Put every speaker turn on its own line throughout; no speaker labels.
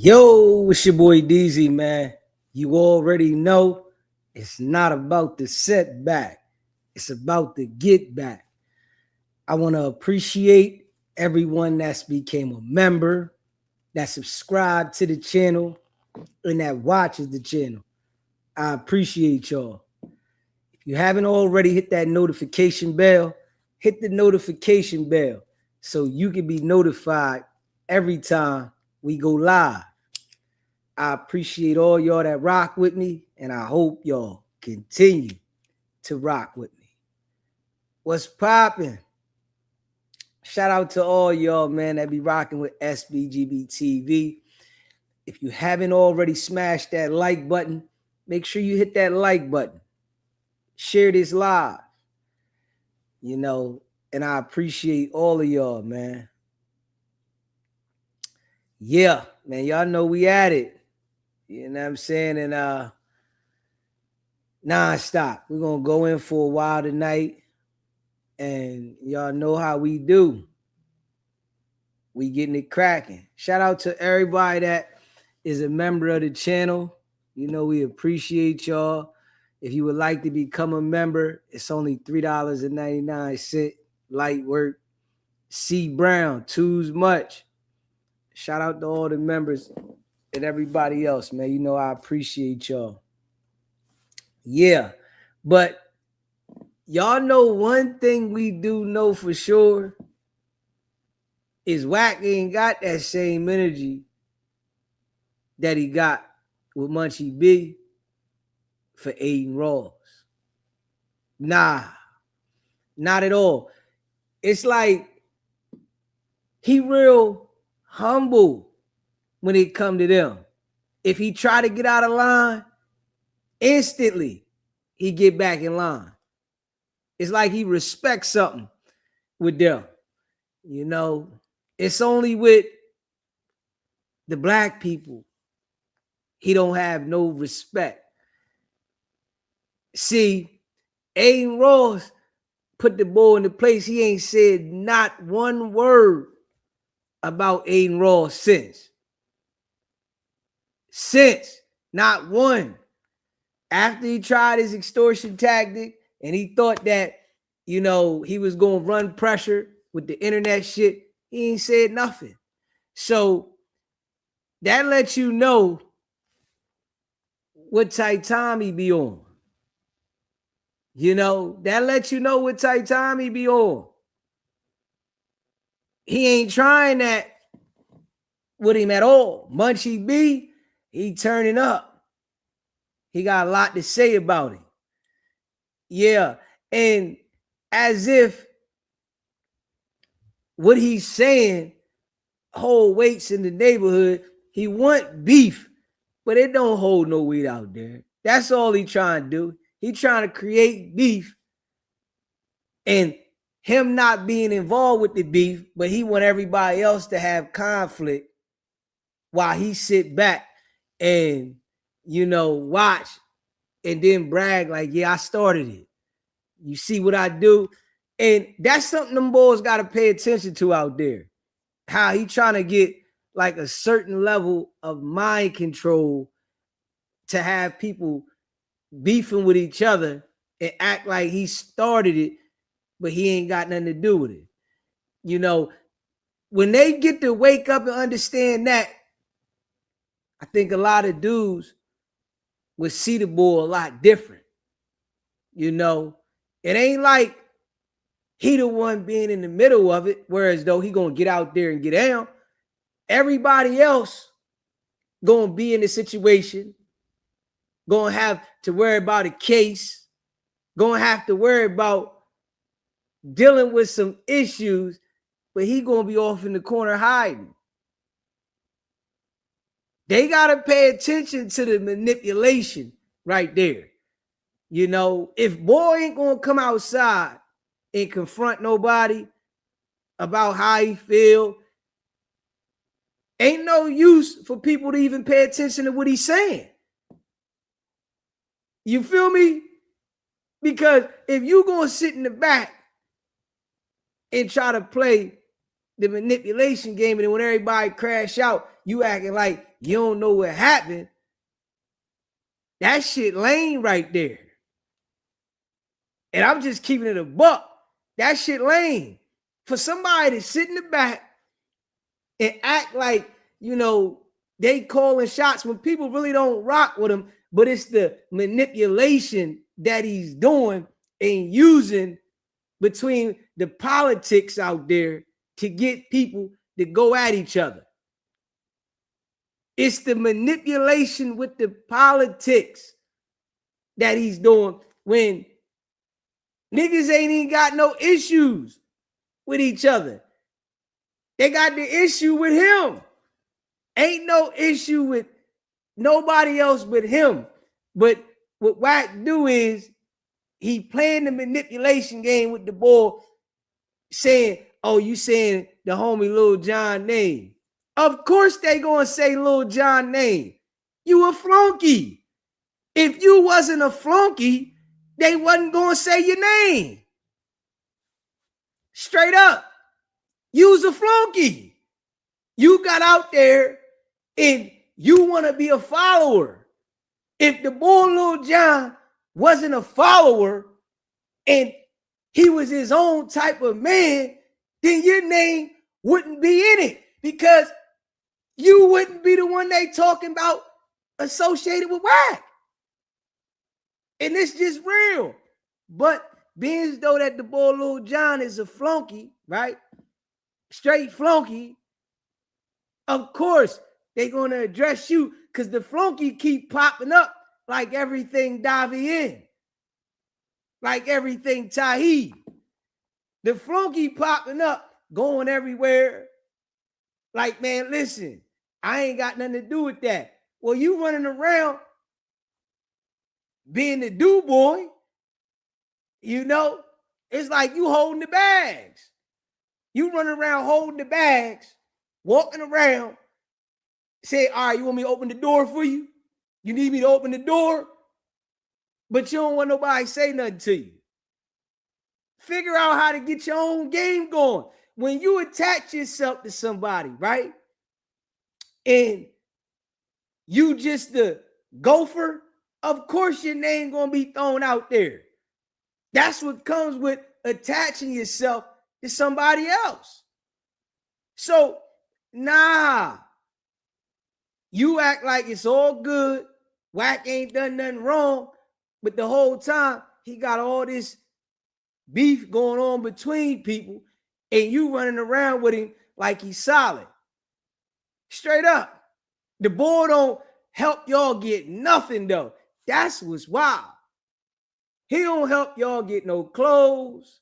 Yo, it's your boy DZ, man. You already know it's not about the setback, it's about the get back. I want to appreciate everyone that's became a member, that subscribed to the channel, and that watches the channel. I appreciate y'all. If you haven't already hit that notification bell, hit the notification bell so you can be notified every time we go live. I appreciate all y'all that rock with me, and I hope y'all continue to rock with me. What's popping? Shout out to all y'all, man, that be rocking with SBGB TV. If you haven't already smashed that like button, make sure you hit that like button. Share this live. And I appreciate all of y'all, man. Yeah, man, y'all know we at it. You know what I'm saying? And non-stop. We're going to go in for a while tonight. And y'all know how we do. We getting it cracking. Shout out to everybody that is a member of the channel. We appreciate y'all. If you would like to become a member, it's only $3.99. Light work. C Brown, two's much. Shout out to all the members and everybody else, man. I appreciate y'all. Yeah, but y'all know one thing we do know for sure is Wack ain't got that same energy that he got with Munchie B for Adin Ross. Nah, not at all. It's like he real humble when it come to them. If he try to get out of line, instantly he get back in line. It's like he respects something with them. It's only with the black people he don't have no respect. See, Adin Ross put the ball in the place. He ain't said not one word about Adin Ross since. Not one. After he tried his extortion tactic and he thought that, he was going to run pressure with the internet shit, he ain't said nothing. So that lets you know what type time he be on. That lets you know what type time he be on. He ain't trying that with him at all. Munchie B, he turning up. He got a lot to say about it. Yeah, and as if what he's saying hold weights in the neighborhood. He want beef, but it don't hold no weight out there. That's all he trying to do. He trying to create beef, and him not being involved with the beef, but he want everybody else to have conflict while he sit back and, watch and then brag like, yeah, I started it. You see what I do? And that's something them boys got to pay attention to out there. How he trying to get like a certain level of mind control to have people beefing with each other and act like he started it, but he ain't got nothing to do with it. When they get to wake up and understand that, I think a lot of dudes would see the ball a lot different. It ain't like he the one being in the middle of it, whereas though he gonna get out there and get down. Everybody else gonna be in the situation, gonna have to worry about a case, gonna have to worry about dealing with some issues, but he gonna be off in the corner hiding. They gotta pay attention to the manipulation right there. If boy ain't gonna come outside and confront nobody about how he feel, ain't no use for people to even pay attention to what he's saying. You feel me? Because if you gonna sit in the back and try to play the manipulation game, and then when everybody crash out, you acting like you don't know what happened. That shit lame right there. And I'm just keeping it a buck. That shit lame. For somebody to sit in the back and act like, you know, they calling shots when people really don't rock with him, but it's the manipulation that he's doing and using between the politics out there to get people to go at each other. It's the manipulation with the politics that he's doing when niggas ain't even got no issues with each other. They got the issue with him. Ain't no issue with nobody else but him. But what Wack do is he playing the manipulation game with the boy, saying, oh, you saying the homie Lil Jon name. Of course they gonna say Lil Jon name. You a flunky. If you wasn't a flunky, they wasn't gonna say your name. Straight up. You's a flunky. You got out there and you want to be a follower. If the boy Lil Jon wasn't a follower and he was his own type of man, then your name wouldn't be in it because you wouldn't be the one they talking about associated with Wack. And it's just real. But being as though that the boy Lil Jon is a flunky, right? Straight flunky, of course they're going to address you because the flunky keep popping up like everything Davi in. Like everything Tahi. The flunky popping up, going everywhere. Like, man, listen, I ain't got nothing to do with that. Well, you running around being the do boy, you know, it's like you holding the bags. You running around holding the bags, walking around, say, all right, you want me to open the door for you? You need me to open the door? But you don't want nobody to say nothing to you. Figure out how to get your own game going. When you attach yourself to somebody, right? And you just the gopher, of course your name gonna be thrown out there. That's what comes with attaching yourself to somebody else. So, nah. You act like it's all good. Wack ain't done nothing wrong. But the whole time, he got all this beef going on between people, and you running around with him like he's solid. Straight up. The boy don't help y'all get nothing, though. That's what's wild. He don't help y'all get no clothes.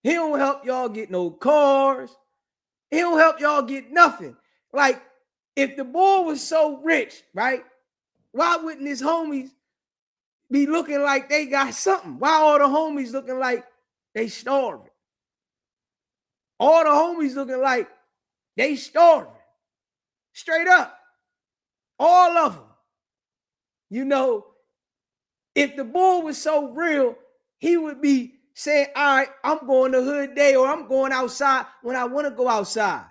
He don't help y'all get no cars. He don't help y'all get nothing. Like, if the boy was so rich, right? Why wouldn't his homies be looking like they got something? Why all the homies looking like they starving? All the homies looking like they starving. Straight up. All of them. You know, if the boy was so real, he would be saying, all right, I'm going to hood day, or I'm going outside when I want to go outside.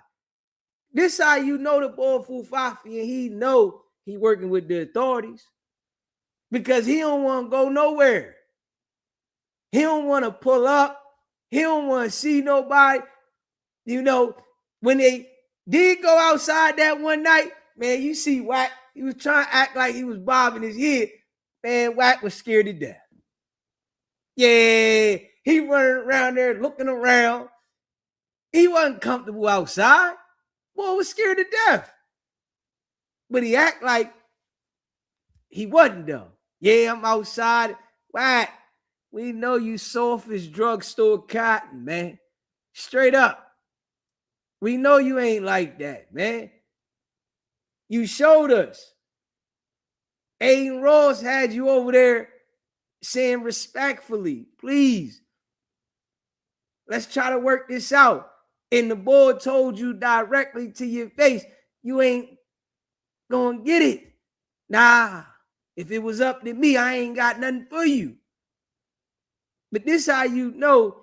This how you know the boy Fufafi, and he know he working with the authorities because he don't want to go nowhere. He don't want to pull up. He don't want to see nobody. You know, when they did go outside that one night, man, you see Wack, he was trying to act like he was bobbing his head. Man, Wack was scared to death. Yeah, he running around there looking around. He wasn't comfortable outside. Boy was scared to death. But he act like he wasn't though. Yeah, I'm outside. Wack, we know you soft as drugstore cotton, man. Straight up. We know you ain't like that, man. You showed us. Adin Ross had you over there saying respectfully, please, let's try to work this out. And the board told you directly to your face, you ain't gonna get it. Nah, if it was up to me, I ain't got nothing for you. But this how you know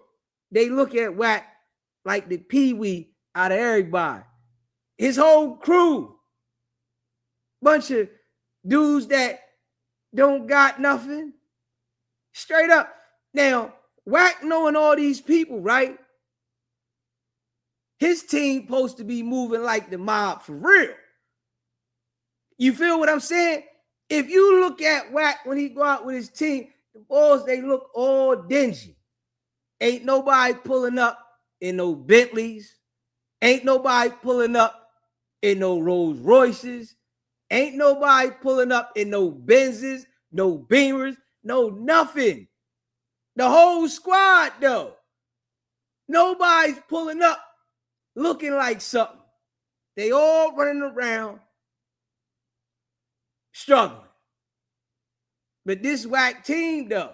they look at Wack like the peewee out of everybody. His whole crew. Bunch of dudes that don't got nothing. Straight up. Now, Wack knowing all these people, right? His team supposed to be moving like the mob for real. You feel what I'm saying? If you look at Wack when he go out with his team, the boys, they look all dingy. Ain't nobody pulling up in no Bentleys. Ain't nobody pulling up in no Rolls Royces. Ain't nobody pulling up in no Benzes, no Beamers, no nothing. The whole squad, though. Nobody's pulling up looking like something. They all running around struggling. But this Wack team, though,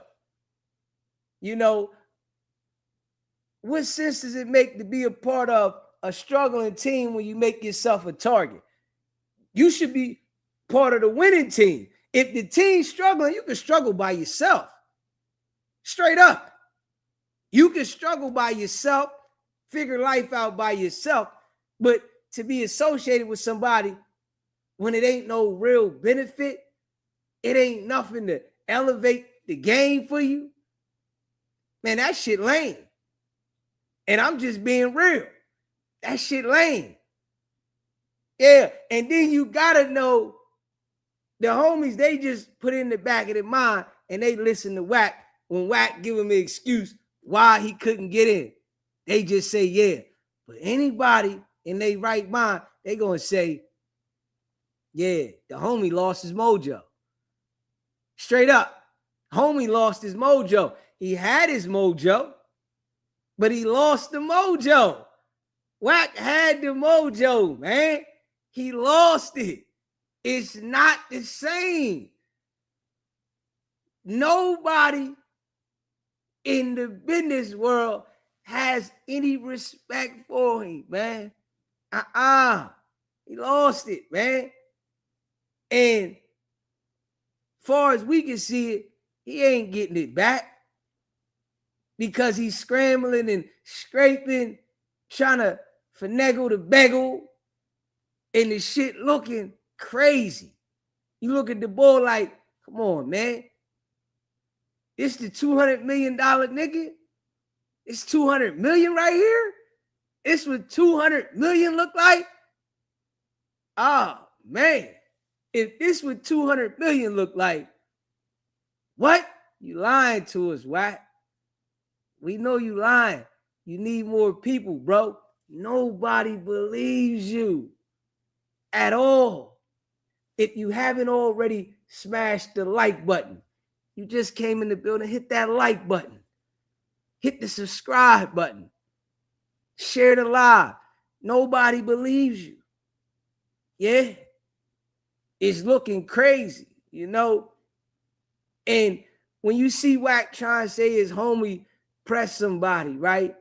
you know, what sense does it make to be a part of a struggling team when you make yourself a target? You should be part of the winning team. If the team's struggling, you can struggle by yourself. Straight up. You can struggle by yourself, figure life out by yourself, but to be associated with somebody when it ain't no real benefit, it ain't nothing to elevate the game for you, man, that shit lame. And I'm just being real. That shit lame. Yeah, and then you gotta know the homies, they just put in the back of their mind and they listen to Wack when Wack give them an excuse why he couldn't get in. They just say, yeah. But anybody in their right mind, they gonna say, yeah, the homie lost his mojo. Straight up. Homie lost his mojo. He had his mojo, but he lost the mojo. Wack had the mojo, man. He lost it. It's not the same. Nobody in the business world has any respect for him, man. He lost it, man. And far as we can see it, he ain't getting it back because he's scrambling and scraping, trying to finagle the bagel, and the shit looking crazy. You look at the ball like, come on, man. It's the $200 million nigga. It's 200 million right here. It's what 200 million look like. Oh, man. If this what 200 million look like, what? You lying to us, Wack. We know you lying. You need more people, bro. Nobody believes you at all. If you haven't already smashed the like button, you just came in the building, hit that like button. Hit the subscribe button. Share the live. Nobody believes you. Yeah. It's looking crazy, you know? And when you see Wack trying to say his homie press somebody, right?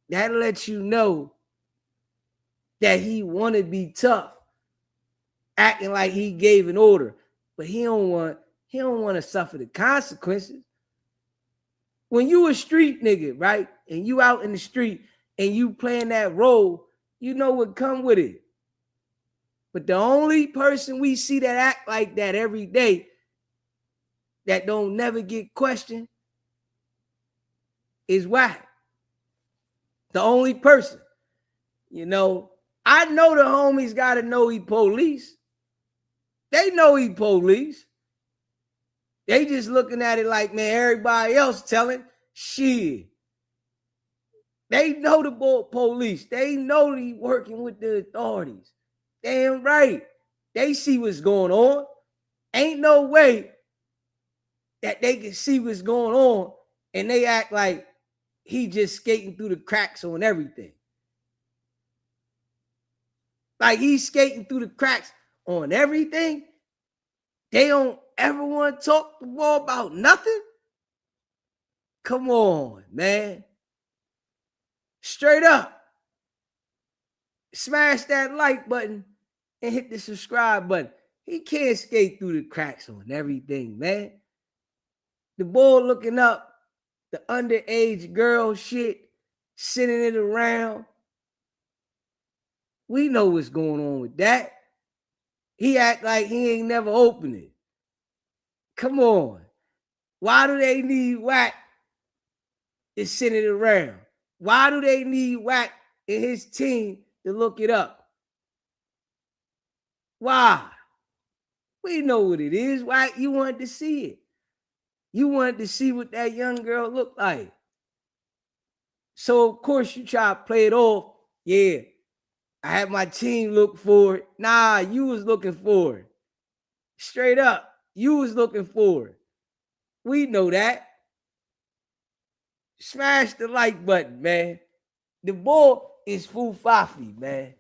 That lets you know that he want to be tough, acting like he gave an order, but he don't want to suffer the consequences. When you a street nigga, right? And you out in the street and you playing that role, you know what come with it. But the only person we see that act like that every day, that don't never get questioned, is Wack. The only person. You know, I know the homies got to know he police. They know he police. They just looking at it like, man, everybody else telling shit. They know the police. They know he working with the authorities. Damn right. They see what's going on. Ain't no way that they can see what's going on and they act like he just skating through the cracks on everything. Like he's skating through the cracks on everything. They don't ever want to talk to more about nothing. Come on, man. Straight up. Smash that like button and hit the subscribe button. He can't skate through the cracks on everything, man. The boy looking up, the underage girl shit, sending it around. We know what's going on with that. He act like he ain't never opened it. Come on. Why do they need Wack to send it around? Why do they need Wack and his team to look it up? Why? We know what it is. Why you wanted to see it? You wanted to see what that young girl looked like. So of course you try to play it off. Yeah, I had my team look for it. Nah, you was looking for it. Straight up, you was looking for it. We know that. Smash the like button, man. The boy is full fafi, man.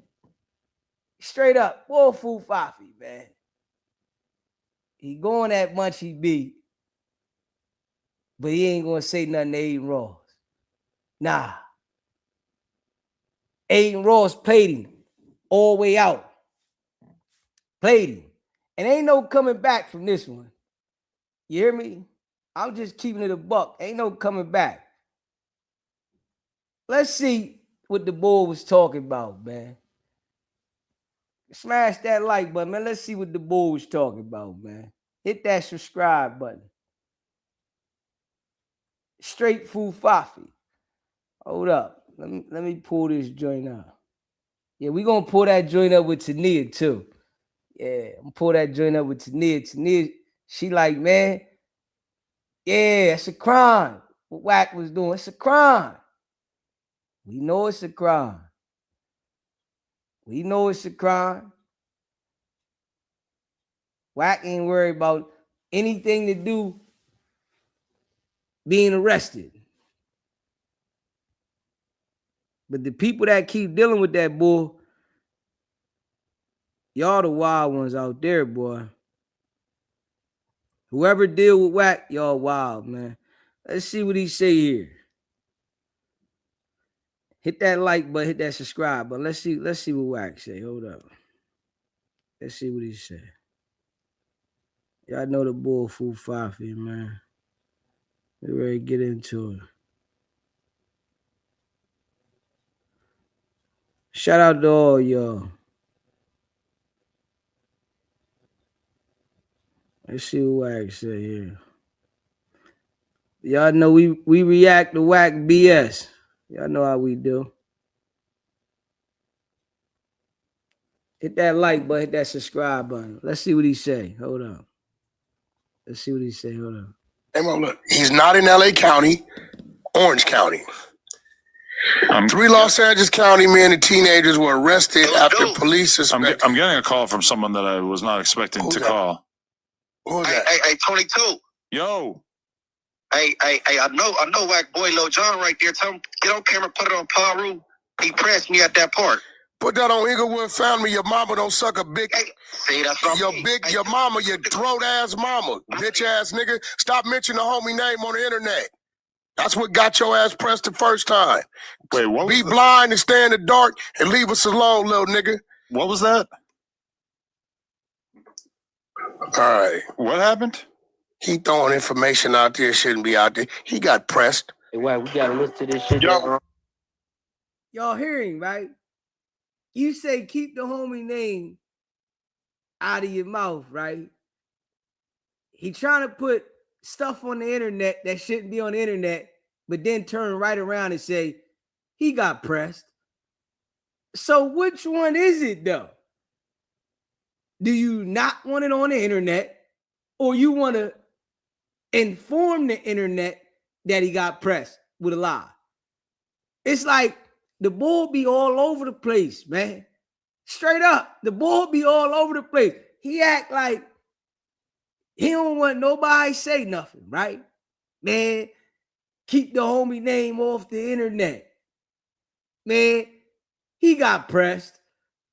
Straight up, boy full fafi, man. He going at Munchie B, but he ain't gonna say nothing to Adin Ross. Nah. Adin Ross played him all the way out. Played him. And ain't no coming back from this one. You hear me? I'm just keeping it a buck. Ain't no coming back. Let's see what the boy was talking about, man. Smash that like button, man. Let's see what the boy was talking about, man. Hit that subscribe button. Straight food fafi. Hold up. Let me pull this joint up. Yeah, we gonna pull that joint up with Tania too. Yeah, I'm gonna pull that joint up with Tania. Tania, she like, man, yeah, it's a crime. What Wack was doing, it's a crime. We know it's a crime. We know it's a crime. Wack ain't worried about anything to do being arrested. But the people that keep dealing with that boy, y'all the wild ones out there, boy. Whoever deal with Wack, y'all wild, man. Let's see what he say here. Hit that like button, hit that subscribe button. Let's see what Wack say. Hold up. Let's see what he say. Y'all know the bull fool fafi, man. We ready to get into it. Shout out to all y'all. Let's see what Wack say here. Y'all know we react to Wack BS. Y'all know how we do. Hit that like button, hit that subscribe button. Let's see what he say. Hold up. Let's see what he say. Hold up.
Hey, man, look, he's not in LA County, Orange County. 3 Los Angeles County men and teenagers were arrested after police suspected.
I'm getting a call from someone that I was not expecting to call.
Who's that?
Hey, 22.
Yo.
Hey, I know Wack boy Lil John right there. Tell him, get on camera, put it on Paru. He pressed me at that park.
Put that on Inglewood Family. Your mama don't suck a big.
Hey, see, that's what
your mama, your throat ass mama, bitch ass nigga. Stop mentioning the homie name on the internet. That's what got your ass pressed the first time.
Wait, what?
Be blind and stay in the dark and leave us alone, little nigga.
What was that?
All right.
What happened?
He throwing information out there shouldn't be out there. He got pressed.
Hey, Wack, we gotta listen to this shit.
Y'all hearing, right? You say keep the homie name out of your mouth, right? He trying to put stuff on the internet that shouldn't be on the internet, but then turn right around and say he got pressed. So which one is it though? Do you not want it on the internet, or you want to inform the internet that he got pressed with a lie? It's like the bull be all over the place, man. Straight up, the bull be all over the place. He act like he don't want nobody say nothing, right? Man, keep the homie name off the internet. Man, he got pressed.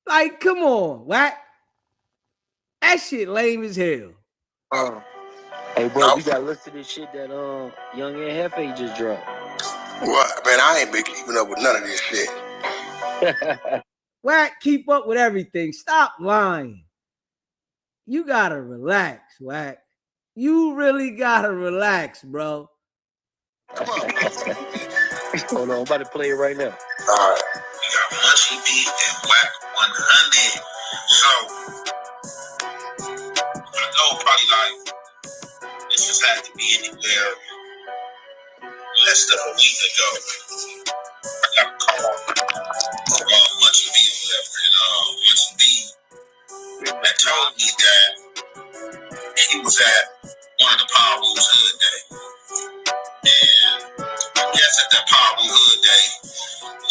Like, come on, Wack. That shit lame as hell.
Hey, bro, we gotta listen to this shit that Young and Hefe just dropped.
What? Man, I ain't been keeping up with none of this shit.
Wack, keep up with everything. Stop lying. You gotta relax, Wack. You really gotta relax, bro.
Come on.
Hold on, I'm about to play it right now.
All right.
got Munchie B and Wack 100. So I know probably like this just had to be anywhere less than a week ago. I got a call from Munchie B or whatever, and Munchie B had told me that he was at one of the Power Rules Hood Day. And I guess at that Power Rule Hood Day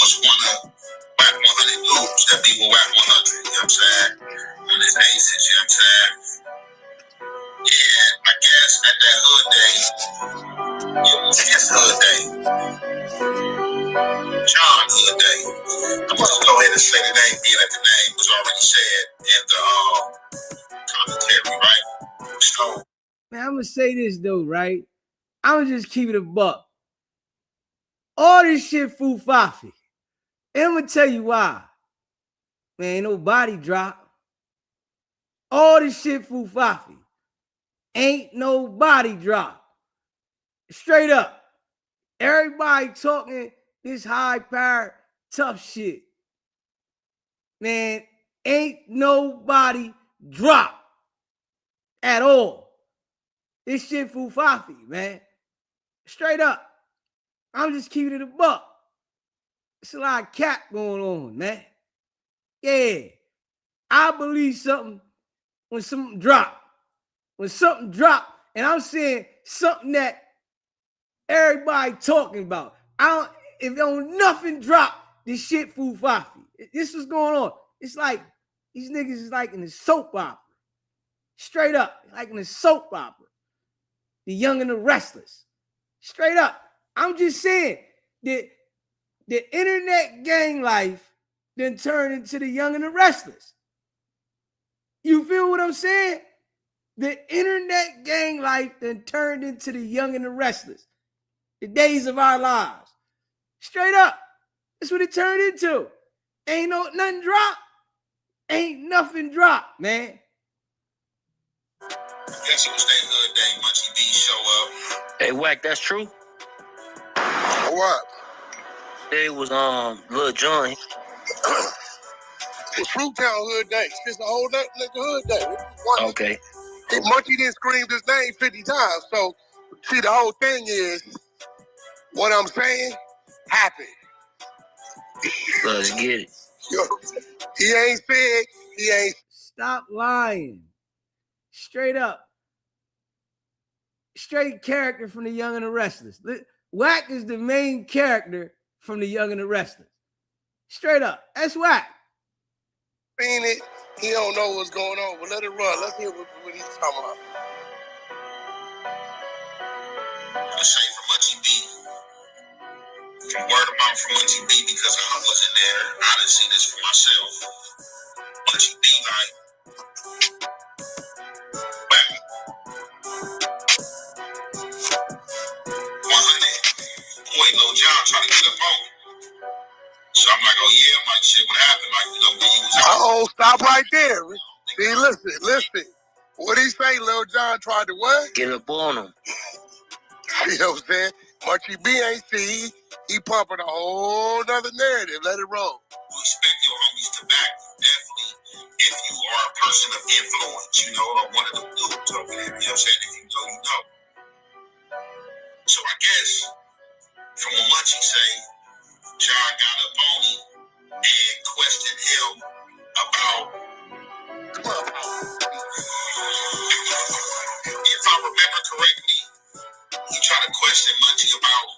was one of Wack 100 dudes that be with Wack 100, you know what I'm saying? On his aces, you know what I'm saying? And I guess at that Hood Day, it was his Hood Day. John Hood Day. I'm going to go ahead and say the name, being that the name was already said in the commentary, right? So,
Man, I'm gonna say this though, right? I'm gonna just keep it a buck. All this shit foo-fafi. And I'm gonna tell you why. Man, ain't no body drop. All this shit foo-fafi. Ain't no body drop. Straight up. Everybody talking this high-powered, tough shit. Man, ain't nobody drop at all. This shit foo-fafi, man. Straight up. I'm just keeping it a buck. It's a lot of cap going on, man. Yeah. I believe something when something drop. When something drop, and I'm saying something that everybody talking about. If don't nothing drop, this shit foo-fafi. This is going on. It's like these niggas is like in a soap opera. Straight up, like in a soap opera. The Young and the Restless. Straight up. I'm just saying that the internet gang life then turned into the Young and the Restless. You feel what I'm saying? The internet gang life then turned into the Young and the Restless. The days of our lives. Straight up. That's what it turned into. Ain't nothing drop. Ain't nothing drop, man.
guess it was that Hood Day. Munchie B show up.
Hey, Wack, that's true?
What?
It was Lil John.
It's Fruit Town Hood Day. It's a whole nigga Hood Day.
Okay.
Munchie didn't scream his name 50 times. So, see, the whole thing is, what I'm saying happened.
Let's get it.
He ain't said, he ain't.
Stop lying. Straight up. Straight character from the Young and the Restless. Wack is the main character from the Young and the Restless. Straight up. That's Wack.
Seen it. He don't know what's going on, but let it run. Let's hear what he's talking about.
I say from Munchie B. From word of mouth from Munchie B, because I wasn't there. I didn't see this for myself. Munchie B like, Wack 100. Boy, Lil John trying to get up on me. So I'm like, oh yeah, I'm like, shit, what happened? Like, you know, when you was out.
Uh-oh, stop right there. See, listen. What he say, Lil John tried to what?
Get up on him.
You know what I'm saying? Munchie B ain't see. He pumping a whole nother narrative. Let it roll.
You expect your homies to back you, definitely, if you are a person of influence, you know, or one of the dudes over there, you know what I'm saying? If you know, you know. So I guess, from what Munchie say, John got up on him and questioned him about, if I remember correctly, he tried to question Munchie about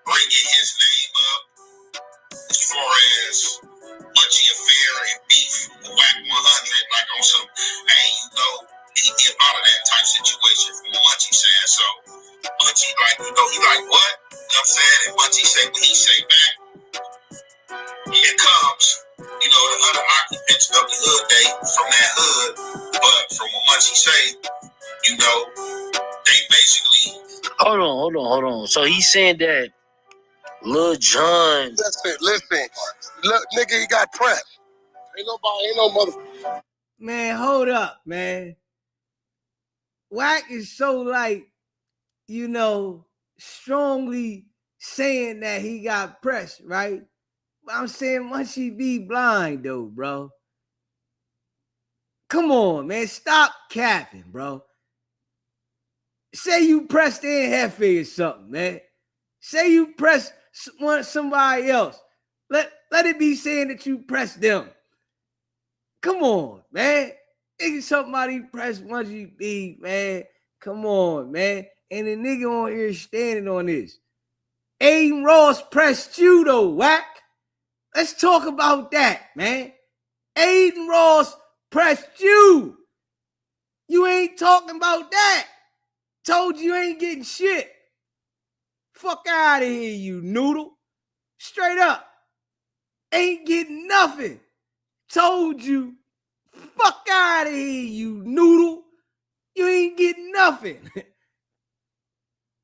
bringing his name up as far as Munchie affair and beef with Wack 100, like on some, hey, you know, he get out of that type situation from what Munchie saying. So Munchie, like, you know, he like, what? You know what I'm saying? And Munchie say what he say back. Here comes, you know, the other occupants of the Hood Day from that hood. But from what Munchie say, you know, they basically.
Hold on. So he's saying that Lil John.
Listen. Look, nigga, he got pressed. Ain't no mother.
Man, hold up, man. Wack is so like, strongly saying that he got pressed, right? I'm saying Munchie B blind though, bro. Come on, man. Stop capping, bro. Say you pressed in Hefe or something, man. Say you pressed somebody else. Let it be saying that you pressed them. Come on, man. Nigga, somebody pressed Munchie B, man. Come on, man. And the nigga on here standing on this. Adin Ross pressed you though, Wack. Let's talk about that, man. Adin Ross pressed you. You ain't talking about that. Told you ain't getting shit. Fuck out of here, you noodle. Straight up. Ain't getting nothing. Told you. Fuck out of here, you noodle. You ain't getting nothing.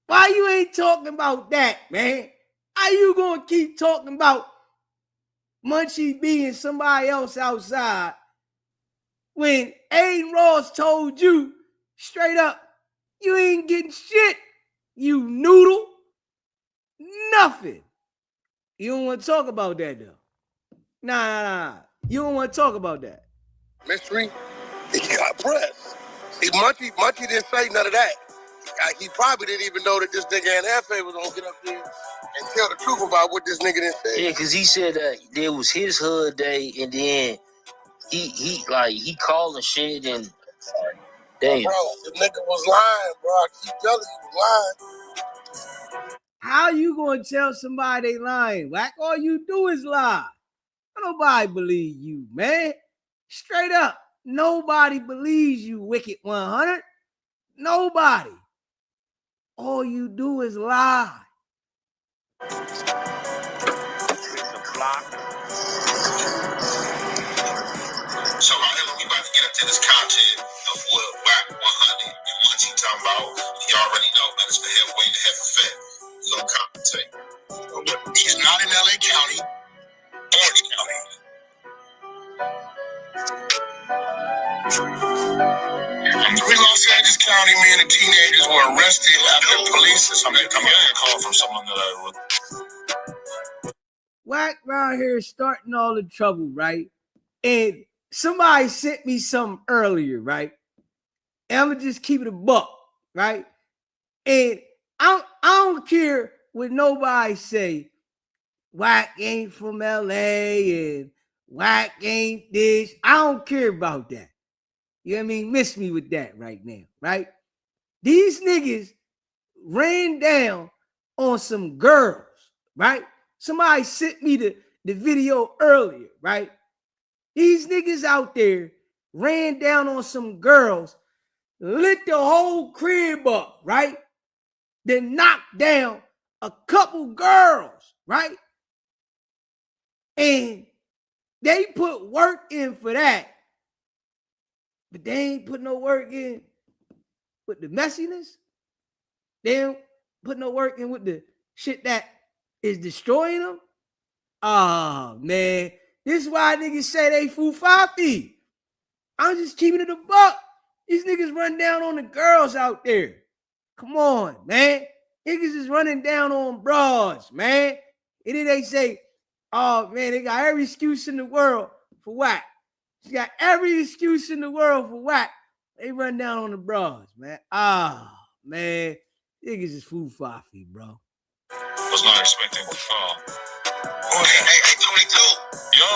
Why you ain't talking about that, man? How you gonna keep talking about Munchie B and somebody else outside when Adin Ross told you straight up, you ain't getting shit, you noodle? Nothing. You don't want to talk about that though. Nah. You don't want to talk about that.
Mystery, he got pressed. See, Munchie didn't say none of that. He probably didn't even know that this nigga and Hefe was gonna get up there and tell the truth about what this nigga didn't say.
Yeah, because he said there was his hood day, and then he calling shit and damn.
Bro, the nigga was lying, bro. I keep telling you, he lying.
How you gonna tell somebody they lying? Wack, all you do is lie. Nobody believe you, man. Straight up, nobody believes you, WICKED100. Nobody. All you do is lie.
So I am about to get into this content of what Wack 100 and Munchie talking about. You already know that it's the halfway to half effect. We gonna compensate. He's not in LA County, Orange County. Three Los Angeles County men and teenagers were arrested after police. I'm getting a call from someone that I would.
Wack around here is starting all the trouble, right? And somebody sent me something earlier, right? And I'm gonna just keep it a buck, right? And I don't care what nobody say. Wack ain't from LA and Wack ain't this. I don't care about that. You know what I mean? Miss me with that right now, right? These niggas ran down on some girls, right? Somebody sent me the video earlier, right? These niggas out there ran down on some girls, lit the whole crib up, right? Then knocked down a couple girls, right? And they put work in for that. But they ain't put no work in with the messiness. They don't put no work in with the shit that is destroying them. Oh, man. This is why niggas say they fufafi. I'm just keeping it a buck. These niggas run down on the girls out there. Come on, man. Niggas is running down on broads, man. And then they say, oh, man, they got every excuse in the world for Wack. She got every excuse in the world for Wack. They run down on the broads, man. Ah, man. Niggas is fufafi, bro.
Was not expecting the call. Hey, 22. Yo.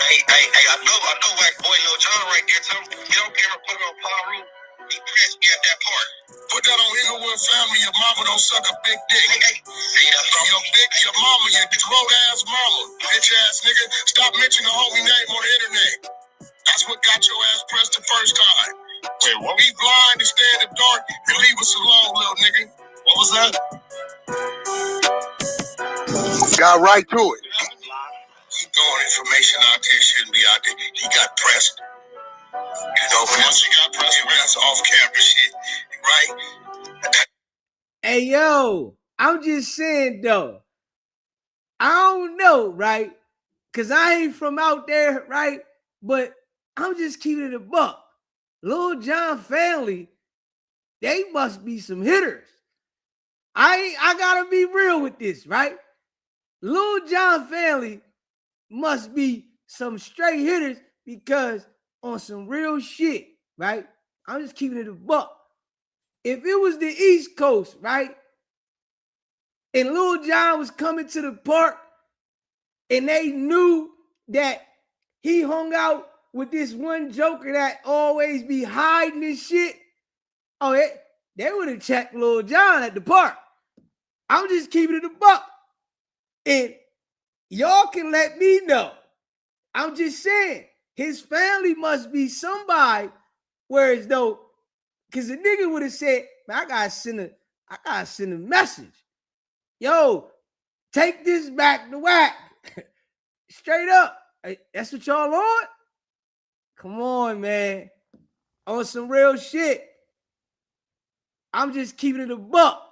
Hey, I know Wack boy, Lil John right there. Tell him, you don't care put it on Paru. He pressed me at that part. Put that on Inglewood family. Your mama don't suck a big dick. Hey. Your mama, your throat ass mama. Bitch ass nigga. Stop mentioning the homie name on the internet. That's what got your ass pressed the first time. Wait, what? Be blind and stay in the dark and leave us alone, little nigga. What was that?
Got right to it.
He throwing information out there shouldn't be out there. He got pressed. You know, once he got pressed, that's off camera shit, right?
Hey, yo, I'm just saying, though. I don't know, right? Because I ain't from out there, right? But I'm just keeping it a buck. Lil John family, they must be some hitters. I gotta be real with this, right? Lil Jon family must be some straight hitters because on some real shit, right? I'm just keeping it a buck. If it was the East Coast, right? And Lil Jon was coming to the park and they knew that he hung out with this one joker that always be hiding this shit, oh, they would have checked Lil Jon at the park. I'm just keeping it a buck. And y'all can let me know. I'm just saying, his family must be somebody, whereas though, because the nigga would have said, man, I gotta send a message. Yo, take this back to Wack. Straight up. That's what y'all on? Come on, man. On some real shit. I'm just keeping it a buck.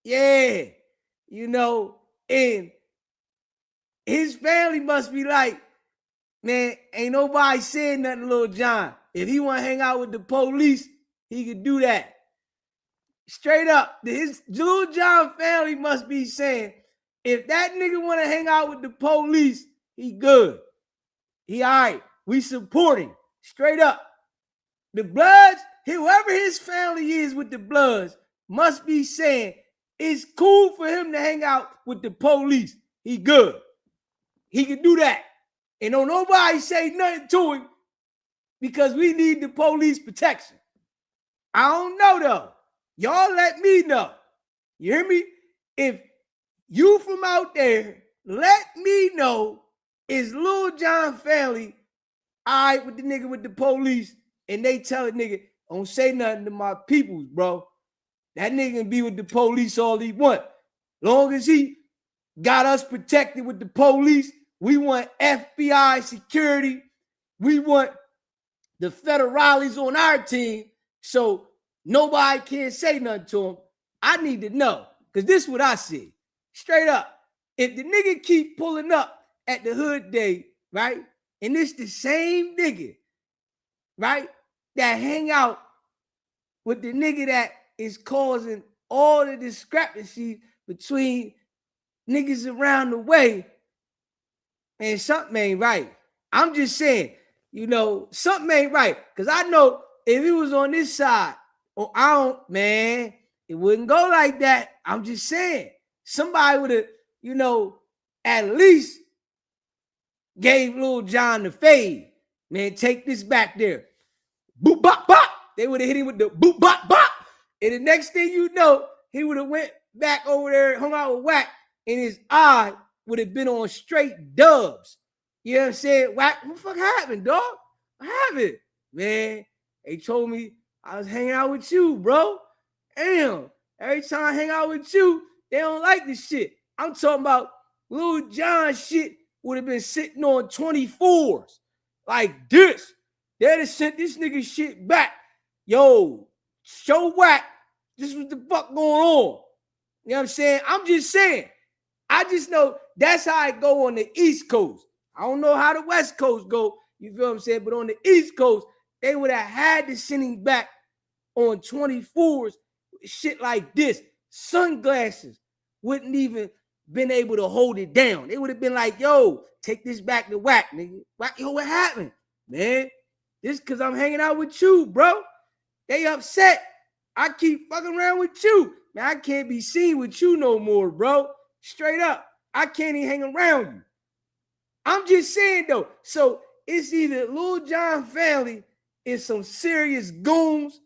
Yeah. You know, and his family must be like, man, ain't nobody saying nothing to Lil Jon. If he want to hang out with the police, he could do that. Straight up, his Lil Jon family must be saying, if that nigga want to hang out with the police, he good. He all right. We support him. Straight up. The Bloods, whoever his family is with the Bloods, must be saying it's cool for him to hang out with the police. He good. He can do that. And don't nobody say nothing to him because we need the police protection. I don't know though. Y'all let me know. You hear me? If you from out there, let me know, is Lil Jon family all right with the nigga with the police and they tell a nigga, don't say nothing to my peoples, bro. That nigga can be with the police all he want. Long as he got us protected with the police, we want FBI security. We want the federales on our team so nobody can say nothing to him. I need to know, because this is what I see. Straight up. If the nigga keep pulling up at the hood day, right, and it's the same nigga, right, that hang out with the nigga that is causing all the discrepancies between niggas around the way, and something ain't right. I'm just saying, you know, something ain't right. Because I know if it was on this side, or I don't, man, it wouldn't go like that. I'm just saying, somebody would have, you know, at least gave Lil Jon the fade. Man, take this back there. Boop, bop, bop. They would have hit him with the boop, bop, bop. And the next thing you know, he would have went back over there, hung out with Wack, and his eye would have been on straight dubs. You know what I'm saying? Wack, what the fuck happened, dog? What happened? Man, they told me I was hanging out with you, bro. Damn. Every time I hang out with you, they don't like this shit. I'm talking about Lil Jon shit would have been sitting on 24s. Like this. They'd have sent this nigga shit back. Yo, show Wack. This is what the fuck going on. You know what I'm saying? I'm just saying. I just know that's how it go on the East Coast. I don't know how the West Coast go. You feel what I'm saying? But on the East Coast, they would have had to send him back on 24s. Shit like this. Sunglasses wouldn't even been able to hold it down. They would have been like, yo, take this back to Wack, nigga. Wack, yo, what happened? Man, this because I'm hanging out with you, bro. They upset. I keep fucking around with you. Man, I can't be seen with you no more, bro. Straight up. I can't even hang around you. I'm just saying, though. So it's either Lil Jon family is some serious goons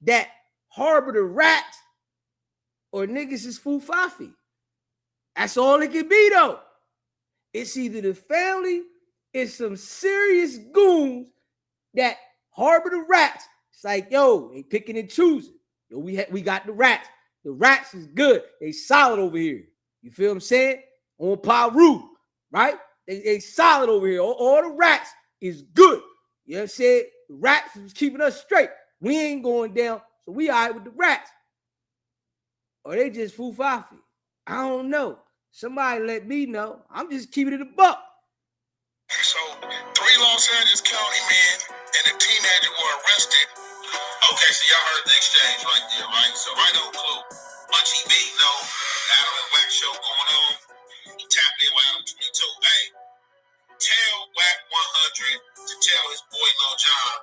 that harbor the rats, or niggas is fufafi. That's all it can be, though. It's either the family is some serious goons that harbor the rats. It's like, yo, they picking and choosing. Yo, we got the rats. The rats is good. They solid over here. You feel what I'm saying? On Paru, right? They solid over here. All the rats is good. You know what I'm saying? The rats is keeping us straight. We ain't going down, so we all right with the rats. Or they just fufafi. I don't know. Somebody let me know. I'm just keeping it a buck.
So, 3 Los Angeles County men and a teenager were arrested. Okay, so y'all heard the exchange right there, right? So right on clue. Munchie B, no, Adin and Wack show going on. in with Adam 22. Hey, tell WICKED100 to tell his boy Lil John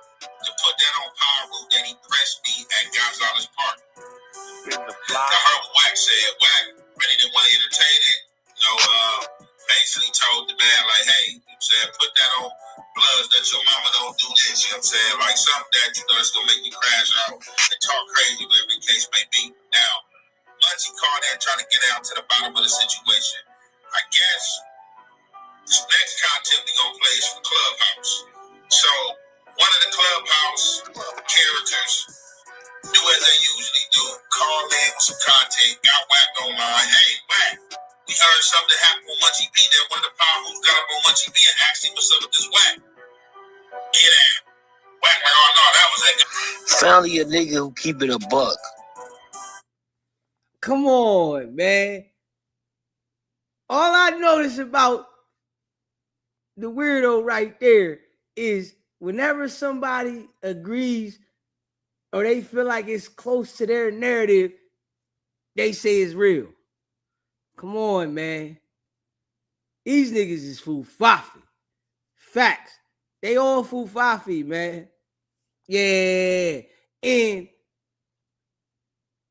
to put that on Power Root that he pressed me at Gonzalez Park. I heard what Wack said. Wack really didn't want to entertain it. Basically told the man, like, hey, you know what I'm saying, put that on Bloods that your mama don't do this, you know what I'm saying? Like something that you know is gonna make you crash out and talk crazy, whatever the case may be. Now, Munchie called in trying to get out to the bottom of the situation. I guess this next content we gonna play is from Clubhouse. So one of the Clubhouse characters do as they usually do, call in with some content, got Wack online. Hey, Wack, we heard something happened with Munchie B. That one of the power who got up on Munchie B and asked him what's up with this Wack. Get out. Wack like, oh no, that was that guy.
Finally, a nigga who keep it a buck.
Come on, man. All I notice about the weirdo right there is whenever somebody agrees or they feel like it's close to their narrative, they say it's real. Come on, man. These niggas is fufafi. Facts. They all fufafi, man. Yeah. And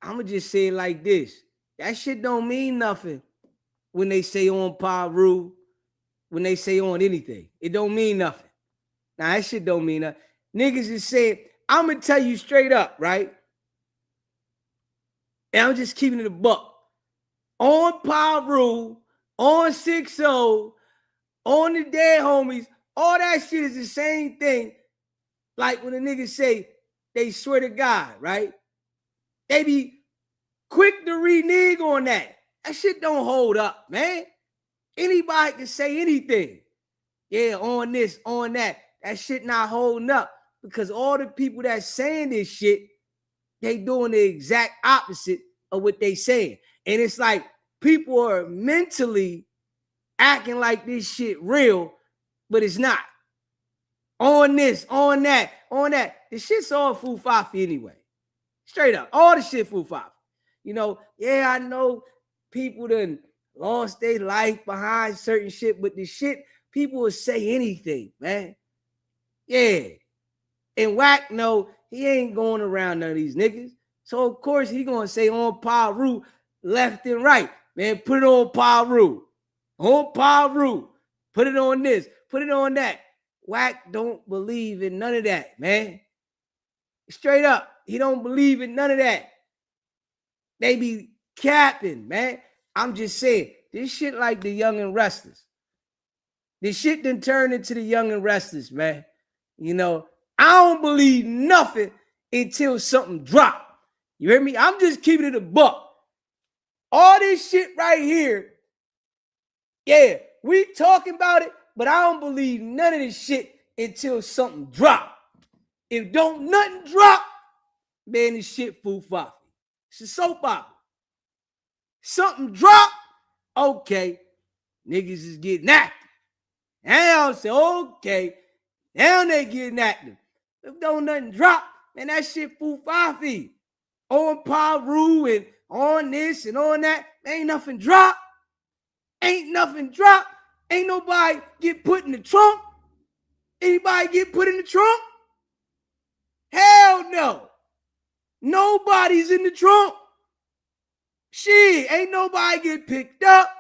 I'ma just say it like this. That shit don't mean nothing when they say on Paru, when they say on anything. It don't mean nothing. Now, that shit don't mean nothing. Niggas is saying, I'm going to tell you straight up, right? And I'm just keeping it a buck. On Paru, on 6-0, on the dead homies, all that shit is the same thing. Like when the niggas say they swear to God, right? They be quick to renege on that. That shit don't hold up, man. Anybody can say anything. Yeah, on this, on that. That shit not holding up because all the people that saying this shit, they doing the exact opposite of what they saying. And it's like people are mentally acting like this shit real, but it's not. On this, on that, on that. The shit's all fufafi anyway. Straight up. All the shit fufafi. You know, yeah, I know people done lost their life behind certain shit, but the shit, people will say anything, man. Yeah. And Wack, no, he ain't going around none of these niggas. So, of course, he going to say on Paru left and right. Man, put it on Paru. On Paru. Put it on this. Put it on that. Wack don't believe in none of that, man. Straight up. He don't believe in none of that. They be capping, man. I'm just saying, this shit like the Young and Restless. This shit done turned into the Young and Restless, man. You know, I don't believe nothing until something drop. You hear me? I'm just keeping it a buck. All this shit right here, yeah, we talking about it, but I don't believe none of this shit until something drop. If don't nothing drop, man, this shit fufafi. It's a soap opera. Something drop, okay, niggas is getting active. Now I say, okay, now they getting active. If don't nothing drop, man, that shit fufafi. On Paru and on this and on that, ain't nothing drop. Ain't nothing drop. Ain't nobody get put in the trunk. Anybody get put in the trunk? Hell no. Nobody's in the trunk. Shit, ain't nobody get picked up.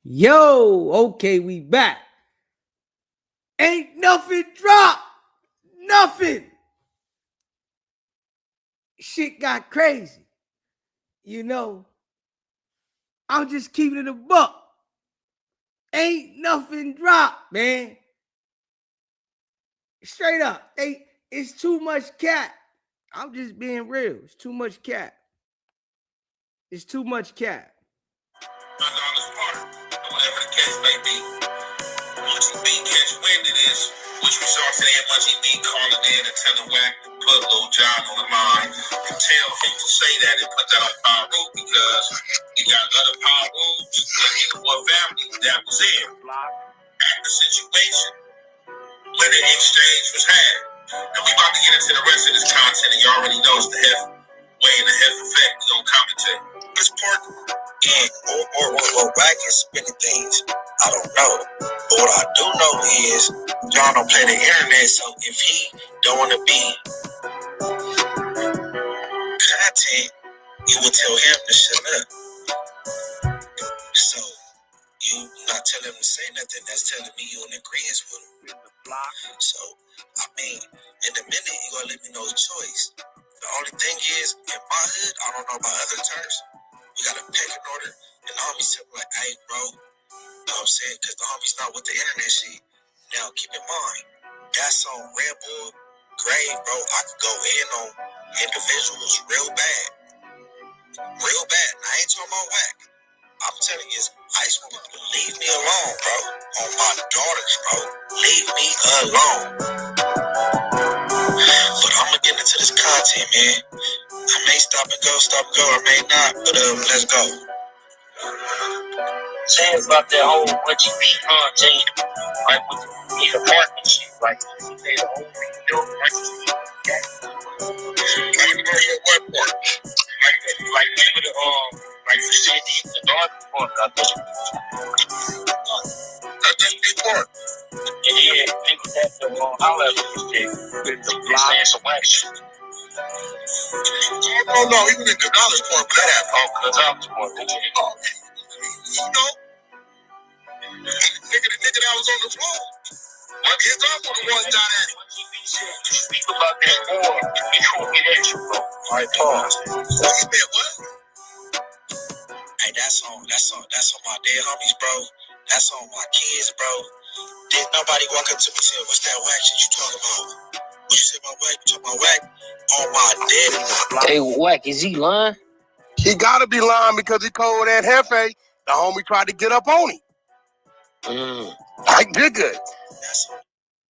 Yo, okay, we back. Ain't nothing dropped. Nothing. Shit got crazy. You know, I'm just keeping it a buck. Ain't nothing dropped, man. Straight up. It's too much cat. I'm just being real. It's too much cat. It's too much cat.
Whatever the case may be. Munchie B catch wind of this, which results in Munchie B calling in and telling Wack to put Lil John on the line and tell him to say that and put that on power root because you got other power roots and one family that was in at the situation when the exchange was had. And we about to get into the rest of this content and you already know it's the Hef way in the Hef effect. We gonna commentate. This part and or Wack is spinning things. I don't know. But what I do know is John don't play the internet, so if he don't want to be content, you will tell him to shut up. So you not telling him to say nothing, that's telling me you in agreement with him. So, I mean, in a minute, you gonna let me know the choice. The only thing is, in my hood, I don't know about other terms, we got a pecking order, and the homies tell me like, hey, bro, you know what I'm saying? Because the homies not with the internet shit. Now, keep in mind, that's on Red Bull, Grave, bro. I could go in on individuals real bad. Real bad. And I ain't talking about Wack. I'm telling you, I just want to leave me alone, bro. On my daughters, bro. Leave me alone. But I'm going to get into this content, man. I may stop and go, or may not. But let's go.
Saying about that whole Munchie B content, like with the partnership, like they the whole video, like give it like you said, the dark part, I think.
That's the big part.
And yeah, people that however you said, with the block and some Wack shit.
No, even the knowledge part, but that happened.
Because I was more than
you know, the nigga that was on the floor. His uncle the one got at it.
Speak about that more before we get at you, bro.
All right, pause. So he said what? Hey, that's on my dead homies, bro. That's on my kids, bro. Didn't nobody walk up to me and say, what's that Wack shit you talking about? What you say about Wack? You talking about Wack? On my dead.
Hey, Wack, is he lying?
He gotta be lying because he told that Hefe, the homie tried to get up on him. I did good.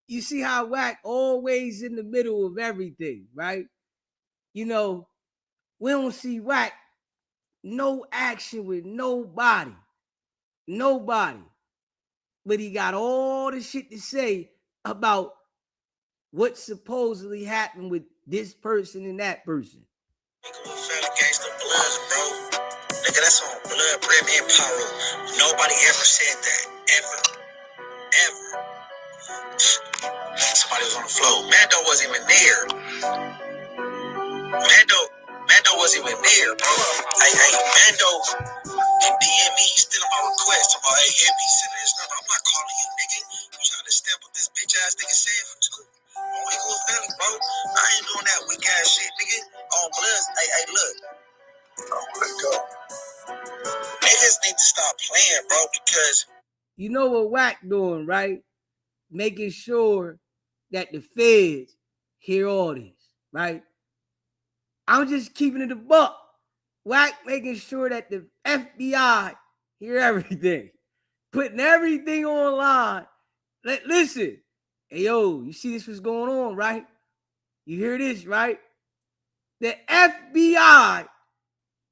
You see how Wack always in the middle of everything, right? You know, we don't see Wack no action with nobody. Nobody. But he got all the shit to say about what supposedly happened with this person and that person.
Nigga, against the bloods, bro. Nigga, that's on blood, bread, and power. Nobody ever said that. Ever. Somebody was on the floor. Mando wasn't even there. Mando wasn't even there, bro. Hey, Mando and DM me, he's still on my request. Talking about, hey, hit me, send this number. I'm not calling you, nigga. You trying to stamp what this bitch ass nigga said for two. Only good family, bro. I ain't doing that weak ass shit, nigga. On bloods. Hey, look. Let's go. Niggas need to stop playing, bro, because
you know what Wack doing, right? Making sure that the feds hear all this, right? I'm just keeping it a buck. Wack making sure that the FBI hear everything, putting everything online. Listen, hey, yo, you see this was going on, right? You hear this, right? The FBI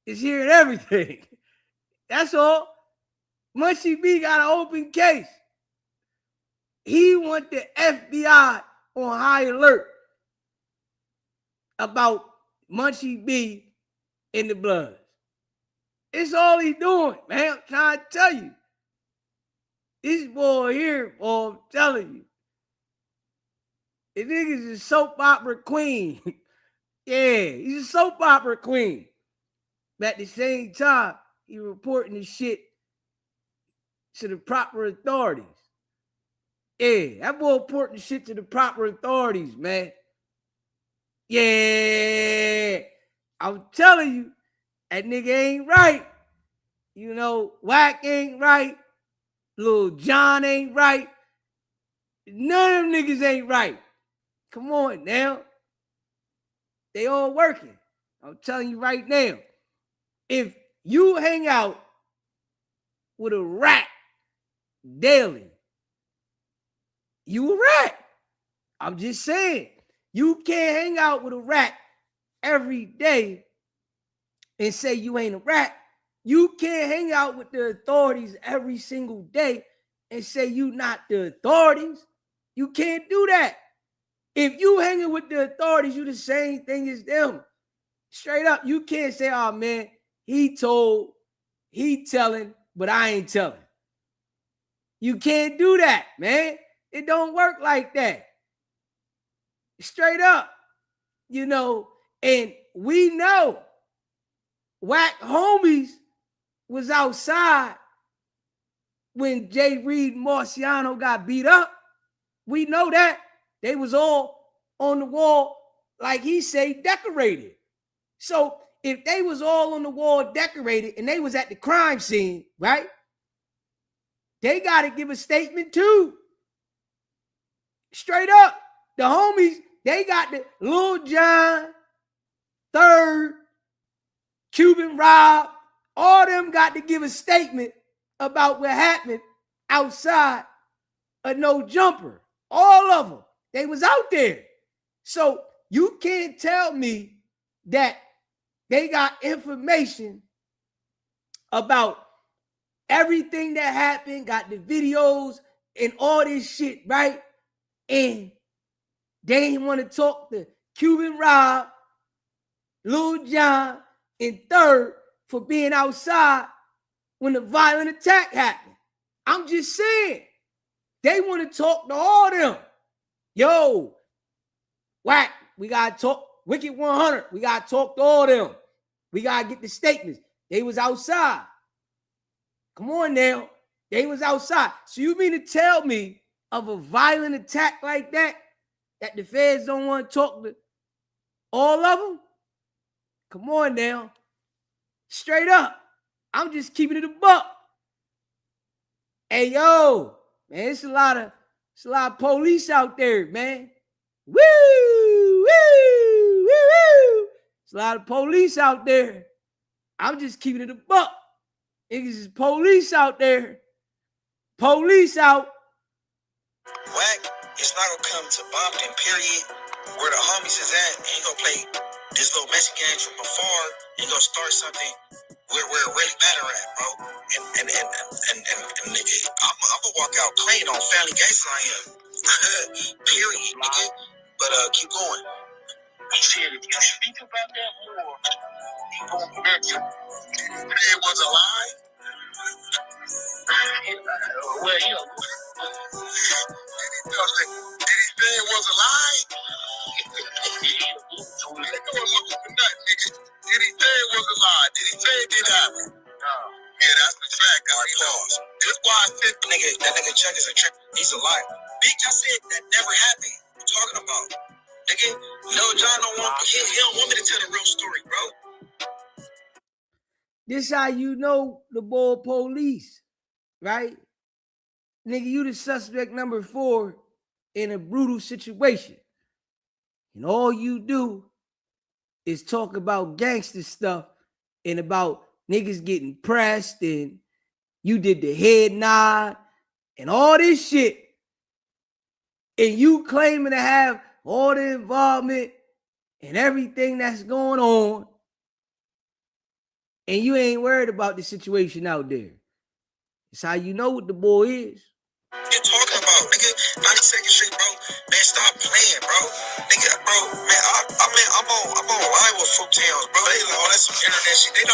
is hearing everything. That's all. Munchie B got an open case. He want the FBI on high alert about Munchie B in the Bloods. It's all he doing, man. I'm trying to tell you. This boy here, boy, I'm telling you. The nigga's a soap opera queen. Yeah, he's a soap opera queen. But at the same time, he reporting the shit to the proper authorities. Yeah, that boy reporting shit to the proper authorities, man. Yeah, I'm telling you, that nigga ain't right. You know, Wack ain't right. Lil John ain't right. None of them niggas ain't right. Come on now. They all working. I'm telling you right now. If you hang out with a rat daily, you a rat. I'm just saying. You can't hang out with a rat every day and say you ain't a rat. You can't hang out with the authorities every single day and say you not the authorities. You can't do that. If you hanging with the authorities, you the same thing as them. Straight up, you can't say, oh man, he told, he telling, but I ain't telling. You can't do that, man. It don't work like that. Straight up, you know, and we know Wack homies was outside when Jay Reed and Marciano got beat up. We know that. They was all on the wall, like he say, decorated. So if they was all on the wall decorated and they was at the crime scene, right? They got to give a statement too. Straight up. The homies, they got the Lil John, Third, Cuban Rob, all them got to give a statement about what happened outside of No Jumper. All of them. They was out there. So you can't tell me that they got information about everything that happened, got the videos and all this shit, right? And they didn't want to talk to Cuban Rob, Lil John, and Third for being outside when the violent attack happened. I'm just saying, they want to talk to all them. Yo, Wack, we got to talk. WICKED100, we got to talk to all them. We got to get the statements. They was outside. Come on now. They was outside. So you mean to tell me of a violent attack like that the feds don't want to talk to all of them? Come on now. Straight up. I'm just keeping it a buck. Hey, yo, man, it's a lot of police out there, man. Woo, woo, woo, woo. It's a lot of police out there. I'm just keeping it a buck. Niggas is police out there. Police out.
Wack is not gonna come to Bompton, period, where the homies is at, and he gonna play this little Mexican game from afar and gonna start something where it really matter at, bro. And nigga, I'm gonna walk out clean on Family Gangsta I am. Period, nigga. But keep going. He said if you speak about that more, he gonna bet you. It was a lie. Well, you know. Did he say it was a lie? Did he say it was a lie? Did he say it did happen? No. Yeah, that's the fact. Pause. This why I said that nigga Chuck is a trick. He's a liar. Bitch, I said that never happened. What you talking about? Nigga, no, John don't want he don't want me to tell the real story, bro.
This how you know the boy police, right? Nigga, you the suspect number 4 in a brutal situation. And all you do is talk about gangster stuff and about niggas getting pressed and you did the head nod and all this shit. And you claiming to have all the involvement and everything that's going on. And you ain't worried about the situation out there. It's how you know what the boy is.
You talking about, nigga? 92nd Street, bro. Man, stop playing, bro. Nigga, bro, man, I'm on line with Fruitales, bro. They like, oh, that's some internet shit. They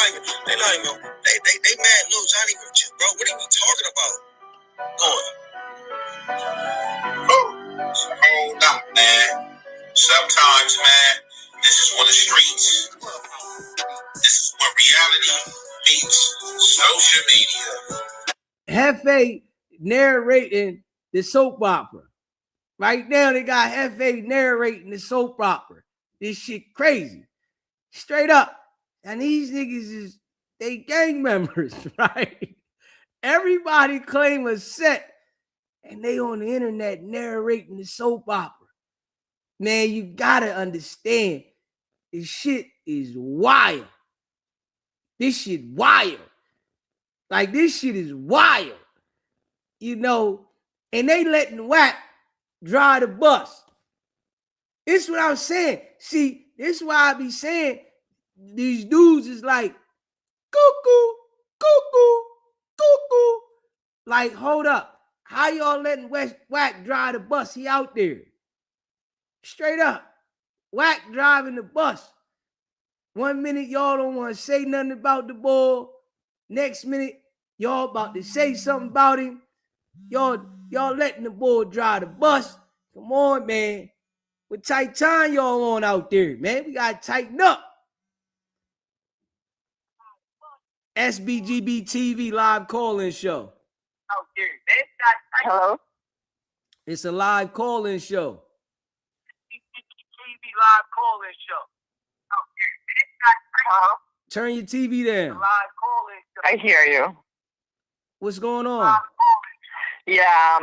mad Lil Johnny with you, bro. What are we talking about? Going. Hold up, man. Sometimes, man, this is one of the streets. This is where reality meets social media.
Hefe narrating the soap opera. Right now, they got Hefe narrating the soap opera. This shit crazy. Straight up. And these niggas they gang members, right? Everybody claim a set, and they on the internet narrating the soap opera. Man, you gotta understand, this shit is wild. This shit wild. Like, this shit is wild. You know, and they letting Wack drive the bus. This is what I'm saying. See, this is why I be saying these dudes is like, cuckoo, cuckoo, cuckoo. Like, hold up. How y'all letting Wack drive the bus? He out there. Straight up. Wack driving the bus. 1 minute, y'all don't want to say nothing about the ball. Next minute, y'all about to say something about him. Y'all letting the boy drive the bus. Come on, man. What tight time y'all on out there, man? We got to tighten up. SBGB TV live call-in show.
Hello?
It's a live call-in show.
TV live call-in show. Hello?
Turn your TV down.
Live call-in show. I hear you.
What's going on?
Yeah,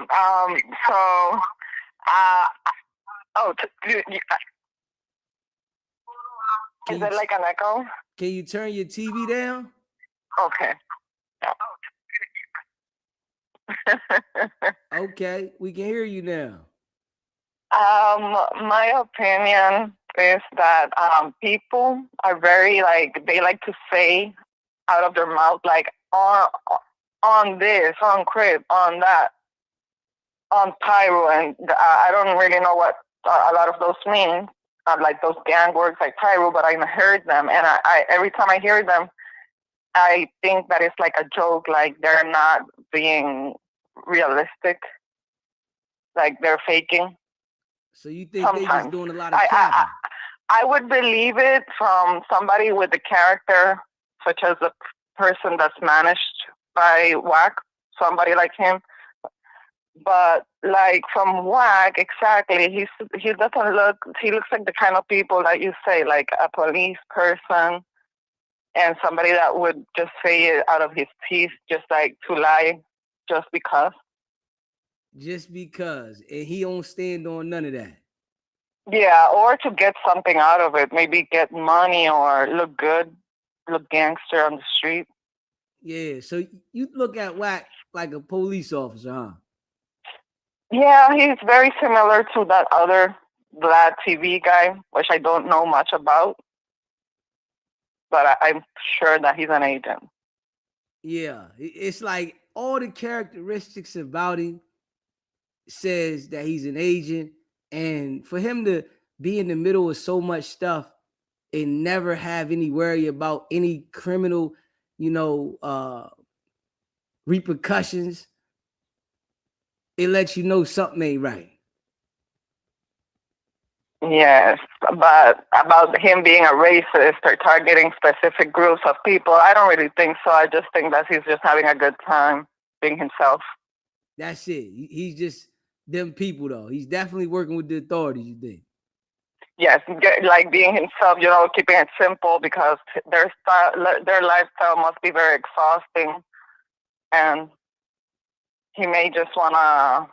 is it like an echo?
Can you turn your TV down?
Okay.
Okay, we can hear you now.
My opinion is that people are very they like to say out of their mouth like on this, on crib, on that, on pyro, and I don't really know what a lot of those mean, like those gang words like pyro, but I heard them, and I every time I hear them, I think that it's like a joke, like they're not being realistic, like they're faking.
So you think
Sometimes.
they just doing a lot of capping?
I would believe it from somebody with a character, such as the person that's managed by Wack, somebody like him. But like from Wack, exactly, he doesn't look. He looks like the kind of people that you say, like a police person, and somebody that would just say it out of his teeth, just like to lie, just because.
Just because, and he don't stand on none of that.
Yeah, or to get something out of it, maybe get money or look good, look gangster on the street.
Yeah, so you look at Wack like a police officer, huh?
Yeah, he's very similar to that other Vlad TV guy, which I don't know much about, but I'm sure that he's an agent.
Yeah, it's like all the characteristics about him says that he's an agent, and for him to be in the middle of so much stuff and never have any worry about any criminal, repercussions, it lets you know something ain't right.
Yes, but about him being a racist or targeting specific groups of people, I don't really think so. I just think that he's just having a good time being himself.
That's it. He's just them people, though. He's definitely working with the authorities, you think?
Yes, like being himself, keeping it simple, because their lifestyle must be very exhausting, and he may just want to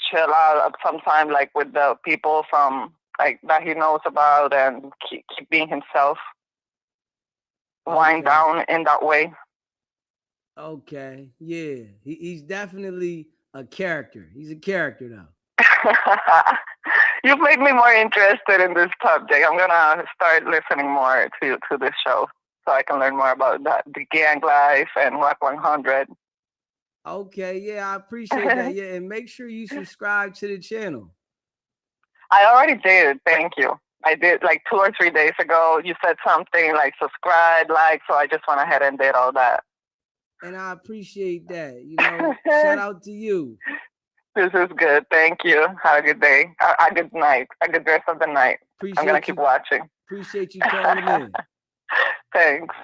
chill out at some time, like with the people from like that he knows about, and keep being himself, wind down in that way. Okay,
yeah, he's definitely a character. He's a character, though.
You've made me more interested in this subject. I'm gonna start listening more to this show so I can learn more about that, the gang life and WICKED100.
Okay, yeah, I appreciate that. Yeah, and make sure you subscribe to the channel.
I already did. Thank you. I did like 2 or 3 days ago. You said something like subscribe, like, so I just went ahead and did all that.
And I appreciate that. Shout out to you.
This is good. Thank you. Have a good day. A good night. A good rest of the night. I'm going to keep watching.
Appreciate you calling in.
Thanks.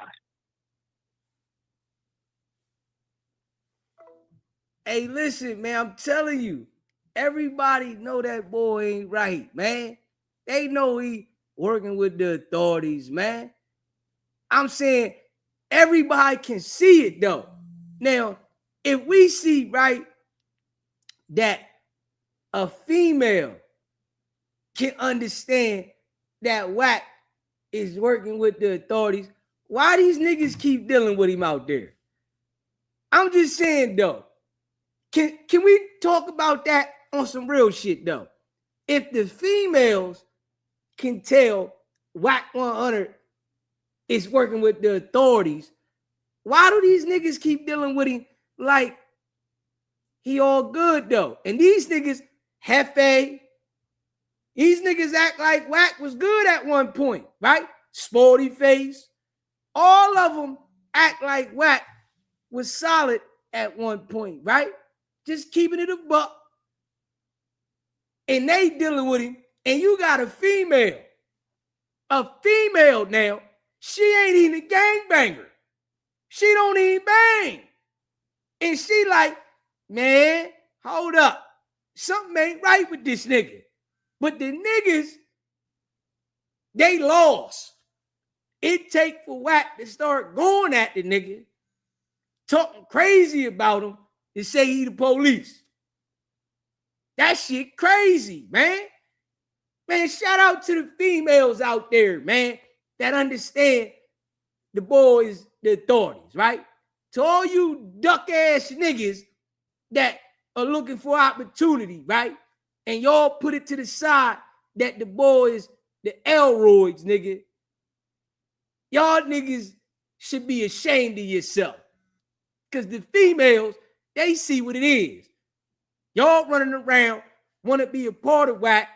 Hey, listen, man, I'm telling you, everybody know that boy ain't right, man. They know he working with the authorities, man. I'm saying everybody can see it though. Now, if we see right that a female can understand that Wack is working with the authorities, why these niggas keep dealing with him out there? I'm just saying though, can we talk about that on some real shit though? If the females can tell WICKED100 is working with the authorities, why do these niggas keep dealing with him like he all good though? And these niggas, Hefe, these niggas act like Wack was good at one point, right? Sporty Face, all of them act like Wack was solid at one point, right? Just keeping it a buck. And they dealing with him, and you got a female now, she ain't even a gangbanger. She don't even bang. And she like, man, hold up. Something ain't right with this nigga. But the niggas, they lost. It take for Wack to start going at the nigga, talking crazy about him, to say he the police. That shit crazy, man. Man, shout out to the females out there, man, that understand the boys, the authorities, right? To all you duck-ass niggas that are looking for opportunity, right? And y'all put it to the side that the boys, the Elroys, nigga, y'all niggas should be ashamed of yourself. Because the females, they see what it is. Y'all running around, want to be a part of Wack.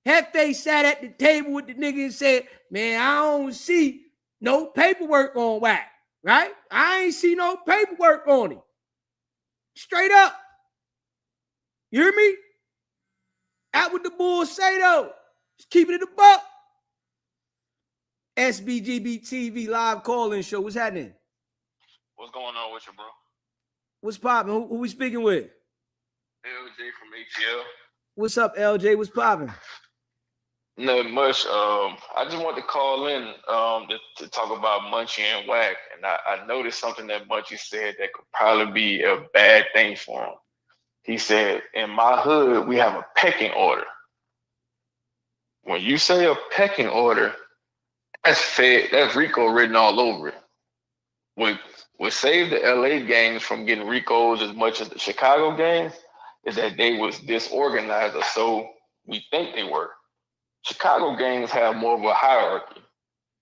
Hefe sat at the table with the nigga and said, man, I don't see no paperwork on Wack, right? I ain't see no paperwork on him. Straight up. You hear me? That's what the bulls say, though. Just keeping it a buck. SBGB TV live call-in show. What's happening?
What's going on with you, bro?
What's popping? Who we speaking with?
LJ from ATL.
What's up, LJ? What's popping?
Nothing much. I just wanted to call in to talk about Munchie and Wack, and I noticed something that Munchie said that could probably be a bad thing for him. He said, in my hood, we have a pecking order. When you say a pecking order, that's RICO written all over it. What saved the LA gangs from getting RICOs as much as the Chicago gangs is that they was disorganized, or so we think they were. Chicago gangs have more of a hierarchy.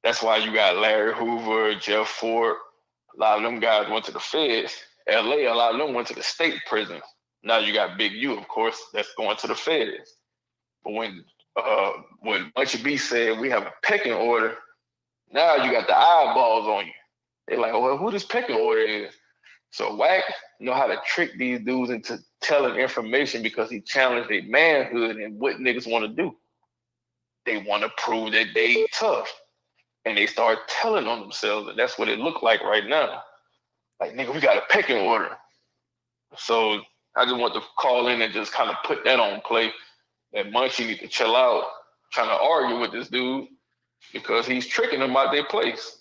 That's why you got Larry Hoover, Jeff Ford. A lot of them guys went to the feds. LA, a lot of them went to the state prisons. Now you got Big U, of course, that's going to the feds. But when Munchie B said we have a pecking order, now you got the eyeballs on you. They're like, well, who this pecking order is? So Wack know how to trick these dudes into telling information because he challenged their manhood and what niggas want to do. They want to prove that they tough. And they start telling on themselves, and that's what it looked like right now. Like, nigga, we got a pecking order. So I just want to call in and just kind of put that on play, that Munchie need to chill out, trying to argue with this dude because he's tricking them out their place.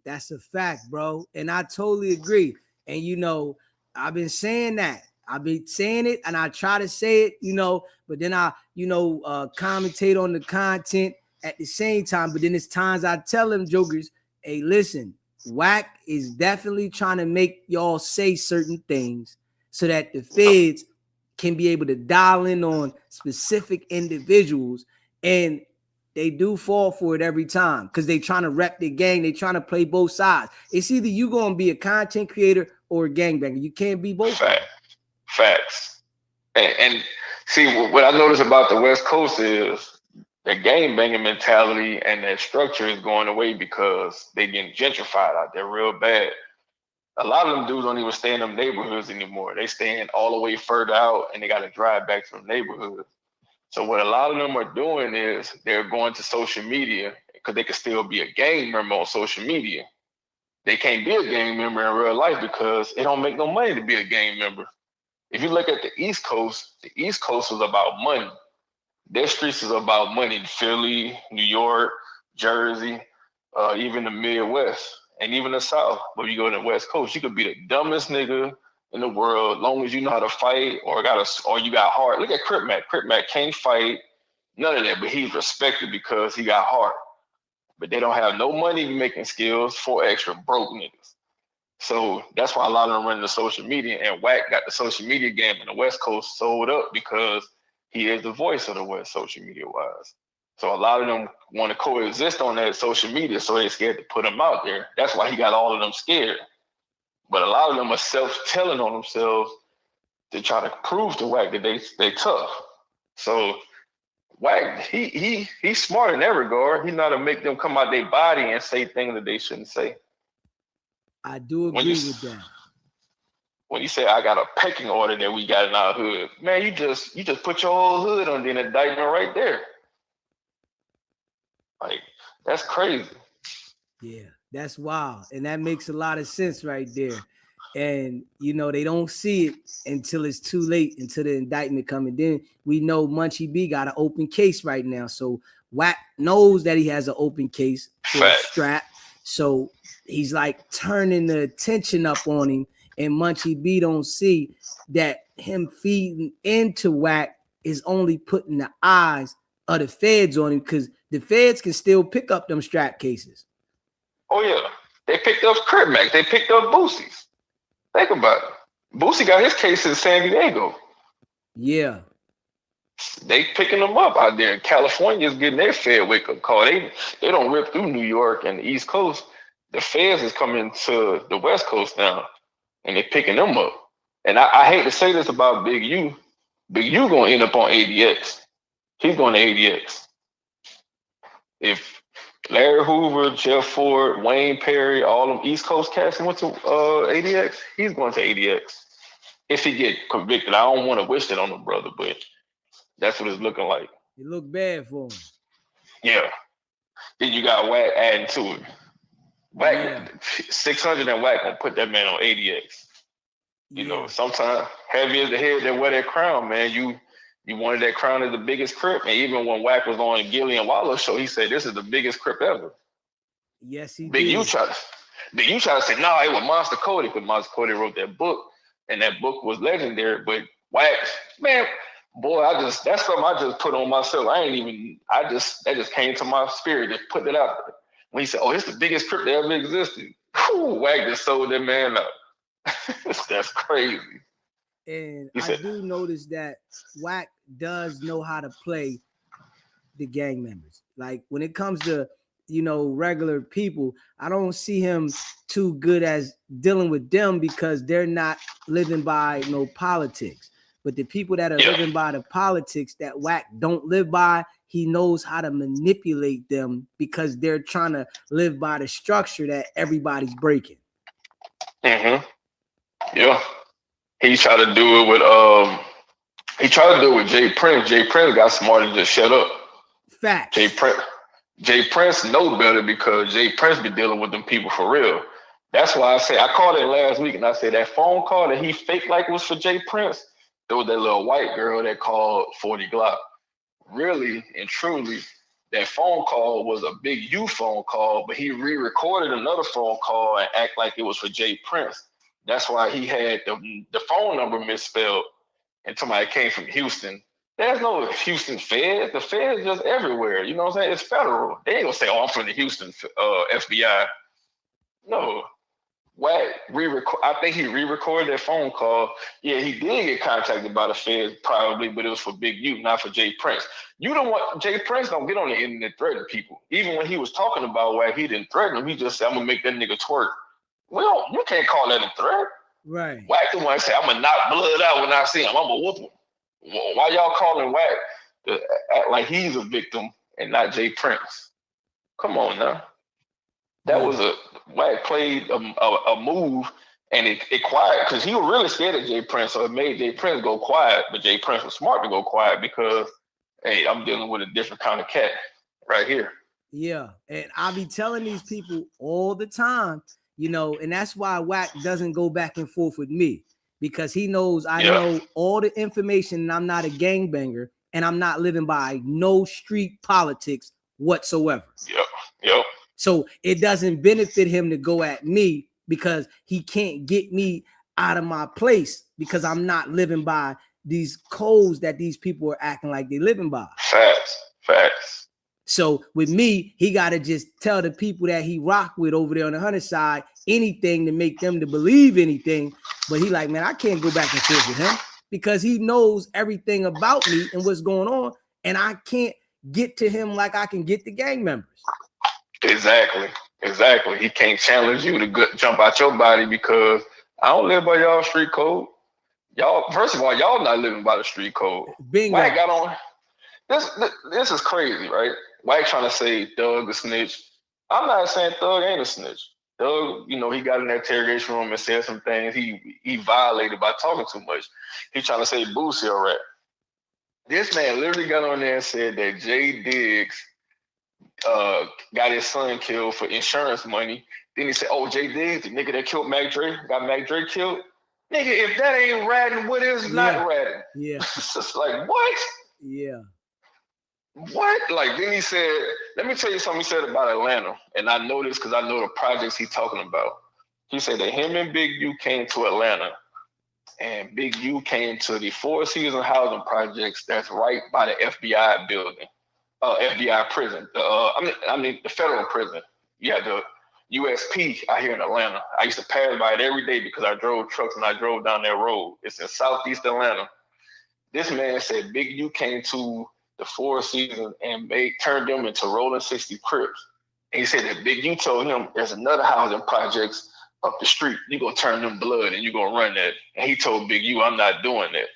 That's a fact, bro. And I totally agree. And, you know, I've been saying that. I've been saying it and I try to say it, you know, but then I, commentate on the content at the same time. But then it's times I tell them jokers, hey, listen, Wack is definitely trying to make y'all say certain things so that the feds can be able to dial in on specific individuals. And they do fall for it every time because they trying to rep the gang. They trying to play both sides. It's either you going to be a content creator or a gangbanger. You can't be both.
Facts. And see, what I notice about the West Coast is the gangbanging mentality and that structure is going away because they getting gentrified out there real bad. A lot of them dudes don't even stay in them neighborhoods anymore. They staying all the way further out and they got to drive back to the neighborhoods. So what a lot of them are doing is they're going to social media because they can still be a gang member on social media. They can't be a gang member in real life because it don't make no money to be a gang member. If you look at the East Coast was about money. Their streets is about money. Philly, New York, Jersey, even the Midwest, and even the South. But you go to the West Coast, you could be the dumbest nigga in the world, long as you know how to fight or you got heart. Look at Crip Mac. Crip Mac can't fight, none of that, but he's respected because he got heart. But they don't have no money making skills for extra broke niggas. So that's why a lot of them run the social media, and Wack got the social media game in the West Coast sold up because he is the voice of the West social media wise. So a lot of them want to coexist on that social media, so they're scared to put him out there. That's why he got all of them scared. But a lot of them are self-telling on themselves to try to prove to Wack that they tough. So Wack, he's smart in that regard. He's not to make them come out their body and say things that they shouldn't say.
I do agree with that.
When you say I got a pecking order that we got in our hood, man, you just put your whole hood on the indictment right there. Like, that's crazy.
Yeah, that's wild. And that makes a lot of sense right there. And, you know, they don't see it until it's too late, until the indictment comes. And then we know Munchie B got an open case right now. So Wack knows that he has an open case for strap. So he's like turning the attention up on him. And Munchie B don't see that him feeding into Wack is only putting the eyes of the feds on him, because the feds can still pick up them strap cases.
Oh, yeah. They picked up Crip Mac. They picked up Boosie's. Think about it. Boosie got his case in San Diego.
Yeah.
They picking them up out there. California's getting their Fed wake-up call. They don't rip through New York and the East Coast. The feds is coming to the West Coast now, and they're picking them up. And I hate to say this about Big U. Big U going to end up on ADX. He's going to ADX. If Larry Hoover, Jeff Ford, Wayne Perry, all them East Coast cats went to ADX, he's going to ADX. If he get convicted, I don't want to wish that on the brother, but that's what it's looking like.
It look bad for him.
Yeah. Then you got Wack adding to it. Wack, 600 and Wack gonna put that man on ADX. You know, sometimes heavy as the head that wear that crown, man. You wanted that crown as the biggest Crip, and even when Wack was on Gilly and Wallow show, he said this is the biggest Crip ever.
Yes, he
Big
did.
U tried to say no, it was Monster Cody, because Monster Cody wrote that book, and that book was legendary. But Wack, man, boy, that's something I just put on myself. That just came to my spirit, just put it out there. When he said, "Oh, it's the biggest Crip that ever existed," whew, Wack just sold that man up. That's crazy.
And I do notice that Wack does know how to play the gang members. Like when it comes to, you know, regular people, I don't see him too good as dealing with them because they're not living by no politics. But the people that are living by the politics that Wack don't live by, he knows how to manipulate them because they're trying to live by the structure that everybody's breaking.
Mm-hmm. Yeah. He tried to do it with Jay Prince. Jay Prince got smart and just shut up.
Fact.
Jay Prince know better because Jay Prince be dealing with them people for real. That's why I called it last week and I said that phone call that he faked like was for Jay Prince, there was that little white girl that called 40 Glock. Really and truly, that phone call was a Big U phone call, but he re-recorded another phone call and act like it was for Jay Prince. That's why he had the phone number misspelled and somebody came from Houston. There's no Houston Fed. The Fed is just everywhere. You know what I'm saying? It's federal. They ain't gonna say, "Oh, I'm from the Houston FBI." No. Wack I think he re-recorded that phone call. Yeah, he did get contacted by the Feds probably, but it was for Big U, not for Jay Prince. Jay Prince don't get on the internet threatening people. Even when he was talking about Wack, he didn't threaten him. He just said, "I'm gonna make that nigga twerk." Well, you can't call that a threat.
Right.
Wack the one say, "I'm gonna knock blood out when I see him. I'm gonna whoop him." Why y'all calling Wack to act like he's a victim and not Jay Prince? Come on now. That was Wack played a move, and it quiet because he was really scared of Jay Prince, so it made Jay Prince go quiet. But Jay Prince was smart to go quiet because, hey, I'm dealing with a different kind of cat right here.
Yeah, and I be telling these people all the time, you know, and that's why Wack doesn't go back and forth with me, because he knows I know all the information and I'm not a gangbanger and I'm not living by no street politics whatsoever.
Yep.
So it doesn't benefit him to go at me because he can't get me out of my place because I'm not living by these codes that these people are acting like they're living by.
Facts.
So with me, he got to just tell the people that he rock with over there on the 100 side anything to make them to believe anything. But he like, man, I can't go back and forth with him because he knows everything about me and what's going on. And I can't get to him like I can get the gang members.
Exactly. He can't challenge you to jump out your body because I don't live by y'all street code. Y'all, first of all, y'all not living by the street code.
Bingo.
Wack got on. This is crazy, right? Wack trying to say Thug a snitch. I'm not saying Thug ain't a snitch. Thug, you know, he got in that interrogation room and said some things he violated by talking too much. He trying to say Boosie a rat. This man literally got on there and said that Jay Diggs got his son killed for insurance money. Then he said, oh, Jay Diggs, the nigga that killed Mac Dre, got Mac Dre killed. Nigga, if that ain't ratting, what is not ratting?
Yeah.
It's just like, what?
Yeah.
What? Like, then he said, let me tell you something he said about Atlanta. And I know this because I know the projects he's talking about. He said that him and Big U came to Atlanta. And Big U came to the Four Seasons housing projects that's right by the FBI building. FBI prison. I mean, the federal prison. Yeah, the USP out here in Atlanta. I used to pass by it every day because I drove trucks and I drove down that road. It's in Southeast Atlanta. This man said Big U came to the Four Seasons and turned them into Rolling 60 Crips. And he said that Big U told him there's another housing projects up the street. You gonna turn them blood and you gonna run that. And he told Big U, I'm not doing that.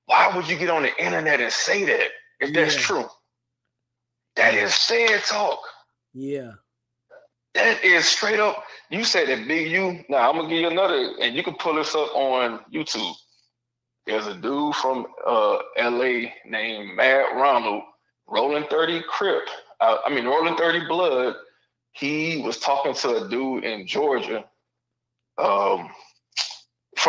Why would you get on the internet and say that if that's true? That is sad talk.
Yeah.
That is straight up. You said that Big U. Now I'm gonna give you another, and you can pull this up on YouTube. There's a dude from LA named Mad Ronald, Rolling 30 Crip. Rolling 30 Blood. He was talking to a dude in Georgia, from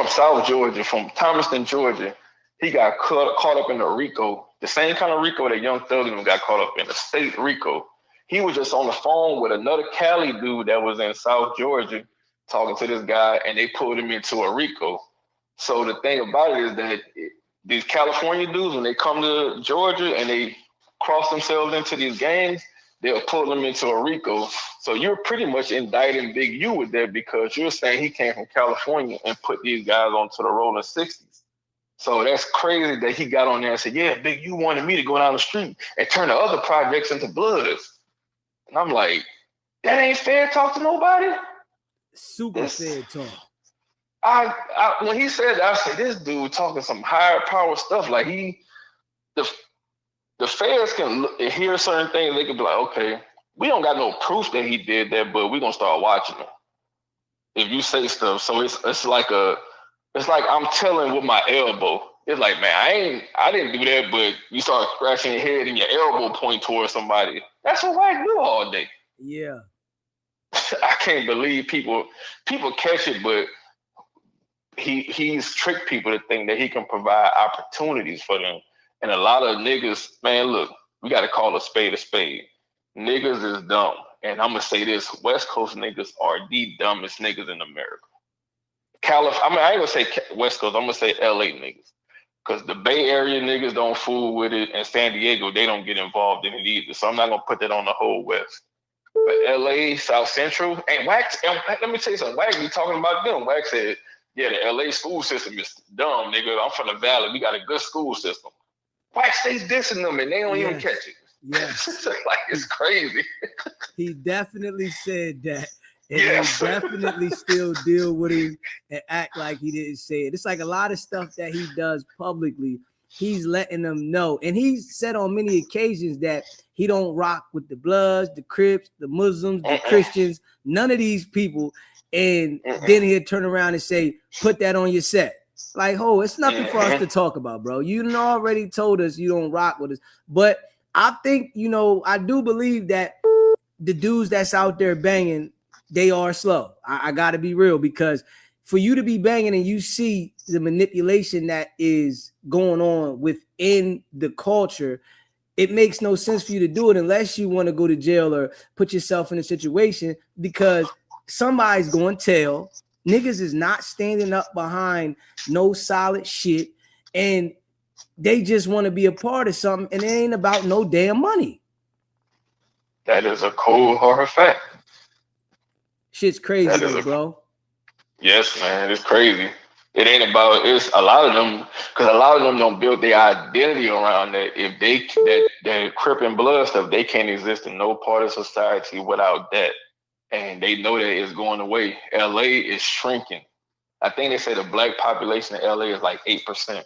South Georgia, from Thomaston, Georgia. He got caught up in a RICO, the same kind of RICO that Young Thug got caught up in, the state RICO. He was just on the phone with another Cali dude that was in South Georgia talking to this guy, and they pulled him into a RICO. So the thing about it is that these California dudes, when they come to Georgia and they cross themselves into these gangs, they'll pull them into a RICO. So you're pretty much indicting Big U with that because you're saying he came from California and put these guys onto the Rolling 60s. So that's crazy that he got on there and said, yeah, Big U wanted me to go down the street and turn the other projects into Bloods. And I'm like, that ain't fair talk to nobody?
Super fair talk.
When he said that, I said, this dude talking some higher power stuff. Like the feds can hear certain things. They can be like, okay, we don't got no proof that he did that, but we're going to start watching him. If you say stuff. So it's like I'm telling with my elbow. It's like, man, I didn't do that, but you start scratching your head and your elbow point towards somebody. That's what Wack do all day.
Yeah.
I can't believe people catch it, but he's tricked people to think that he can provide opportunities for them. And a lot of niggas, man, look, we got to call a spade a spade. Niggas is dumb. And I'm going to say this, West Coast niggas are the dumbest niggas in America. I ain't going to say West Coast, I'm going to say LA niggas. Because the Bay Area niggas don't fool with it, and San Diego, they don't get involved in it either. So I'm not going to put that on the whole West. But LA, South Central, and Wack, let me tell you something, Wack be talking about them. Wack said, yeah, the LA school system is dumb, nigga. I'm from the Valley. We got a good school system. Wack stays dissing them, and they don't even catch it.
Yes.
Like, it's crazy.
He definitely said that. And they definitely still deal with him and act like he didn't say it. It's like a lot of stuff that he does publicly. He's letting them know. And he's said on many occasions that he don't rock with the Bloods, the Crips, the Muslims, the Christians, none of these people. And then he'll turn around and say, put that on your set. Like, it's nothing for us to talk about, bro. You already told us you don't rock with us. But I think, I do believe that the dudes that's out there banging, they are slow. I got to be real, because for you to be banging and you see the manipulation that is going on within the culture, it makes no sense for you to do it unless you want to go to jail or put yourself in a situation, because somebody's going to tell. Niggas is not standing up behind no solid shit, and they just want to be a part of something, and it ain't about no damn money.
That is a cold hard fact.
Shit's crazy though, bro.
Yes, man, it's crazy. It ain't about, it's a lot of them, because a lot of them don't build their identity around that. If they, that Crip and Blood stuff, they can't exist in no part of society without that. And they know that it's going away. LA is shrinking. I think they say the black population in LA is like 8%.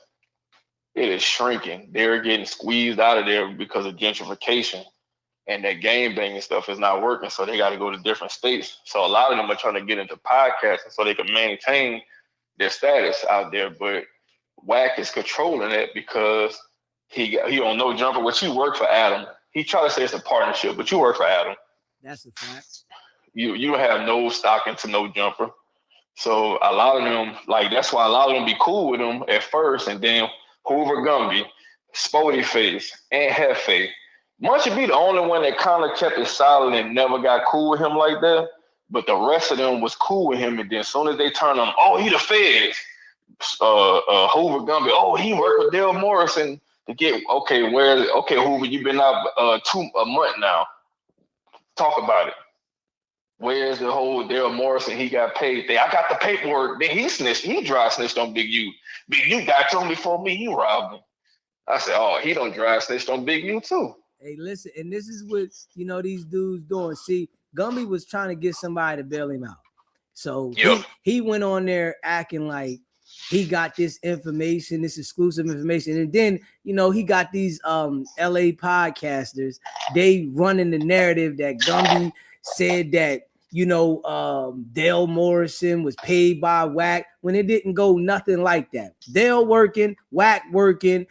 It is shrinking. They're getting squeezed out of there because of gentrification. And that game banging stuff is not working, so they got to go to different states. So a lot of them are trying to get into podcasting so they can maintain their status out there. But Wack is controlling it because he don't know Jumper, which you work for Adam. He try to say it's a partnership, but you work for Adam.
That's a fact.
You don't have no stock into no Jumper. So a lot of them, like, that's why a lot of them be cool with him at first, and then Hoover Gumby, Spody Face, and Hefe. Munchie B the only one that kind of kept it solid and never got cool with him like that. But the rest of them was cool with him, and then as soon as they turned on, oh, he the feds. Hoover Gumby, oh, he worked with Dale Morrison to get, okay, Hoover, you been out a month now. Talk about it. Where's the whole Dale Morrison, he got paid thing? I got the paperwork. Then he snitched. He dry snitched on Big U. Big U got to him before me. He robbed him. I said, oh, he don't dry snitched on Big U too.
Hey, listen, and this is what, you know, these dudes doing. See, Gumby was trying to get somebody to bail him out. So he went on there acting like he got this information, this exclusive information. And then, you know, he got these LA podcasters. They running the narrative that Gumby said that, you know, Dale Morrison was paid by Wack, when it didn't go nothing like that. Dale working, Wack working,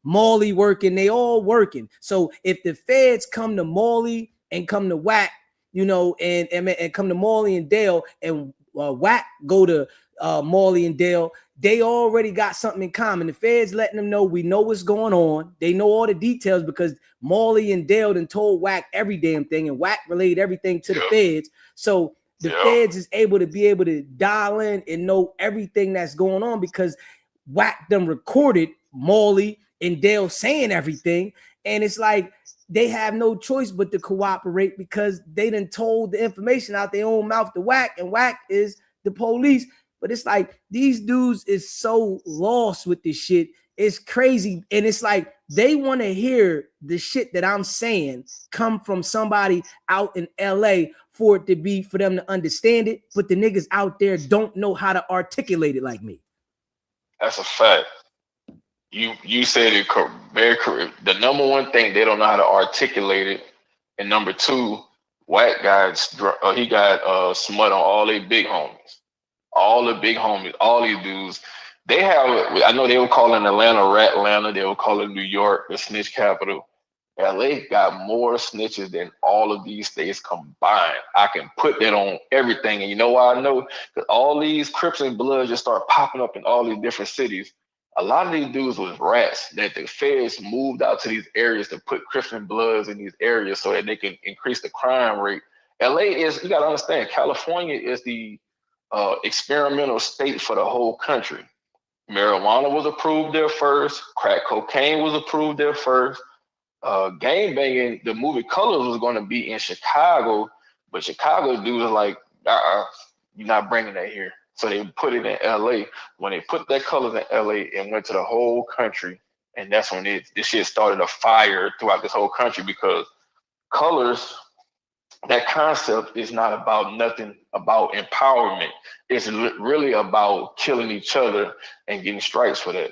Morley working, they all working. So if the feds come to Morley and come to Wack, you know, and come to Morley and Dale, and Wack go to Morley and Dale, they already got something in common. The feds letting them know, we know what's going on. They know all the details because Morley and Dale done told Wack every damn thing, and Wack relayed everything to the feds. So the feds is able to dial in and know everything that's going on because Wack done recorded Morley and Dale saying everything. And it's like they have no choice but to cooperate because they done told the information out their own mouth to Wack, and Wack is the police. But it's like these dudes is so lost with this shit. It's crazy. And it's like they want to hear the shit that I'm saying come from somebody out in LA for them to understand it. But the niggas out there don't know how to articulate it like me.
That's a fact. You said it very correct. The number one thing, they don't know how to articulate it. And number two, Wack guys, he got smut on all their big homies. All the big homies, all these dudes, they have, I know they were calling Atlanta Rat Atlanta, they were calling New York the snitch capital. LA got more snitches than all of these states combined. I can put that on everything. And you know why I know? Because all these Crips and Bloods just start popping up in all these different cities. A lot of these dudes was rats that the feds moved out to these areas to put Crips and Bloods in these areas so that they can increase the crime rate. LA is, you got to understand, California is the experimental state for the whole country. Marijuana was approved there first. Crack cocaine was approved there first. Gang banging, the movie Colors was going to be in Chicago, but Chicago dudes are like, you're not bringing that here. So they put it in LA. When they put that Colors in LA, it went to the whole country. And that's when this shit started a fire throughout this whole country, because Colors, that concept is not about nothing about empowerment. It's really about killing each other and getting stripes for that.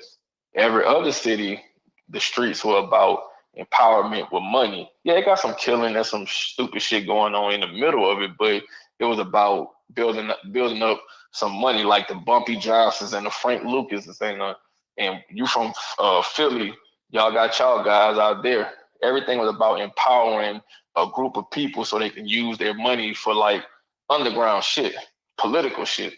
Every other city, the streets were about empowerment with money. Yeah, it got some killing and some stupid shit going on in the middle of it, but it was about building up some money, like the Bumpy Johnsons and the Frank Lucases, and you from Philly, y'all got y'all guys out there. Everything was about empowering a group of people so they can use their money for like underground shit. political shit.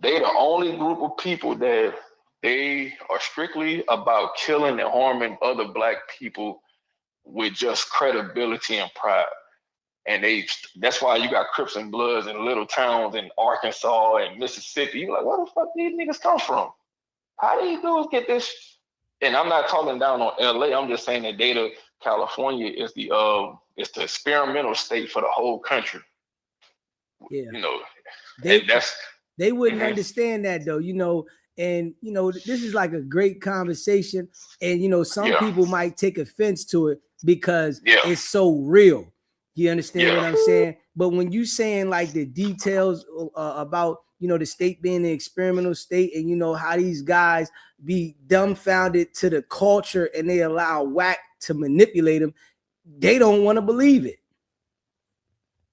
They the only group of people that they are strictly about killing and harming other black people with just credibility and pride. And that's why you got Crips and Bloods in little towns in Arkansas and Mississippi. You're like, where the fuck these niggas come from? How these dudes get this? And I'm not talking down on LA. I'm just saying that data, California is the experimental state for the whole country.
Yeah.
You know,
they wouldn't understand that though, you know, and you know, this is like a great conversation. And you know, some people might take offense to it because it's so real. You understand what I'm saying? But when you saying like the details about, you know, the state being an experimental state and, you know, how these guys be dumbfounded to the culture and they allow Wack to manipulate them, they don't want to believe it.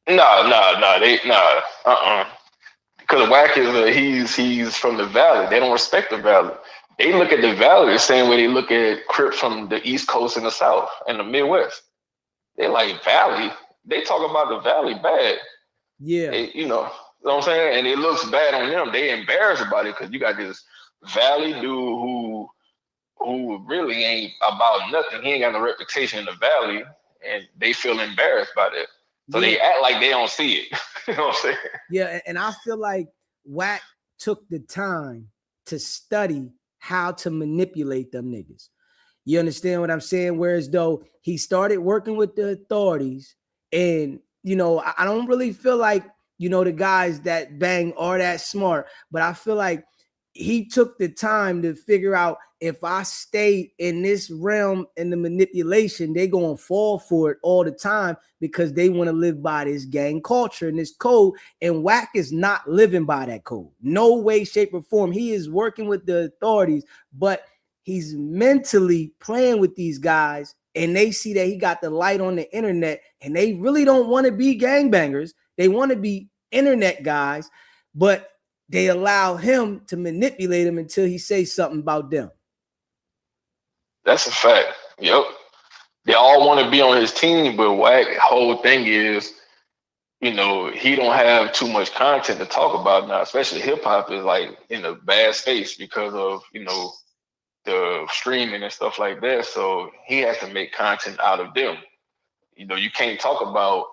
Because Wack is he's from the Valley. They don't respect the Valley. They look at the Valley the same way they look at Crips from the East Coast and the South and the Midwest. They like Valley. They talk about the Valley bad.
Yeah.
You know what I'm saying? And it looks bad on them. They embarrassed about it because you got this Valley dude who really ain't about nothing. He ain't got no reputation in the Valley, and they feel embarrassed by that. So they act like they don't see it. You know what I'm saying?
Yeah, and I feel like Wack took the time to study how to manipulate them niggas. You understand what I'm saying? Whereas though he started working with the authorities, and you know, I don't really feel like, you know, the guys that bang are that smart, but I feel like he took the time to figure out, if I stay in this realm and the manipulation, they gonna fall for it all the time because they want to live by this gang culture and this code. And Wack is not living by that code. No way, shape, or form. He is working with the authorities, but he's mentally playing with these guys, and they see that he got the light on the internet, and they really don't want to be gangbangers. They want to be internet guys, but they allow him to manipulate them until he says something about them.
That's a fact. Yep. They all want to be on his team, but Wack whole thing is, you know, he don't have too much content to talk about now, especially hip hop is like in a bad space because of, you know, the streaming and stuff like that. So he has to make content out of them. You know, you can't talk about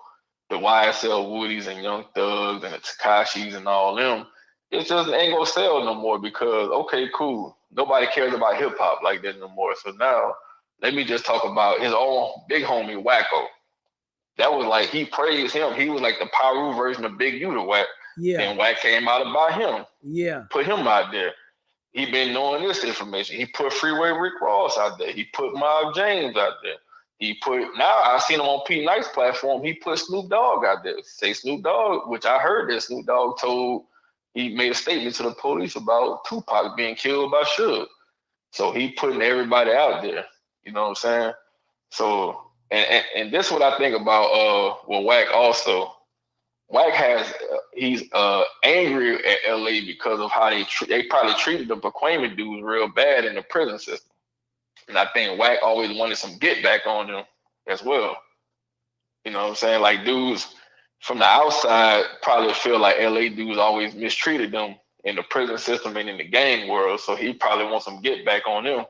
the YSL Woodies and Young Thugs and the Tekashis and all them. It just ain't gonna sell no more because, okay, cool. Nobody cares about hip hop like that no more. So now let me just talk about his own big homie Wacko. That was like, he praised him. He was like the Paru version of Big U to Wack.
Yeah.
And Wack came out about him.
Yeah.
Put him out there. He been knowing this information. He put Freeway Rick Ross out there. He put Mob James out there. He put, now I seen him on P. Knight's platform. He put Snoop Dogg out there. Say Snoop Dogg, which I heard that Snoop Dogg he made a statement to the police about Tupac being killed by Suge. So he putting everybody out there. You know what I'm saying? So, and this is what I think about Wack also. Wack he's angry at LA because of how they probably treated the Pacoima dudes real bad in the prison system. And I think Wack always wanted some get back on them as well. You know what I'm saying? Like dudes from the outside probably feel like LA dudes always mistreated them in the prison system and in the gang world. So he probably wants some get back on them.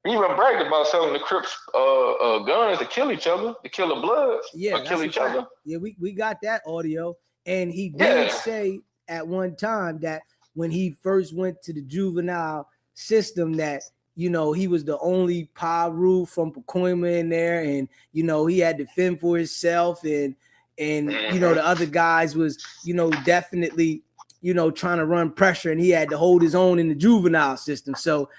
He even bragged about selling the Crips guns to kill each other, to kill the Bloods,
yeah,
or kill each other.
Yeah, we got that audio. And he did say at one time that when he first went to the juvenile system that, you know, he was the only Paru from Pacoima in there, and, you know, he had to fend for himself, and you know, the other guys was, you know, definitely, you know, trying to run pressure, and he had to hold his own in the juvenile system. So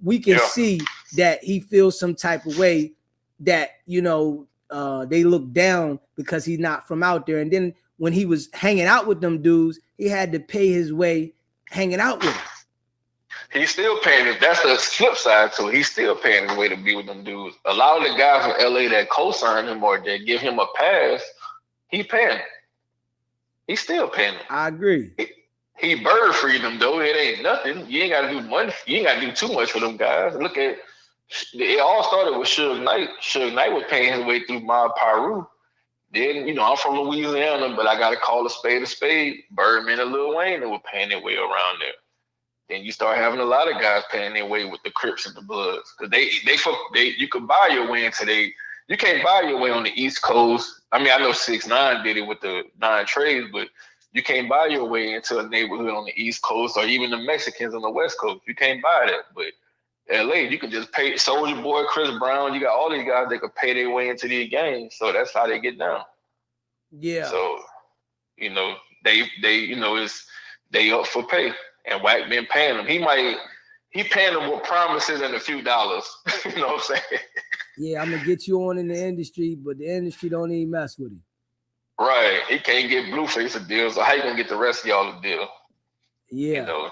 we can see that he feels some type of way that, you know, they look down because he's not from out there. And then when he was hanging out with them dudes, he had to pay his way hanging out with them.
He's still paying it. That's the flip side. So he's still paying his way to be with them dudes. A lot of the guys from LA that co-sign him or that give him a pass, he paying them. He's still paying them.
I agree.
He bird freed them though. It ain't nothing. You ain't got to do money. You ain't got to do too much for them guys. Look at it. All started with Suge Knight. Suge Knight was paying his way through Mob Paru. Then, you know, I'm from Louisiana, but I got to call a spade. Birdman and Lil Wayne that were paying their way around there. Then you start having a lot of guys paying their way with the Crips and the Bloods. Because you could buy your way into you can't buy your way on the East Coast. I mean, I know 6ix9ine did it with the 9 Trades, but you can't buy your way into a neighborhood on the East Coast or even the Mexicans on the West Coast. You can't buy that. But LA, you can just pay Soulja Boy, Chris Brown. You got all these guys that could pay their way into these games. So that's how they get down.
Yeah.
So, you know, they up for pay. And Wack been paying them. He paying them with promises and a few dollars. You know what I'm saying?
Yeah, I'm gonna get you on in the industry, but the industry don't even mess with him.
Right. He can't get Blueface a deal, so how you gonna get the rest of y'all a deal?
Yeah.
You know.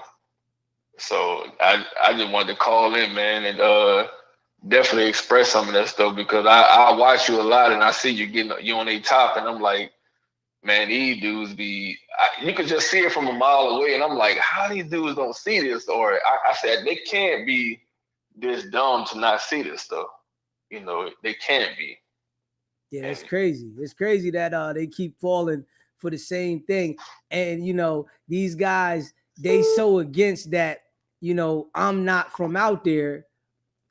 So I just wanted to call in, man, and definitely express some of that stuff because I watch you a lot and I see you on a top and I'm like, man, these dudes you could just see it from a mile away and I'm like, how these dudes don't see this? Or I said, they can't be this dumb to not see this stuff. You know, they can't be.
Yeah, it's crazy. It's crazy that they keep falling for the same thing. And, you know, these guys, they so against that, you know, I'm not from out there.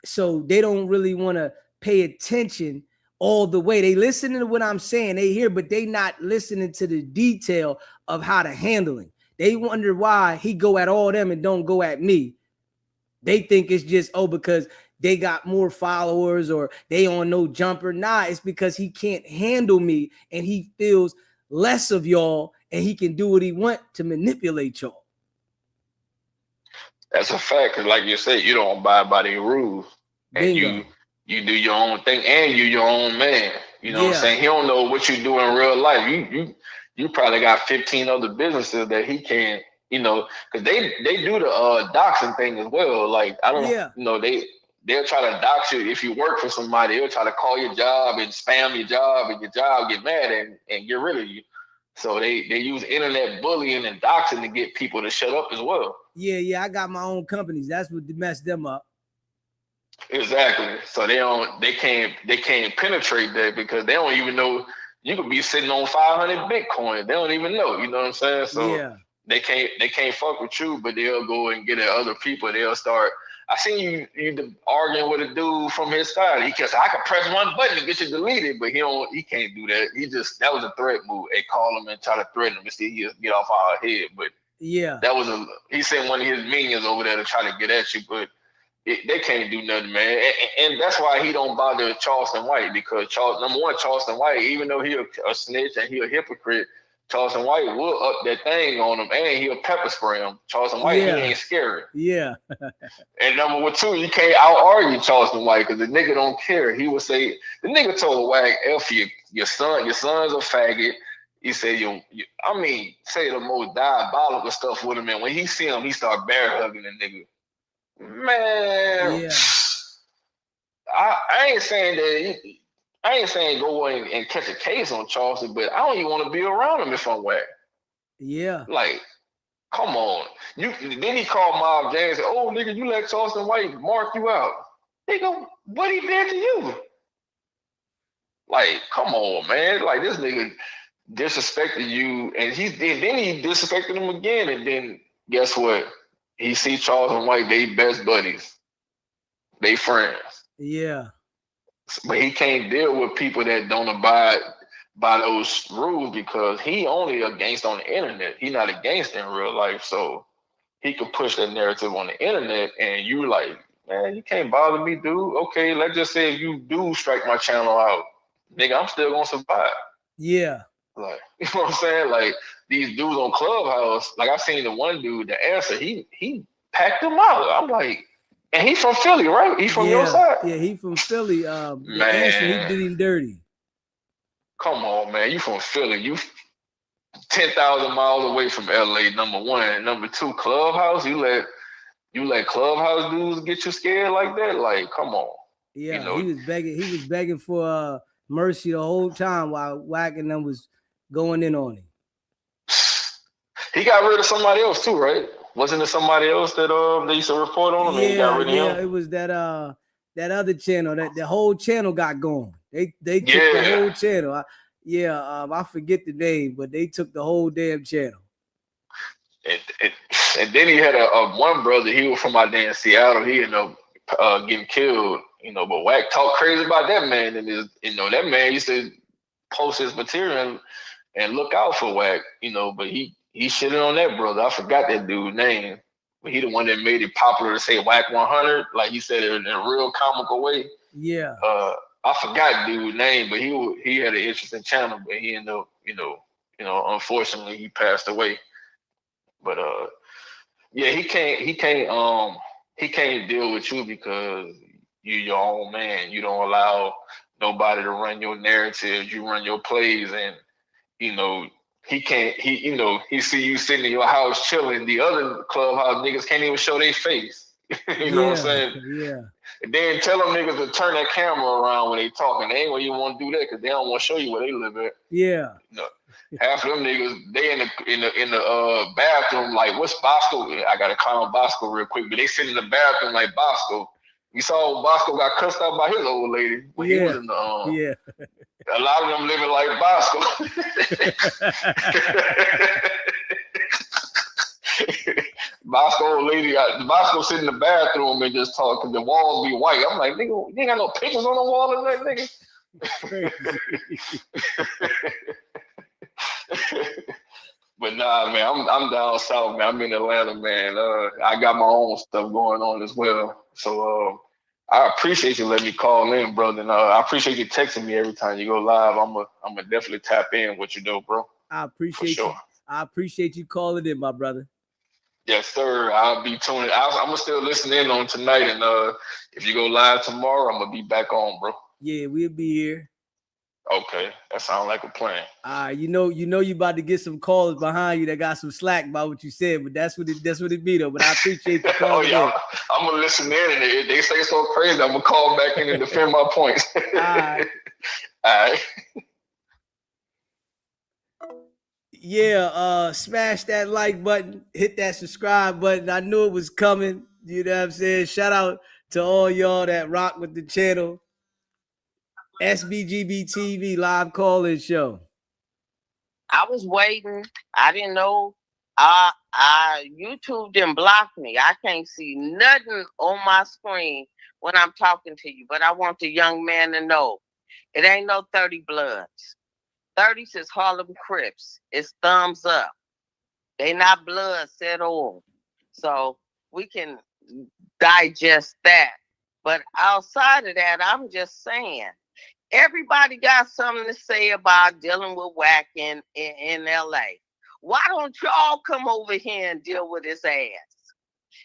So they don't really want to pay attention all the way. They listen to what I'm saying, they hear, but they not listening to the detail of how to handle it. They wonder why he go at all them and don't go at me. They think it's just, because they got more followers or they on no jumper. Nah, it's because he can't handle me and he feels less of y'all and he can do what he want to manipulate y'all.
That's a fact, because like you said, you don't abide by their rules. And
Bingo.
you do your own thing and you your own man. You know what I'm saying? He don't know what you do in real life. You probably got 15 other businesses that he can't, you know, because they do the doxing thing as well. Like, I don't you know, they'll try to dox you if you work for somebody. They'll try to call your job and spam your job and your job get mad and get rid of you. So they use internet bullying and doxing to get people to shut up as well.
Yeah, I got my own companies. That's what messed them up.
Exactly. So they can't penetrate that because they don't even know you could be sitting on 500 Bitcoin. They don't even know. You know what I'm saying? So they can't fuck with you, but they'll go and get at other people. They'll start. I seen you arguing with a dude from his side. He just, I could press one button and get you deleted, but he can't do that. That was a threat move. They call him and try to threaten him and see he'll get off our head. But he sent one of his minions over there to try to get at you, but they can't do nothing, man. And that's why he don't bother Charleston White, because number one, Charleston White, even though he a snitch and he a hypocrite, Charleston White will up that thing on him and he'll pepper spray him. Charleston White, he ain't scary.
Yeah.
And number two, you can't out-argue Charleston White because the nigga don't care. He would say, the nigga told Wack, F your son's a faggot. He said, say the most diabolical stuff with him. And when he see him, he start bear hugging the nigga. Man, I ain't saying go and catch a case on Charleston, but I don't even want to be around him if I'm Wack.
Yeah.
Like, come on. Then he called Mob James and said, oh, nigga, you let Charleston White mark you out. Nigga, what he did to you? Like, come on, man. Like, this nigga disrespected you, and then he disrespected him again, and then guess what? He see Charleston White, they best buddies. They friends.
Yeah.
But he can't deal with people that don't abide by those rules because he only a gangster on the internet. He not a gangster in real life. So he could push that narrative on the internet and you like, man, you can't bother me, dude. Okay, let's just say if you do strike my channel out, nigga, I'm still gonna survive.
Yeah.
Like, you know what I'm saying? Like, these dudes on Clubhouse, like I seen the one dude, the answer, he packed him out. I'm like, and he from Philly, right? He from your side?
Yeah, he from Philly. The answer, he did him dirty. Come
on, man. You from Philly. You 10,000 miles away from LA, number one. Number two, Clubhouse. You let Clubhouse dudes get you scared like that? Like, come on.
Yeah, he was begging for mercy the whole time while Wack and them was going in on him.
He got rid of somebody else too, right? Wasn't there somebody else that they used to report on him? And he got rid of him?
It was that other channel. That the whole channel got gone. They took the whole channel. Yeah, I forget the name, but they took the whole damn channel.
And then he had a one brother. He was from out there in Seattle. He ended up getting killed. But Wack talked crazy about that man, and that man used to post his material and look out for Wack. But he shitted on that brother. I forgot that dude's name, but he the one that made it popular to say WICKED100, like he said it in a real comical way.
Yeah.
I forgot dude's name, but he had an interesting channel, but he ended up, unfortunately he passed away. But yeah, he can't deal with you because you're your own man. You don't allow nobody to run your narrative. You run your plays, and he can't. He see you sitting in your house chilling. The other clubhouse niggas can't even show their face. You know what I'm saying?
Yeah.
And then tell them niggas to turn that camera around when they talking. They ain't gonna even want to do that because they don't want to show you where they live at.
Yeah.
Half of them niggas, they in the bathroom like, what's Bosco? I gotta call him Bosco real quick, but they sit in the bathroom like Bosco. You saw Bosco got cussed out by his old lady when he was in the A lot of them living like Bosco. Bosco sit in the bathroom and just talk because the walls be white. I'm like, nigga, you ain't got no pictures on the wall of that nigga. But nah, man, I'm down south, man. I'm in Atlanta, man. I got my own stuff going on as well. So I appreciate you letting me call in, brother. And I appreciate you texting me every time you go live. I'm gonna definitely tap in what you do, bro.
I appreciate you. I appreciate you calling in, my brother.
Yes, sir. I'll be tuning. I'm gonna still listen in on tonight, and if you go live tomorrow, I'm gonna be back on, bro.
Yeah, we'll be here.
Okay, that sounds like a plan.
You know you about to get some callers behind you that got some slack about what you said, but that's what it be though. But I appreciate you calling in.
I'm gonna listen in, and if they say so crazy, I'm gonna call back in and defend my points.
All right.
All right.
Yeah, smash that like button, hit that subscribe button. I knew it was coming. You know what I'm saying? Shout out to all y'all that rock with the channel. SBGB TV live call-in show.
I was waiting. I didn't know. YouTube didn't block me. I can't see nothing on my screen when I'm talking to you. But I want the young man to know it ain't no 30 Bloods. 30s is Harlem Crips. It's thumbs up. They not Bloods at all. So we can digest that. But outside of that, I'm just saying, everybody got something to say about dealing with Wack in LA. Why don't y'all come over here and deal with his ass?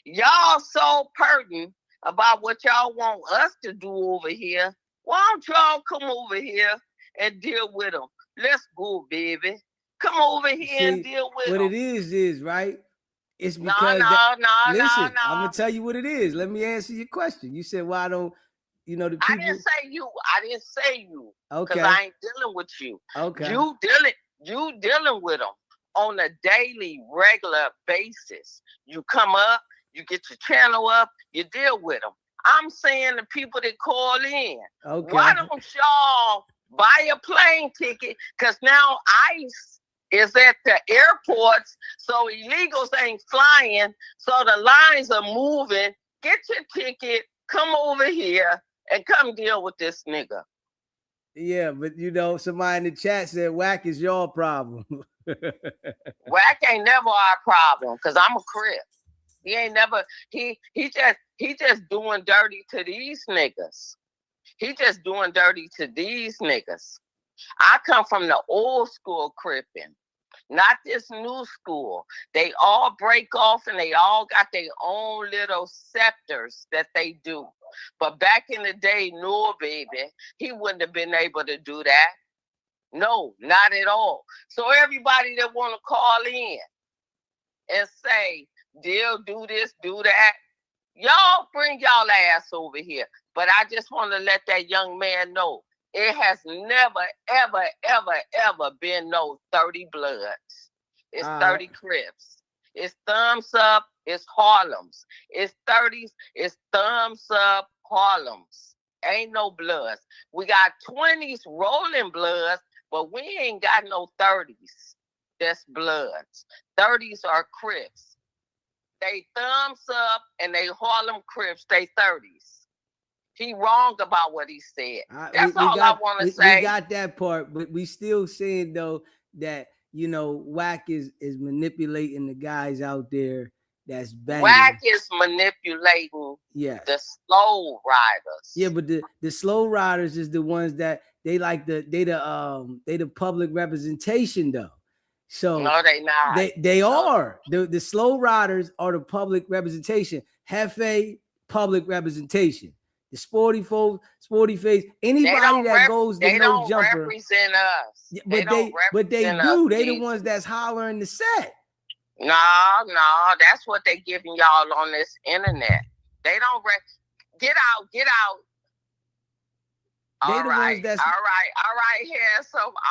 Y'all so pertinent about what y'all want us to do over here. Why don't y'all come over here and deal with him? Let's go, baby. Come over here and deal with
what
him.
It is right? It's because
listen,
I'm gonna tell you what it is. Let me answer your question. You said, why don't the people?
I didn't say you.
Okay.
Because I ain't dealing with you.
Okay.
You dealing with them on a daily, regular basis. You come up, you get your channel up, you deal with them. I'm saying the people that call in.
Okay.
Why don't y'all buy a plane ticket? Because now ICE is at the airports, so illegals ain't flying, so the lines are moving. Get your ticket, come over here, and come deal with this nigga.
Yeah, but somebody in the chat said Wack is your problem.
Wack ain't never our problem, because I'm a Crip. He ain't never, he just doing dirty to these niggas. He just doing dirty to these niggas. I come from the old school Crippin', not this new school. They all break off and they all got their own little scepters that they do. But back in the day, no, baby, he wouldn't have been able to do that. No, not at all. So everybody that want to call in and say, deal, do this, do that, y'all bring y'all ass over here. But I just want to let that young man know, it has never, ever, ever, ever been no 30 Bloods. It's 30 Crips. It's thumbs up. It's Harlems. It's 30s. It's thumbs up Harlems. Ain't no Bloods. We got 20s rolling Bloods, But we ain't got no 30s. That's Bloods. 30s are Crips. They thumbs up and they Harlem Crips, they 30s. He wrong about what he said. That's all I want to say.
We got that part, but we still saying though that, you know, Wack is manipulating the guys out there that's banging.
Wack is manipulating the slow riders.
Yeah, but the slow riders is the ones that they like they the public representation though. So
no, they not.
They are. The slow riders are the public representation. Hefe, public representation. The sporty folks, sporty face, anybody that goes to no jumper.
They don't represent us.
But they do. They the ones that's hollering the set.
No, that's what they giving y'all on this internet. They don't get out. All right, handsome.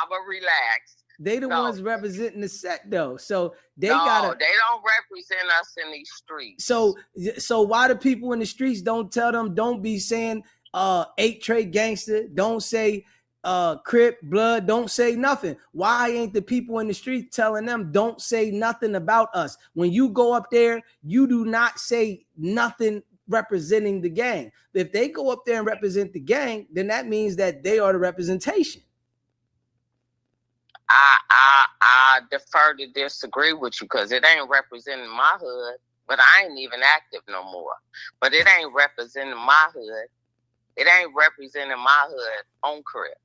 I'ma relax.
They the ones representing the set though. So they
don't represent us in these streets.
So why the people in the streets don't tell them, don't be saying 8 Trey gangster, don't say Crip, Blood, don't say nothing? Why ain't the people in the streets telling them don't say nothing about us? When you go up there, you do not say nothing representing the gang. If they go up there and represent the gang, then that means that they are the representation.
I defer to disagree with you because it ain't representing my hood, but I ain't even active no more. But it ain't representing my hood. It ain't representing my hood on Crip.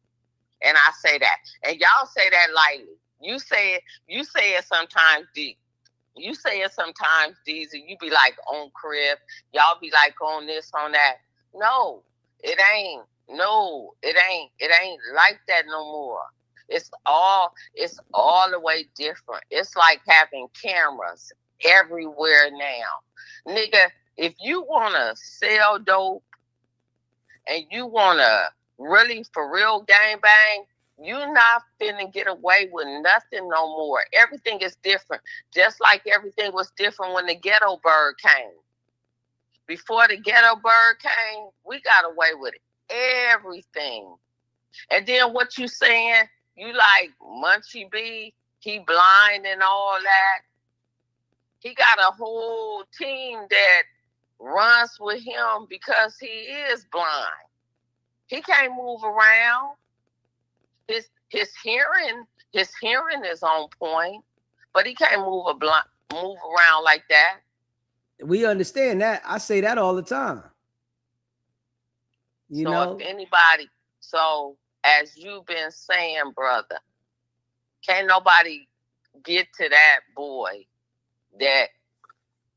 And I say that. And y'all say that lightly. You say it sometimes deep. You say it sometimes, Deezy. You be like on Crip. Y'all be like on this, on that. No, it ain't. No, it ain't like that no more. It's all the way different. It's like having cameras everywhere now. Nigga, if you want to sell dope and you want to really for real gang bang, you're not finna get away with nothing no more. Everything is different. Just like everything was different when the ghetto bird came. Before the ghetto bird came, we got away with everything. And then what you saying? You like Munchie B, he blind and all that. He got a whole team that runs with him because he is blind. He can't move around. His hearing is on point, but he can't move around like that.
We understand that. I say that all the time. You know,
if anybody, as you've been saying, brother, can't nobody get to that boy that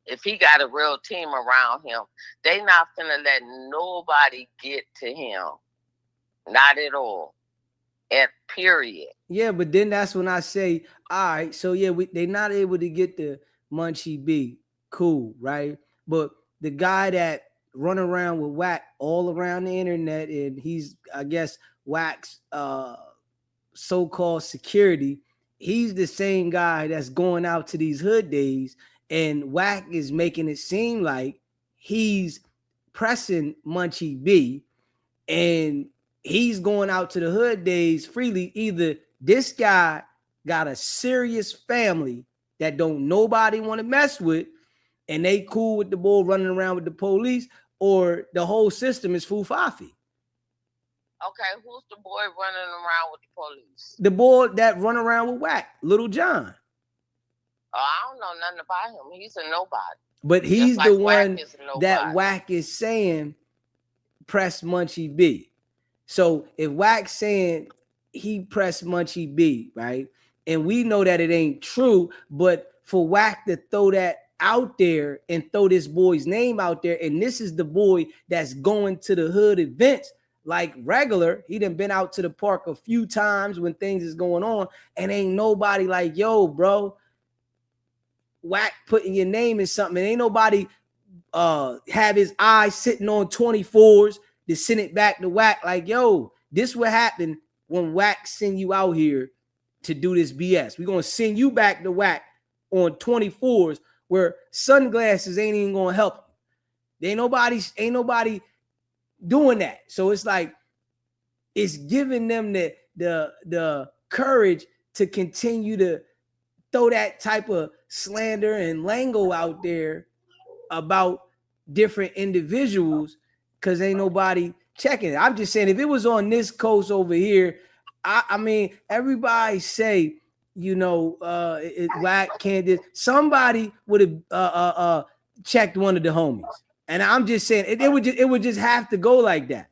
if he got a real team around him, they not finna let nobody get to him. Not at all. At period.
Yeah, but then that's when I say, all right, so yeah, they not able to get the Munchie B. Cool, right? But the guy that run around with Wack all around the internet, and he's, I guess, Wack's so-called security, he's the same guy that's going out to these hood days, and Wack is making it seem like he's pressing Munchie B, and he's going out to the hood days freely. Either this guy got a serious family that don't nobody want to mess with, and they cool with the boy running around with the police, or the whole system is fufafi.
Okay, who's the boy running around with the police?
The boy that run around with Wack, Little John.
Oh, I don't know nothing about him. He's a nobody.
But he's the one that Wack is saying press Munchie B. So if Wack's saying he pressed Munchie B, right? And we know that it ain't true, but for Wack to throw that out there and throw this boy's name out there, and this is the boy that's going to the hood events like regular. He done been out to the park a few times when things is going on, and ain't nobody like, yo, bro, Wack putting your name in something. And ain't nobody have his eyes sitting on 24s to send it back to Wack like, yo, this what happened when Wack send you out here to do this BS. We're gonna send you back to Wack on 24s where sunglasses ain't even gonna help you. Ain't nobody doing that. So it's like it's giving them the courage to continue to throw that type of slander and lingo out there about different individuals because ain't nobody checking it. I'm just saying, if it was on this coast over here, I mean, everybody say, you know, Wack, Candace, somebody would have checked one of the homies. And I'm just saying, it would just have to go like that.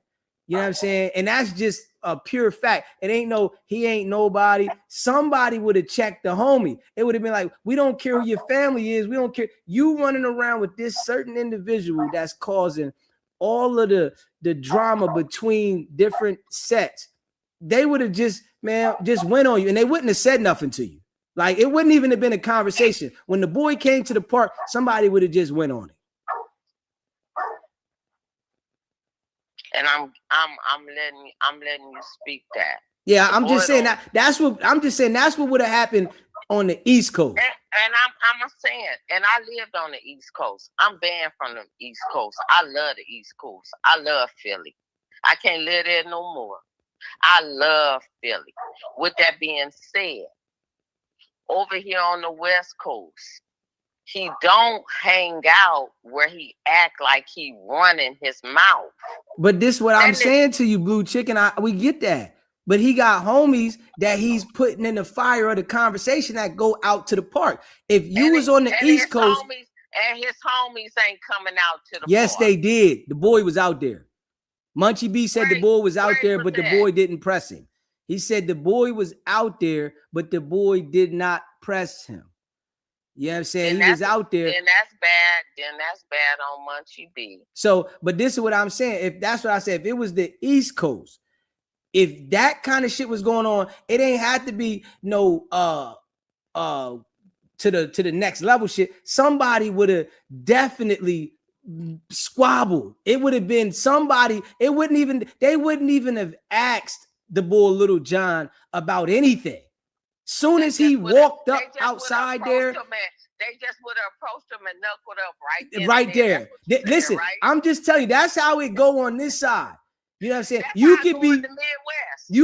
You know what I'm saying? And that's just a pure fact. He ain't nobody. Somebody would have checked the homie. It would have been like, we don't care who your family is. We don't care. You running around with this certain individual that's causing all of the drama between different sets. They would have just went on you, and they wouldn't have said nothing to you. Like, it wouldn't even have been a conversation. When the boy came to the park, somebody would have just went on it.
And I'm letting you speak that.
Yeah, I'm just saying that's what would have happened on the East Coast.
And I'm saying, and I lived on the East Coast. I'm banned from the East Coast. I love the East Coast. I love Philly. I can't live there no more. I love Philly. With that being said, over here on the West Coast, he don't hang out where he act like he running his mouth.
But this is what I'm saying to you, Blue Chicken. We get that. But he got homies that he's putting in the fire of the conversation that go out to the park. If you was on the East Coast.
And his homies ain't coming out to the park.
Yes, they did. The boy was out there. Munchie B said the boy was out there, but the boy didn't press him. He said the boy was out there, but the boy did not press him. You know what I'm saying? He was out there.
Then that's bad. Then that's bad on Munchie B.
So, but this is what I'm saying. If that's what I said, if it was the East Coast, if that kind of shit was going on, it ain't had to be no to the next level shit. Somebody would have definitely squabbled. It would have been somebody. They wouldn't even have asked the boy Little John about anything. Soon as he walked up outside there,
they just would have approached him and knuckled up
right there. Listen, right? I'm just telling you, that's how it go on this side. You know what I'm saying? You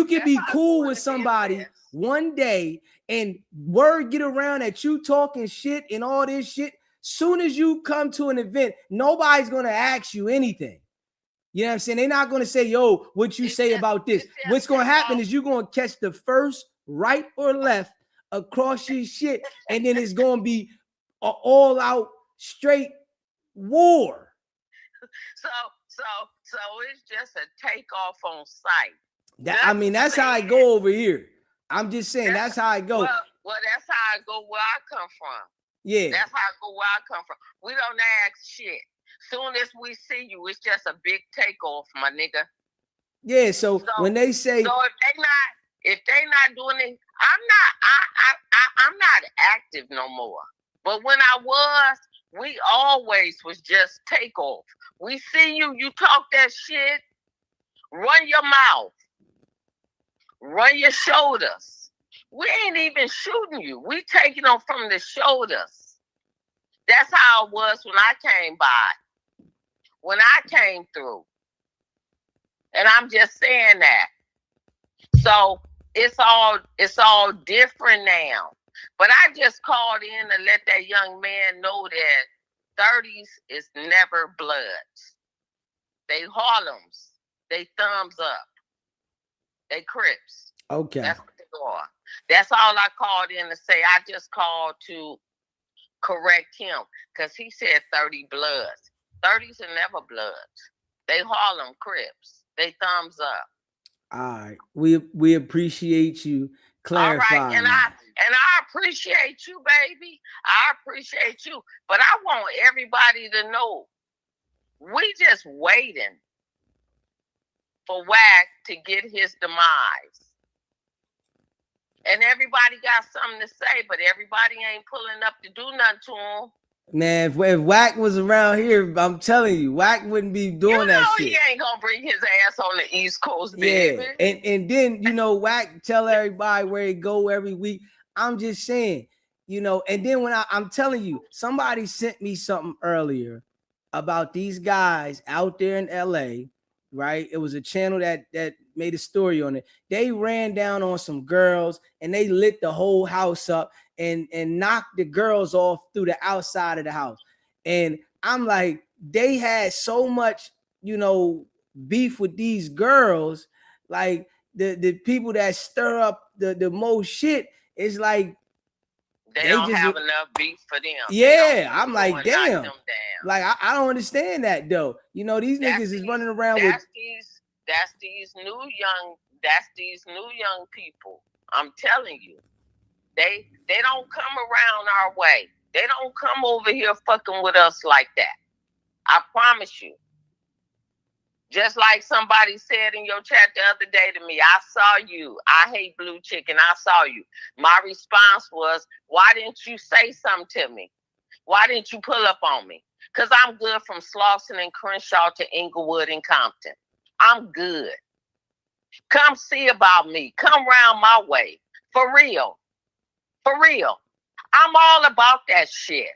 could be cool with somebody one day and word get around that you talking shit and all this shit. Soon as you come to an event, nobody's gonna ask you anything. You know what I'm saying? They're not gonna say, yo, what you say about this. What's gonna happen is you're gonna catch the first right or left across your shit, and then it's gonna be an all-out straight war.
So it's just a takeoff on sight.
That's how I go over here. I'm just saying that's how I go.
Well, that's how I go where I come from.
Yeah.
That's how I go where I come from. We don't ask shit. Soon as we see you, it's just a big takeoff, my nigga.
Yeah, so when they say,
so if they not doing it, I'm not active no more. But when I was, we always was just takeoff. We see you, you talk that shit, run your mouth, run your shoulders. We ain't even shooting you. We taking them from the shoulders. That's how it was when I came by, when I came through. And I'm just saying that. So it's all different now. But I just called in to let that young man know that 30s is never Bloods. They Harlems. They thumbs up. They Crips.
Okay.
That's what they are. That's all I called in to say. I just called to correct him because he said 30 Bloods. 30s are never Bloods. They Harlem Crips. They thumbs up.
All right. We appreciate you clarifying.
All right. And I appreciate you, baby. I appreciate you. But I want everybody to know we just waiting for Wack to get his demise. And everybody got something to say, but everybody ain't pulling up to do nothing to him.
Man, if Wack was around here, I'm telling you, Wack wouldn't be doing that shit.
He ain't gonna bring his ass on the East Coast, baby.
Yeah, and then, Wack tell everybody where he go every week. I'm just saying, and then when I'm telling you, somebody sent me something earlier about these guys out there in LA, right? It was a channel that made a story on it. They ran down on some girls and they lit the whole house up and knocked the girls off through the outside of the house. And I'm like, they had so much, you know, beef with these girls. Like the people that stir up the most shit, it's like
they don't have enough beef for them.
Yeah, I'm like, damn. Like I don't understand that though. You know, these niggas is running around with
that's these new young people. I'm telling you. They don't come around our way. They don't come over here fucking with us like that. I promise you. Just like somebody said in your chat the other day to me, I saw you. I hate blue chicken. I saw you. My response was, why didn't you say something to me? Why didn't you pull up on me? Because I'm good from Slauson and Crenshaw to Inglewood and Compton. I'm good. Come see about me. Come round my way. For real. For real. I'm all about that shit.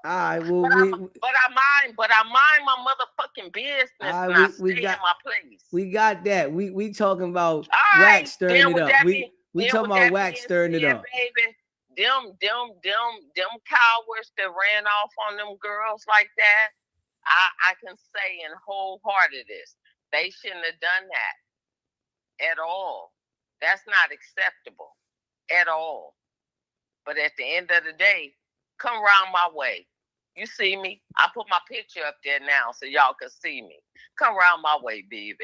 All right, well,
but I mind my motherfucking business and I stay in my place.
We got that. We talking about Wack stirring it up. We talking about Wack stirring it up.
Baby, them cowards that ran off on them girls like that, I can say in wholeheartedness, they shouldn't have done that at all. That's not acceptable at all. But at the end of the day, come round my way. You see me? I put my picture up there now so y'all can see me. Come round my way, baby.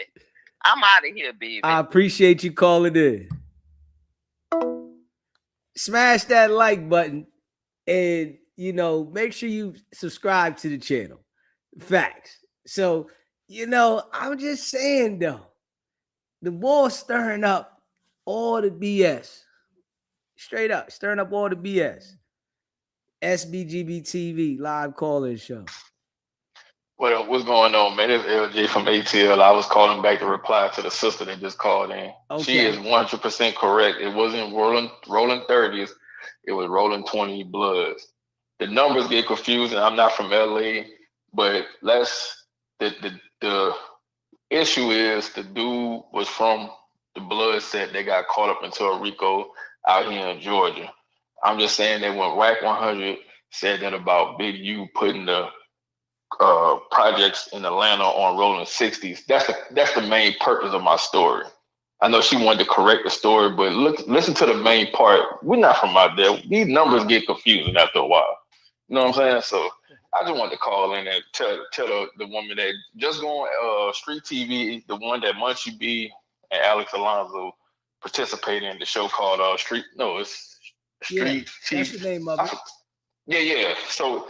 I'm out of here, baby.
I appreciate you calling in. Smash that like button and, you know, make sure you subscribe to the channel. Facts. So, you know, I'm just saying, though, the boy stirring up all the BS. Straight up, stirring up all the BS. SBGB TV live call-in show.
What's going on, man? It's LJ from ATL. I was calling back to reply to the sister that just called in. Okay. She is 100% correct. It wasn't rolling 30s. It was rolling 20 bloods. The numbers get confusing. I'm not from LA, but the issue is the dude was from the blood set that got caught up into a RICO out here in Georgia. I'm just saying that when WICKED100 said that about Big U putting the projects in Atlanta on rolling 60s, that's the main purpose of my story. I know she wanted to correct the story, but listen to the main part. We're not from out there. These numbers get confusing after a while. You know what I'm saying? So I just wanted to call in and tell the woman that just go on Street TV, the one that Munchie B and Alex Alonso participated in, the show called Street TV.
That's the name of it.
Yeah. So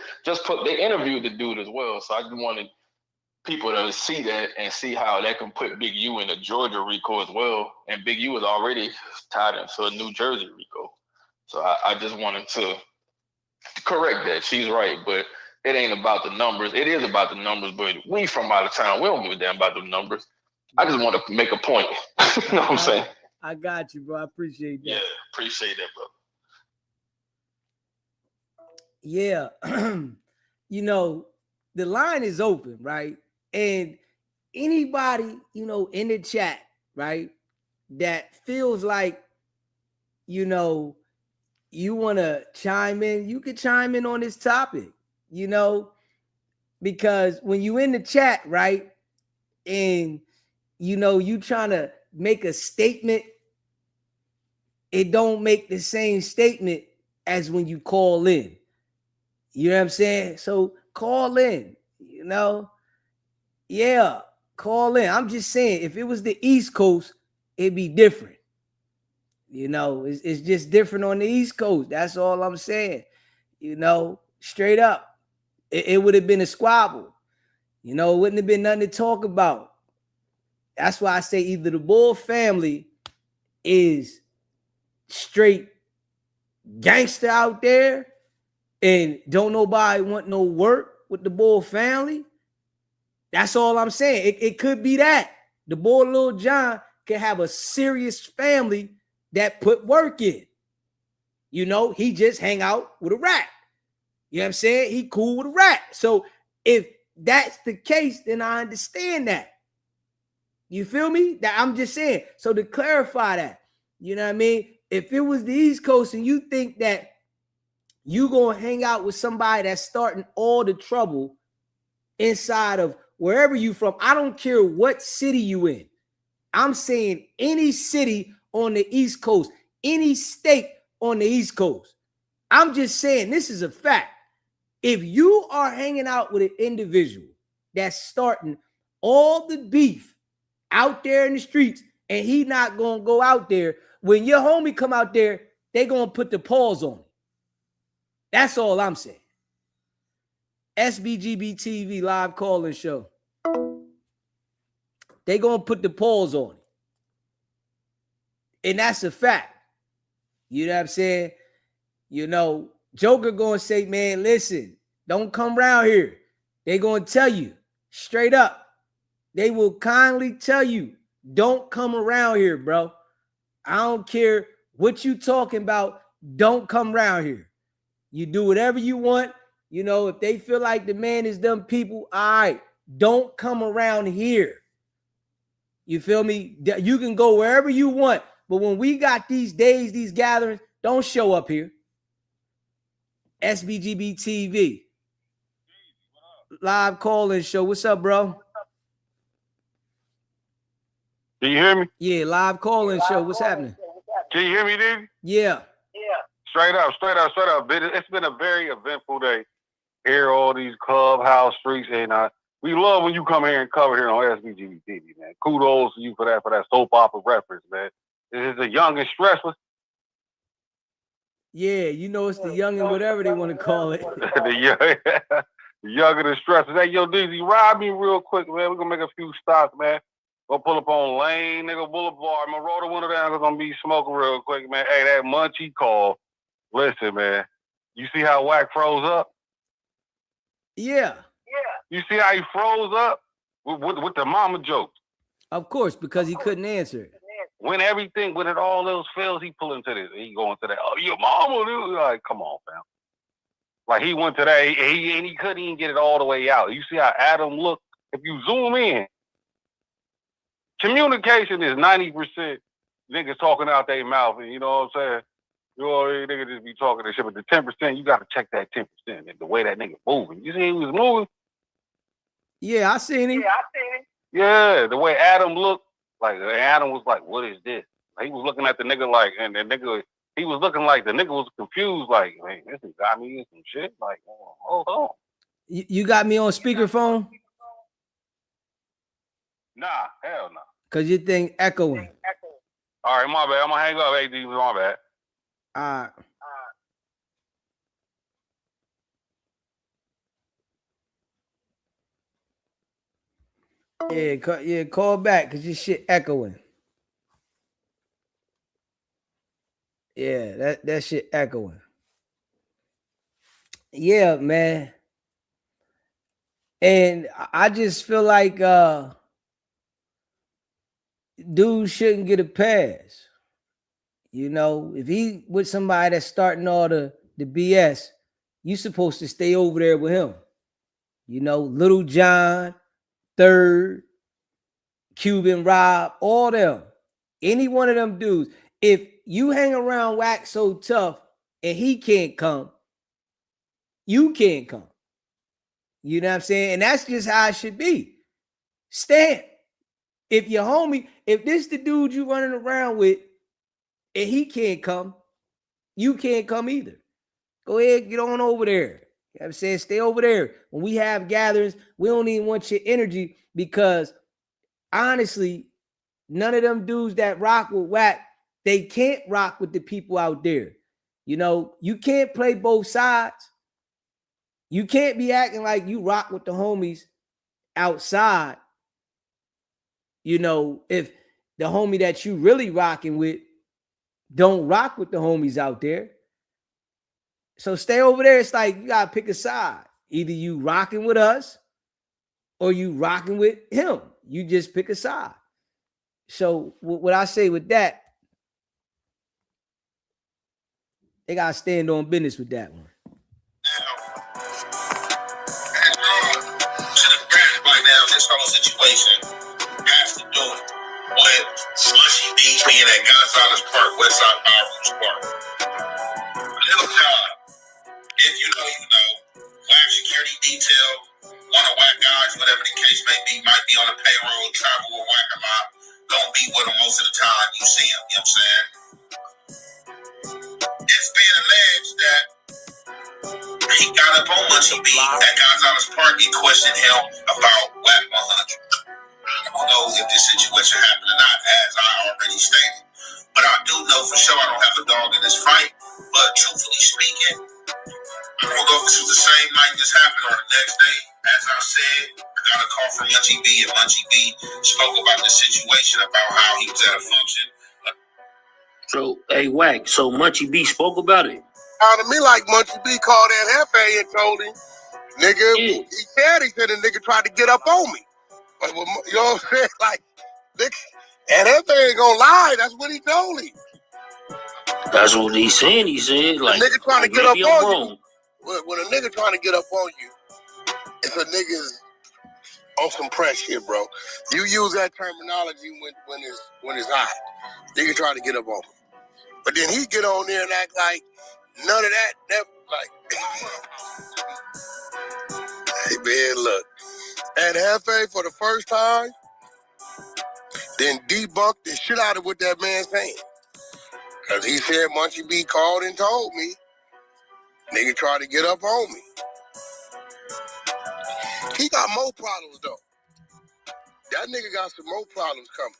they interviewed the dude as well. So I just wanted people to see that and see how that can put Big U in the Georgia RICO as well. And Big U is already tied into a New Jersey RICO. So I just wanted to correct that. She's right, but it ain't about the numbers. It is about the numbers, but we from out of town. We don't give a damn about the numbers. I just want to make a point. You know what I'm saying?
I got you, bro. I appreciate that.
Yeah, appreciate that, bro.
Yeah. You know, the line is open, right? And anybody, you know, in the chat, right, that feels like, you know, you want to chime in, you could chime in on this topic, you know, because when you in the chat, right, and, you know, you trying to make a statement, it don't make the same statement as when you call in. You know what I'm saying? So call in, you know? Yeah, call in. I'm just saying, if it was the East Coast, it'd be different. You know, it's just different on the East Coast. That's all I'm saying. You know, straight up. It would have been a squabble. You know, it wouldn't have been nothing to talk about. That's why I say either the Bull family is straight gangster out there and don't nobody want no work with the Bull family. That's all I'm saying. It could be that. The boy Lil John can have a serious family that put work in. You know, he just hang out with a rat. You know what I'm saying? He cool with a rat. So if that's the case, then I understand that. You feel me? That I'm just saying. So to clarify that, you know what I mean? If it was the East Coast and you think that you gonna hang out with somebody that's starting all the trouble inside of wherever you from, I don't care what city you in. I'm saying any city on the East Coast, any state on the East Coast. I'm just saying this is a fact. If you are hanging out with an individual that's starting all the beef out there in the streets and he not gonna go out there, when your homie come out there, they gonna put the pause on it. That's all I'm saying. SBGB TV live calling show. They gonna put the pause on it. And that's a fact. You know what I'm saying? You know, Joker gonna say, man, listen, don't come around here. They gonna tell you straight up. They will kindly tell you, don't come around here, bro. I don't care what you talking about. Don't come around here. You do whatever you want. You know, if they feel like the man is them people, all right, don't come around here. You feel me? You can go wherever you want. But when we got these days, these gatherings, don't show up here. SBGB TV. Live call-in show. What's up, bro?
Can you hear me?
Yeah, live call-in show. What's happening?
Can you hear me, dude?
Yeah.
Straight up. It's been a very eventful day. Here, all these clubhouse streets, and we love when you come here and cover here on SBGB TV, man. Kudos to you for that soap opera reference, man. This is the young and stressless.
Yeah, you know it's the young and whatever they want to call it.
the young and the stressless. Hey, yo, DZ, ride me real quick, man. We're going to make a few stops, man. Go pull up on Lane, nigga, Boulevard. I'm going to roll the window down because I'm going to be smoking real quick, man. Hey, that Munchie call. Listen, man. You see how Wack froze up?
Yeah.
You see how he froze up with the mama jokes?
Of course, because he couldn't answer it.
When it all else fails, he pull into this. He go into that. Oh, your mama, dude. Like, come on, fam. Like he went to that, and he couldn't even get it all the way out. You see how Adam looked? If you zoom in, communication is 90% niggas talking out their mouth, and you know what I'm saying? You already niggas just be talking this shit, but the 10%, you got to check that 10%. And the way that nigga moving. You see he was moving?
Yeah, I seen him.
Yeah, the way Adam looked, like Adam was like, what is this? He was looking at the nigga like, and the nigga, he was looking like the nigga was confused, like, man, this has got me in some shit. Like, hold on.
You got me on speakerphone?
Nah, hell no.
Cause your thing echoing.
All right, my bad. I'm gonna hang up, AD. My bad.
Yeah, call back because your shit echoing. Yeah, that shit echoing. Yeah, man. And I just feel like dude shouldn't get a pass. You know, if he with somebody that's starting all the BS, you supposed to stay over there with him. You know, Little John, Third, Cuban Rob, all them. Any one of them dudes. If you hang around Wack so tough and he can't come, you can't come. You know what I'm saying? And that's just how it should be. Stand. If your homie, if this the dude you running around with and he can't come, you can't come either. Go ahead, get on over there. You know what I'm saying? Stay over there. When we have gatherings, we don't even want your energy because honestly, none of them dudes that rock with Wack, they can't rock with the people out there. You know, you can't play both sides. You can't be acting like you rock with the homies outside. You know, if the homie that you really rocking with don't rock with the homies out there. So stay over there. It's like you gotta pick a side. Either you rocking with us or you rocking with him. You just pick a side. So what I say with that, they gotta stand on business with that one.
By now, this whole situation has to do it. being at Gonzalez Park, Westside Power Park. Little job. If you know, you know. Wack security detail, one of Wack guys, whatever the case may be, might be on the payroll, travel with Wack a lot. Don't be with him most of the time you see him, you know what I'm saying? It's being alleged that he got up on Munchie B at Gonzalez Park and questioned him about Wack 100. I don't know if this situation happened or not, as I already stated. But I do know for sure I don't have a dog in this fight. But truthfully speaking, I don't know if this was the same night this happened or the next day. As I said, I got a call from Munchie B, and Munchie B spoke about the situation, about how he was at a function.
So, hey, Wack, so Munchie B spoke about it?
Sounded to me like Munchie B called that Hefe and told him, nigga, he said a nigga tried to get up on me. But, you know what I'm saying? Like, nigga, and Hefe ain't gonna lie, that's what he told him.
That's what he's saying. He said, like,
a nigga trying to get up on
wrong.
you. When a nigga trying to get up on you, if a nigga's on some press shit, bro. You use that terminology when it's hot. Nigga trying to get up on me. But then he get on there and act like none of that like hey man, look. And Hefe for the first time, then debunked the shit out of what that man's saying. Cause he said Munchie B called and told me, nigga tried to get up on me. He got more problems though. That nigga got some more problems coming.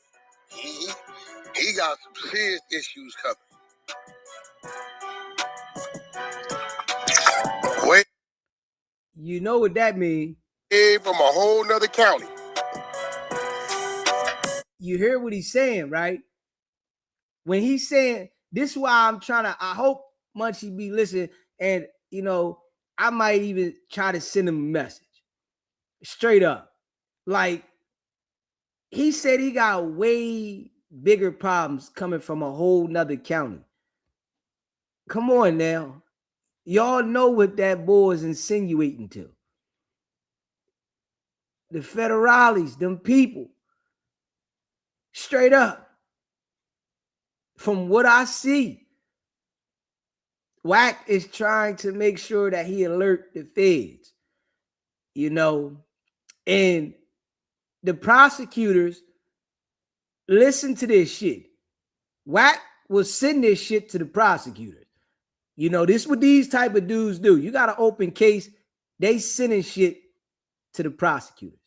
He got some serious issues coming. Wait.
You know what that means?
From a whole nother county.
You hear what he's saying, right? When he's saying, this is why I'm trying to, I hope Munchie B listen, and you know, I might even try to send him a message. Straight up. Like, he said he got way bigger problems coming from a whole nother county. Come on now. Y'all know what that boy is insinuating to. The federales, them people. Straight up. From what I see, Wack is trying to make sure that he alert the feds. You know, and the prosecutors listen to this shit. Wack will send this shit to the prosecutors. You know, this is what these type of dudes do. You got an open case, they sending shit to the prosecutors.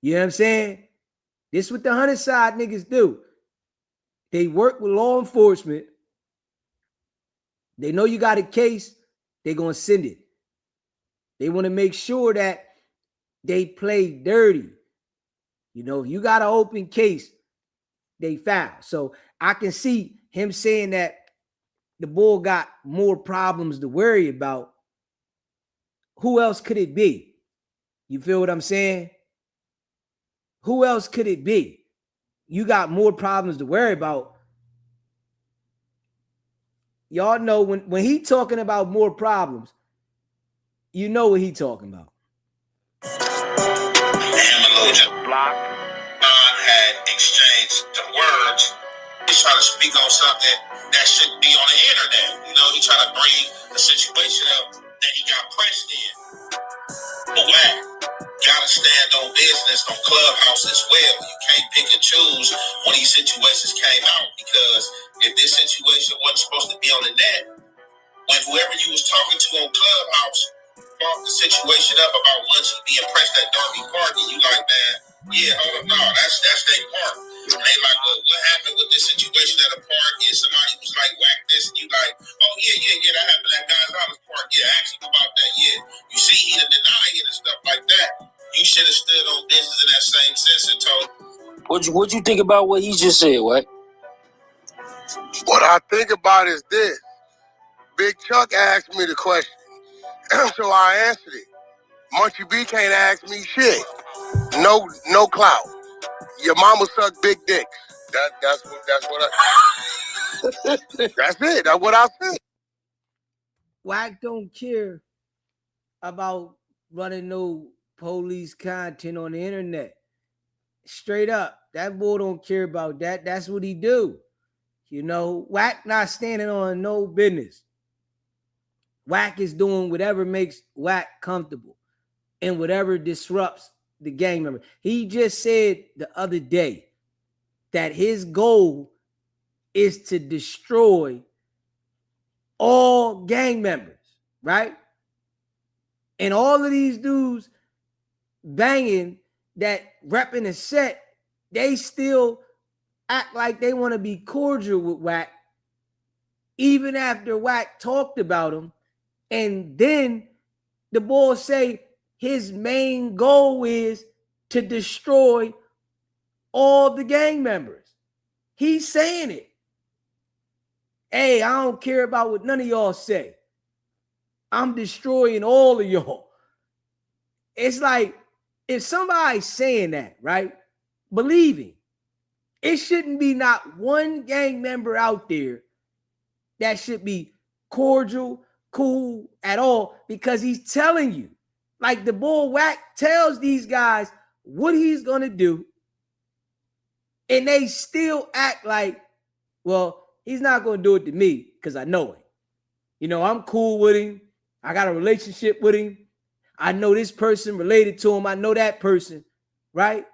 You know what I'm saying? This is what the 100 side niggas do. They work with law enforcement. They know you got a case, they're going to send it. They want to make sure that they play dirty. You know, if you got an open case, they foul. So I can see him saying that the bull got more problems to worry about. Who else could it be? You feel what I'm saying? Who else could it be? You got more problems to worry about. Y'all know when he talking about more problems, you know what he talking about.
Block. Had exchanged some words. He's trying to speak on something that shouldn't be on the internet. You know, he's trying to bring a situation up that he got pressed in. But Wack gotta stand on business on Clubhouse as well. You can't pick and choose when these situations came out, because if this situation wasn't supposed to be on the net, when whoever you was talking to on Clubhouse brought the situation up about Munchie being pressed at Darby Park, and you like, man, yeah, hold up, no, that's their park. And they like, well, what happened with this situation at a park? And somebody was like, Wack this, and you like, oh yeah, that happened at Gonzalez Park. Yeah, ask him about that. Yeah, you see, he done denied it and stuff like that. You should have stood on business in that same sense and told.
What'd you think about what he just said, Wack?
What I think about is this. Big Chuck asked me the question, so I answered it. Munchie B can't ask me shit. No clout. Your mama suck big dicks. That's what I. That's it. That's what I said.
Wack don't care about running no police content on the internet. Straight up. That boy don't care about that. That's what he do. You know, Wack not standing on no business. Wack is doing whatever makes Wack comfortable and whatever disrupts the gang member. He just said the other day that his goal is to destroy all gang members, right? And all of these dudes banging that repping a set, they still act like they want to be cordial with Wack, even after Wack talked about him. And then the boys say his main goal is to destroy all the gang members. He's saying it. Hey, I don't care about what none of y'all say. I'm destroying all of y'all. It's like, if somebody's saying that, right, believing, it shouldn't be not one gang member out there that should be cordial, cool at all, because he's telling you, like the bull Wack tells these guys what he's going to do, and they still act like, well, he's not going to do it to me because I know him. You know, I'm cool with him. I got a relationship with him. I know this person related to him. I know that person, right?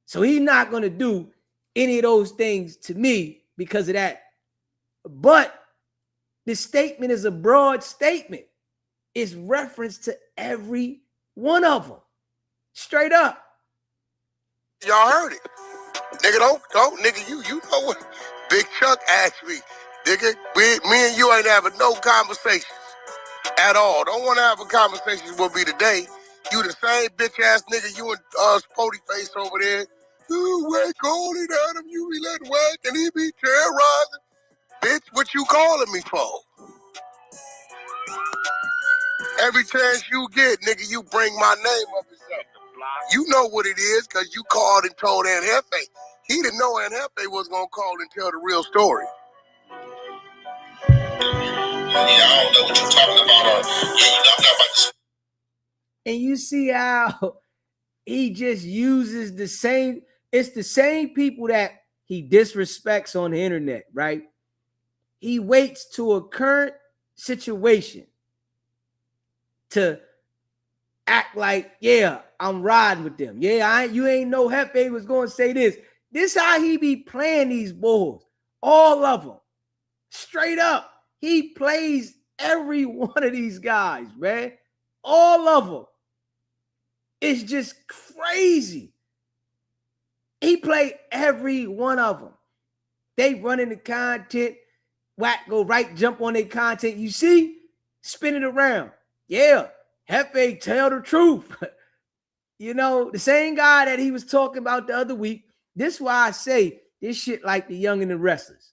So he's not going to do any of those things to me because of that. But the statement is a broad statement. It's reference to every one of them. Straight up.
Y'all heard it. Nigga, don't, nigga, you know what Big Chuck asked me. Nigga, me and you ain't having no conversations at all. Don't want to have a conversation will be today. You the same bitch ass nigga, you and Spody face over there. Ooh, Wack calling at him, you be letting Wack and he be terrorizing. Bitch, what you calling me for? Every chance you get, nigga, you bring my name up and stuff. You know what it is, because you called and told Aunt Hefe. He didn't know Aunt Hefe was going to call and tell the real story.
I don't know what you're talking about. Or, I'm not about this.
And you see how he just uses the same, it's the same people that he disrespects on the internet, right? He waits to a current situation to act like, yeah, I'm riding with them. Yeah, you ain't know Hefe was going to say this. This how he be playing these boys. All of them. Straight up. He plays every one of these guys, man. All of them. It's just crazy. He played every one of them. They running the content. Wack go right, jump on their content. You see? Spin it around. Yeah. Hefe tell the truth. You know, the same guy that he was talking about the other week. This is why I say this shit like the Young and the Restless.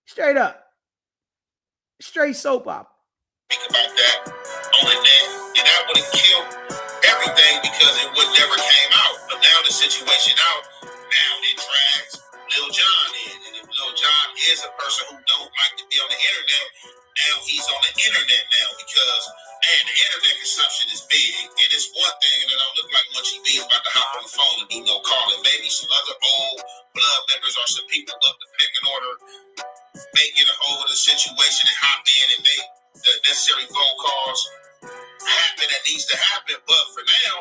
Straight up. Straight soap opera.
Think about that. Only that, and that would have killed everything because it would never came out. But now the situation out, now it drags Lil Jon in. And if Lil Jon is a person who don't like to be on the internet, now he's on the internet now because, man, the internet consumption is big. And it's one thing, and it don't look like Munchie B is about to hop on the phone and do no calling. Maybe some other old blood members or some people up the pecking order may get a hold of the situation and hop in and make the necessary phone calls happen that needs to happen. But for now,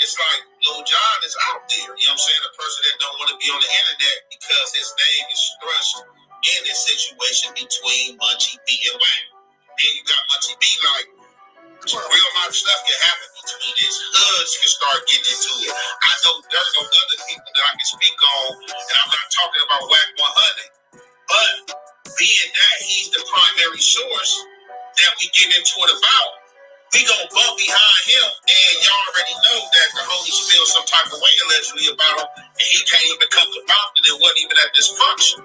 it's like Lil Jon is out there. You know what I'm saying? A person that don't want to be on the internet because his name is thrust in this situation between Munchie B and Wack. Then you got Munchie B like, real life stuff can happen between this. Hoods can start getting into it. I know there's no other people that I can speak on, and I'm not talking about Wack 100. But being that he's the primary source that we get into it about, we gonna bump behind him, and y'all already know that the homies feel some type of way allegedly about him, and he can't even come to Compton and wasn't even at this function.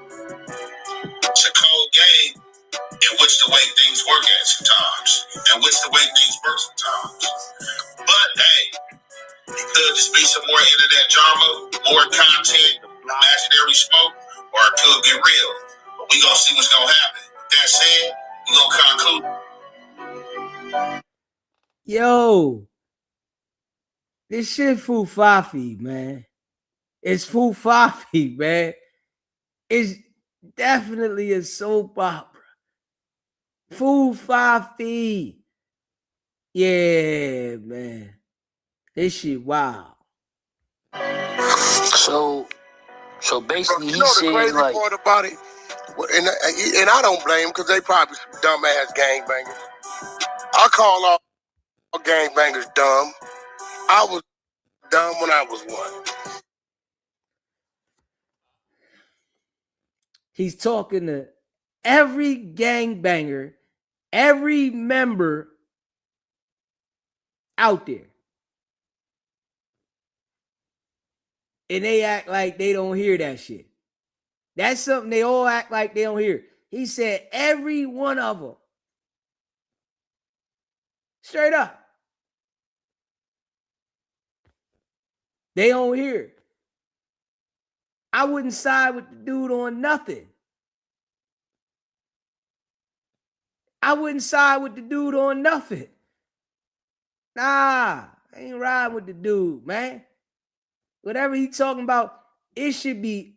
It's a cold game in which the way things work at sometimes, and which the way things work sometimes. But hey, it could just be some more internet drama, more content, imaginary smoke, or it could get real. But we gonna see what's gonna happen. With that said, we gonna conclude.
Yo, this shit fufafi, man. It's Fufafi, man. It's definitely a soap opera. Fufafi. Yeah, man. This shit wild.
So basically,
You know
he
the
said
crazy
like,
part about it, and I don't blame them because they probably some dumbass gangbangers. I call all gangbangers dumb. I was dumb when I was one.
He's talking to every gangbanger, every member out there. And they act like they don't hear that shit. That's something they all act like they don't hear. He said every one of them. Straight up. They don't hear. I wouldn't side with the dude on nothing. I wouldn't side with the dude on nothing. Nah, I ain't riding with the dude, man. Whatever he talking about, it should be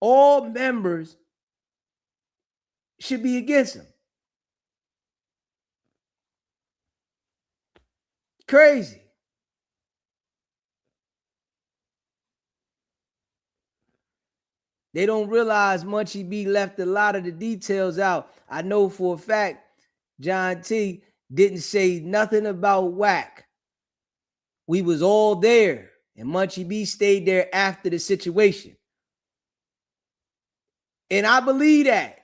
all members should be against him. Crazy. They don't realize Munchie B left a lot of the details out. I know for a fact John T didn't say nothing about Wack. We was all there, and Munchie B stayed there after the situation. And I believe that.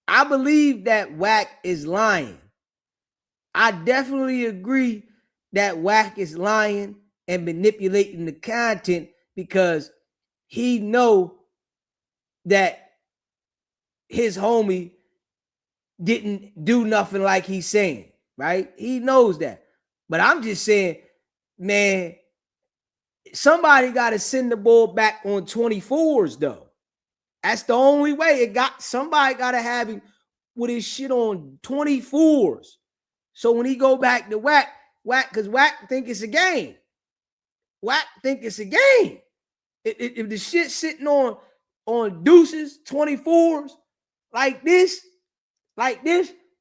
I believe that Wack is lying. I definitely agree that Wack is lying and manipulating the content because he know that his homie didn't do nothing like he's saying, right? He knows that. But I'm just saying, man, somebody got to send the ball back on 24s, though. That's the only way. Somebody got to have him with his shit on 24s. So when he go back to Wack, because Wack think it's a game. Wack think it's a game. If the shit sitting on deuces, 24s, like this,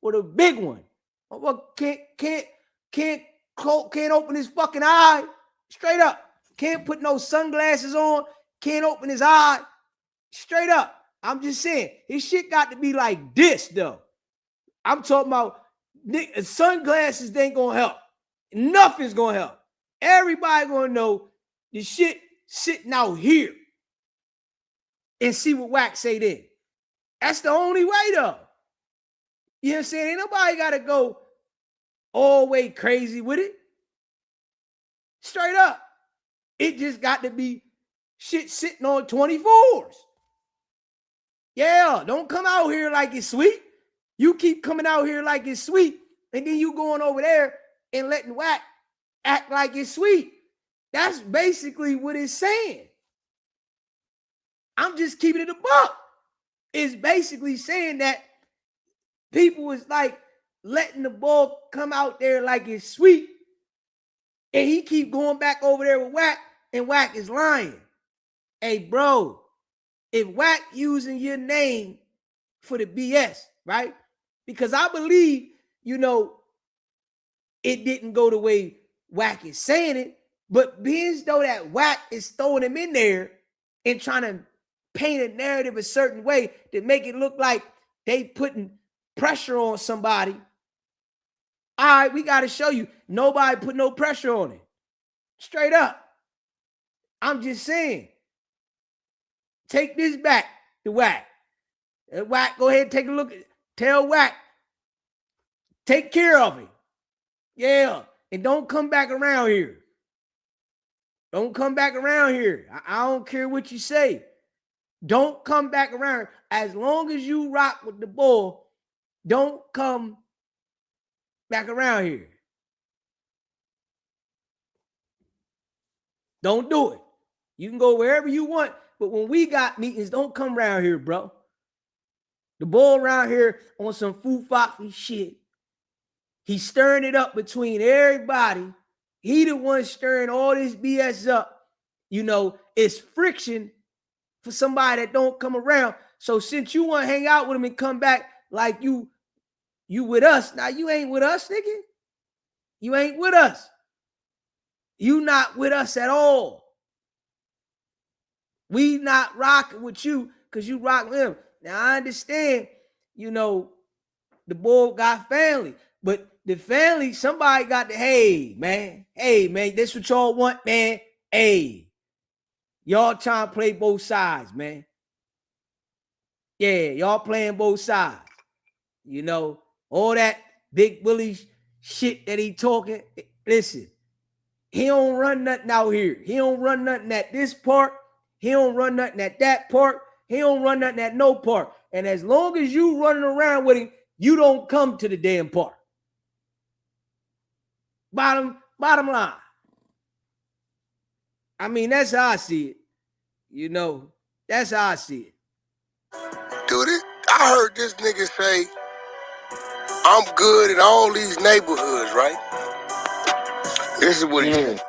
with a big one, can't open his fucking eye, straight up. Can't put no sunglasses on, can't open his eye, straight up. I'm just saying, his shit got to be like this, though. I'm talking about sunglasses ain't gonna help. Nothing's gonna help. Everybody gonna know the shit sitting out here and see what Wack say then. That's the only way, though. You know what I'm saying? Ain't nobody gotta go all the way crazy with it. Straight up. It just got to be shit sitting on 24s. Yeah, don't come out here like it's sweet. You keep coming out here like it's sweet, and then you going over there and letting Wack act like it's sweet. That's basically what it's saying. I'm just keeping it a buck. It's basically saying that people is like letting the ball come out there like it's sweet, and he keep going back over there with Wack, and Wack is lying. Hey, bro, if Wack using your name for the BS, right? Because I believe, it didn't go the way Wack is saying it, but being as though that Wack is throwing him in there and trying to paint a narrative a certain way to make it look like they putting pressure on somebody. All right, we got to show you. Nobody put no pressure on it. Straight up. I'm just saying. Take this back to Wack. Wack, go ahead and take a look. Tell Wack, take care of him. Yeah, and don't come back around here. Don't come back around here. I don't care what you say. Don't come back around. As long as you rock with the ball, don't come back around here. Don't do it. You can go wherever you want, but when we got meetings, don't come around here, bro. The ball around here on some foo-foxy shit. He's stirring it up between everybody. He the one stirring all this BS up. you know, it's friction for somebody that don't come around. So since you want to hang out with him and come back like you with us, now you ain't with us, nigga. You ain't with us. You not with us at all. We not rocking with you because you rock with him. Now I understand, you know, the boy got family, but the family, somebody got the, hey man, this what y'all want, man. Hey, y'all trying to play both sides, man. Yeah, y'all playing both sides. You know, all that big bully shit that he talking. Listen, he don't run nothing out here. He don't run nothing at this part. He don't run nothing at that part. He don't run nothing at no part. And as long as you running around with him, you don't come to the damn part. Bottom line. I mean, that's how I see it. You know, that's how I see it.
Dude, I heard this nigga say, I'm good in all these neighborhoods, right? This is what he said.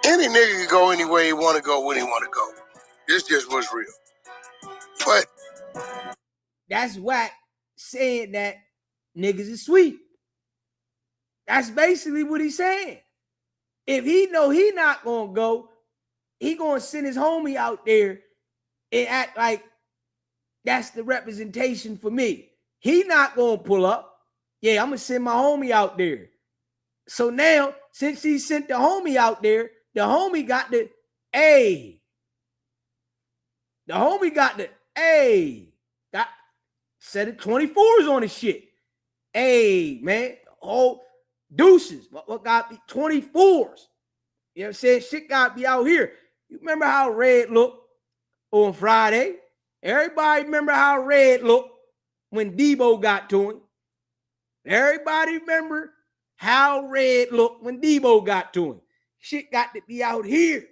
Any nigga can go anywhere he want to go when he want to go. This just was real. But
that's Wack saying that niggas is sweet. That's basically what he's saying. If he know he not going to go, he going to send his homie out there and act like that's the representation for me. He not going to pull up. Yeah, I'm going to send my homie out there. So now, since he sent the homie out there, the homie got the, hey. The homie got the, hey. Got set of 24s on his shit. Hey, man. Oh, deuces. What got me 24s? You know what I'm saying? Shit got to be out here. You remember how Red looked on Friday? Everybody remember how Red looked when Debo got to him. Everybody remember how Red looked when Debo got to him. Shit got to be out here.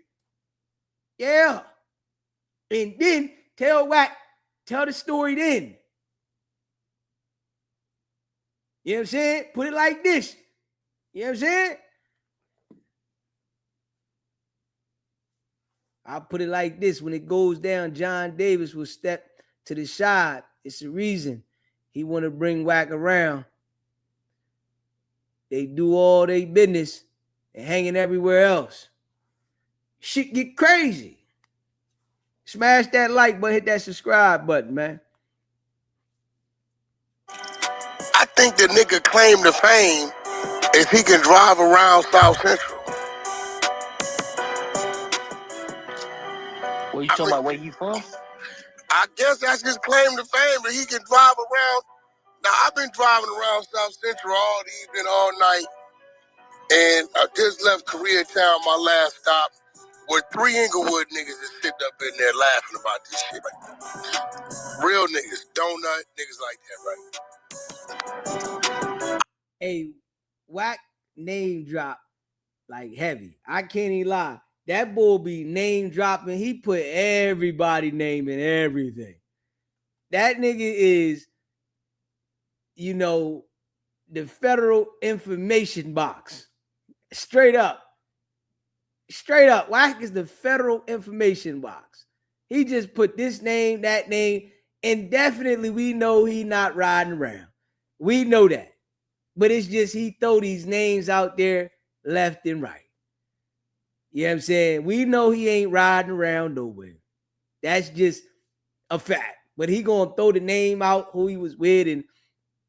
Yeah. And then tell Wack, tell the story then. You know what I'm saying? Put it like this. You know what I'm saying? I'll put it like this. When it goes down, John Davis will step to the side. It's the reason he want to bring Wack around. They do all their business and hanging everywhere else. Shit get crazy. Smash that like button, hit that subscribe button, man.
I think the nigga claim to fame is he can drive around South Central.
What you talking about? Where you from?
I guess that's his claim to fame, that he can drive around. Now, I've been driving around South Central all evening, all night, and I just left Koreatown, my last stop, where 3 Inglewood niggas is sitting up in there laughing about this shit. Real niggas, donut niggas like that, right?
Hey, Wack name drop like heavy. I can't even lie. That boy be name dropping. He put everybody name in everything. That nigga is, you know, the federal information box. Straight up. Straight up. Wack is the federal information box. He just put this name, that name, and definitely we know he not riding around. We know that. But it's just he throw these names out there left and right. You know what I'm saying? We know he ain't riding around nowhere. That's just a fact. But he gonna throw the name out, who he was with, and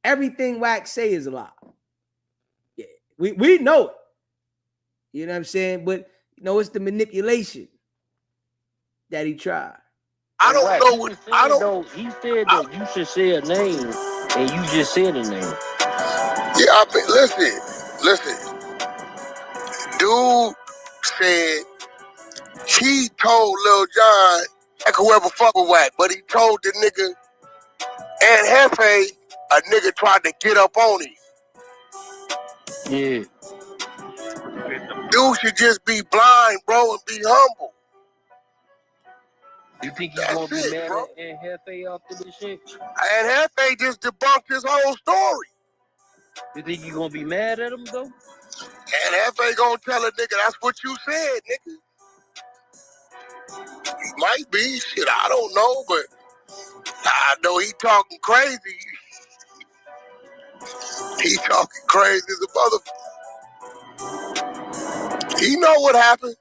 everything Wack say is a lie. Yeah, we know it. You know what I'm saying? But you know, it's the manipulation that he tried.
I don't know what I don't
know. He said that you should say a name, and you just said a name.
Yeah, I mean, listen. Dude said he told Lil Jon I could whoever fuck with Wack, but he told the nigga and Hefe a nigga tried to get up on him.
Yeah.
Dude should just be blind, bro, and be humble.
You think he's gonna be mad at Hefe after this shit?
And Hefe just debunked his whole story.
You think you gonna be mad at him though?
And Hefe gonna tell a nigga that's what you said, nigga. He might be. Shit, I don't know, but I know he talking crazy. He talking crazy as a mother. He know what happened.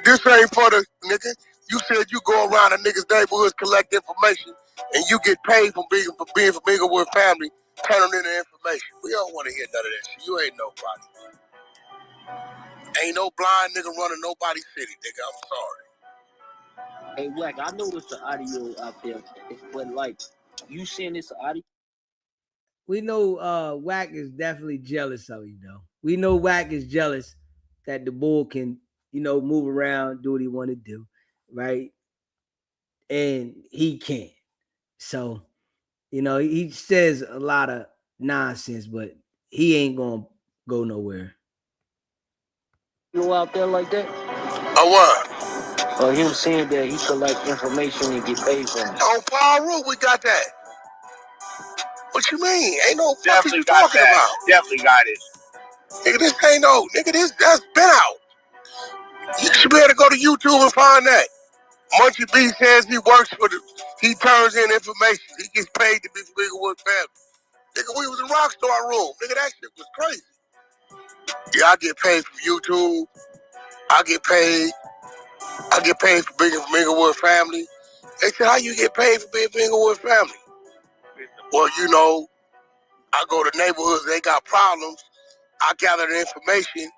This ain't for the nigga. You said you go around a nigga's neighborhoods, collect information, and you get paid for being familiar with family, turning in the information. We don't want to hear none of that shit. You ain't nobody. Ain't no blind nigga running nobody's city, nigga. I'm sorry.
Hey, Wack, I know it's the audio out there, but like, you saying it's the audio?
We know Wack is definitely jealous of you, though. We know Wack is jealous that the bull can, move around, do what he want to do, right? And he can't. So, he says a lot of nonsense, but he ain't gonna go nowhere.
You out there like that?
Oh, what?
He was saying that he collect information and get paid from it.
On Paul Root, we got that. What you mean? Ain't no fuck you talking about?
Definitely got it.
Nigga, this ain't no, nigga, that's been out. You should be able to go to YouTube and find that. Munchie B says he turns in information. He gets paid to be familiar with family. Nigga, we was in Rockstar Room. Nigga, that shit was crazy. Yeah, I get paid from YouTube. I get paid for being familiar with family. They said, how you get paid for being familiar with family? Well, I go to neighborhoods, they got problems. I gather the information,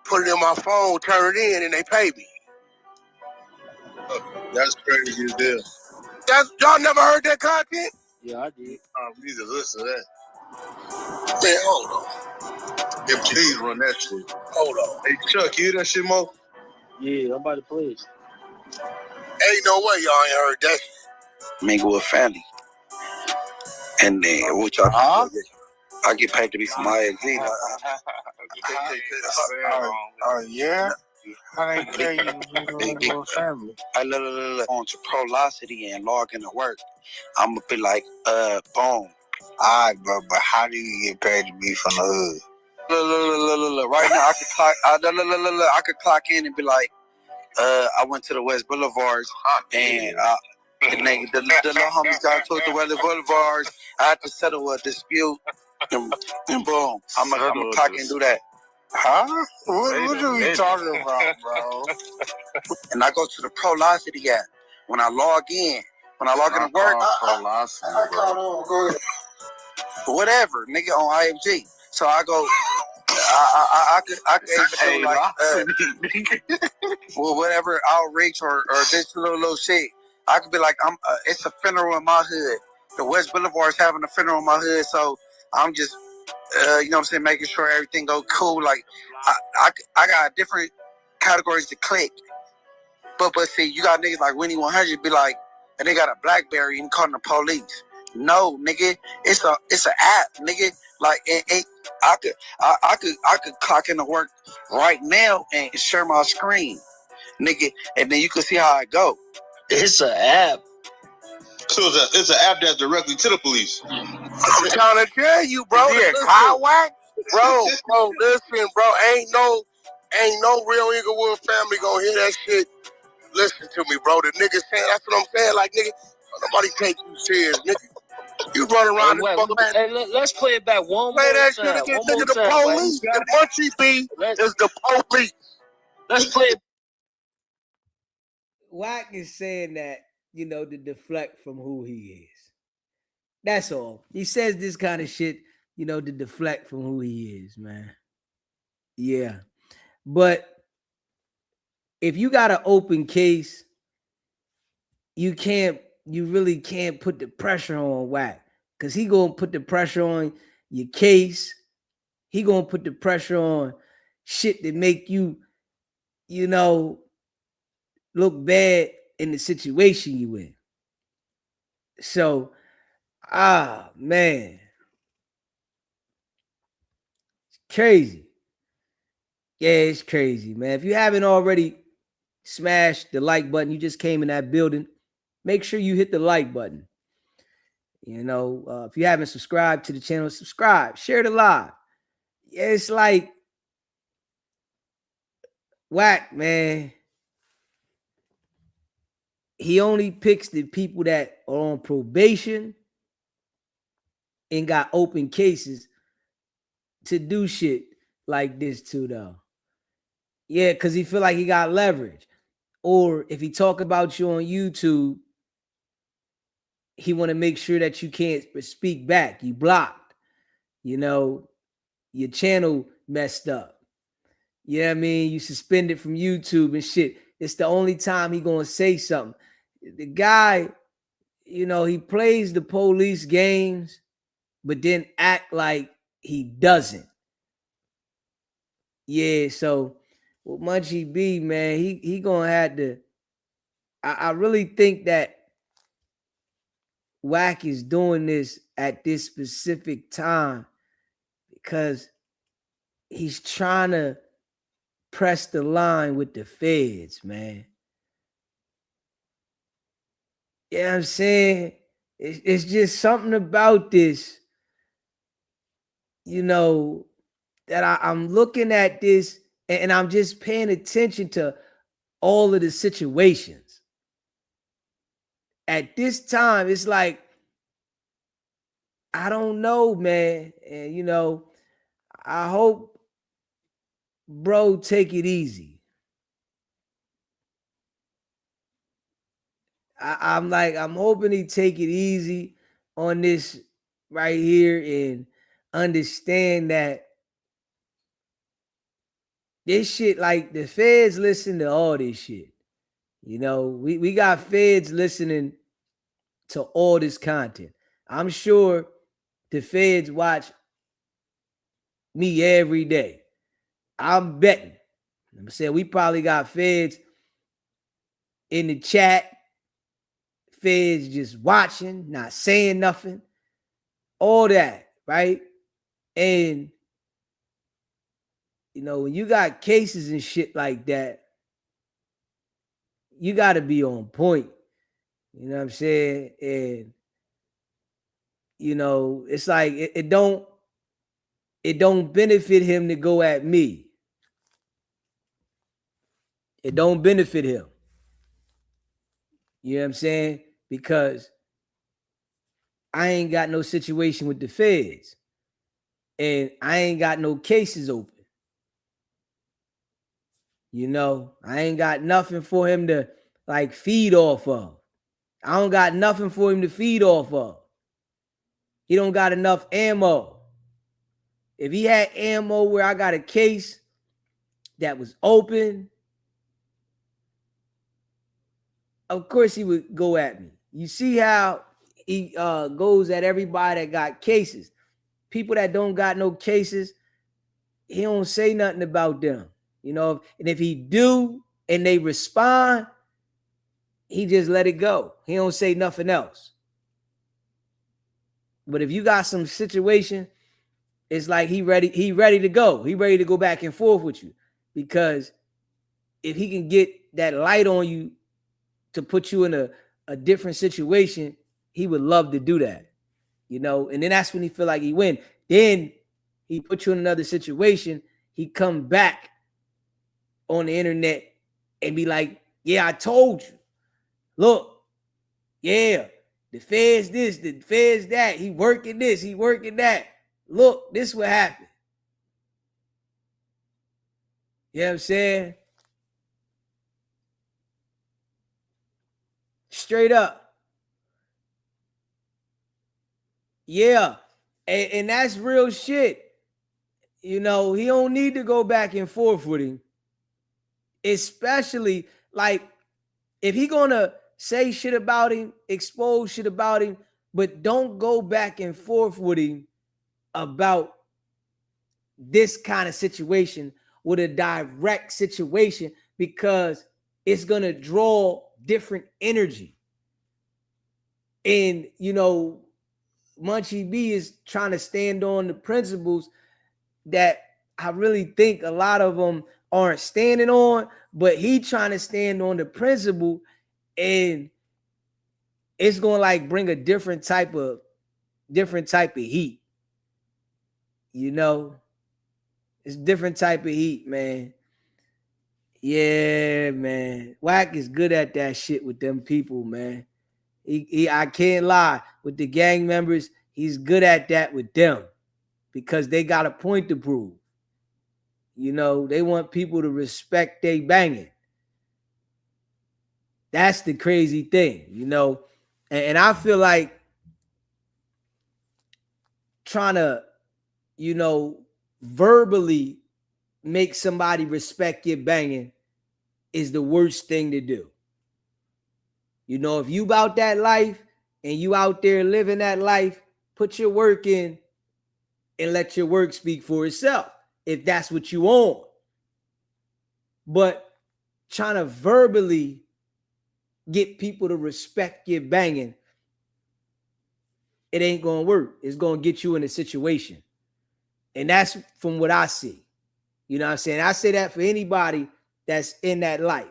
put it in my phone, turn it in, and they pay me.
That's crazy as hell.
Y'all never heard that content?
Yeah, I did.
We need to listen to that.
Man, hold on.
Yeah, please run that shit.
Hold on.
Hey, Chuck, you hear that shit, Mo?
Yeah, I'm about to play it.
Ain't no way y'all ain't heard that shit.
Mingle with family. And then, what y'all I get paid to be from ISG.
Yeah? How they pay you with family?
I look onto Prolocity and log into work. I'm gonna be like, boom.
Alright, bro, but how do you get paid to be from the hood?
Look. Right now, I could clock in and be like, I went to the West Boulevards and the little homies got to the West Boulevards. I had to settle a dispute and boom, I'm gonna clock in and do that.
Huh? What are you talking about, bro?
And I go to the Prolocity app. When I log in to work, whatever, nigga, on IFG. So I go, I could say like, well, whatever outreach or this little shit. I could be like, it's a funeral in my hood. The West Boulevard is having a funeral in my hood, so I'm just, you know what I'm saying, making sure everything go cool. Like, I got different categories to click. But see, you got niggas like Winnie 100 be like, and they got a BlackBerry and calling the police. No, nigga, it's an app, nigga. Like, I could clock into work right now and share my screen, nigga, and then you can see how I go.
It's an app.
So it's an app that's directly to the police.
I'm trying to tell you, bro.
Is it a car Wack?
Bro, listen, bro. Ain't no real Inglewood family gonna hear that shit. Listen to me, bro. The niggas saying, that's what I'm saying. Like, nigga, nobody take you serious, nigga. You run around this fucking man.
Let's play it back one
Play
more
that
time.
shit again. Nigga, the police. The Munchie B is the police.
Let's play it.
Wack is saying that, to deflect from who he is. That's all. He says this kind of shit, to deflect from who he is, man. Yeah. But if you got an open case, you really can't put the pressure on Wack. Because he gonna put the pressure on your case. He gonna put the pressure on shit that make you, look bad in the situation you in. So, man. It's crazy. Yeah, it's crazy, man. If you haven't already smashed the like button, you just came in that building, make sure you hit the like button. If you haven't subscribed to the channel, subscribe, share the live. Yeah, it's like Wack, man, he only picks the people that are on probation and got open cases to do shit like this too, though. Yeah, because he feel like he got leverage. Or if he talk about you on YouTube, he want to make sure that you can't speak back. You blocked. You know, your channel messed up. You know what I mean? You suspended from YouTube and shit. It's the only time he gonna say something. The guy, you know, he plays the police games, but then act like he doesn't. Yeah, so with Munchie B, man, he gonna have to. I really think that Wack is doing this at this specific time because he's trying to press the line with the feds, man. You know what I'm saying? It's just something about this, you know, that I'm looking at this and I'm just paying attention to all of the situations. At this time, it's like, I don't know, man. And, you know, I hope bro take it easy. I'm hoping he take it easy on this right here and understand that this shit, like the feds listen to all this shit. You know, we got feds listening to all this content. I'm sure the feds watch me every day. I'm betting. I'm saying we probably got feds in the chat, feds just watching, not saying nothing, all that, right? And, you know, when you got cases and shit like that, you got to be on point. You know what I'm saying? And, you know, it's like it don't benefit him to go at me. It don't benefit him. You know what I'm saying? Because I ain't got no situation with the feds. And I ain't got no cases open. You know, I ain't got nothing for him to like feed off of. I don't got nothing for him to feed off of. He don't got enough ammo. If he had ammo where I got a case that was open, of course he would go at me. You see how he goes at everybody that got cases. People that don't got no cases, he don't say nothing about them. You know, and if he do and they respond, he just let it go. He don't say nothing else. But if you got some situation, it's like he ready to go. He ready to go back and forth with you. Because if he can get that light on you to put you in a different situation, he would love to do that. You know, and then that's when he feel like he win. Then he put you in another situation. He come back on the internet and be like, yeah, I told you. Look, yeah, the feds this, the feds that. He working this, he working that. Look, this what happened. You know what I'm saying? Straight up. Yeah. And that's real shit. You know, he don't need to go back and forth with him. Especially, like, if he gonna say shit about him, expose shit about him, but don't go back and forth with him about this kind of situation with a direct situation, because it's gonna draw different energy. And, you know, Munchie B is trying to stand on the principles that I really think a lot of them aren't standing on, but he trying to stand on the principle, and it's going to like bring a different type of heat. You know, it's different type of heat, man. Yeah, man. Wack is good at that shit with them people, man. I can't lie. With the gang members, he's good at that with them because they got a point to prove. You know, they want people to respect they banging. That's the crazy thing, you know. And I feel like trying to, you know, verbally make somebody respect your banging is the worst thing to do. You know, if you about that life and you out there living that life, put your work in and let your work speak for itself if that's what you want. But trying to verbally get people to respect your banging, it ain't gonna work. It's gonna get you in a situation. And that's from what I see. You know what I'm saying? I say that for anybody that's in that life.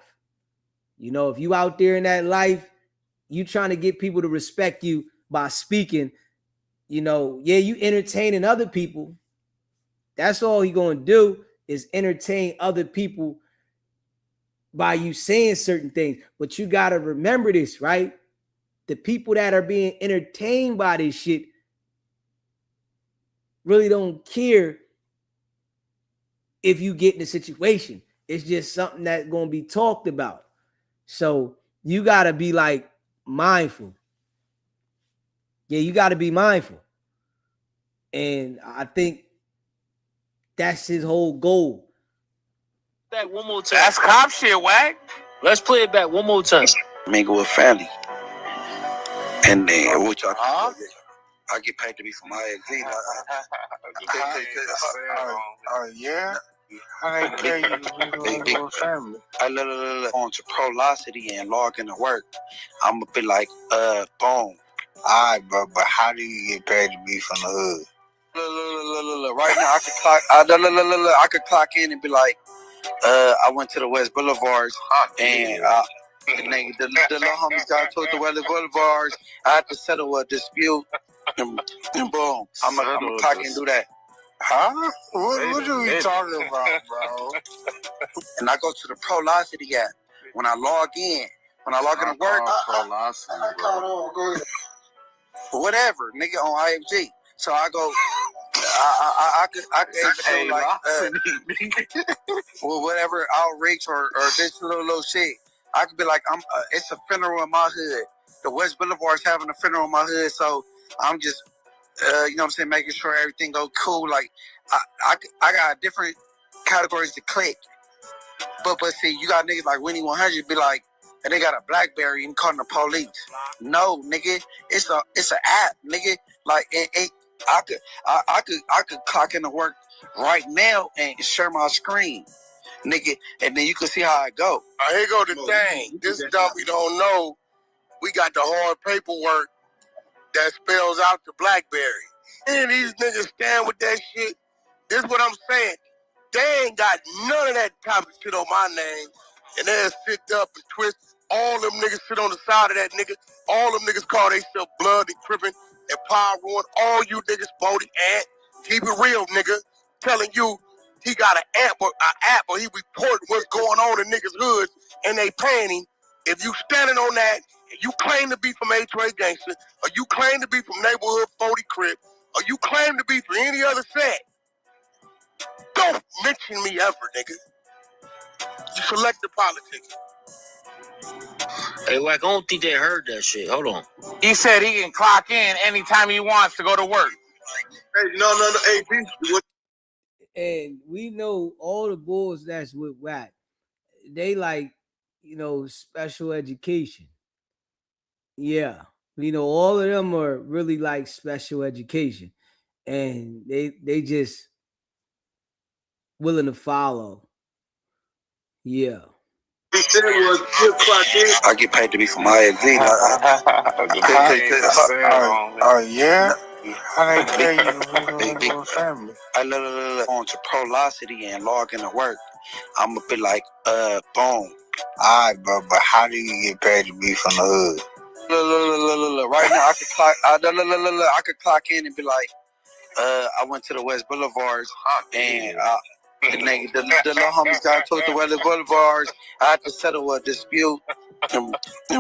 You know, if you out there in that life, you trying to get people to respect you by speaking, you know, yeah, you entertaining other people. That's all he gonna do is entertain other people by you saying certain things. But you gotta remember this, right? The people that are being entertained by this shit really don't care if you get in a situation. It's just something that's going to be talked about. So you got to be like mindful. Yeah, you got to be mindful. And I think that's his whole goal.
Back one more time.
That's cop shit, Wack.
Let's play it back one more time.
Mingle with family. And then, which I get paid to be from ISG. Oh, yeah? I ain't care you with family. I look on to Prolocity and log into work. I'm going to be like, boom. All right, bro, but how do you get paid to be from the hood? Look. Right now, I could clock in and be like, I went to the West Boulevards and the little homies got to the West Boulevards. I had to settle a dispute and boom. I'm gonna clock in and do that. Huh? What are you talking about, bro? And I go to the Prolocity app. When I log in to work, whatever, nigga, on IFG. So I go, I could like, well, whatever outreach or this little shit. I could be like, it's a funeral in my hood. The West Boulevard's having a funeral in my hood, so I'm just, you know what I'm saying, making sure everything go cool. Like, I got different categories to click. But see, you got niggas like Winnie 100 be like, and they got a BlackBerry and calling the police. No, nigga, it's an app, nigga. Like, I could clock into work right now and share my screen, nigga, and then you can see how it go.
Here go the thing. This dummy don't know. We got the hard paperwork that spells out the BlackBerry. And these niggas stand with that shit. This is what I'm saying. They ain't got none of that type of shit on my name. And they'll sit up and twist. All them niggas sit on the side of that nigga. All them niggas call themselves blood and crippin' and power ruin. All you niggas Bodie Ant. Keep it real, nigga. Telling you he got an app or he reporting what's going on in niggas' hoods and they paying him. If you standing on that and you claim to be from H-Way Gangster or you claim to be from Neighborhood 40 Crip or you claim to be from any other set, don't mention me ever, nigga. You select the politics.
Hey, Wack, I don't think they heard that shit. Hold on.
He said he can clock in anytime he wants to go to work.
Hey, no. Hey,
And we know all the bulls that's with Wack, they like, you know, special education. Yeah. You know, all of them are really like special education. And they just willing to follow. Yeah.
I get paid to be from ISG. Oh, yeah? I ain't care you with family. I look on to Prolocity and log into work. I'm gonna be like, boom. All right, bro, but how do you get paid to be from the hood? Look. Right now, I could clock in and be like, I went to the West Boulevards and The little homies got to the weather boulevards. I had to settle a dispute, and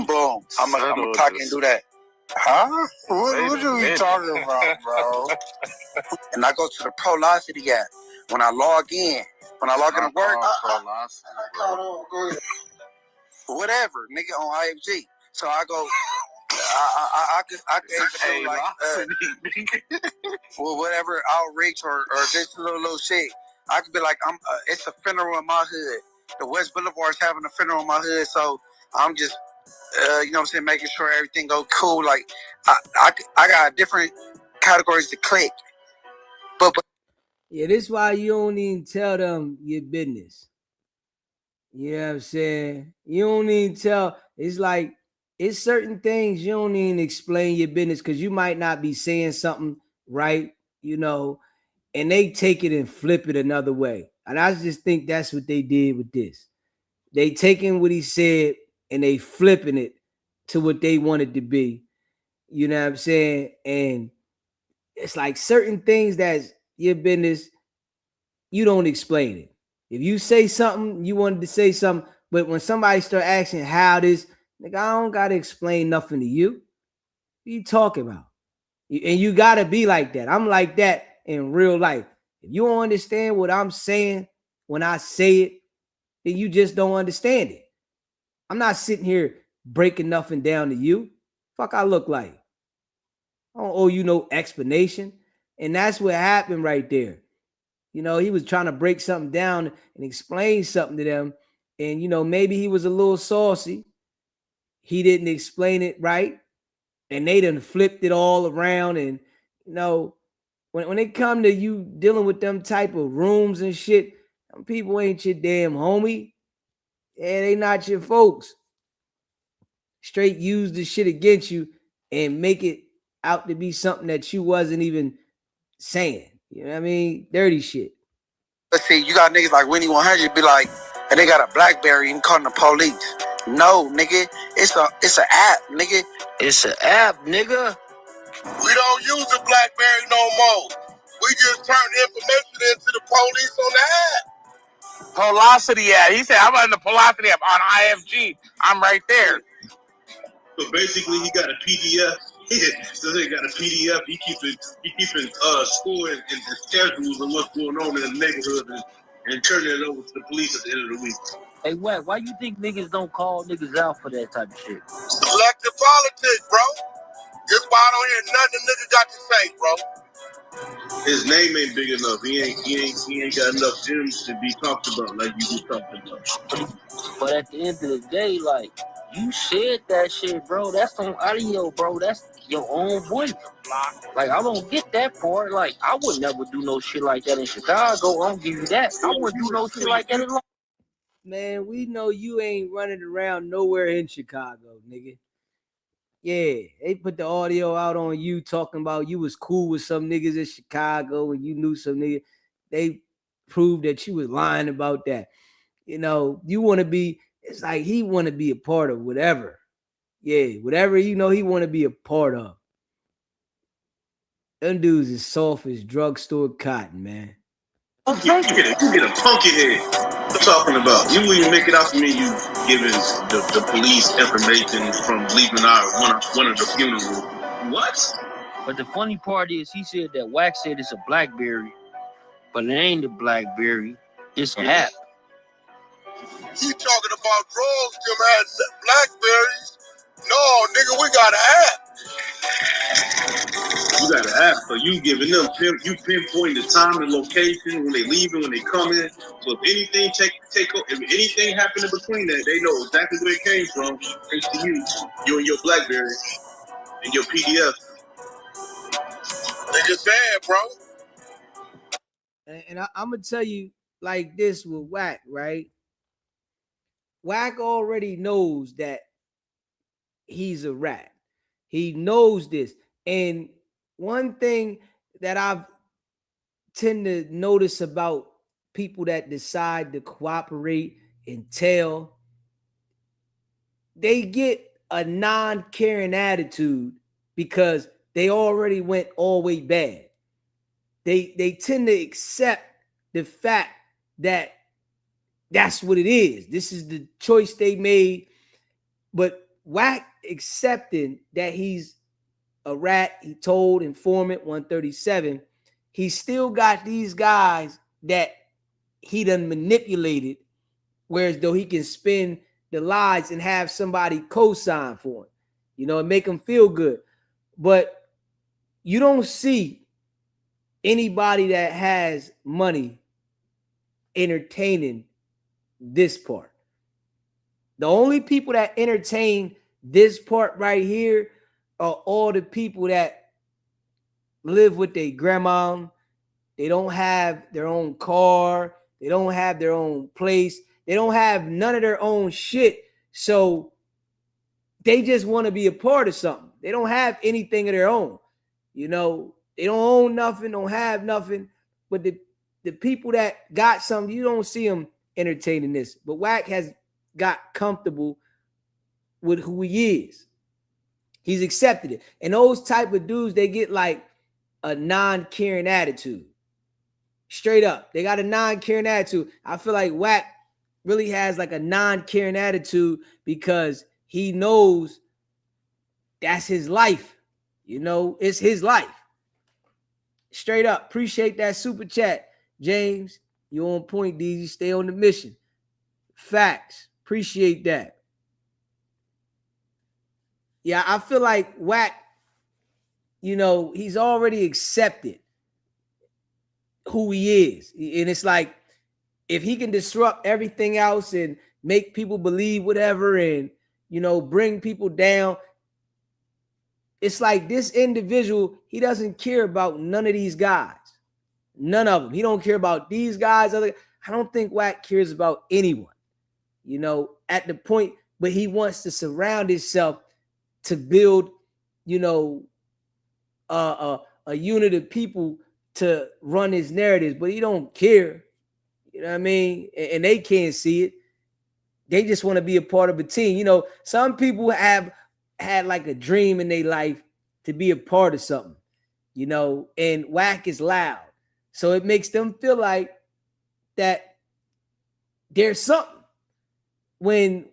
boom, I'm a cock and do that. Huh? What are you talking about, bro? And I go to the Prolocity app. When I log in to work, whatever, nigga, on IFG. So I go, I could like, for whatever outreach or this little shit. I could be like, it's a funeral in my hood. The West Boulevard's having a funeral in my hood, so I'm just, you know what I'm saying, making sure everything go cool. Like, I got different categories to click. But
yeah, this is why you don't even tell them your business. You know what I'm saying? You don't even tell. It's like, it's certain things you don't even explain your business because you might not be saying something right, you know, and they take it and flip it another way. And I just think that's what they did with this. They taking what he said and they flipping it to what they wanted to be. You know what I'm saying? And it's like certain things that's your business, you don't explain it. If you say something, you wanted to say something, but when somebody start asking how this, nigga, I don't gotta explain nothing to you. What you talking about? And you gotta be like that. I'm like that in real life. If you don't understand what I'm saying when I say it, then you just don't understand it. I'm not sitting here breaking nothing down to you. Fuck I look like. I don't owe you no explanation. And that's what happened right there. You know, he was trying to break something down and explain something to them. And, you know, maybe he was a little saucy. He didn't explain it right. And they done flipped it all around. And, you know, when it come to you dealing with them type of rooms and shit, them people ain't your damn homie. Yeah, they not your folks. Straight use the shit against you and make it out to be something that you wasn't even saying. You know what I mean? Dirty shit.
Let's see, you got niggas like Winnie 100 be like, and they got a BlackBerry and calling the police. No, nigga, it's an app, nigga.
It's an app, nigga.
We don't use the BlackBerry no more. We just turn information into the police on the app.
Velocity app. He said, I'm on the Velocity app on IFG. I'm right there.
So basically, he got a PDF. So he got a PDF. He keeping score and schedules and what's going on in the neighborhood and turning it over to the police at the end of the week.
Hey, Wack, why you think niggas don't call niggas out for that type of shit?
Selective politics, bro. That's why I don't hear nothing the nigga got to say, bro.
His name ain't big enough. He ain't got enough gems to be talked about like you be talking about.
But at the end of the day, like, you said that shit, bro. That's on audio, bro. That's your own voice. Like, I don't get that part. Like, I would never do no shit like that in Chicago. I don't give you that. I wouldn't do no shit like that in
Man, we know you ain't running around nowhere in Chicago, nigga. Yeah, they put the audio out on you talking about you was cool with some niggas in Chicago and you knew some niggas. They proved that you was lying about that. You know, you want to be, it's like he want to be a part of whatever. Yeah, whatever, you know, he want to be a part of. Them dudes is soft as drugstore cotton, man.
You get a punky head. What I'm talking about? You wouldn't make it out to me. You giving the police information from leaving one of the funerals. What?
But the funny part is, he said that Wack said it's a BlackBerry, but it ain't a BlackBerry. It's an app.
You talking about drugs? Them had BlackBerries? No, nigga, we got an app.
You got an app, so you giving them, you pinpoint the time and location when they leaving, when they come in. So if anything if anything happened in between that, they know exactly where it came from. Thanks to you and your BlackBerry and your PDF.
Nigga sad, bro.
And I'm gonna tell you like this with Wack, right? Wack already knows that he's a rat. He knows this. And one thing that I've tend to notice about people that decide to cooperate and tell, they get a non-caring attitude because they already went all the way bad. They tend to accept the fact that that's what it is. This is the choice they made. But Wack accepting that he's a rat, he told informant 137, he still got these guys that he done manipulated, whereas though he can spin the lies and have somebody co-sign for him, you know, and make them feel good. But you don't see anybody that has money entertaining this part. The only people that entertain this part right here are all the people that live with their grandma. They don't have their own car. They don't have their own place. They don't have none of their own shit. So they just want to be a part of something. They don't have anything of their own. You know, they don't own nothing, don't have nothing. But the people that got something, you don't see them entertaining this. But Wack has got comfortable with who he is. He's accepted it. And those type of dudes, they get like a non-caring attitude. Straight up. They got a non-caring attitude. I feel like Wack really has like a non-caring attitude because he knows that's his life. You know, it's his life. Straight up. Appreciate that super chat. James, you on point, DZ. Stay on the mission. Facts. Appreciate that. Yeah, I feel like Wack, you know, he's already accepted who he is. And it's like, if he can disrupt everything else and make people believe whatever and, you know, bring people down, it's like this individual, he doesn't care about none of these guys. None of them. He don't care about these guys. I don't think Wack cares about anyone, you know, at the point, but he wants to surround himself to build, you know, a unit of people to run his narratives, but he don't care. You know what I mean? And they can't see it. They just want to be a part of a team. You know, some people have had like a dream in their life to be a part of something, you know, and Wack is loud. So it makes them feel like that there's something. When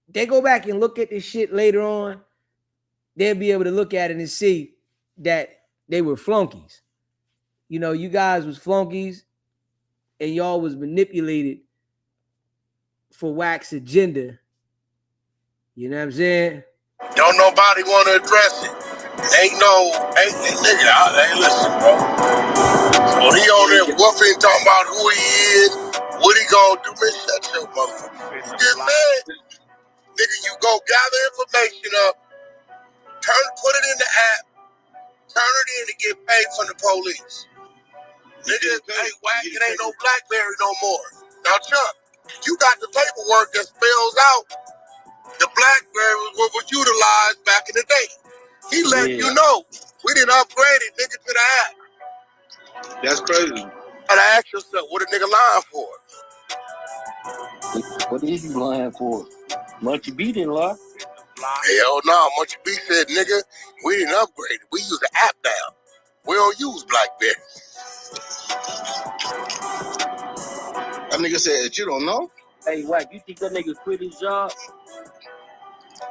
they go back and look at this shit later on, they'll be able to look at it and see that they were flunkies. You know, you guys was flunkies and y'all was manipulated for Wack's agenda. You know what I'm saying?
Don't nobody want to address it. Ain't nigga, hey, listen, bro. So he on there whooping, talking about who he is, what he gonna do, man, shut your motherfucker. You just said, nigga, you go gather information up, put it in the app, turn it in to get paid from the police. Nigga, hey, Wack, it ain't no BlackBerry no more. Now, Chuck, you got the paperwork that spells out the BlackBerry was utilized back in the day. He let you know. We didn't upgrade it, nigga, to the app.
That's crazy.
And I ask yourself, what a nigga lying for?
What is you lying for? Munchie B didn't lie.
Hell no, Munchie B said, nigga, we didn't upgrade it. We use the app now. We don't use BlackBerry.
That nigga said that you don't know?
Hey, Wack, you think that nigga quit his job?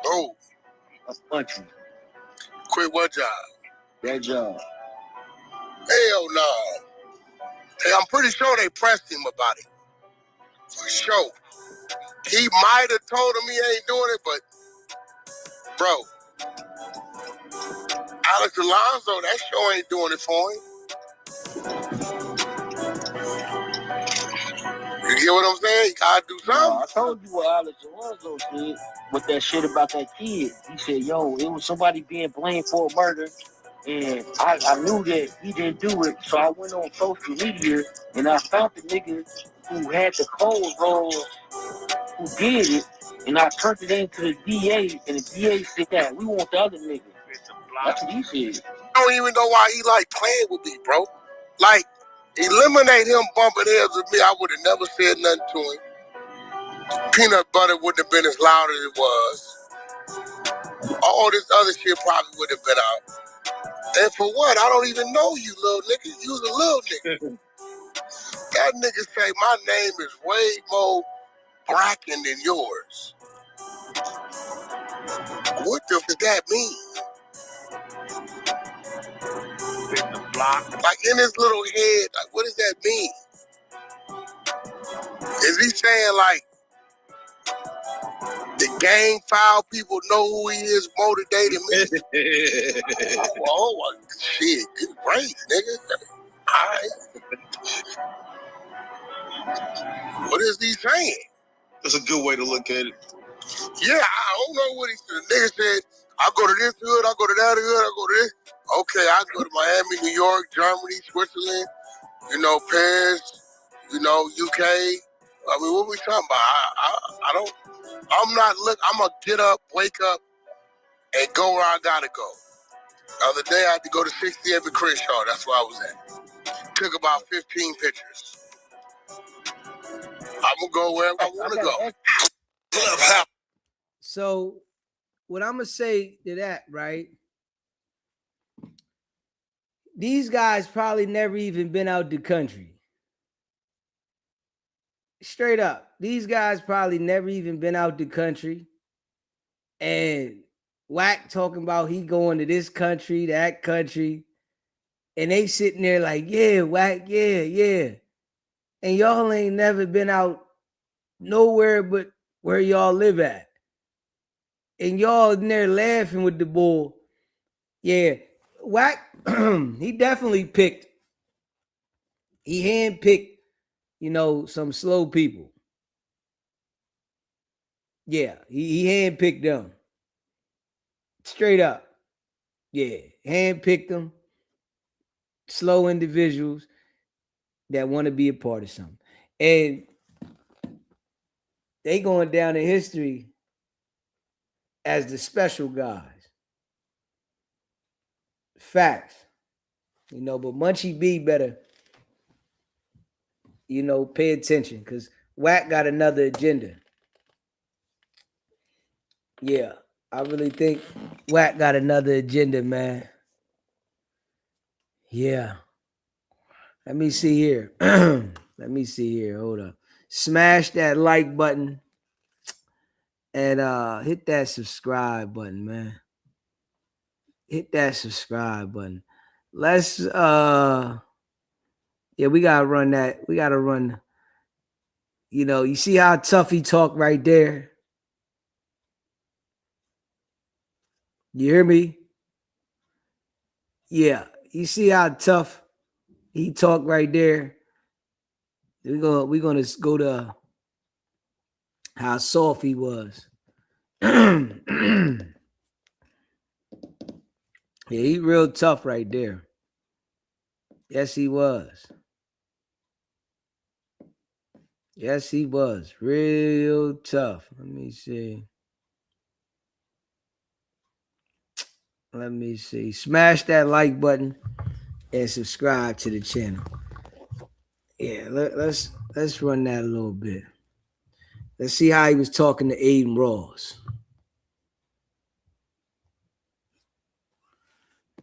Oh.
Munchie.
Quit what job?
That job.
Hell no. Hey, I'm pretty sure they pressed him about it. For sure. He might have told him he ain't doing it, but bro, Alex Alonso, that show ain't doing it for him. You get what I'm saying? You gotta do something.
I told you what Alex Alonso said with that shit about that kid. He said, yo, it was somebody being blamed for a murder, and I knew that he didn't do it, so I went on social media, and I found the nigga who had the code wrong, who did it, and I turned it into the DA, and the DA said that we want the other nigga. That's what he said.
I don't even know why he like playing with me, bro. Like, eliminate him bumping heads with me, I would have never said nothing to him. Peanut butter wouldn't have been as loud as it was. All this other shit probably would have been out. And for what? I don't even know you, little nigga. You was a little nigga. that nigga say my name is way more Bracken than yours. What the does that mean? Like in his little head, like what does that mean? Is he saying like the gang file people know who he is more today than me? Oh, shit, good great, nigga. All right. What is he saying?
That's a good way to look at it.
Yeah, I don't know what he said. The nigga said, I go to this hood, I go to that hood, I go to this. Okay, I go to Miami, New York, Germany, Switzerland, Paris, UK. I mean, what we talking about? I'm going to get up, wake up, and go where I got to go. The other day, I had to go to 60th and Crenshaw. That's where I was at. Took about 15 pictures. I'm going to go wherever I want to go.
So, what I'm going to say to that, right? These guys probably never even been out the country. Straight up. These guys probably never even been out the country. And Wack talking about he going to this country, that country. And they sitting there like, yeah, Wack, yeah. And y'all ain't never been out nowhere but where y'all live at. And y'all in there laughing with the bull. Yeah, Wack, he definitely handpicked, some slow people. Yeah, he handpicked them. Straight up. Yeah, handpicked them. Slow individuals that want to be a part of something. And they going down in history as the special guys. Facts. But Munchie B better, pay attention because Wack got another agenda. Yeah, I really think Wack got another agenda, man. Yeah. Let me see here. Hold up. Smash that like button and hit that subscribe button, man. Hit that subscribe button. Let's we gotta run that. We gotta run. You see how tough he talk right there? You hear me? Yeah. You see how tough he talk right there? We're gonna go to how soft he was. Yeah, he real tough right there. Yes, he was. Yes, he was. Real tough. Let me see. Smash that like button and subscribe to the channel. Yeah, let's run that a little bit. Let's see how he was talking to Adin Ross.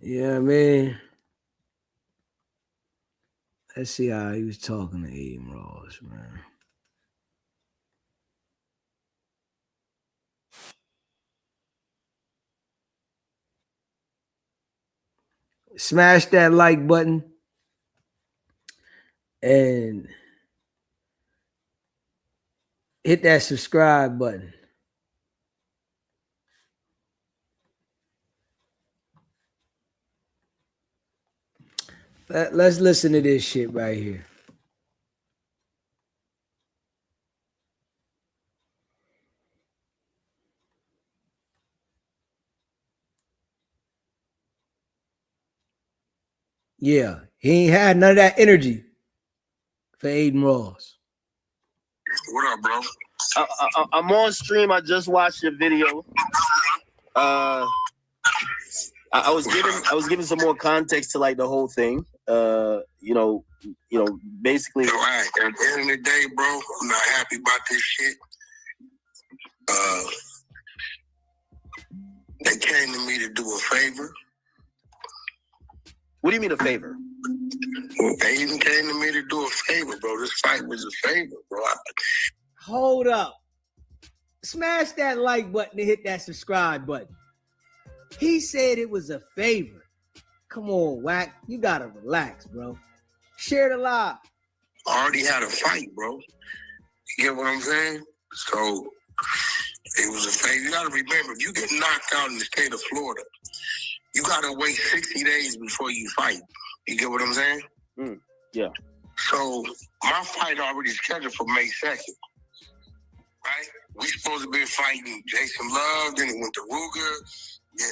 Yeah, man. Let's see how he was talking to Adin Ross, man. Smash that like button and hit that subscribe button. Let's listen to this shit right here. Yeah, he ain't had none of that energy for Adin Ross.
What up, bro?
I'm on stream. I just watched your video. I was giving some more context to like the whole thing. Basically.
All right. At the end of the day, bro, I'm not happy about this shit. They came to me to do a favor.
What do you mean a favor?
Aiden came to me to do a favor, bro. This fight was a favor, bro.
Hold up. Smash that like button and hit that subscribe button. He said it was a favor. Come on, Wack. You gotta relax, bro. Share the live.
I already had a fight, bro. You get what I'm saying? So it was a favor. You gotta remember, if you get knocked out in the state of Florida, you gotta wait 60 days before you fight. You get what I'm saying?
Yeah.
So my fight already scheduled for May 2nd. Right? We supposed to be fighting Jason Love, then it went to Ruger, then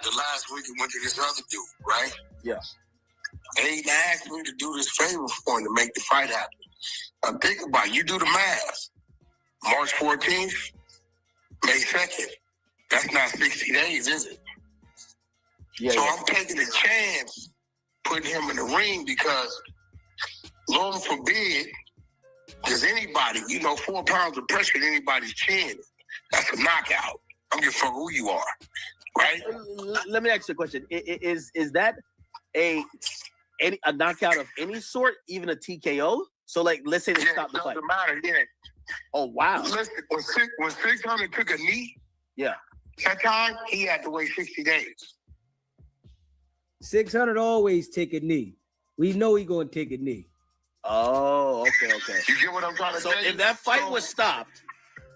the last week it went to this other dude, right?
Yeah.
Aiden asked me to do this favor for him to make the fight happen. Now think about it. You do the math. March 14th, May 2nd. That's not 60 days, is it?
Yeah.
So I'm taking a chance putting him in the ring because, Lord forbid, there's anybody, 4 pounds of pressure in anybody's chin. That's a knockout. I don't give a fuck who you are, right?
Let me ask you a question. Is that a knockout of any sort, even a TKO? So, like, let's say they stop the fight.
Doesn't matter, yeah.
Oh, wow.
Listen, when 600 took a knee,
yeah,
that time, he had to wait 60 days.
600 always take a knee. We know he gonna take a knee.
Oh, okay.
You get what I'm trying to say?
So if that fight was stopped,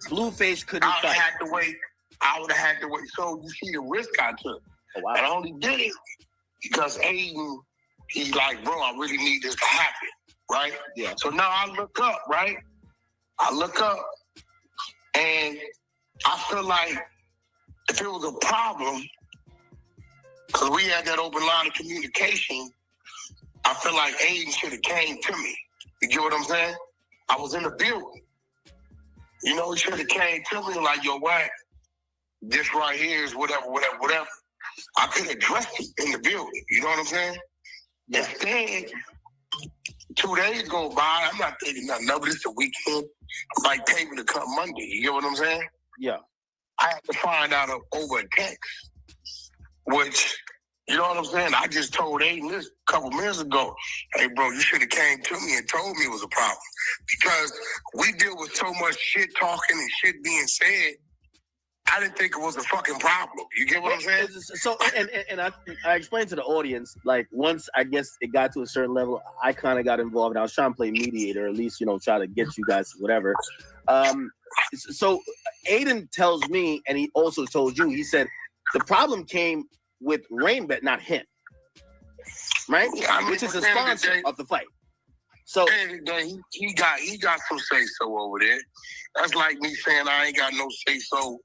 Blueface couldn't fight.
I would have had to wait. So you see the risk I took.
Oh, wow.
And I only did it because Aiden, he's like, bro, I really need this to happen, right?
Yeah.
So now I look up, right? I look up, and I feel like if it was a problem, because we had that open line of communication, I feel like Aiden should have came to me. You get what I'm saying? I was in the building. He should have came to me like, yo, Wack, this right here is whatever. I could have addressed it in the building. You know what I'm saying? Yeah. Instead, 2 days go by, I'm not thinking nothing of it. It's the weekend. I'm like paper to come Monday. You get what I'm saying?
Yeah.
I had to find out over a text, which, you know what I'm saying? I just told Aiden this a couple minutes ago. Hey, bro, you should have came to me and told me it was a problem. Because we deal with so much shit talking and shit being said, I didn't think it was a fucking problem. You get what I'm saying?
So, and I explained to the audience, like, once I guess it got to a certain level, I kind of got involved. And I was trying to play mediator, or at least, try to get you guys, whatever. So Aiden tells me, and he also told you, he said, the problem came with Rainbet, not him. Right?
Yeah,
which is the sponsor of the fight. So
he got some say so over there. That's like me saying I ain't got no say so.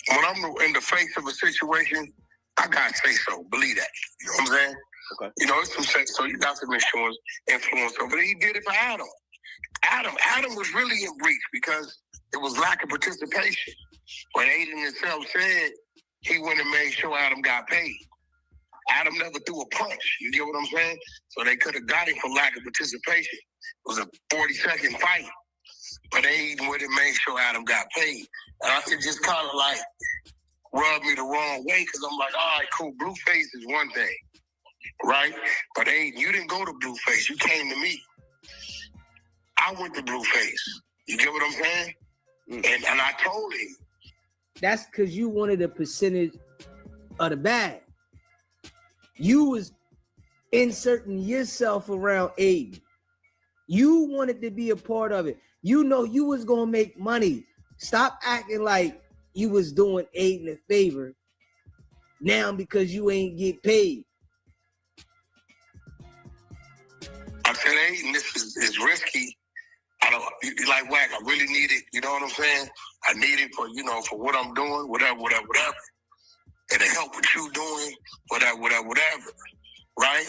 When I'm in the face of a situation, I got say so. Believe that. You know what I'm saying?
Okay.
It's some say so. You got some influence over it. He did it for Adam. Adam was really in breach because it was lack of participation. When Aiden himself said he went and made sure Adam got paid. Adam never threw a punch. You get what I'm saying? So they could have got him for lack of participation. It was a 40-second fight. But Aiden went and made sure Adam got paid. And I could just kind of like rub me the wrong way because I'm like, all right, cool. Blueface is one thing, right? But Aiden, you didn't go to Blueface. You came to me. I went to Blueface. You get what I'm saying? And I told him.
That's because you wanted a percentage of the bag. You was inserting yourself around Aiden. You wanted to be a part of it. You was going to make money. Stop acting like you was doing Aiden a favor now because you ain't get paid.
I said, Aiden, this is risky. I don't like Wack. I really need it. You know what I'm saying? I need it for for what I'm doing, whatever. And to help what you doing, whatever. Right?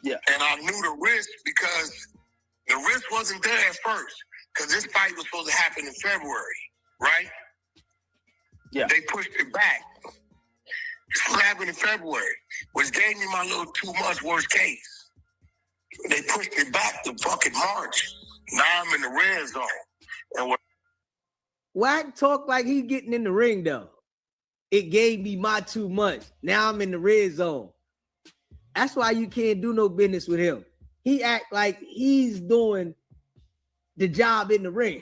Yeah.
And I knew the risk because the risk wasn't there at first. Because this fight was supposed to happen in February, right?
Yeah.
They pushed it back. It's supposed to happen in February, which gave me my little 2 months worst case. They pushed it back to fucking March. Now I'm in the red zone. And
Wack talk like he getting in the ring though. It gave me my 2 months. Now I'm in the red zone. That's why you can't do no business with him. He act like he's doing the job in the ring.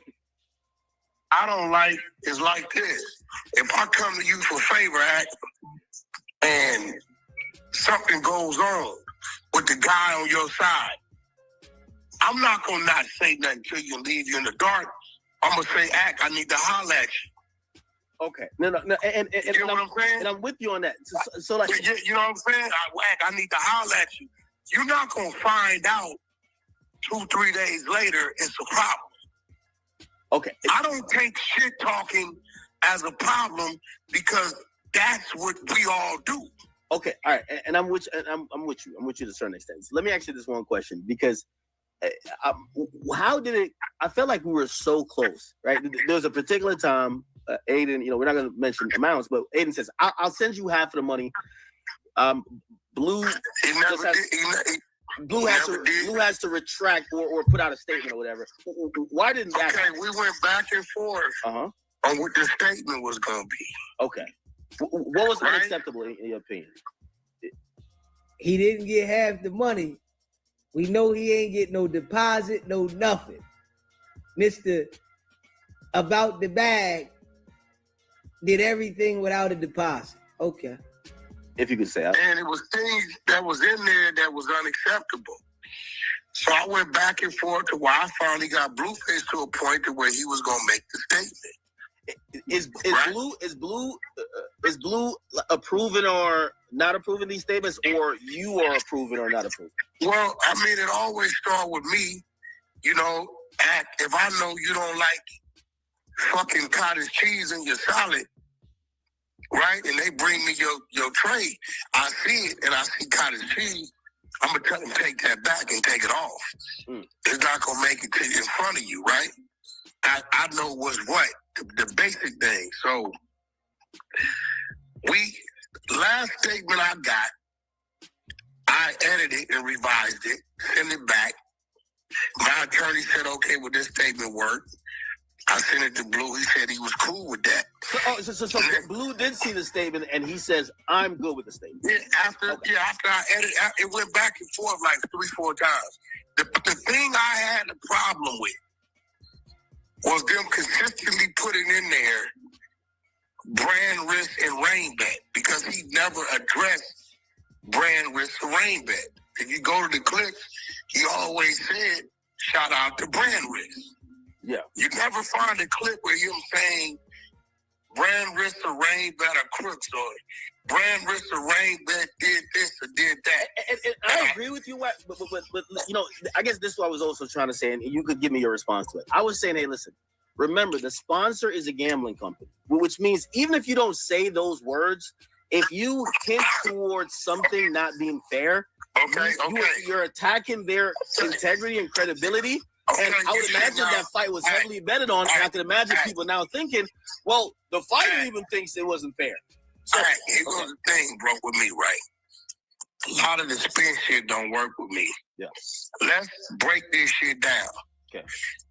I don't like is like this. If I come to you for favor, Act, and something goes on with the guy on your side, I'm not gonna not say nothing to you and leave you in the dark. I'm gonna say, Act, I need to holler at you.
Okay. No, and
you know what I'm saying?
And I'm with you on that. So like,
you know what I'm saying? Act, I need to holler at you. You're not gonna find out 2-3 days later it's a problem.
Okay.
I don't take shit talking as a problem because that's what we all do.
Okay, all right, and I'm with you. I'm with you. I'm with you to a certain extent. So let me ask you this one question, because how did it? I felt like we were so close, right? There was a particular time, Aiden. You know, we're not going to mention amounts, but Aiden says, "I'll send you half of the money." Blue Blue has to retract or put out a statement or whatever. Why didn't that?
Okay, we went back and forth on what the statement was going to be.
Okay. What was unacceptable in your opinion?
He didn't get half the money. We know he ain't get no deposit, no nothing. Mr. About the bag did everything without a deposit. Okay.
If you could say that.
And it was things that was in there that was unacceptable. So I went back and forth to where I finally got Blueface to a point to where he was going to make the statement.
Is Blue approving or not approving these statements, or you are approving or not approving?
Well, I mean, it always starts with me. You know, Act, if I know you don't like fucking cottage cheese in your salad, right? And they bring me your tray, I see it and I see cottage cheese, I'm gonna tell them take that back and take it off. It's not gonna make it to in front of you, right? I know what's what, the basic thing. So last statement I got, I edited and revised it, sent it back. My attorney said, okay, well, this statement worked. I sent it to Blue. He said he was cool with that.
So Blue did see the statement, and he says, I'm good with the statement.
Yeah, after I edited, it went back and forth like 3-4 times. The thing I had a problem with was them consistently putting in there brand risk and rain bet, because he never addressed brand risk and rain bet. If you go to the clips, he always said, shout out to brand risk.
Yeah.
You never find a clip where him saying brand risk or rain bet or crooks, or brand risk or rain bet did this or did that.
And I agree with you, but you know, I guess this is what I was also trying to say, and you could give me your response to it. I was saying, hey, listen, remember, the sponsor is a gambling company, which means even if you don't say those words, if you hint towards something not being fair, you're attacking their integrity and credibility. And I would imagine that fight was heavily betted on, and I can imagine people now thinking, well, the fighter even thinks it wasn't fair.
So, all right, here's the thing, bro, with me, right? A lot of the spin shit don't work with me.
Yeah.
Let's break this shit down.
Okay.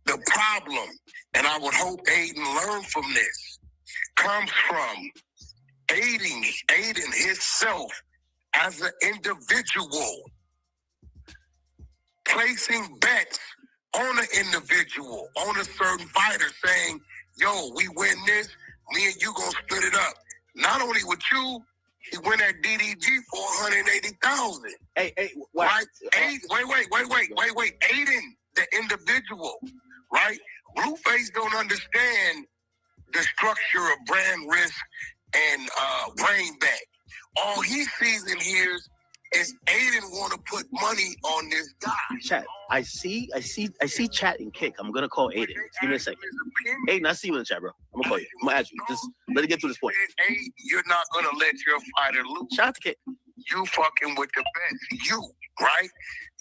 The problem, and I would hope Aiden learned from this, comes from Aiden himself as an individual placing bets on an individual, on a certain fighter, saying, yo, we win this, me and you gonna split it up. Not only with you, he went at DDG for 180,000.
Hey,
right? Wait. Aiden, the individual, right? Blueface don't understand the structure of brand risk and rain bet. All he sees and hears is Aiden want to put money on this guy.
Chat, I see chat and kick. I'm gonna call Aiden. Give me a second. Aiden, I see you in the chat, bro. I'm gonna call you. I'm gonna add you. Just let it get through this point.
You're not gonna let your fighter lose.
Shout out to Kick.
You fucking with the bets. You, right?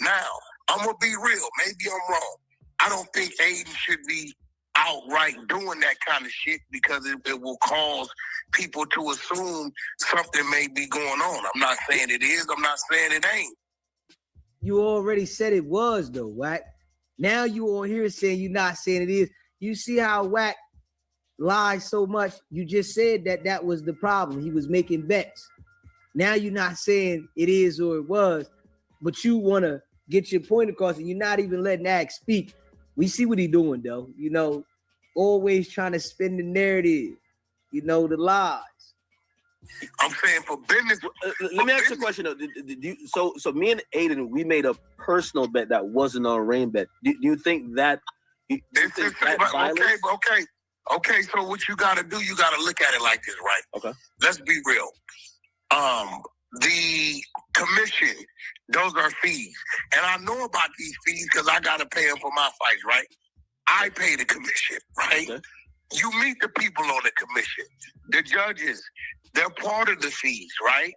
Now, I'm gonna be real. Maybe I'm wrong. I don't think Aiden should be outright doing that kind of shit, because it will cause people to assume something may be going on. I'm not saying it is. I'm not saying it ain't.
You already said it was, though, Wack. Now you on here saying you're not saying it is. You see how Wack lies so much? You just said that was the problem. He was making bets. Now you're not saying it is or it was, but you want to get your point across, and you're not even letting Ack speak. We see what he's doing, though. You know, always trying to spin the narrative. You know, the lies.
I'm saying for business.
Let me ask you a question though. So me and Aiden, we made a personal bet that wasn't a rain bet. Do you think that?
Okay. So what you got to do? You got to look at it like this, right?
Okay.
Let's be real. The commission, those are fees, and I know about these fees because I got to pay them for my fights, right? I pay the commission, right? Okay. You meet the people on the commission, the judges. They're part of the fees, right?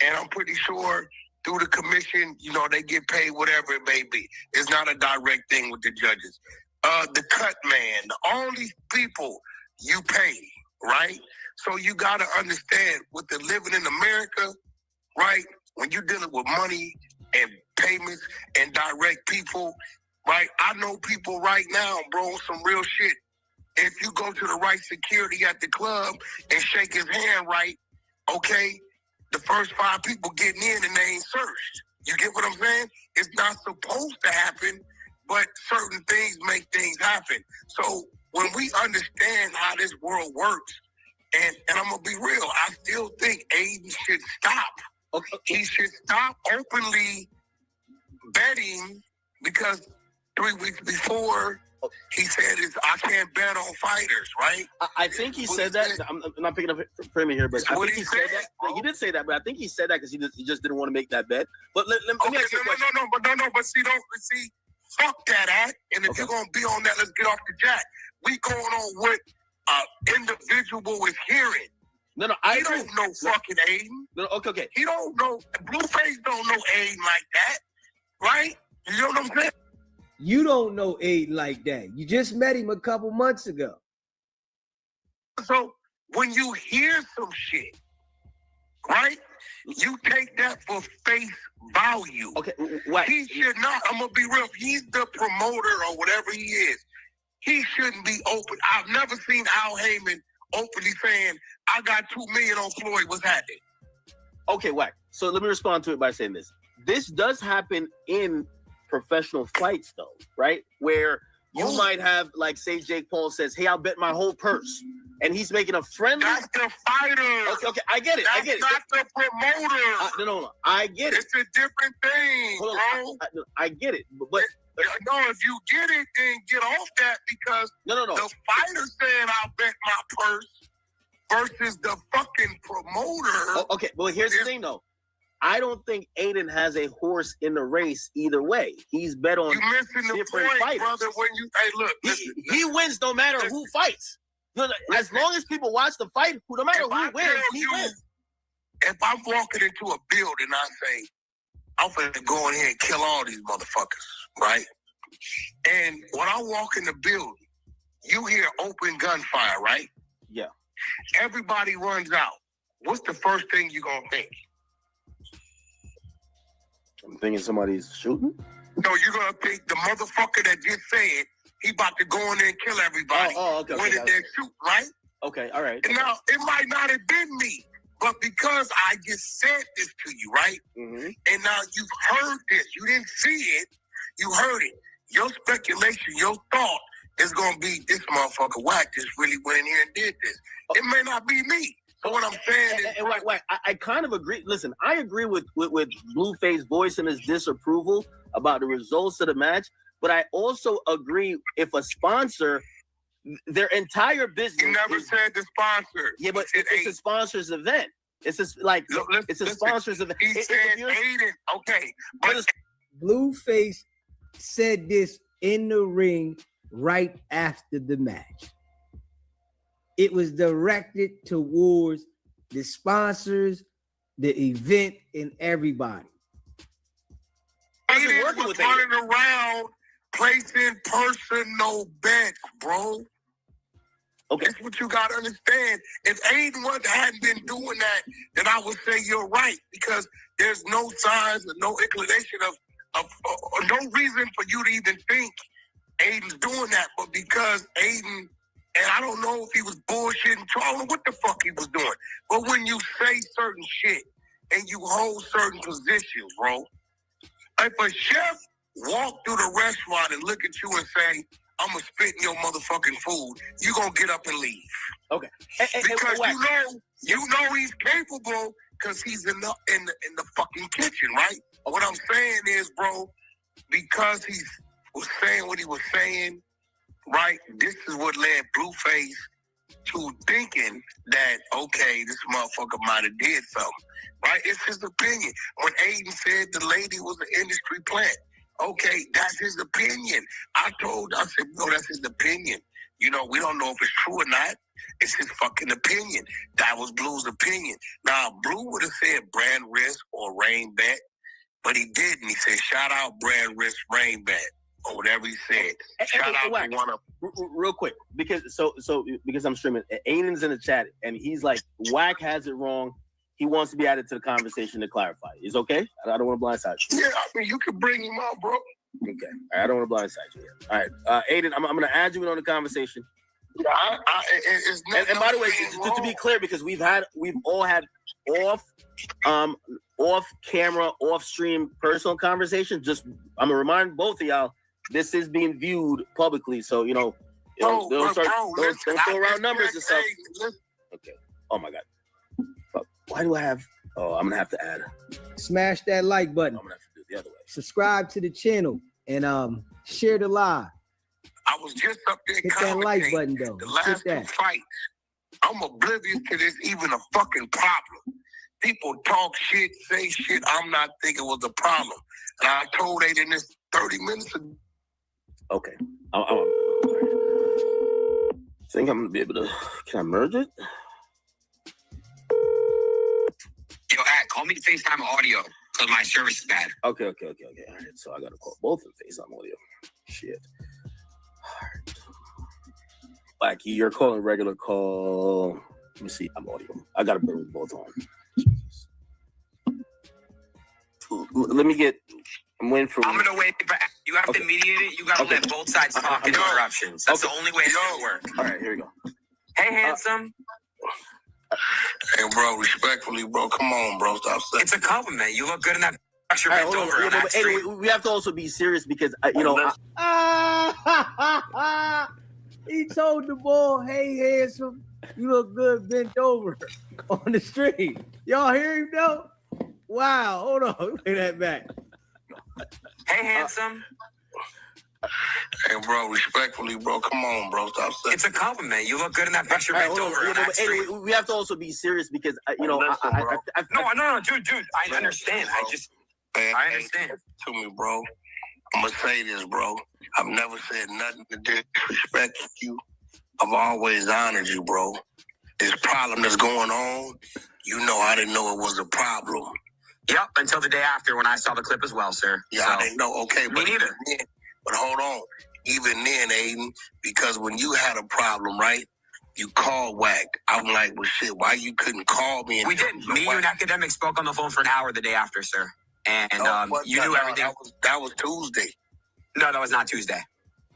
And I'm pretty sure through the commission, you know, they get paid whatever it may be. It's not a direct thing with the judges. The cut man, all these people you pay, right? So you got to understand with the living in America, right? When you're dealing with money and payments and direct people, right? I know people right now, bro, some real shit. If you go to the right security at the club and shake his hand right, okay, the first 5 people getting in and they ain't searched. You get what I'm saying? It's not supposed to happen, but certain things make things happen. So when we understand how this world works, and I'm going to be real, I still think Aiden should stop. Okay. He should stop openly betting because 3 weeks before, he said, I can't bet on fighters, right?
I think he said that. I'm not picking up framing here, but I think he said that. He did say that, but I think he said that because he just didn't want to make that bet. But let me ask you a question.
But see, fuck that act. And if you're going to be on that, let's get off the jack. We going on what individual is hearing.
No,
he don't know fucking Aiden.
No, okay.
He don't know, Blueface don't know Aiden like that, right? You know what I'm saying?
You don't know Aiden like that. You just met him a couple months ago.
So when you hear some shit, right, you take that for face value.
Okay, Wack.
He should not, I'm going to be real, if he's the promoter or whatever he is, he shouldn't be open. I've never seen Al Heyman openly saying, I got $2 million on Floyd, what's happening?
Okay, Wack. So let me respond to it by saying this. This does happen in professional fights though, right? Where you might have, like, say Jake Paul says, hey, I'll bet my whole purse. And he's making a friendly.
That's the fighter.
Okay, I get it.
That's not the promoter.
No, I get it.
It's a different thing, bro.
I get it. But
no, if you get it, then get off that because
no.
The fighter saying I'll bet my purse versus the fucking promoter.
Okay, well, here's the thing though. I don't think Aiden has a horse in the race either way. He's bet on different fighters.
Brother, when you, hey, look,
he wins no matter who fights. As long as people watch the fight, no matter who wins, he wins.
If I'm walking into a building, I say, I'm finna go in here and kill all these motherfuckers, right? And when I walk in the building, you hear open gunfire, right?
Yeah.
Everybody runs out. What's the first thing you're gonna think?
I'm thinking somebody's shooting.
No, you're gonna think the motherfucker that just said he about to go in there and kill everybody.
Okay.
When they're shooting, right?
Okay, all right.
And now it might not have been me, but because I just said this to you, right?
Mm-hmm.
And now you've heard this. You didn't see it. You heard it. Your speculation, your thought is gonna be this motherfucker Wack just really went in here and did this. It may not be me. So what I'm saying is,
Wack, I kind of agree. Listen, I agree with Blueface voicing his disapproval about the results of the match, but I also agree if a sponsor, their entire business.
You never said the sponsor.
Yeah, but it's a sponsor's event. It's just like it's a sponsor's event.
He said Aiden. Okay, but
Blueface said this in the ring right after the match. It was directed towards the sponsors, the event, and everybody.
Aiden was running around placing personal bets, bro.
Okay.
That's what you got to understand. If Aiden hadn't been doing that, then I would say you're right because there's no signs or no inclination of no reason for you to even think Aiden's doing that, but because Aiden, and I don't know if he was bullshitting, I don't know what the fuck he was doing. But when you say certain shit and you hold certain positions, bro. If a chef walk through the restaurant and look at you and say, I'm gonna spit in your motherfucking food, you gonna get up and leave.
Okay.
Because you know he's capable because he's in the fucking kitchen, right? What I'm saying is, bro, because he was saying what he was saying, right? This is what led Blueface to thinking that, okay, this motherfucker might have did something, right? It's his opinion. When Aiden said the lady was an industry plant, okay, that's his opinion. I said, no, that's his opinion. You know, we don't know if it's true or not. It's his fucking opinion. That was Blue's opinion. Now, Blue would have said brand risk or rain bet, but he didn't. He said, shout out brand risk, rain bet, or whatever he said. Shout out
Wack,
to one of
real quick, because because I'm streaming, Aiden's in the chat, and he's like, Wack has it wrong. He wants to be added to the conversation to clarify. Is okay? I don't want to blindside you.
Yeah, I mean, you can bring him out, bro.
Okay. All right, I don't want to blindside you yet. All right, Aiden, I'm going to add you in on the conversation.
Yeah,
and by the way, to be clear, because we've all had off camera, off stream personal conversations. Just I'm gonna remind both of y'all, this is being viewed publicly, so don't throw around numbers and stuff. Okay. Oh my God. Fuck. Why do I have? Oh, I'm gonna have to add.
Smash that like button.
I'm gonna have to do it the other way.
Subscribe to the channel and share the live.
I was just up there
hit that like button though.
The last two fights. I'm oblivious to this even a fucking problem. People talk shit, say shit. I'm not thinking it was a problem. And I told Aiden this 30 minutes ago.
Okay. I think I'm gonna be able to. Can I merge it?
Yo, call me FaceTime audio because my service is bad.
Okay. All right, so I gotta call both of FaceTime audio. Shit. All right. Like you're calling regular call. Let me see. I'm audio. I gotta put them both on. Jesus. Let me get. I'm waiting for.
I'm gonna wait. You have to mediate it. You gotta let both sides talk and interruptions. That's the only way it's gonna work.
All right, here we go.
Hey, handsome.
Hey, bro, respectfully, bro. Come on, bro. Stop saying.
It's a compliment. You look good in that picture.
Right, we have to also be serious because
he told the boy, "Hey, handsome, you look good bent over on the street." Y'all hear him though? Wow, hold on, play that back.
Hey, handsome.
Hey, bro, respectfully, bro. Come on, bro. Stop saying.
It's a compliment. You look good in that picture.
We have to also be serious because
No, dude. I understand. I understand.
To me, bro. I'm gonna say this, bro. I've never said nothing to disrespect you. I've always honored you, bro. This problem that's going on, I didn't know it was a problem.
Yep, until the day after when I saw the clip as well, sir.
Yeah, I didn't know. Okay,
me neither.
But hold on. Even then, Aiden, because when you had a problem, right? You called Wack. I'm like, well, shit, why you couldn't call me?
We didn't. Me, you, and Academic spoke on the phone for an hour the day after, sir. And you knew everything.
That was Tuesday.
No, that was not Tuesday.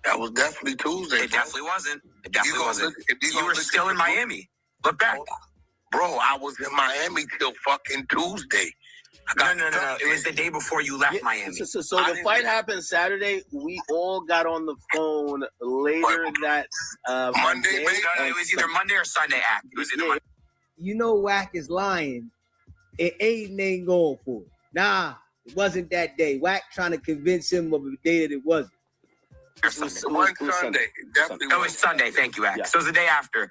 That was definitely Tuesday.
It definitely wasn't. You were still in Miami. Look back.
Bro, I was in Miami till fucking Tuesday.
No. It was the day before you left Miami.
So the fight happened Saturday. We all got on the phone later that
Monday.
No, it was either Monday or Sunday. It was either Monday.
Wack is lying, and Aiden ain't going for it. Nah, it wasn't that day. Wack trying to convince him of a day that it wasn't.
One Sunday. Definitely.
It was Sunday. Thank you, Wack. Yeah. So it was the day after.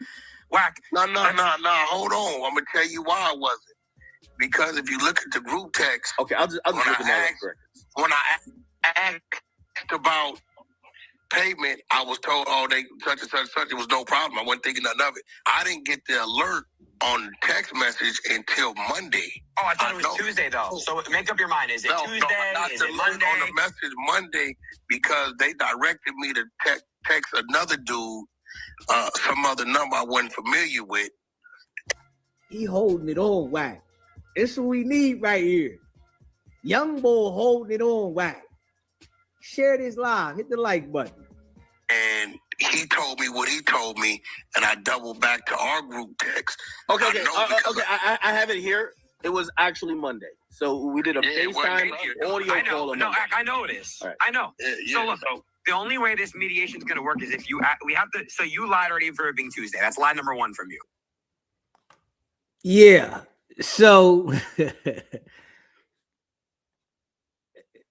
Wack.
No. Hold on. I'm gonna tell you why I wasn't. Because if you look at the group text,
okay, I'll just look at my records.
When I asked about payment, I was told, they such and such. It was no problem. I wasn't thinking nothing of it. I didn't get the alert on text message until Monday.
Oh, I thought it was Tuesday though. So make up your mind. Is it Tuesday?
Not
Is it Monday?
On the message Monday because they directed me to text another dude, some other number I wasn't familiar with.
He holding it on, Wack. It's what we need right here. Young boy holding it on, Wack. Share this live. Hit the like button.
And he told me what he told me, and I doubled back to our group text.
Okay. I have it here. It was actually Monday. So we did a FaceTime audio call on Monday.
I know it is.
Right.
I know. So look, the only way this mediation is going to work is if we have to. So you lied already for it being Tuesday. That's lie number 1 from you.
Yeah. So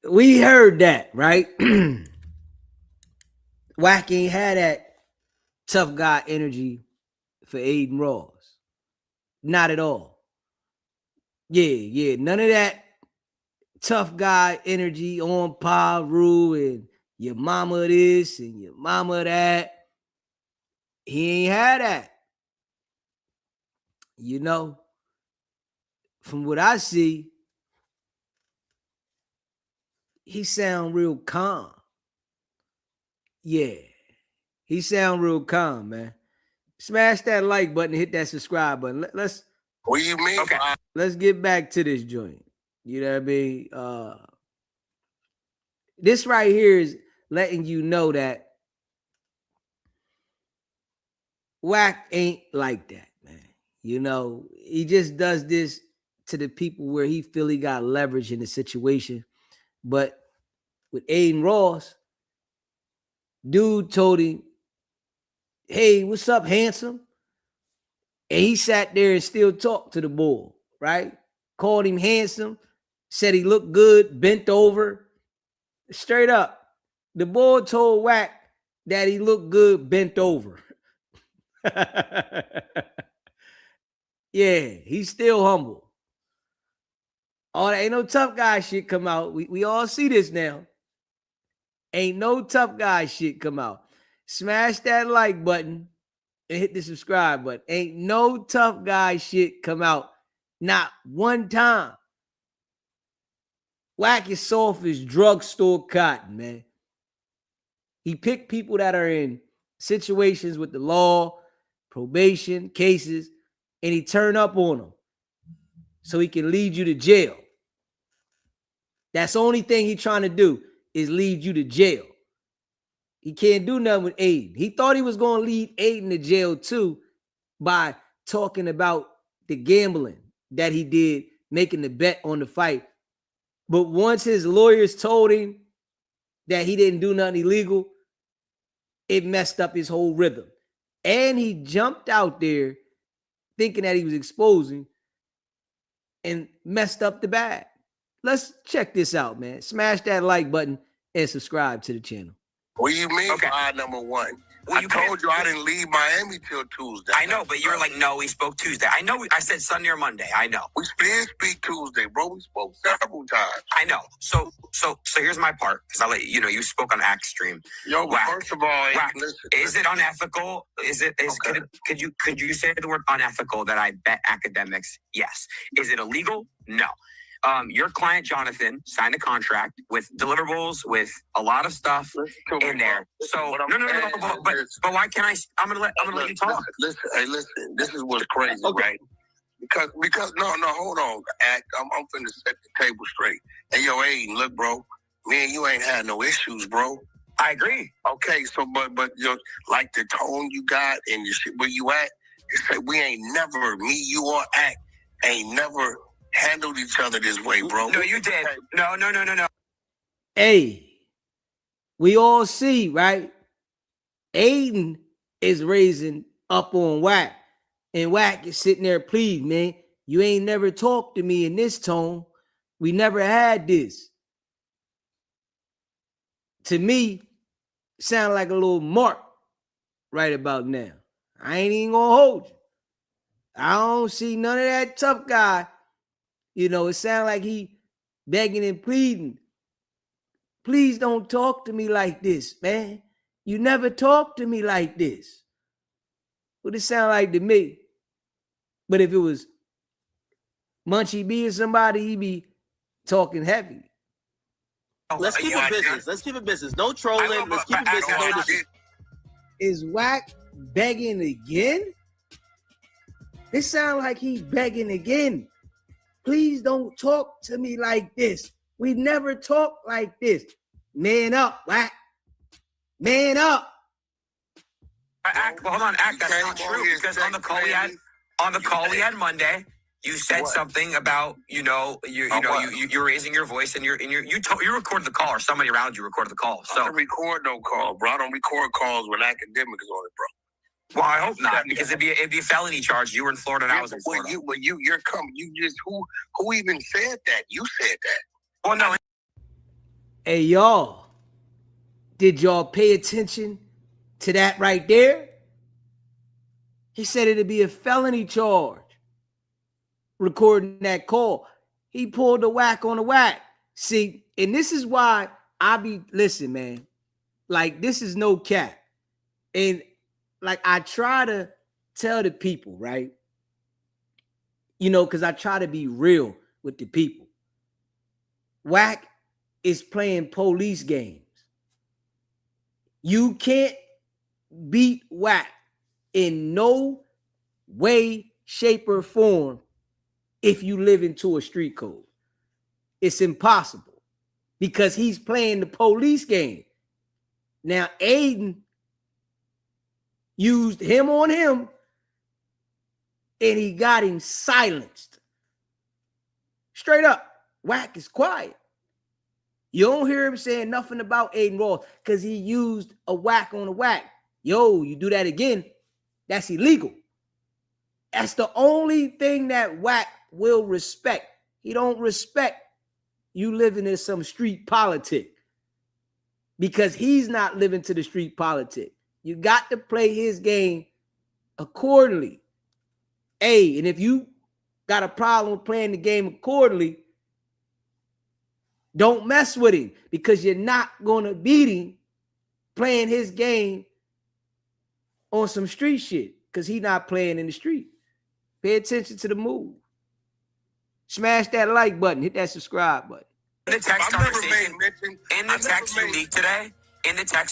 we heard that, right? Wack ain't had that tough guy energy for Adin Ross. Not at all. Yeah. None of that tough guy energy on Paru and your mama this and your mama that. He ain't had that. You know, from what I see, he sound real calm. Yeah. He sound real calm, man. Smash that like button, hit that subscribe button. Let's
What do you mean?
Okay.
Let's get back to this joint. You know what I mean? This right here is letting you know that Wack ain't like that, man. You know, he just does this to the people where he feel he got leverage in the situation. But with Adin Ross, dude told him, hey, what's up, handsome? And he sat there and still talked to the bull, right? Called him handsome, said he looked good, bent over. Straight up. The bull told Wack that he looked good, bent over. Yeah, he's still humble. All that ain't no tough guy shit come out. We all see this now. Ain't no tough guy shit come out. Smash that like button and hit the subscribe button. Ain't no tough guy shit come out. Not one time. Wack is soft as drugstore cotton, man. He picked people that are in situations with the law, probation, cases, and he turn up on them so he can lead you to jail. That's the only thing he's trying to do is lead you to jail. He can't do nothing with Aiden. He thought he was going to lead Aiden to jail too by talking about the gambling that he did, making the bet on the fight. But once his lawyers told him that he didn't do nothing illegal, it messed up his whole rhythm. And he jumped out there thinking that he was exposing and messed up the bag. Let's check this out, man. Smash that like button and subscribe to the channel.
What do you mean lie number 1?
Well,
I told you I didn't leave Miami till Tuesday.
I know, but you were like, no, we spoke Tuesday. I know. I said Sunday or Monday. I know.
We did speak Tuesday, bro. We spoke several times.
I know. So here's my part, because I'll let you know. You spoke on Act Stream.
Yo,
Wack,
first of all,
Wack,
listen,
is it unethical? Could you say the word unethical that I bet academics? Yes. Is it illegal? No. Your client Jonathan signed a contract with deliverables, with a lot of stuff in there. So no. But why can't I? I'm gonna let you talk.
Listen. This is what's crazy, right? Because no, hold on. I'm finna set the table straight. Hey, yo, Aiden, look, bro. Me and you ain't had no issues, bro.
I agree.
Okay, so but you know, like the tone you got and the shit where you at, it's like we ain't never, me, you, or Act ain't never handled each other this way, bro.
No, you did. No.
Hey, we all see, right? Aiden is raising up on Wack. And Wack is sitting there pleading, man, you ain't never talked to me in this tone. We never had this. To me, sound like a little Mark right about now. I ain't even gonna hold you. I don't see none of that tough guy. You know, it sounds like he begging and pleading. Please don't talk to me like this, man. You never talk to me like this. What it sound like to me. But if it was Munchie B or somebody, he'd be talking heavy.
Let's keep it business. Let's keep it business. No trolling. Let's keep it business.
Is Wack begging again? It sounds like he's begging again. Please don't talk to me like this. We never talk like this. Man up, Wack. Man up.
Hold on, Act. That's not true, because on the call we had Monday, You said something about, you were raising your voice and you recorded the call, or somebody around you recorded the call. So
I don't record no call, bro. I don't record calls with academics on it, bro.
Well, I hope not, because it'd be a felony charge. You were in Florida and I was in Florida.
Who even said that? You said that.
Well, no.
Hey, y'all, did y'all pay attention to that right there? He said it'd be a felony charge. Recording that call. He pulled the whack on the whack. See, and this is why listen, man, like this is no cap. And like I try to tell the people, right? Because I try to be real with the people. Wack is playing police games. You can't beat Wack in no way, shape, or form if you live into a street code. It's impossible because he's playing the police game. Now, Aiden used him on him and he got him silenced. Straight up, Wack is quiet. You don't hear him saying nothing about Adin Ross because he used a whack on a whack. Yo, you do that again, that's illegal. That's the only thing that Wack will respect. He don't respect you living in some street politic because he's not living to the street politic. You got to play his game accordingly. Hey, and if you got a problem with playing the game accordingly, don't mess with him because you're not going to beat him playing his game on some street shit because he's not playing in the street. Pay attention to the move. Smash that like button. Hit that subscribe button.
In the text conversation, in the text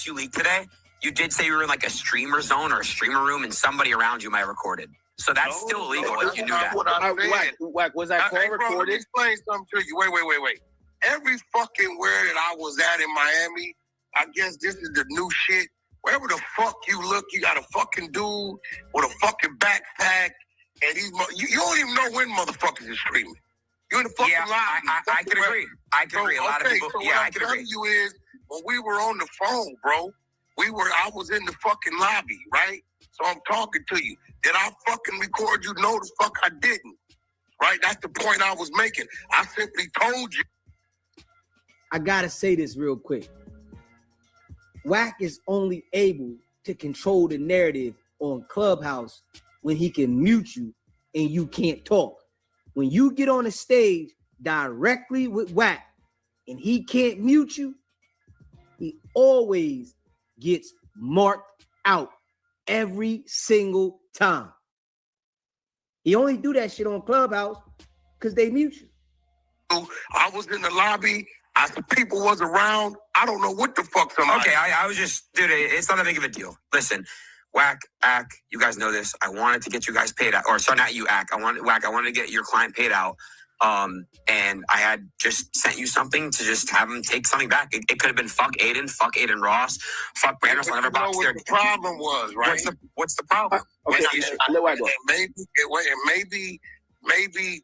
you leaked today, you did say you were in like a streamer zone or a streamer room and somebody around you might have recorded. So that's still illegal if you do that.
Wack, was that call recorded?
Let me explain something to you. Wait. Every fucking where that I was at in Miami, I guess this is the new shit. Wherever the fuck you look, you got a fucking dude with a fucking backpack, and you don't even know when motherfuckers is streaming. You in the fucking lobby.
I can agree. I can agree. A lot of people.
So
Yeah, I
what
can
I'm
agree.
telling you is, when we were on the phone, bro, I was in the fucking lobby, right? So I'm talking to you. Did I fucking record you? No, the fuck I didn't. Right? That's the point I was making. I simply told you.
I gotta say this real quick. Wack is only able to control the narrative on Clubhouse when he can mute you and you can't talk. When you get on the stage directly with Wack and he can't mute you, he always gets marked out every single time. He only do that shit on Clubhouse because they mute you.
I was in the lobby. People was around. I don't know what the fuck somebody.
Okay, I was just, dude, it's not that big of a deal. Listen, Wack, Ack, you guys know this. I wanted to get you guys paid out. Or sorry, not you, Ack. I wanted to get your client paid out. And I had just sent you something to just have him take something back. It could have been fuck Aiden, fuck Adin Ross, fuck Brandon.
You know what the problem was, right?
What's the problem?
Okay, maybe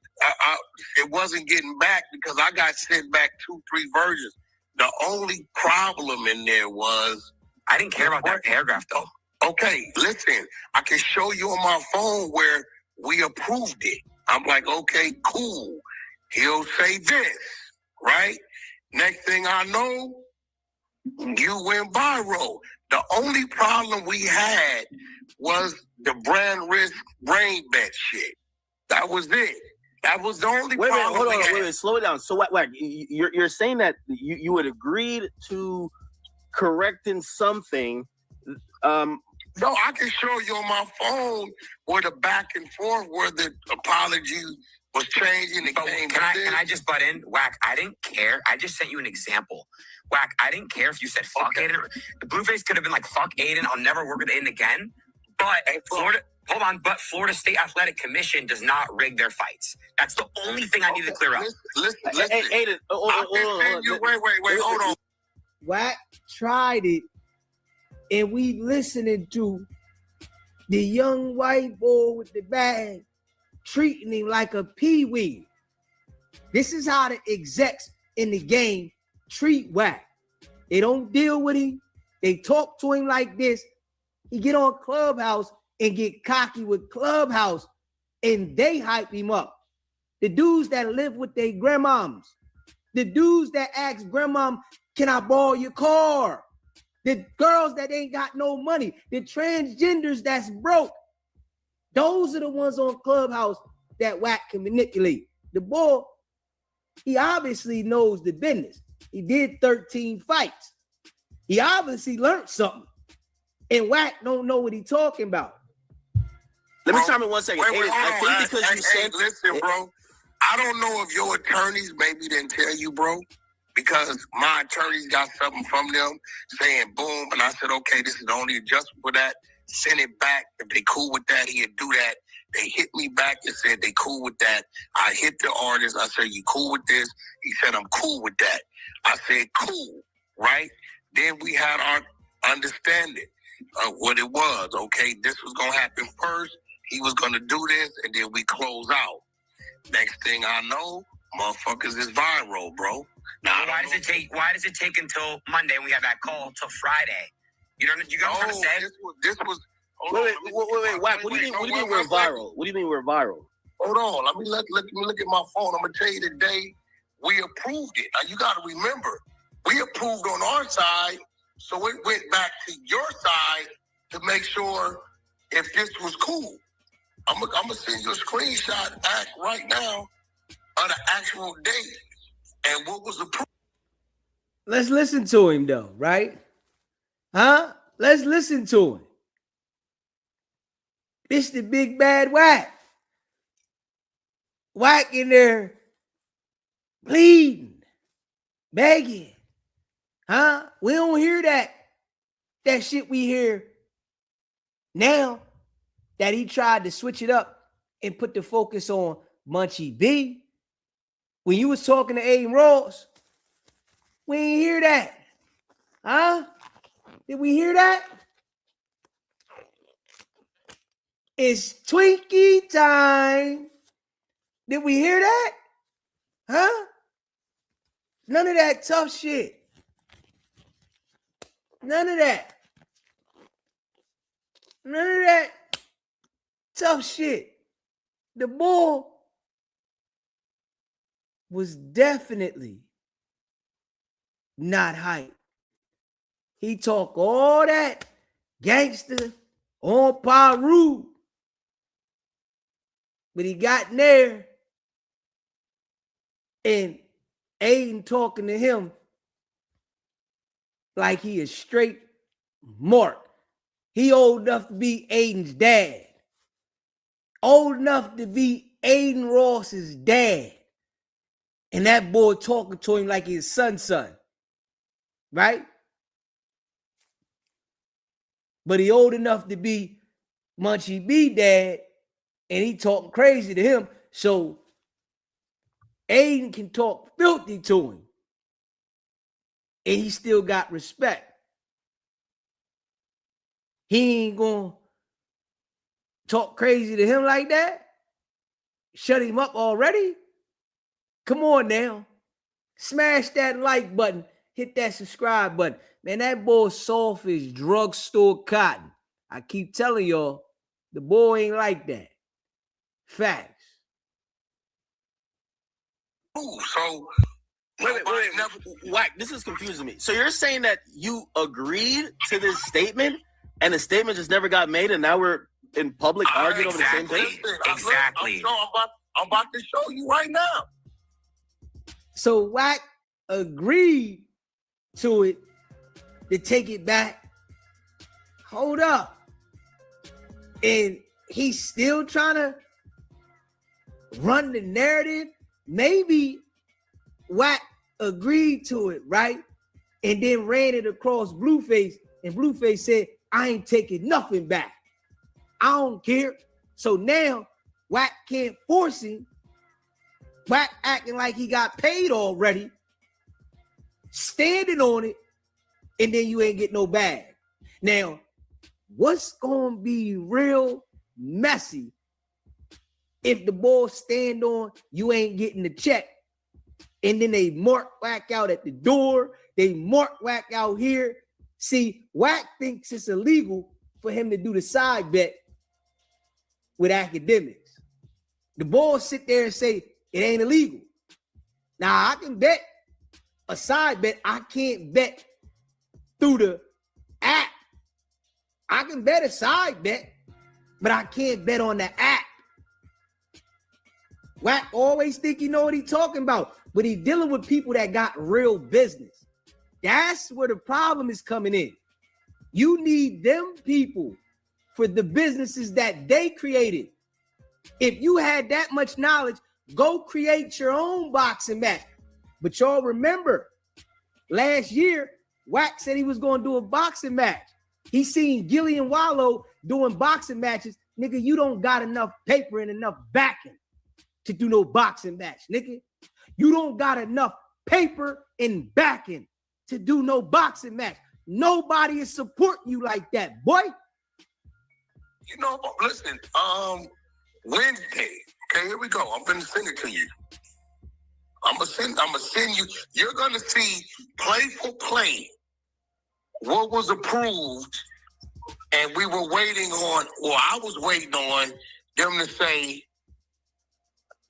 it wasn't getting back because I got sent back 2-3 versions. The only problem in there was
I didn't care about that paragraph though.
Okay, listen, I can show you on my phone where we approved it. I'm like, okay, cool. He'll say this, right? Next thing I know, you went viral. The only problem we had was the brand risk brain bet shit. That was it. That was the only problem.
Wait, slow it down. So Wack, you're saying that you would agreed to correcting something.
No, I can show you on my phone where the back and forth, where the apology was changing.
Can I just butt in? Wack, I didn't care. I just sent you an example. Wack, I didn't care if you said fuck Aiden. The Blueface could have been like, fuck Aiden. I'll never work with Aiden again. But But Florida State Athletic Commission does not rig their fights. That's the only thing I need to clear up.
Listen.
Aiden,
wait, hold on.
Wack tried it, and we listening to the young white boy with the bag treating him like a peewee. This is how the execs in the game treat Wack. They don't deal with him. They talk to him like this. He get on Clubhouse and get cocky with Clubhouse, and they hype him up. The dudes that live with their grandmoms, the dudes that ask grandmom, can I borrow your car? The girls that ain't got no money, the transgenders that's broke. Those are the ones on Clubhouse that Wack can manipulate. The boy, he obviously knows the business. He did 13 fights. He obviously learned something. And Wack don't know what he's talking about.
Let me chime in 1 second.
Wait,
I think because you said...
listen, bro. I don't know if your attorneys maybe didn't tell you, bro, because my attorneys got something from them saying boom, and I said, okay, this is the only adjustment for that. Send it back. If they cool with that, he'd do that. They hit me back and said they cool with that. I hit the artist. I said, you cool with this? He said, I'm cool with that. I said, cool, right? Then we had our understanding of what it was. Okay, this was going to happen first. He was going to do this, and then we close out. Next thing I know, motherfuckers is viral, bro.
Now, why does it take until Monday when we have that call till Friday? You know what I'm trying to say?
This was.
Wait, Wack, what do you mean we're viral? What do you mean we're viral?
Hold on, let me look at my phone. I'm gonna tell you the day we approved it. Now you got to remember, we approved on our side, so it went back to your side to make sure if this was cool. I'm gonna send you a screenshot right now of the actual date and what was approved.
Let's listen to him though, right? Huh? Let's listen to him. This the big bad Wack. Wack in there pleading, begging. Huh? We don't hear that shit we hear now that he tried to switch it up and put the focus on Munchie B. When you was talking to Adin Ross, we ain't hear that. Huh? Did we hear that? It's Twinkie time. Did we hear that? Huh? None of that tough shit. None of that. None of that tough shit. The bull was definitely not hype. He talked all that gangster on Paru. But he got in there and Aiden talking to him like he is straight Mark. He old enough to be Aiden's dad. Old enough to be Adin Ross's dad. And that boy talking to him like his son. Right? But he old enough to be Munchie B dad. And he talking crazy to him. So Aiden can talk filthy to him. And he still got respect. He ain't gonna talk crazy to him like that. Shut him up already. Come on now. Smash that like button. Hit that subscribe button. Man, that boy soft as drugstore cotton. I keep telling y'all, the boy ain't like that. Facts.
Ooh, so
Wait. Wack, this is confusing me. So you're saying that you agreed to this statement and the statement just never got made and now we're in public arguing over the same thing?
Exactly.
I'm about to show you right now.
So Wack agreed to it to take it back. Hold up. And he's still trying to run the narrative. Maybe Wack agreed to it, right? And then ran it across Blueface, and Blueface said, I ain't taking nothing back. I don't care. So now Wack can't force him. Wack acting like he got paid already, standing on it, and then you ain't get no bag. Now, what's going to be real messy if the boys stand on, you ain't getting the check. And then they mark Wack out at the door. They mark Wack out here. See, Wack thinks it's illegal for him to do the side bet with academics. The boys sit there and say it ain't illegal. Now, I can bet a side bet. I can't bet through the app. I can bet a side bet, but I can't bet on the app. Wack always think he know what he talking about, but he dealing with people that got real business. That's where the problem is coming in. You need them people for the businesses that they created. If you had that much knowledge, go create your own boxing match. But y'all remember, last year, Wack said he was going to do a boxing match. He seen Gillian Wallow doing boxing matches. Nigga, you don't got enough paper and enough backing to do no boxing match, nigga. You don't got enough paper and backing to do no boxing match. Nobody is supporting you like that, boy.
You know, listen, Wednesday. Okay, here we go. I'm gonna send it to you. I'm gonna send you. You're gonna see play for play what was approved, and we were waiting on, or I was waiting on them to say,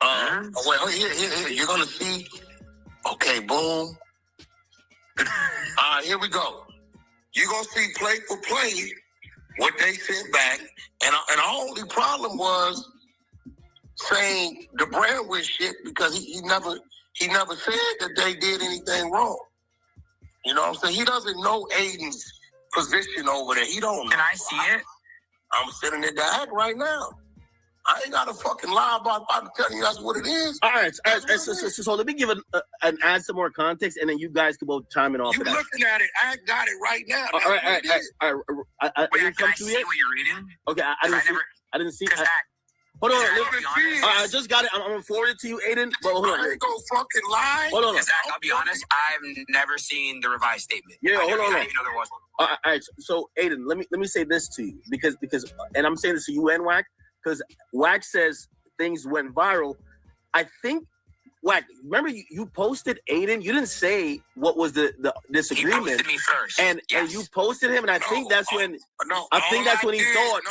well, here, you're gonna see. Okay, boom. Here we go. You're gonna see play for play what they sent back, and the only problem was saying the Brandwood shit because he never said that they did anything wrong. You know what I'm saying? He doesn't know Aiden's position over there. He don't know.
Can I see it?
I'm sitting in the act right now. I ain't got a fucking lie about telling you that's what it is.
All right. So let me give and add some more context, and then you guys can both chime in off of that.
You looking at it? I got it right now.
All right.
Wait, can I see what you're reading?
Okay, I didn't see. Hold on. I just got it. I'm gonna forward it to you, Aiden. But hold on.
I ain't gonna fucking lie.
Hold on.
Zach, I'll be honest. I've never seen the revised statement.
Yeah, hold on.
I didn't even know there was one.
All right. So Aiden, let me say this to you because, and I'm saying this to you and Wack, because Wack says things went viral. I think Wack, remember you posted Aiden. You didn't say what was the disagreement.
He posted me first,
and you posted him, and I think that's when he thought.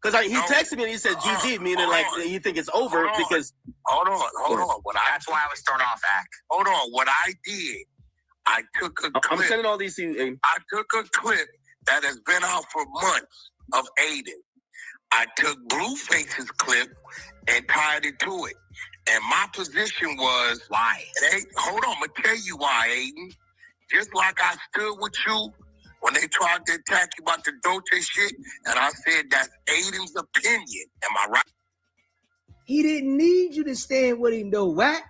Because he texted me and he said GG, meaning like you think it's over because.
Hold on.
That's why I was thrown off, Ack.
Hold on. What I did, I took a clip.
I'm sending all these to you, Aiden.
I took a clip that has been out for months of Aiden. I took Blueface's clip and tied it to it. And my position was...
Why?
Hold on, I'm going to tell you why, Aiden. Just like I stood with you when they tried to attack you about the Dolce shit, and I said that's Aiden's opinion. Am I right?
He didn't need you to stand with him, though, Wack.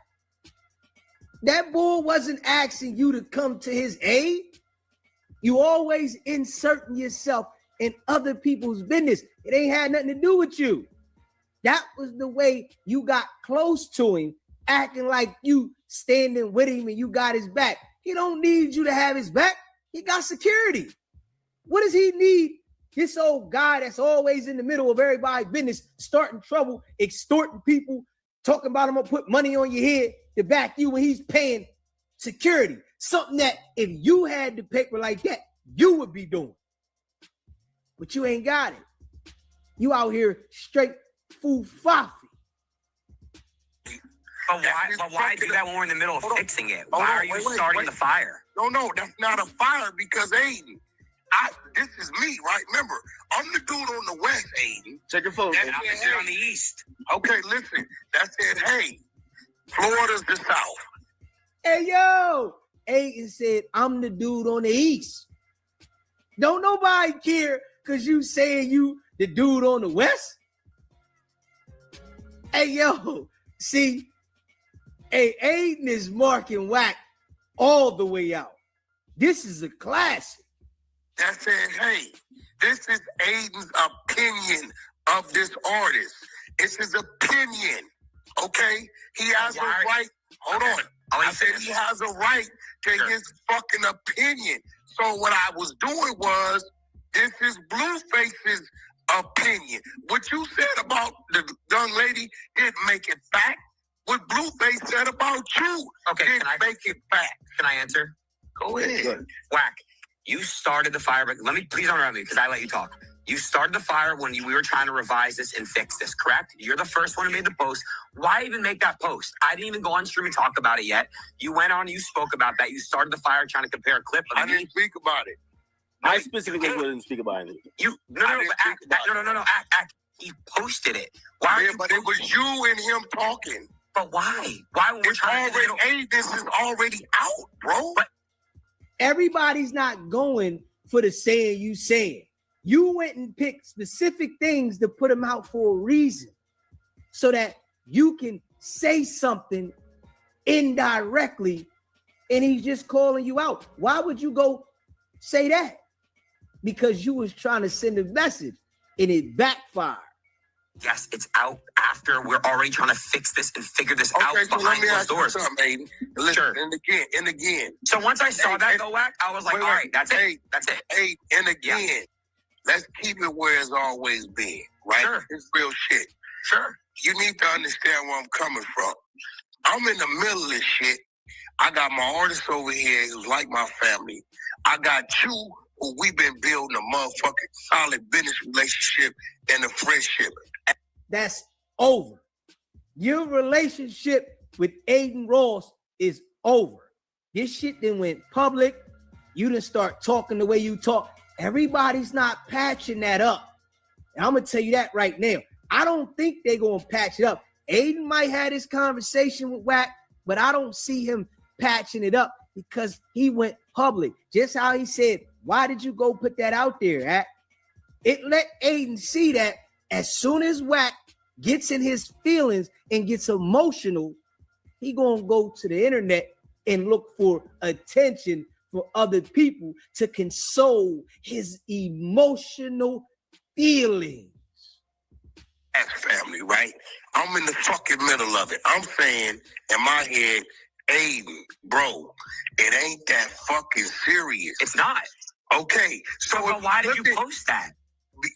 That boy wasn't asking you to come to his aid. You always inserting yourself in other people's business. It ain't had nothing to do with you. That was the way you got close to him, acting like you standing with him and you got his back. He don't need you to have his back. He got security. What does he need? This old guy that's always in the middle of everybody's business, starting trouble, extorting people, talking about him gonna put money on your head to back you when he's paying security. Something that if you had the paper like that, you would be doing. But you ain't got it. You out here straight foo-faffy.
But why do that when we're in the middle of fixing it? Why are you starting the fire?
No, that's not a fire because Aiden, this is me, right? Remember, I'm the dude on the west, Aiden.
Check your phone.
And I'm the dude on the east.
Okay, listen. That said, hey, Florida's the south.
Hey, yo. Aiden said, I'm the dude on the east. Don't nobody care because you saying you the dude on the west? Hey, yo. See, hey, Aiden is marking Wack all the way out. This is a classic.
That said, hey, this is Aiden's opinion of this artist. It's his opinion, okay? He has a right. Hold on. I said he has a right to his fucking opinion. So what I was doing was, this is Blueface's opinion. What you said about the young lady didn't make it fact. What Blueface said about you didn't make it fact.
Can I answer?
Go ahead.
Wack, you started the fire. Let me, please don't interrupt me because I let you talk. You started the fire when we were trying to revise this and fix this, correct? You're the first one who made the post. Why even make that post? I didn't even go on stream and talk about it yet. You went on and you spoke about that. You started the fire trying to compare a clip of
I didn't speak about it.
I specifically didn't speak about it.
Act. He posted it. Why?
Yeah, but it was you and him talking.
But why? Why when we're trying
to? Hey, this is already out, bro.
But
everybody's not going for the saying you saying. You went and picked specific things to put them out for a reason, so that you can say something indirectly, and he's just calling you out. Why would you go say that? Because you was trying to send a message, and it backfired.
Yes, it's out after we're already trying to fix this and figure this out behind closed doors.
Aiden. Listen,
sure.
And again.
So once I saw that go Wack, I was like, all right, that's it. That's it.
Hey, and again, let's keep it where it's always been, right?
Sure.
It's real shit.
Sure.
You need to understand where I'm coming from. I'm in the middle of this shit. I got my artists over here who's like my family. I got you, who we've been building a motherfucking solid business relationship and a friendship.
That's over. Your relationship with Adin Ross is over. This shit then went public. You didn't start talking the way you talk. Everybody's not patching that up. And I'm going to tell you that right now. I don't think they're going to patch it up. Aiden might have this conversation with Wack, but I don't see him patching it up because he went public. Just how he said, why did you go put that out there? At? It let Aiden see that as soon as Wack gets in his feelings and gets emotional, he going to go to the internet and look for attention for other people to console his emotional feelings.
As family, right? I'm in the fucking middle of it. I'm saying in my head, Aiden, bro, it ain't that fucking serious.
It's not.
Okay, so
why did you post that?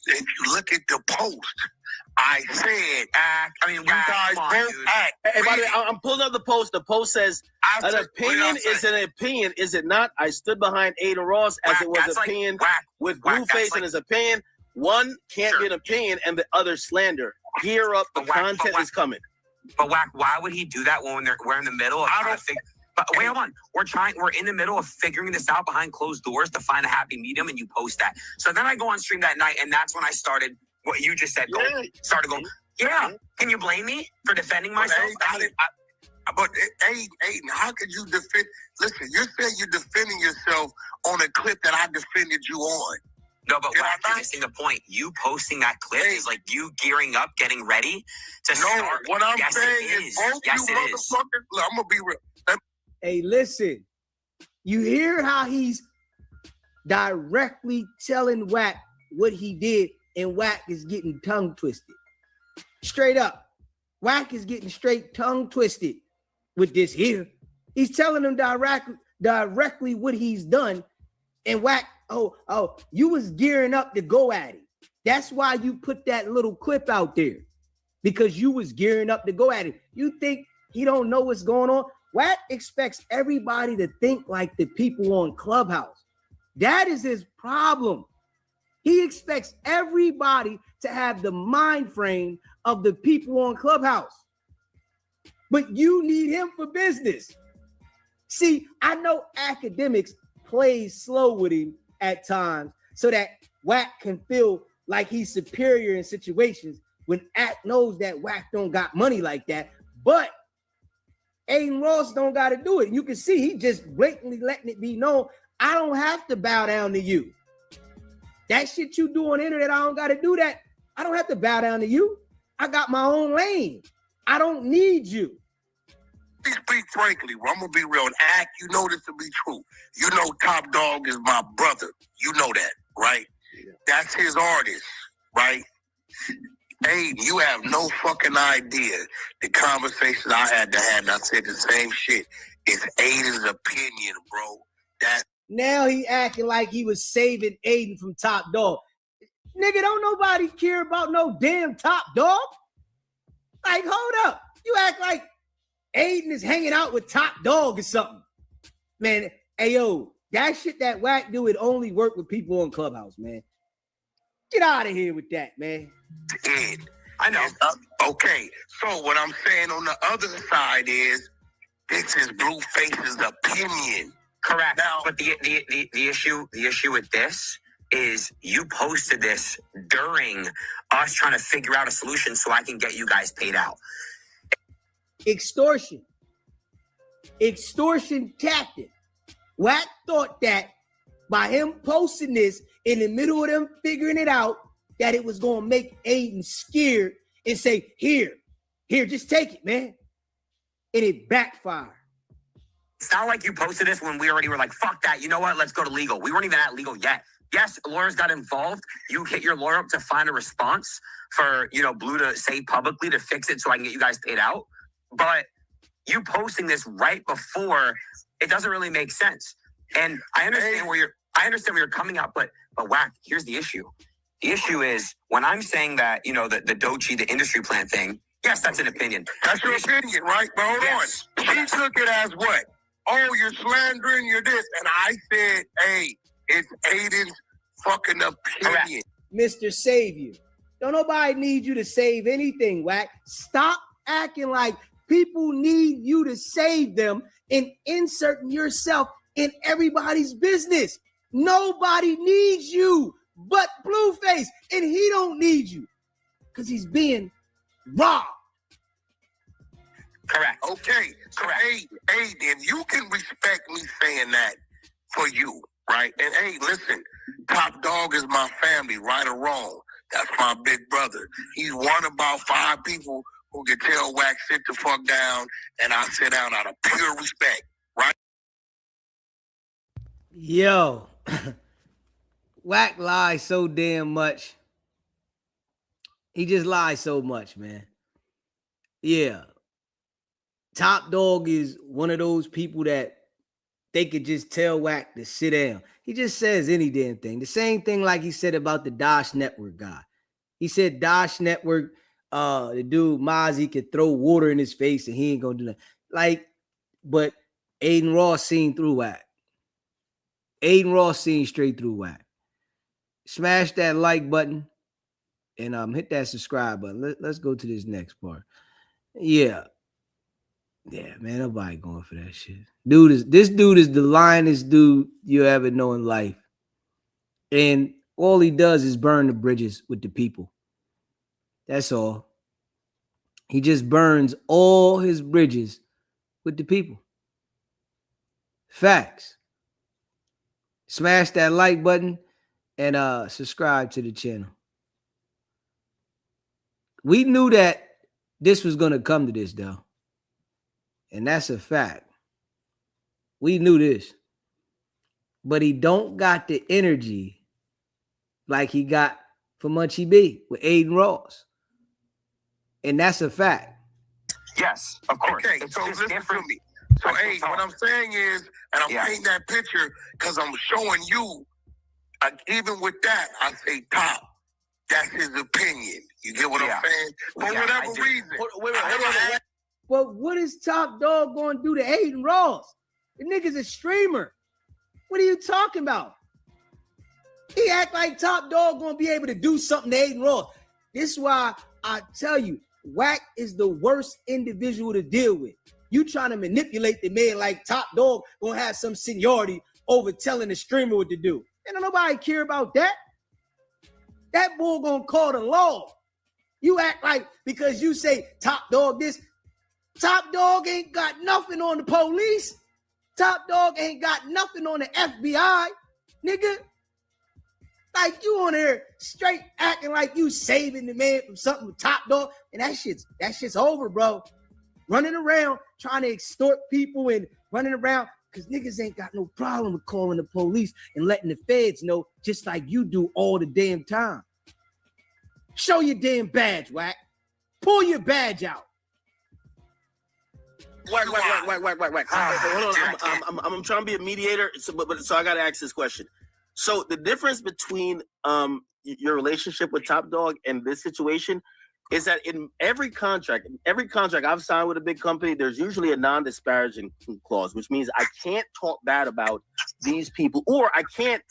If you look at the post, I said, you guys both act.
Hey, by the way, I'm pulling up the post. The post says, an opinion is an opinion, is it not? I stood behind Adin Ross as it was opinion with Blueface and his opinion. One can't be an opinion and the other slander. Gear up, the content is coming.
But Wack, why would he do that when we're in the middle of trying to figure? But wait, hold on. We're in the middle of figuring this out behind closed doors to find a happy medium, and you post that. So then I go on stream that night, and that's when I started what you just said. Started going, yeah. Can you blame me for defending myself?
But Aiden, how could you defend? Listen, you're saying you're defending yourself on a clip that I defended you on.
No, but Wack, you're missing the point. You posting that clip is like you gearing up, getting ready to start.
What I'm saying is both you motherfuckers. I'm gonna be real.
Hey, listen. You hear how he's directly telling Wack what he did, and Wack is getting tongue twisted. Straight up. Wack is getting straight tongue twisted with this here. He's telling him directly what he's done, and Wack, oh, you was gearing up to go at it. That's why you put that little clip out there, because you was gearing up to go at it. You think he don't know what's going on? Wack expects everybody to think like the people on Clubhouse. That is his problem. He expects everybody to have the mind frame of the people on Clubhouse. But you need him for business. See, I know Academics plays slow with him at times so that Wack can feel like he's superior in situations when Act knows that Wack don't got money like that. But Adin Ross don't got to do it. You can see he just blatantly letting it be known, I don't have to bow down to you. That shit you do on the internet, I don't got to do that. I don't have to bow down to you. I got my own lane. I don't need you.
Speak frankly, I'm going to be real. And Act, you know this to be true. You know Top Dog is my brother. You know that, right? Yeah. That's his artist, right? Hey, you have no fucking idea the conversations I had to have. And I said the same shit. It's Aiden's opinion, bro. That
now he acting like he was saving Aiden from Top Dog. Nigga, don't nobody care about no damn Top Dog. Like, hold up. You act like Aiden is hanging out with Top Dog or something. Man, hey, yo, that shit that Wack do, it only work with people on Clubhouse, man. Get out of here with that, man.
Ed,
I know.
Okay, so what I'm saying on the other side is, this is Blueface's opinion.
Correct.
Now,
but the issue with this is you posted this during us trying to figure out a solution so I can get you guys paid out.
Extortion tactic. Wack thought that by him posting this in the middle of them figuring it out, that it was going to make Aiden scared and say, here, just take it, man. And it backfired.
It's not like you posted this when we already were like, fuck that. You know what? Let's go to legal. We weren't even at legal yet. Yes, lawyers got involved. You hit your lawyer up to find a response for, Blue to say publicly to fix it so I can get you guys paid out. But you posting this right before, it doesn't really make sense. And I understand where you're coming out, but Wack, here's the issue. The issue is when I'm saying that, the Dochi, the industry plan thing, yes, that's an opinion.
That's your opinion, right? But hold on. She took it as what? Oh, you're slandering, you're this. And I said, hey, it's Aiden's fucking opinion.
Correct. Mr. Savior. Don't nobody need you to save anything, Wack. Stop acting like people need you to save them and inserting yourself in everybody's business. Nobody needs you but Blueface, and he don't need you because he's being robbed.
Correct.
Okay. So, Aiden, you can respect me saying that for you, right? And, hey, listen, Top Dog is my family, right or wrong. That's my big brother. He's one about 5 people who can tell Wack, sit the fuck down, and I sit down out of pure respect, right?
Yo, Wack lies so damn much. He just lies so much, man. Yeah. Top Dog is one of those people that they could just tell Wack to sit down. He just says any damn thing. The same thing like he said about the Dosh Network guy. He said Dosh Network, the dude Mozzie could throw water in his face and he ain't gonna do that. Like, but Adin Ross seen through Wack. Adin Ross seen straight through Wack. Smash that like button and hit that subscribe button. Let's go to this next part. Yeah, man, nobody going for that shit. This dude is the lionest dude you ever know in life. And all he does is burn the bridges with the people. That's all. He just burns all his bridges with the people. Facts. Smash that like button and subscribe to the channel. We knew that this was going to come to this, though. And that's a fact. We knew this. But he don't got the energy like he got for Munchie B with Adin Ross. And that's a fact.
Yes, of course.
Okay, so listen to me. So, hey, what I'm saying is, and I'm painting that picture because I'm showing you, even with that, I say Top. That's his opinion. You get what I'm saying? For whatever reason.
Wait, but what is Top Dog going to do to Adin Ross? The nigga's a streamer. What are you talking about? He act like Top Dog going to be able to do something to Adin Ross. This is why I tell you, Wack is the worst individual to deal with. You trying to manipulate the man like Top Dog going to have some seniority over telling the streamer what to do. And nobody care about that. That bull going to call the law. You act like because you say Top Dog this, Top Dog ain't got nothing on the police. Top Dog ain't got nothing on the FBI. Nigga, like you on there straight acting like you saving the man from something with Top Dog. And that shit's over, bro. Running around trying to extort people and running around because niggas ain't got no problem with calling the police and letting the feds know just like you do all the damn time. Show your damn badge, Wack. Pull your badge out.
Wack. Hold on. I'm trying to be a mediator, so I got to ask this question. So the difference between your relationship with Top Dog and this situation is that in every contract I've signed with a big company, there's usually a non-disparaging clause, which means I can't talk bad about these people, or I can't,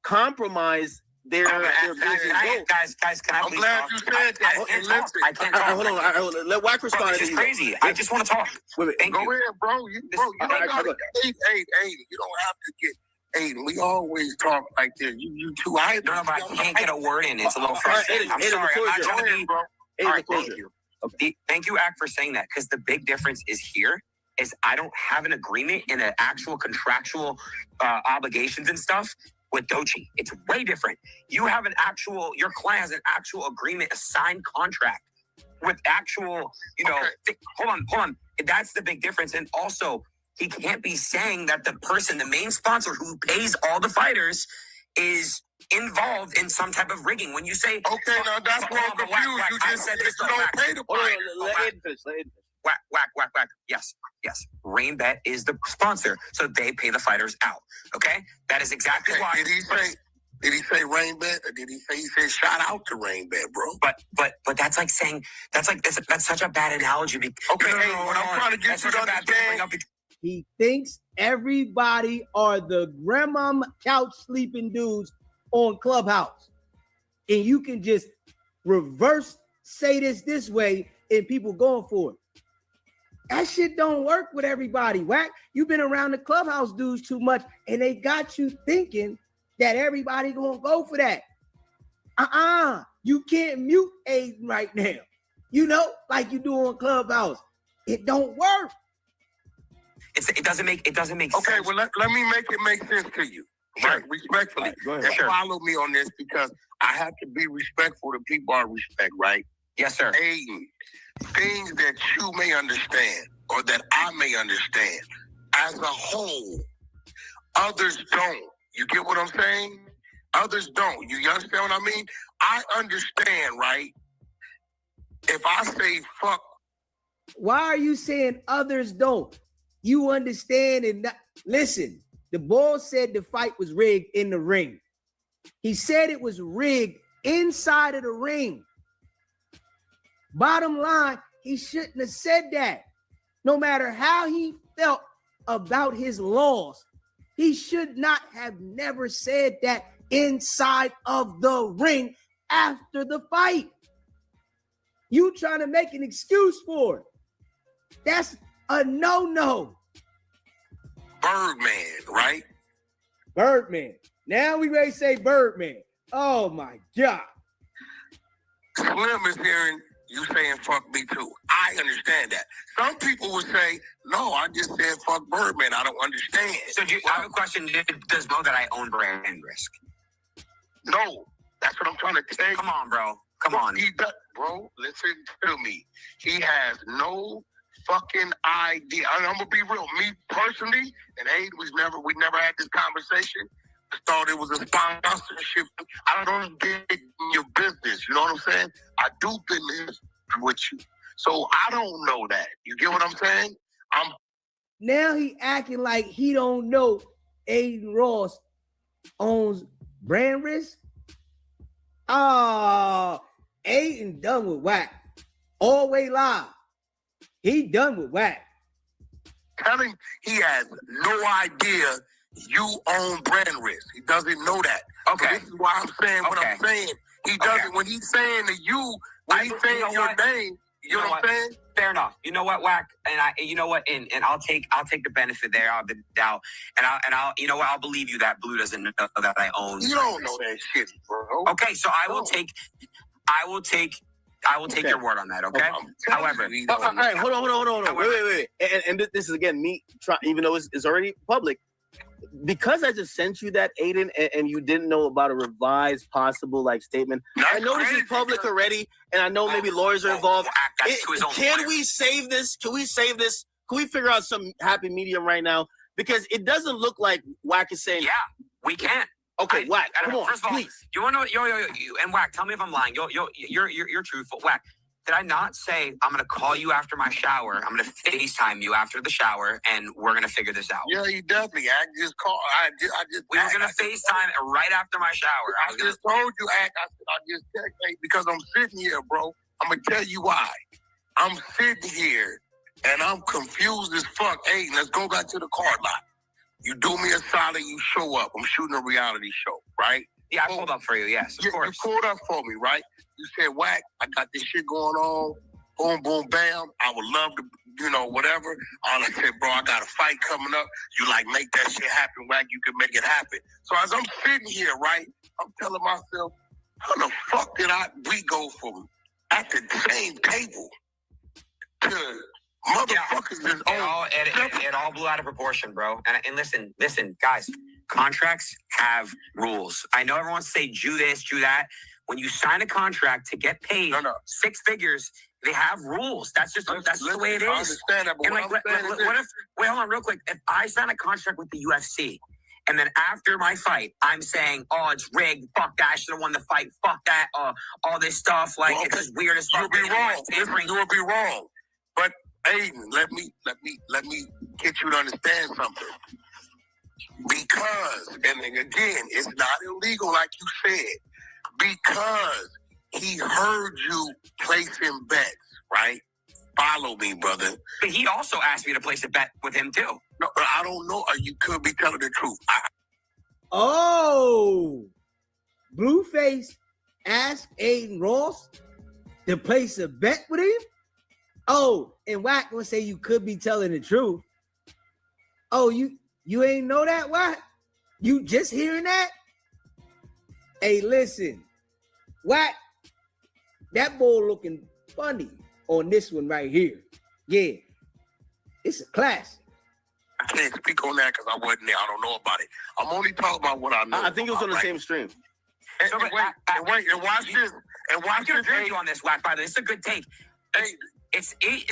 compromise their business.
Guys, can I
I'm
please
glad
talk?
you said that.
I can't talk.
Hold on. Let Wack respond.
This is crazy. I just want to talk.
Wait.
Go ahead, bro. You don't have to get Aiden. You don't have to get Aiden. We always talk like this. You too.
No, but I can't get a word in. It's a little frustrating. I'm sorry. I'm not trying to be. All right, thank you. Okay. Thank you, Ack, for saying that, because the big difference is I don't have an agreement in an actual contractual obligations and stuff with Doechii. It's way different. Your client has an actual agreement, a signed contract with actual, hold on. That's the big difference. And also, he can't be saying that the main sponsor who pays all the fighters is involved in some type of rigging. When you say,
okay, now that's where I'm confused. You just said this don't pay the fight.
Let Aiden finish.
Wack. Yes. RainBet is the sponsor, so they pay the fighters out. Okay, that is exactly why.
Did he say RainBet, or did he say shout out to RainBet, bro?
But that's like saying that's such a bad analogy.
Okay, what I'm trying to get you to understand.
He thinks everybody are the grandma couch sleeping dudes on Clubhouse, and you can just reverse say this way, and people going for it. That shit don't work with everybody. Wack, you've been around the Clubhouse dudes too much, and they got you thinking that everybody gonna go for that. You can't mute Aiden right now. Like you do on Clubhouse. It don't work.
It doesn't make sense.
Okay, well let me make it make sense to you.
Sure.
Right, respectfully.
Go ahead.
And follow me on this, because I have to be respectful to people I respect, right?
Yes, sir.
Aiden, things that you may understand or that I may understand as a whole, others don't. You get what I'm saying? Others don't. You understand what I mean? I understand, right? If I say fuck.
Why are you saying others don't? You understand and not, listen, the boy said the fight was rigged in the ring. He said it was rigged inside of the ring. Bottom line, he shouldn't have said that. No matter how he felt about his loss, he should not have never said that inside of the ring after the fight. You trying to make an excuse for it. That's a no-no.
Birdman, right?
Birdman. Now we ready to say Birdman. Oh my God.
Slim is hearing you saying fuck me too. I understand that. Some people would say, no, I just said fuck Birdman. I don't understand.
So I have a question. Does know that I own brand risk?
No, that's what I'm trying to tell you.
Come on, bro. Come on.
Bro, listen to me. He has no fucking idea. I'm gonna be real. Me personally, and Aiden we never had this conversation. I thought it was a sponsorship. I don't get in your business. You know what I'm saying? I do business with you. So I don't know that. You get what I'm saying?
Now he acting like he don't know Adin Ross owns brand risk. Aiden done with Wack. Always live. He done with Wack.
Tell him he has no idea you own brand risk. He doesn't know that.
Okay.
So this is why I'm saying what I'm saying. He doesn't. When he's saying to you, when he's saying your name, you know what I'm saying?
Fair enough. You know what, Wack? And I'll take the benefit there of the doubt. And I'll you know what? I'll believe you that Blue doesn't know that I own.
You don't know that shit, bro.
Okay, so I will take your word on that, okay? However,
all right, hold on. Wait. And this is again me trying, even though it's already public, because I just sent you that, Aiden, and you didn't know about a revised possible statement. I know this is public already, and I know maybe lawyers are involved. Can we save this? Can we figure out some happy medium right now? Because it doesn't look like Wack is saying.
Yeah, we can.
Okay, Wack, come on,
first of all,
please.
You want to know, and Wack, tell me if I'm lying. You're truthful. Wack, Did I not say I'm going to call you after my shower? I'm going to FaceTime you after the shower, and we're going to figure this out.
Yeah, you definitely. I just called.
We were going to FaceTime right after my shower.
I just told you, I just text, hey, because I'm sitting here, bro. I'm going to tell you why. I'm sitting here, and I'm confused as fuck. Hey, let's go back to the card lot. You do me a solid, you show up. I'm shooting a reality show, right?
Yeah, I pulled up for you, yes, of course.
You pulled up for me, right? You said, Wack, I got this shit going on. Boom, boom, bam. I would love to, whatever. All I said, bro, I got a fight coming up. You make that shit happen, Wack. You can make it happen. So as I'm sitting here, right, I'm telling myself, how the fuck did we go from at the same table to motherfuckers
It all blew out of proportion, bro. And listen, guys, contracts have rules. I know everyone wants to say, do this, do that. When you sign a contract to get paid 6 figures, they have rules. That's the way it is.
I understand that, but
wait, hold on real quick. If I sign a contract with the UFC, and then after my fight, I'm saying, oh, it's rigged. Fuck that. I should have won the fight. Fuck that. All this stuff. It's just weird as fuck.
You would be wrong. You would be wrong. But Aiden, let me get you to understand something. Because, and again, it's not illegal like you said. Because he heard you placing bets, right? Follow me, brother.
But he also asked me to place a bet with him too.
No, I don't know. You could be telling the truth.
Blueface asked Adin Ross to place a bet with him? Oh, and Wack will say you could be telling the truth. Oh, you ain't know that, Wack? You just hearing that? Hey, listen. Wack, that boy looking funny on this one right here. Yeah, it's a classic.
I can't speak on that because I wasn't there. I don't know about it. I'm only talking about what I know.
I think it was on the same stream.
And watch this. And watch
I'm gonna
this.
agree with you on this, Wack. By the way, it's a good take.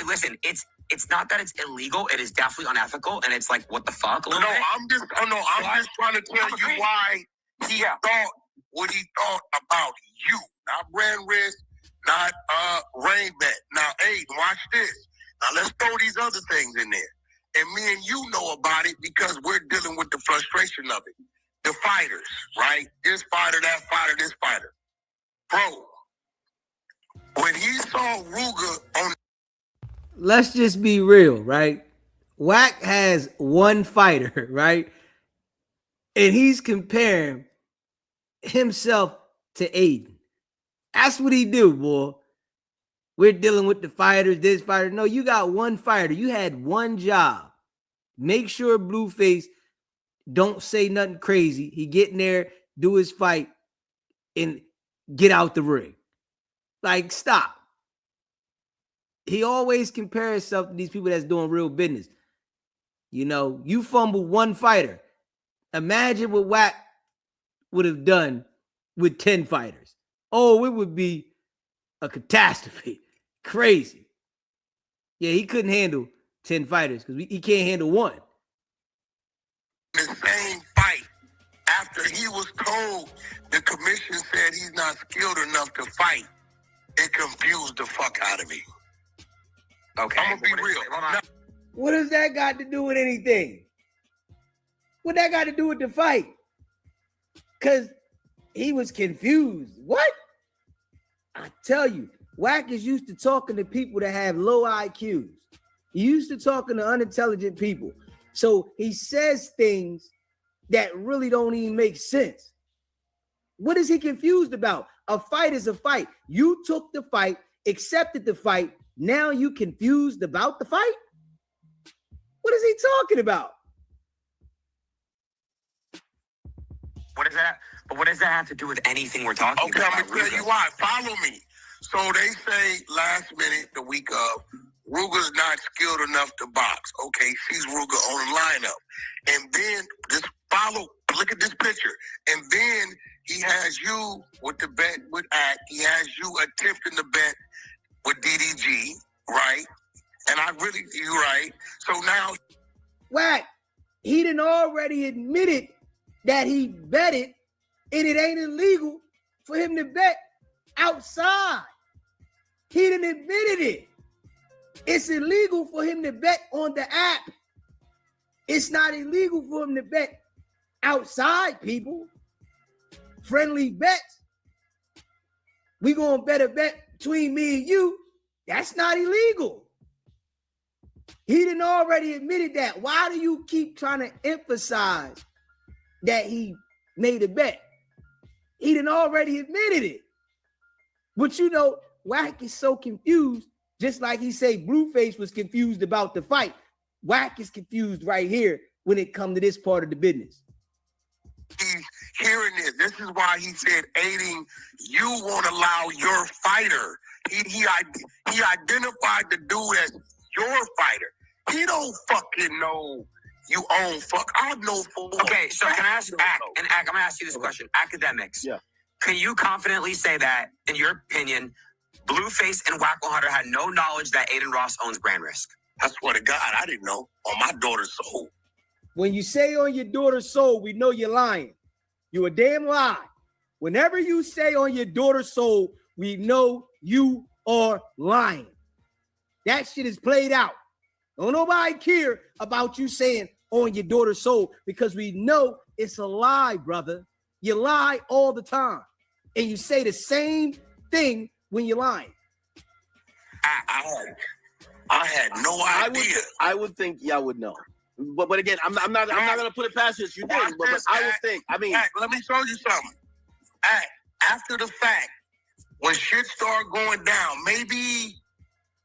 Listen, it's not that it's illegal. It is definitely unethical, and it's like, what the fuck?
I'm just trying to tell you why he thought what he thought about you. Not Ran Risk, not Rain Bet. Now, hey, watch this. Now let's throw these other things in there. And me and you know about it because we're dealing with the frustration of it. The fighters, right? This fighter, that fighter, this fighter. Bro, when he saw Ruger on...
Let's just be real, right? Wack has one fighter, right? And he's comparing himself to Aiden. That's what he do, boy. We're dealing with the fighters, this fighter. No, you got one fighter. You had one job. Make sure Blueface don't say nothing crazy. He get in there, do his fight, and get out the ring. Like, stop. He always compares himself to these people that's doing real business. You fumble one fighter. Imagine what Wack would have done with 10 fighters. Oh, it would be a catastrophe. Crazy. Yeah, he couldn't handle 10 fighters because he can't handle one.
The same fight, after he was told the commission said he's not skilled enough to fight, it confused the fuck out of me.
Okay.
I'm going to be real.
What does that got to do with anything? What that got to do with the fight? Because he was confused. What? I tell you, Wack is used to talking to people that have low IQs. He used to talking to unintelligent people. So he says things that really don't even make sense. What is he confused about? A fight is a fight. You took the fight, accepted the fight. Now you confused about the fight? What is he talking about?
What is that? But what does that have to do with anything we're talking about?
Okay, I'm going to tell you why. Follow me. So they say last minute, the week of, Ruger's not skilled enough to box. Okay, sees Ruger on the lineup. And then just look at this picture. And then he has you with the bet with Act. He has you attempting the bet with DDG, right? And you're right. So now...
Wack, he done already admitted that he betted, and it ain't illegal for him to bet outside. He done admitted it. It's illegal for him to bet on the app. It's not illegal for him to bet outside, people. Friendly bets. We gonna bet a bet between me and you. That's not illegal. He done already admitted that. Why do you keep trying to emphasize that he made a bet? He done already admitted it. But you know, Wack is so confused, just like he say Blueface was confused about the fight. Wack is confused right here when it comes to this part of the business.
He's hearing this. This is why he said, Aiden, you won't allow your fighter. He identified the dude as your fighter. He don't fucking know you own fuck. I know for
Okay, so can I ask Ack, and Ack, I'm gonna ask you this question. Academics.
Yeah.
Can you confidently say that, in your opinion, Blueface and WICKED100 had no knowledge that Adin Ross owns Brand Risk?
I swear to God, I didn't know. On my daughter's soul.
When you say on your daughter's soul, we know you're lying. You a damn lie. Whenever you say on your daughter's soul, we know you are lying. That shit is played out. Don't nobody care about you saying on your daughter's soul because we know it's a lie, brother. You lie all the time. And you say the same thing when you're lying.
I had no idea.
I would think y'all would know. But again, I'm not gonna put it past you. You did, but I would think. I mean,
let me show you something. After the fact, when shit started going down, maybe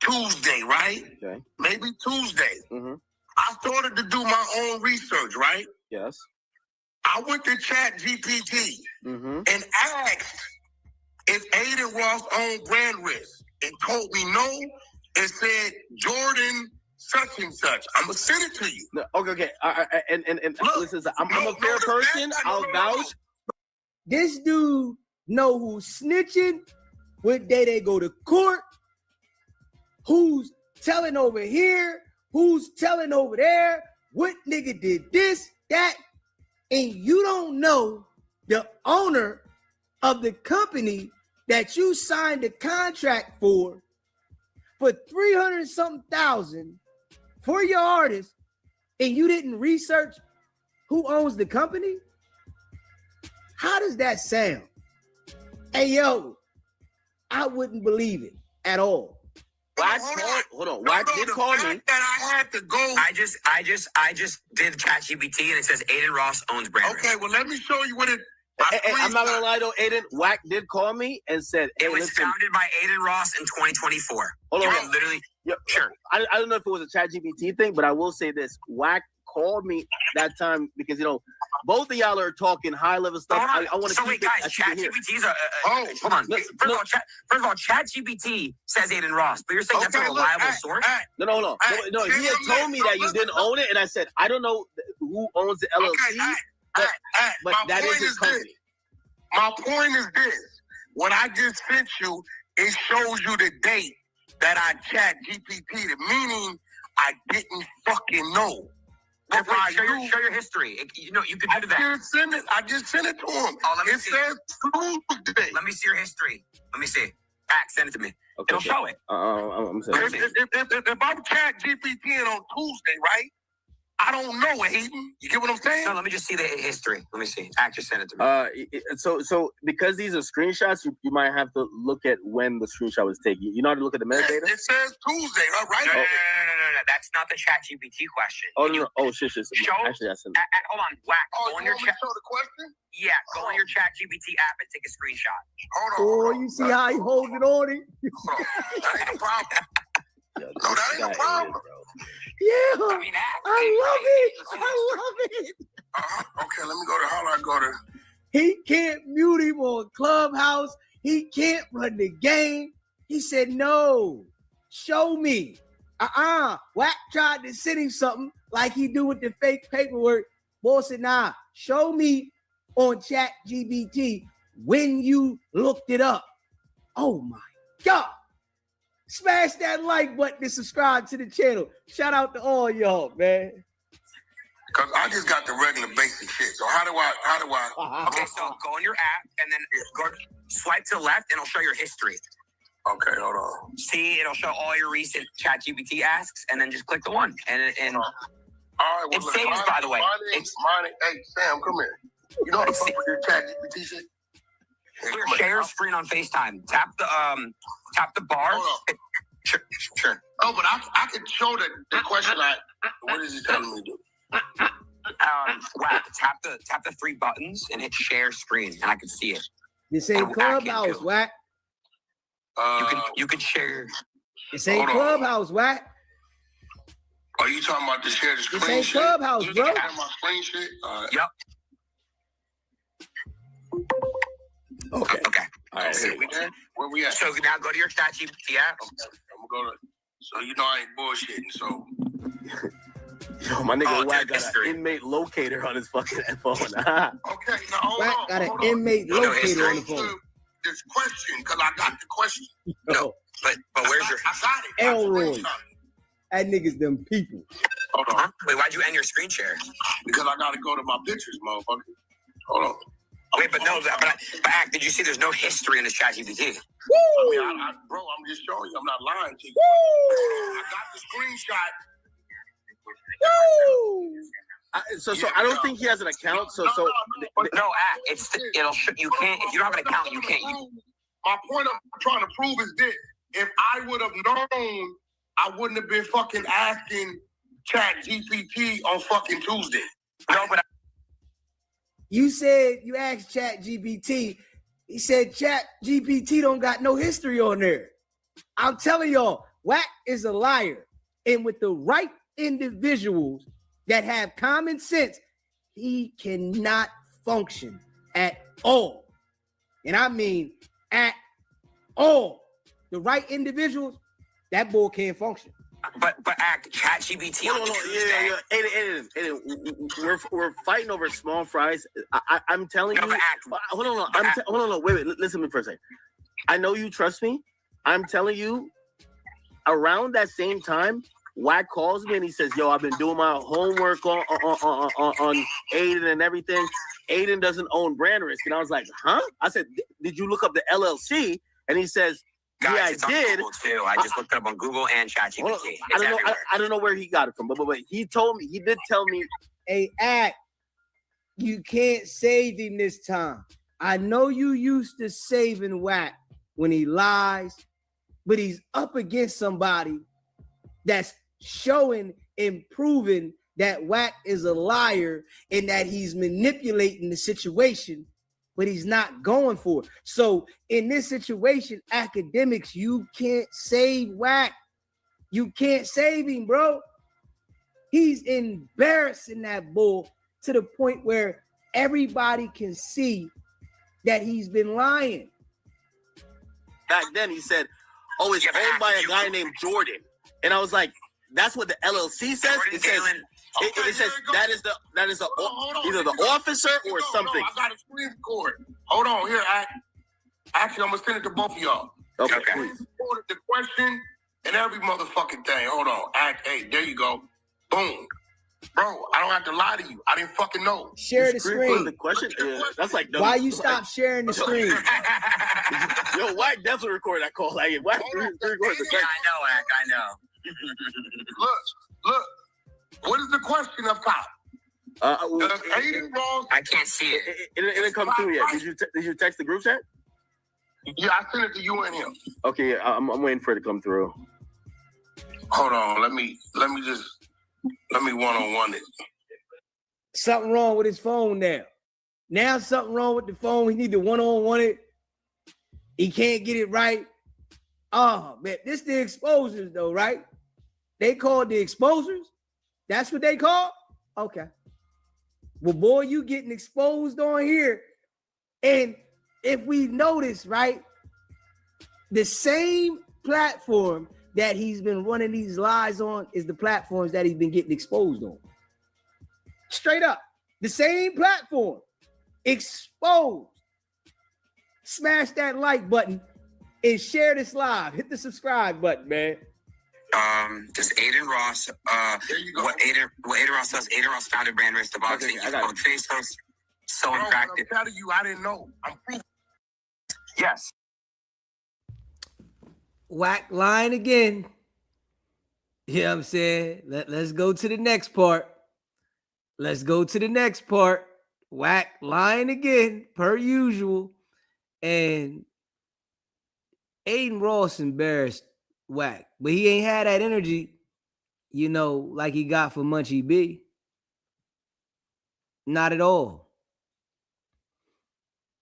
Tuesday, right?
Okay.
Maybe Tuesday.
Mm-hmm.
I started to do my own research, right?
Yes.
I went to Chat GPT and asked if Adin Ross owned Brand Risk. It told me no. It said Jordan such and such. I'm gonna send it to you.
No, okay. And look, listen, I'm a fair person. I'll vouch.
This dude know who's snitching, what day they go to court, who's telling over here, who's telling over there, what nigga did this, that, and you don't know the owner of the company that you signed a contract for 300-something thousand for your artist, and you didn't research who owns the company? How does that sound? Hey, yo, I wouldn't believe it at all.
Hold on. Wack did call me.
That I had to go.
I just did ChatGPT and it says Adin Ross owns Brand Risk.
Okay, well, let me show you what it.
I'm not gonna lie though, Aiden. Wack did call me and said
it was founded by Adin Ross in 2024.
Hold on,
literally. Yeah, sure.
I don't know if it was a ChatGPT thing, but I will say this: Wack called me that time because both of y'all are talking high level stuff. I want to.
So wait, guys, ChatGPT's hold on. First of all, ChatGPT says Adin Ross, but you're saying that's a reliable source?
No. He had told me that you didn't own it, and I said I don't know who owns the LLC. But that is his company.
My point is this. What I just sent you, it shows you the date that I Chat GPT'd, meaning I didn't fucking know.
Show your history. You could do that.
I just sent it to him.
Oh, let me see.
Says Tuesday.
Let me see your history. Let me see. Send it to me.
Okay,
It'll show it.
I'm saying.
If I'm Chat GPT on Tuesday, right? I don't know, Aiden. You get what I'm saying?
No, let me just see the history. Let me see. Just send it to me.
So because these are screenshots, you might have to look at when the screenshot was taken. You know how to look at the metadata?
It says Tuesday, right?
No. That's not the ChatGPT question.
Oh, no. Oh, shit.
Show,
actually, I sent
hold on, Wack.
Go on your chat. Show the question?
Yeah, go on your ChatGPT app and take a screenshot.
Hold on.
You see how he holding on it?
That ain't a problem. No, that ain't a problem.
Yeah,
I mean,
I love it.
Okay, let me go to how do I go to?
He can't mute him on Clubhouse. He can't run the game. He said, no, show me. Wack tried to send him something like he do with the fake paperwork. Boy said, nah, show me on Chat GBT when you looked it up. Oh my God. Smash that like button to subscribe to the channel. Shout out to all y'all, man.
Because I just got the regular basic shit. So how do I?
Okay, so go on your app and then go swipe to the left and it'll show your history.
Okay, hold on.
See, it'll show all your recent ChatGPT asks, and then just click the one. And
all right, well,
it saves, by the way.
Hey, Sam, come here. You know what the fuck with your ChatGPT shit?
Here, share screen on FaceTime. Tap the bar.
Sure. Oh, but I can show the question. What is he telling me to do?
Wack, tap the three buttons and hit share screen, and I can see it.
This ain't Clubhouse, Wack.
You can share.
This ain't Clubhouse, Wack.
Are you talking about the share the screen?
This ain't
shit?
Clubhouse, bro.
You talking about screen shit?
Yep.
Okay.
All right, here we there. Where we at?
So now go to your ChatGPT app.
Okay, I'm gonna go to. So you know I ain't bullshitting. So.
Yo, my nigga Wack got an inmate locator on his fucking phone.
Okay, now hold
Wack
on.
got an inmate locator on the phone.
This question, because I got the question.
No, but where's your?
I got it.
Elroy. That nigga's them people.
Hold on.
Wait, why'd you end your screen share?
Because I gotta go to my pictures, motherfucker. Hold on.
Wait, but no, but Act, did you see there's no history in the ChatGPT?
I mean, bro, I'm just showing you. I'm not lying to you. I got the screenshot.
So I don't think he has an account. So
no, Act. You can't. If you don't have an account, you can't.
My point I'm trying to prove is this: if I would have known, I wouldn't have been fucking asking ChatGPT on fucking Tuesday.
No, but
you said you asked ChatGPT. He said ChatGPT don't got no history on there. I'm telling y'all, Wack is a liar, and with the right individuals that have common sense, he cannot function at all. And I mean at all. The right individuals, that boy can't function.
But Act, ChatGPT.
Aiden, we're fighting over small fries. I'm telling you. Hold on. Wait. Listen to me for a second. I know you trust me. I'm telling you. Around that same time, Wack calls me and he says, "Yo, I've been doing my homework on Aiden and everything. Aiden doesn't own brand risk." And I was like, "Huh?" I said, "Did you look up the LLC?" And he says,
Guys,
"Yeah, I did."
Too. I just looked it up on Google and ChatGPT.
I don't know where he got it from, but he told me. He did tell me.
Hey, Act, you can't save him this time. I know you used to saving Wack when he lies, but he's up against somebody that's showing and proving that Wack is a liar and that he's manipulating the situation, but he's not going for it. So in this situation, academics, you can't save Wack. You can't save him, bro. He's embarrassing that bull to the point where everybody can see that he's been lying.
Back then, he said, "Oh, it's owned by a guy named Jordan," and I was like, "That's what the LLC says." It says it says that is either the officer or something.
No, I got a screen record. Hold on, here. Actually, I'm gonna send it to both of y'all.
Okay.
Please. The question and every motherfucking thing. Hold on. Hey, there you go. Boom. Bro, I don't have to lie to you. I didn't fucking know.
Share the screen.
The question, that's like
why you stop sharing the screen?
Yo, Wack definitely recorded that call. Like, Wack recorded the question.
I know.
Look. What is the question up top? Adin Ross.
I can't see it.
It didn't come through yet. Did you text the group chat?
Yeah, I sent it to you and him.
Okay, I'm waiting for it to come through.
Hold on. Let me one-on-one it.
Something wrong with his phone now. Now something wrong with the phone. He need to one-on-one it. He can't get it right. Oh, man. This the exposures, though, right? They called the exposures? That's what they call? Okay. Well, boy, you getting exposed on here. And if we notice, right, the same platform that he's been running these lies on is the platforms that he's been getting exposed on. Straight up. The same platform. Exposed. Smash that like button and share this live. Hit the subscribe button, man.
Just Adin Ross.
There you go.
What Adin Ross does. Adin Ross founded Brand Risk, the boxing. He's called Face Host. So in practice.
I'm telling you, I didn't know. I'm proof.
Yes.
Wack lying again. You know what I'm saying? Let's go to the next part. Let's go to the next part. Wack lying again, per usual. And Adin Ross embarrassed Wack, but he ain't had that energy, you know, like he got for Munchie B. Not at all.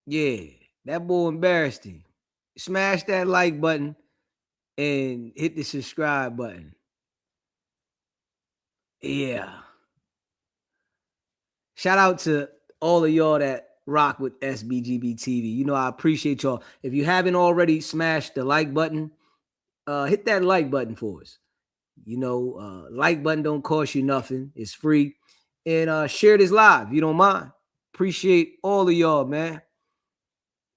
Yeah, that boy embarrassed him. Smash that like button and hit the subscribe button. Yeah. Shout out to all of y'all that rock with SBGB TV. You know, I appreciate y'all. If you haven't already smashed the like button, hit that like button for us. You know, like button don't cost you nothing. It's free. And share this live if you don't mind. Appreciate all of y'all, man.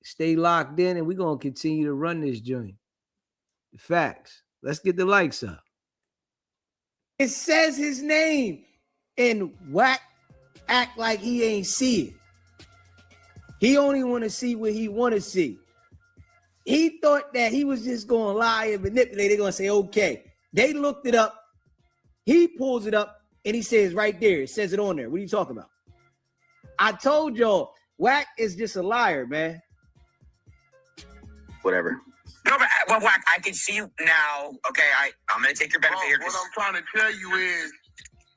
Stay locked in, and we're going to continue to run this joint. Facts. Let's get the likes up. It says his name, and Wack act like he ain't see it. He only want to see what he want to see. He thought that he was just going to lie and manipulate. They're going to say, okay. They looked it up. He pulls it up, and he says right there, it says it on there. What are you talking about? I told y'all, Wack is just a liar, man.
Whatever. No, but well, Wack, I can see you now. Okay, I'm going to take your benefit here.
What I'm trying to tell you is,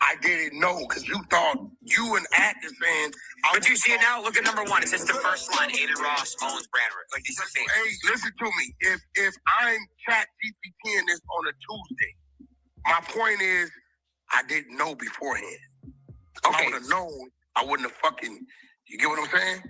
I didn't know because you thought you and Active fans.
But you see it now. Look at number one. It says the first line. Adin Ross owns Brand. Like these are things.
Hey, listen to me. If I'm chat GPTing this on a Tuesday, my point is I didn't know beforehand. Okay. I would have known. I wouldn't have fucking. You get what I'm saying?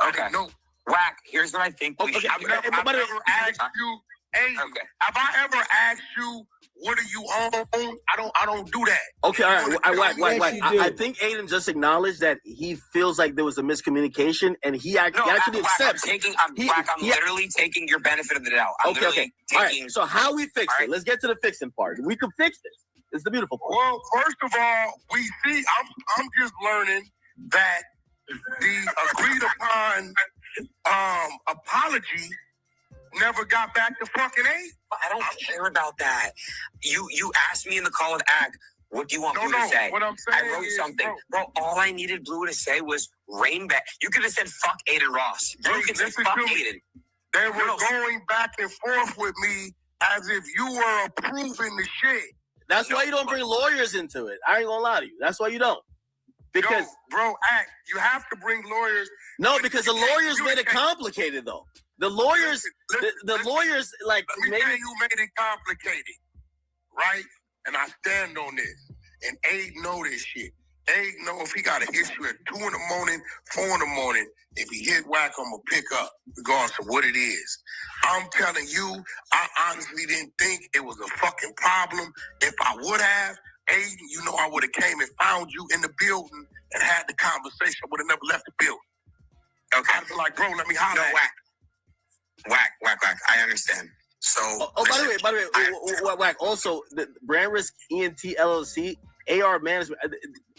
Okay. No. Wack. Here's what I think.
I've never asked you. Hey, have I ever asked you? What do you own? I don't do that.
Okay, all right. Wack. I think Aiden just acknowledged that he feels like there was a miscommunication, and he actually accepts.
I'm literally taking your benefit of the doubt.
Okay. All right. So how we fix it? Let's get to the fixing part. We can fix this. It's the beautiful part.
Well, first of all, we see. I'm just learning that the agreed upon apology never got back to fucking 8.
I don't care about that. You asked me in the call with Ack, what do you want Blue to say?
What I'm saying
I wrote something. Bro, all I needed Blue to say was rain back. You could have said fuck Adin Ross. You could say fuck Aiden.
They were going back and forth with me as if you were approving the shit.
That's why you don't bring lawyers into it. I ain't gonna lie to you. That's why you don't. Because
bro, Ack, you have to bring lawyers.
No, because the lawyers made it complicated though. The lawyers, the lawyers, like
maybe you made it complicated, right? And I stand on this. And Aiden know this shit. Aiden know if he got an issue at 2 in the morning, 4 in the morning, if he hit Wack, I'm gonna pick up, regardless of what it is. I'm telling you, I honestly didn't think it was a fucking problem. If I would have, Aiden, you know I would have came and found you in the building and had the conversation. I would have never left the building.
Okay.
I'd be like, bro, let me holler at
Wack. Wack. I understand. So.
By the way, Wack. Also, the Brand Risk ENT LLC, AR management.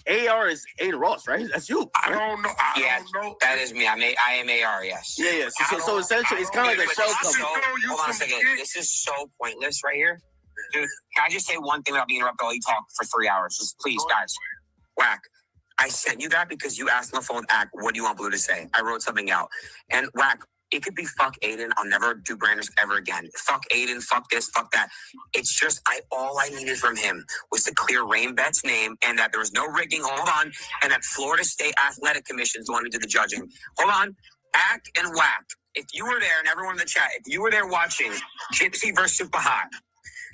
AR is Adin Ross, right? That's you.
I don't know. I don't know.
That is me. I am AR. Yes.
Yeah. So essentially, it's kind of like a shell company.
Hold on a second. This is so pointless right here, dude. Can I just say one thing without being interrupted while you talk for 3 hours? Just please, guys. Wack. I sent you that because you asked on the phone with Ack, what do you want Blue to say? I wrote something out. And Wack, it could be fuck Aiden. I'll never do Branders ever again. Fuck Aiden, fuck this, fuck that. It's just all I needed from him was to clear Rainbet's name and that there was no rigging, hold on, and that Florida State Athletic Commission is the one who did the judging. Hold on. Ack and Wack, if you were there, and everyone in the chat, if you were there watching Gypsy versus Super Hot,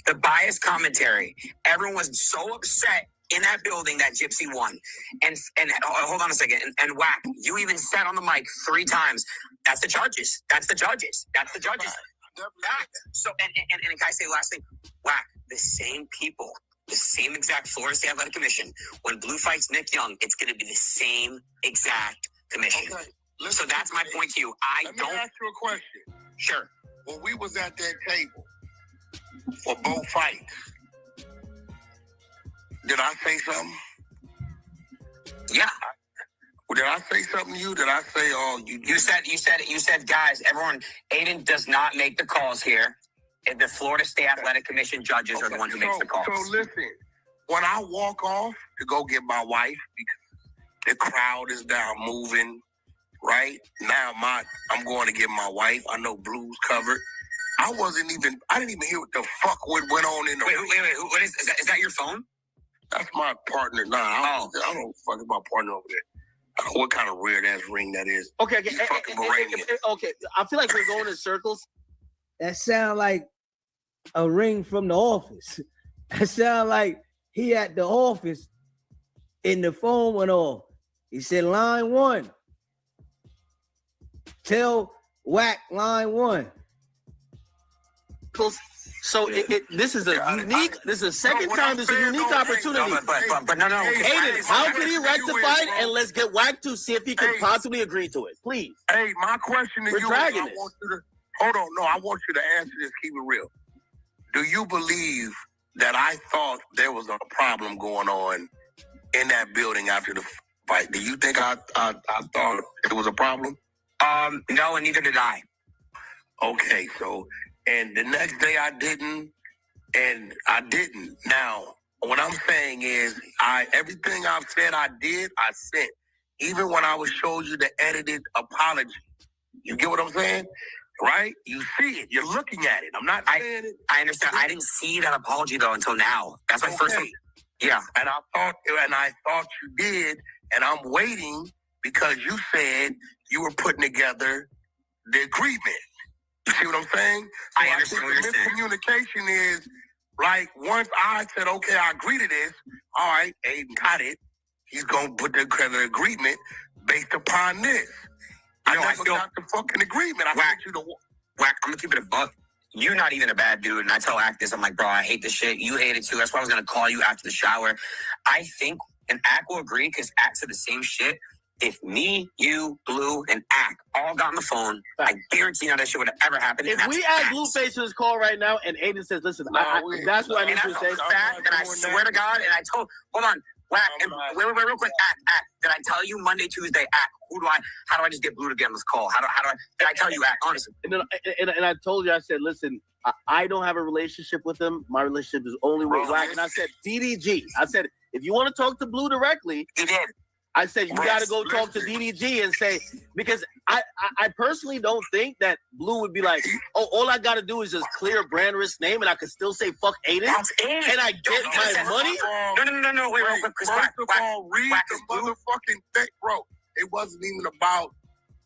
the biased commentary, everyone was so upset in that building that Gypsy won. And hold on a second. And Wack, you even said on the mic 3 times, that's the judges. That's the judges. That's the judges. So, and can I say the last thing? Wack, the same people, the same exact Florida State Athletic Commission. When Blue fights Nick Young, it's going to be the same exact commission. Okay. So that's my point to you.
Let me ask you a question.
Sure.
When we was at that table for both fights, did I say something?
Yeah.
Did I say something to you? Did I say,
you said, guys, everyone, Aiden does not make the calls here. And the Florida State Athletic Commission judges are the one who makes the calls.
So listen, when I walk off to go get my wife, the crowd is down moving, right? Now I'm going to get my wife. I know Blue's covered. I didn't even hear what the fuck went on in the
Wait, what is that your phone?
That's my partner. Nah, I don't fucking my partner over there. I don't know what kind of weird ass ring that is.
Okay.
Okay.
I feel like we're going in circles.
That sound like a ring from the office. That sound like he at the office and the phone went off. He said, line 1. Tell Wack line 1.
So this is a unique. This is the second time. This is a unique opportunity.
But no.
Aiden, how can he rectify it? And let's get Wack to see if he can possibly agree to it, please.
Hey, my question to you. Hold on. No, I want you to answer this. Keep it real. Do you believe that I thought there was a problem going on in that building after the fight? Do you think I thought it was a problem?
No, and neither did I.
Okay, so. And the next day I didn't. Now, what I'm saying is, everything I've said I did, I sent. Even when I was showing you the edited apology. You get what I'm saying? Right? You see it. You're looking at it. I'm not saying it.
I understand. I didn't see that apology, though, until now. That's my first time. Yeah.
And I thought you did, and I'm waiting because you said you were putting together the agreement. You see what I'm saying? So
I understand what you're saying.
Miscommunication is like once I said, okay, I agree to this. All right, Aiden got it. He's gonna put together agreement based upon this. I never got the fucking agreement. I want you to
Wack. I'm gonna keep it a buck. You're not even a bad dude, and I tell Ack this. I'm like, bro, I hate this shit. You hate it too. That's why I was gonna call you after the shower. I think, and Ack will agree because Ack said the same shit. If me, you, Blue, and Ack all got on the phone, I guarantee none of that shit would have ever happened.
If we add Blueface to this call right now, and Aiden says, "Listen, that's what I need to say."
Fact that I swear to God, and I told, hold on, Wack, and wait, real quick, Ack. Did I tell you Monday, Tuesday, Ack? How do I just get Blue to get on this call? Did I tell you, Ack, honestly?
And I told you, I said, listen, I don't have a relationship with him. My relationship is only with Wack. And I said, DDG. I said, if you want to talk to Blue directly,
he did.
I said, you got to go talk to DDG and say, because I personally don't think that Blue would be like, oh, all I got to do is just clear Brand Risk's name and I can still say, fuck Aiden.
That's it.
And I get my money.
No. Wait, real quick.
First of all, read the motherfucking thing, bro. It wasn't even about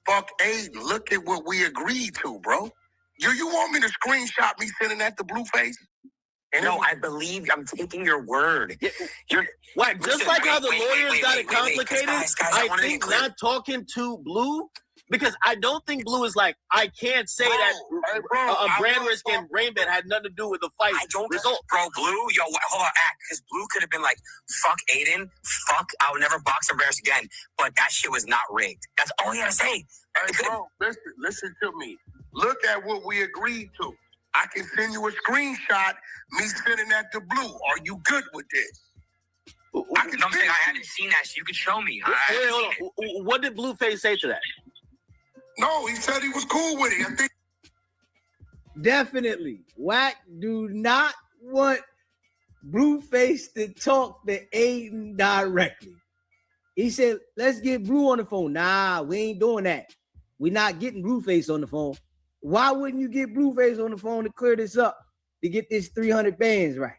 fuck Aiden. Look at what we agreed to, bro. You want me to screenshot me sending that to Blueface?
No, I believe I'm taking your word.
Wack, just like how the lawyers got it complicated, I think not talking to Blue, because I don't think Blue is like, I can't say that Brand Risk and Rainbed had nothing to do with the fight.
I don't result. Bro, Blue, hold on, Act, because Blue could have been like, fuck Aiden, I will never box or embarrass again, but that shit was not rigged. That's all he had to say.
Hey, bro, listen to me. Look at what we agreed to. I can send you a screenshot, me sending that to Blue. Are you good with this?
I'm saying I hadn't seen that, so you could show me.
Hold on. What did Blueface say to that?
No, he said he was cool with it. I think
definitely, Wack do not want Blueface to talk to Aiden directly. He said, let's get Blue on the phone. Nah, we ain't doing that. We're not getting Blueface on the phone. Why wouldn't you get Blueface on the phone to clear this up, to get this 300 bands right?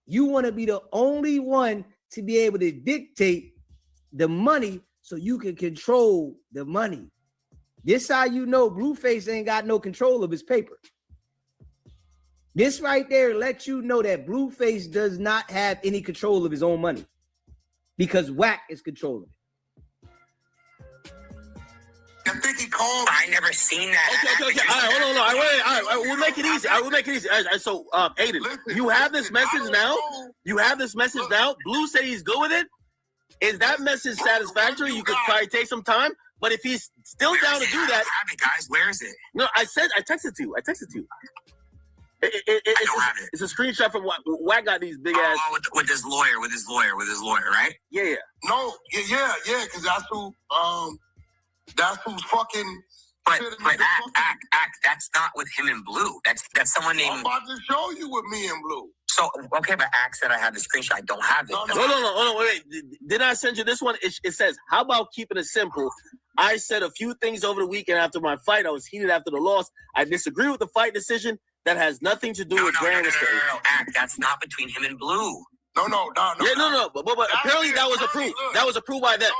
You want to be the only one to be able to dictate the money so you can control the money. This how you know Blueface ain't got no control of his paper. This right there lets you know that Blueface does not have any control of his own money because Wack is controlling it.
I think he called.
I never seen that.
Okay. All right, hold on. All right, we'll make it easy. All right, so, Aiden, you have this message now. Blue said he's good with it. Is that message satisfactory? You could probably take some time. But if he's still down to do that,
have it, guys. Where is it?
No, I texted to you. It's a screenshot from Wack got these big ass
with his lawyer, right?
Yeah.
No, yeah, because that's who's fucking
But act. That's not with him in blue. That's someone named.
I'm about to show you with me in blue.
So okay, but Act said I had the screenshot. I don't have it.
No, wait. Did I send you this one? It says, how about keeping it simple? I said a few things over the weekend after my fight. I was heated after the loss. I disagree with the fight decision. That has nothing to do with grand estate.
No, Act. That's not between him and blue.
No.
Yeah, no. But apparently that was approved. That was approved by them.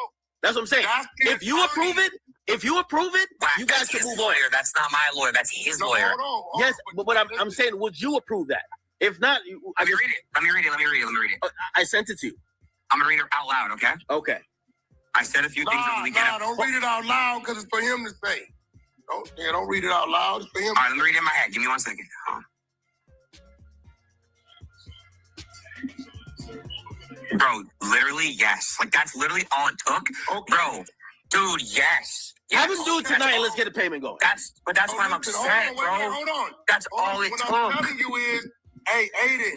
That's what I'm saying. If you approve it,
Wack,
you guys can move on.
Lawyer. That's not my lawyer. That's his lawyer.
Yes, but I'm saying, would you approve that? If not,
Let me read it.
I sent it to you.
I'm gonna read it out loud. Okay.
Okay.
I said a few things over the weekend.
Don't read it out loud because it's for him to say. Don't read it out loud. It's for him.
All right, let me read it in my head. Give me 1 second. Bro, literally, yes. Like, that's literally all it took. Okay. Bro, dude, yes.
Have him do it tonight and let's get a payment going.
That's why I'm upset, bro.
Hold on.
That's all it took.
What I'm telling you is, hey, Aiden,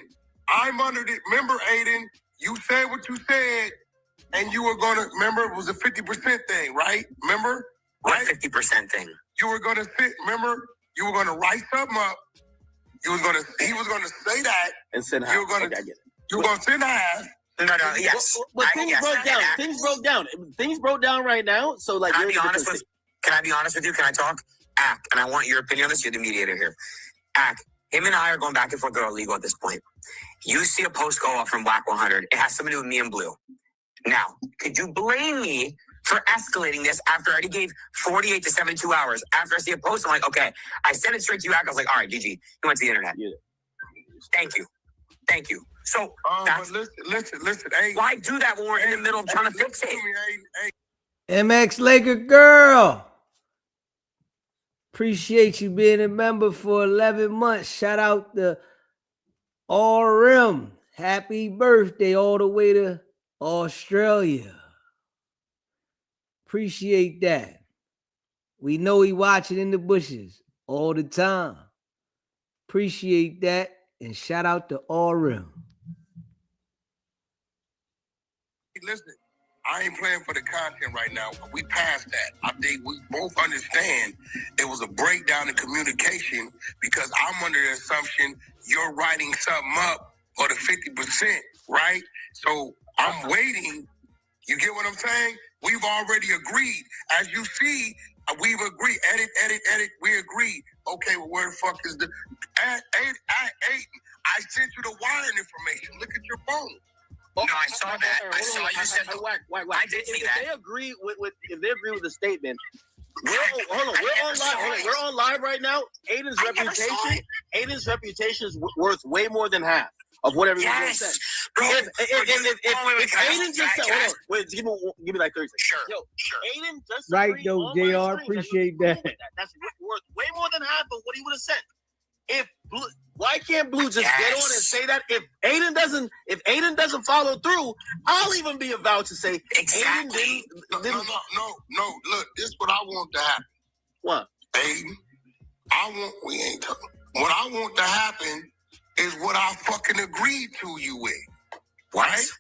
I'm under the... Remember, Aiden, you said what you said, and you were going to... Remember, it was a 50% thing, right? Remember?
What 50% thing?
You were going to sit... Remember? You were going to write something up. He was going to say that.
And send half.
You were going to send half.
No, yes.
But things broke down. Things broke down right now. So, like,
Can I be honest with you? Can I talk? Act, and I want your opinion on this. You're the mediator here. Act, him and I are going back and forth. They're illegal at this point. You see a post go up from WICKED100. It has something to do with me and Blue. Now, could you blame me for escalating this after I already gave 48 to 72 hours? After I see a post, I'm like, okay. I sent it straight to you, Act. I was like, all right, GG. You went to the internet.
Yeah.
Thank you. So,
but listen. Hey,
why do that when we're in the middle of trying to fix it?
MX Laker girl. Appreciate you being a member for 11 months. Shout out to All Rim. Happy birthday all the way to Australia. Appreciate that. We know he watching in the bushes all the time. Appreciate that. And shout out to All Rim.
Listen, I ain't playing for the content right now. We passed that. I think we both understand it was a breakdown in communication because I'm under the assumption you're writing something up for the 50%, right? So I'm waiting. You get what I'm saying? We've already agreed. As you see, we've agreed. Edit. We agreed. Okay, well, where the fuck is the... Aiden, I sent you the wiring information. Look at your phone.
No, I saw that. I saw you said
Wack.
I did see that.
If they agree with the statement, we're on live right now. Aiden's reputation is worth way more than half of whatever you just said.
Bro,
if Aiden just said, wait, give me like 30 seconds.
Sure.
Aiden just
right though, JR. Appreciate that.
That's worth way more than half of what he would have said. Why can't Blue just get on and say that? If Aiden doesn't follow through, I'll even be about to say
exactly.
Aiden didn't. No. Look, this is what I want to happen.
What?
Aiden, we ain't talking. What I want to happen is what I fucking agreed to you with.
What?
Right?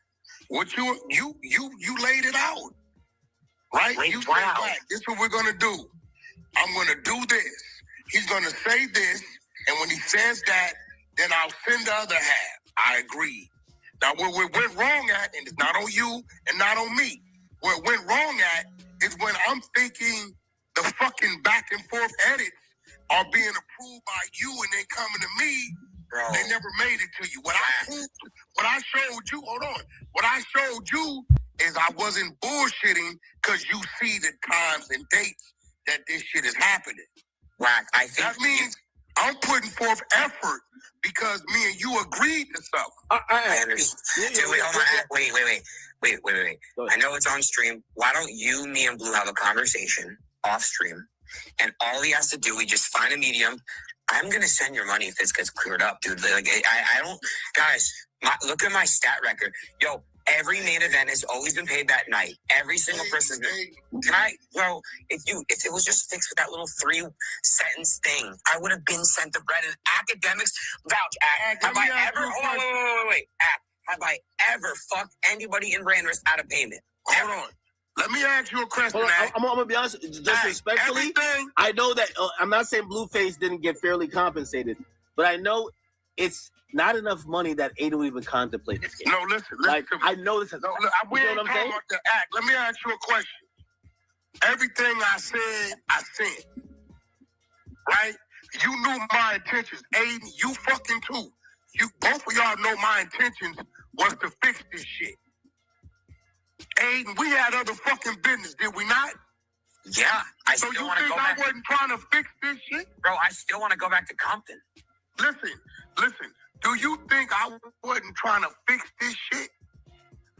What you laid it out. Right? You said, right, this is what we're gonna do. I'm gonna do this. He's gonna say this. And when he says that, then I'll send the other half. I agree. Now, where we went wrong at, and it's not on you and not on me, where it went wrong at is when I'm thinking the fucking back and forth edits are being approved by you and then coming to me. Bro. They never made it to you. What I showed you is I wasn't bullshitting because you see the times and dates that this shit is happening.
Wack, I think
that means I'm putting forth effort because me and you agreed to something.
I understand. Dude, wait, hold on. Wait. I know it's on stream. Why don't you, me, and Blue have a conversation off stream? And all he has to do, we just find a medium. I'm going to send your money if this gets cleared up, dude. Like, I don't... Guys, look at my stat record. Yo, every main event has always been paid that night. Every single person's been... Can I... Bro, if it was just fixed with that little 3-sentence thing, I would have been sent the bread. And academics... Vouch, have I ever... Wait. Have I ever fucked anybody in Randers out of payment?
Hold on. Let me ask you a question.
I'm gonna be honest, just respectfully. I know that I'm not saying Blueface didn't get fairly compensated, but I know it's not enough money that Aiden would even contemplate this game.
No, listen
like,
to me.
I know this.
We ain't talking about the act. Let me ask you a question. Everything I said, I said. Right? You knew my intentions. Aiden, you fucking too. Both of y'all know my intentions was to fix this shit. Aiden, we had other fucking business, did we not?
Yeah, I still want to go back.
So you think I wasn't trying to fix this shit?
Bro, I still want to go back to Compton.
Listen. Do you think I wasn't trying to fix this shit?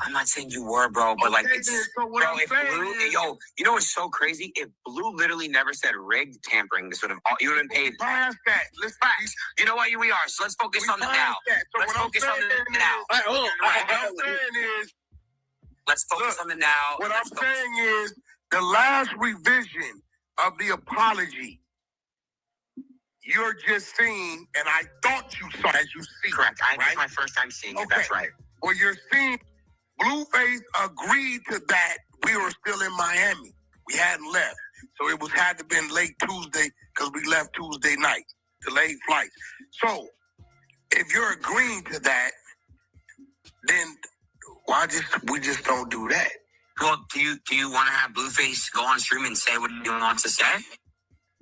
I'm not saying you were, bro, but like, it's,
so
bro, if Blue, you know what's so crazy? If Blue literally never said rigged tampering, this would have, you would have been paid.
Past that. Let's
facts. You know what? We are. So let's focus on the now. Let's focus on the now.
What I'm saying is,
let's focus on the now.
What I'm saying is, the last revision of the apology, you're just seeing, and I thought you saw as you see.
Correct.
Right?
It's my first time seeing it. That's right.
Well, you're seeing. Blueface agreed to that. We were still in Miami. We hadn't left. So it had to been late Tuesday because we left Tuesday night. Delayed flights. So if you're agreeing to that, then we just don't do that?
Well, do you want to have Blueface go on stream and say what he wants to say?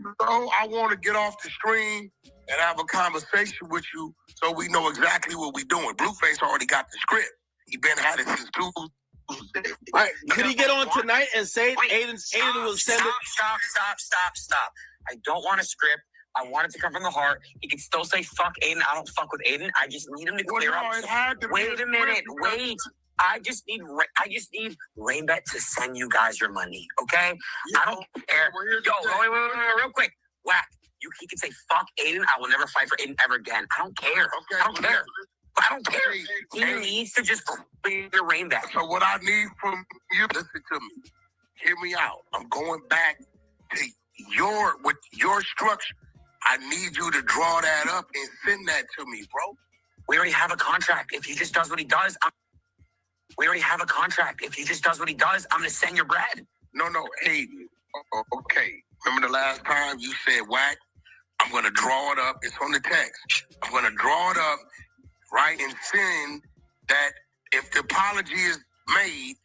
No, I want to get off the stream and have a conversation with you so we know exactly what we're doing. Blueface already got the script. He been had it since Tuesday.
All right, could he get on tonight and say Aiden will send it?
Stop. I don't want a script. I want it to come from the heart. He can still say fuck Aiden. I don't fuck with Aiden. I just need him to clear up. Wait a minute. Wait. I just need Rainbet to send you guys your money. Okay? Yeah. I don't care. Yo, wait, real quick. Wack. He can say fuck Aiden. I will never fight for Aiden ever again. I don't care.
Okay,
I don't care. I don't care. He needs to just clear your rain back.
So what I need from you, listen to me. Hear me out. I'm going back to with your structure. I need you to draw that up and send that to me, bro.
We already have a contract. If he just does what he does, I'm going to send your bread.
No, Aiden. Okay. Remember the last time you said Wack? I'm going to draw it up. It's on the text. I'm going to draw it up. Right, and send that if the apology is made,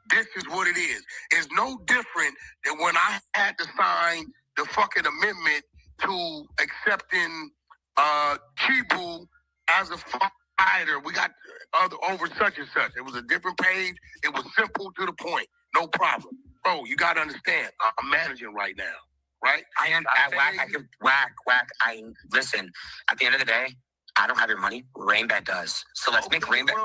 this is what it is. It's no different than when I had to sign the fucking amendment to accepting Chibu as a fighter. We got over such and such. It was a different page. It was simple to the point. No problem. Bro, you got to understand, I'm managing right now, right?
Wack. Listen, at the end of the day, I don't have your money. Rainbet does. So let's make Rainbet.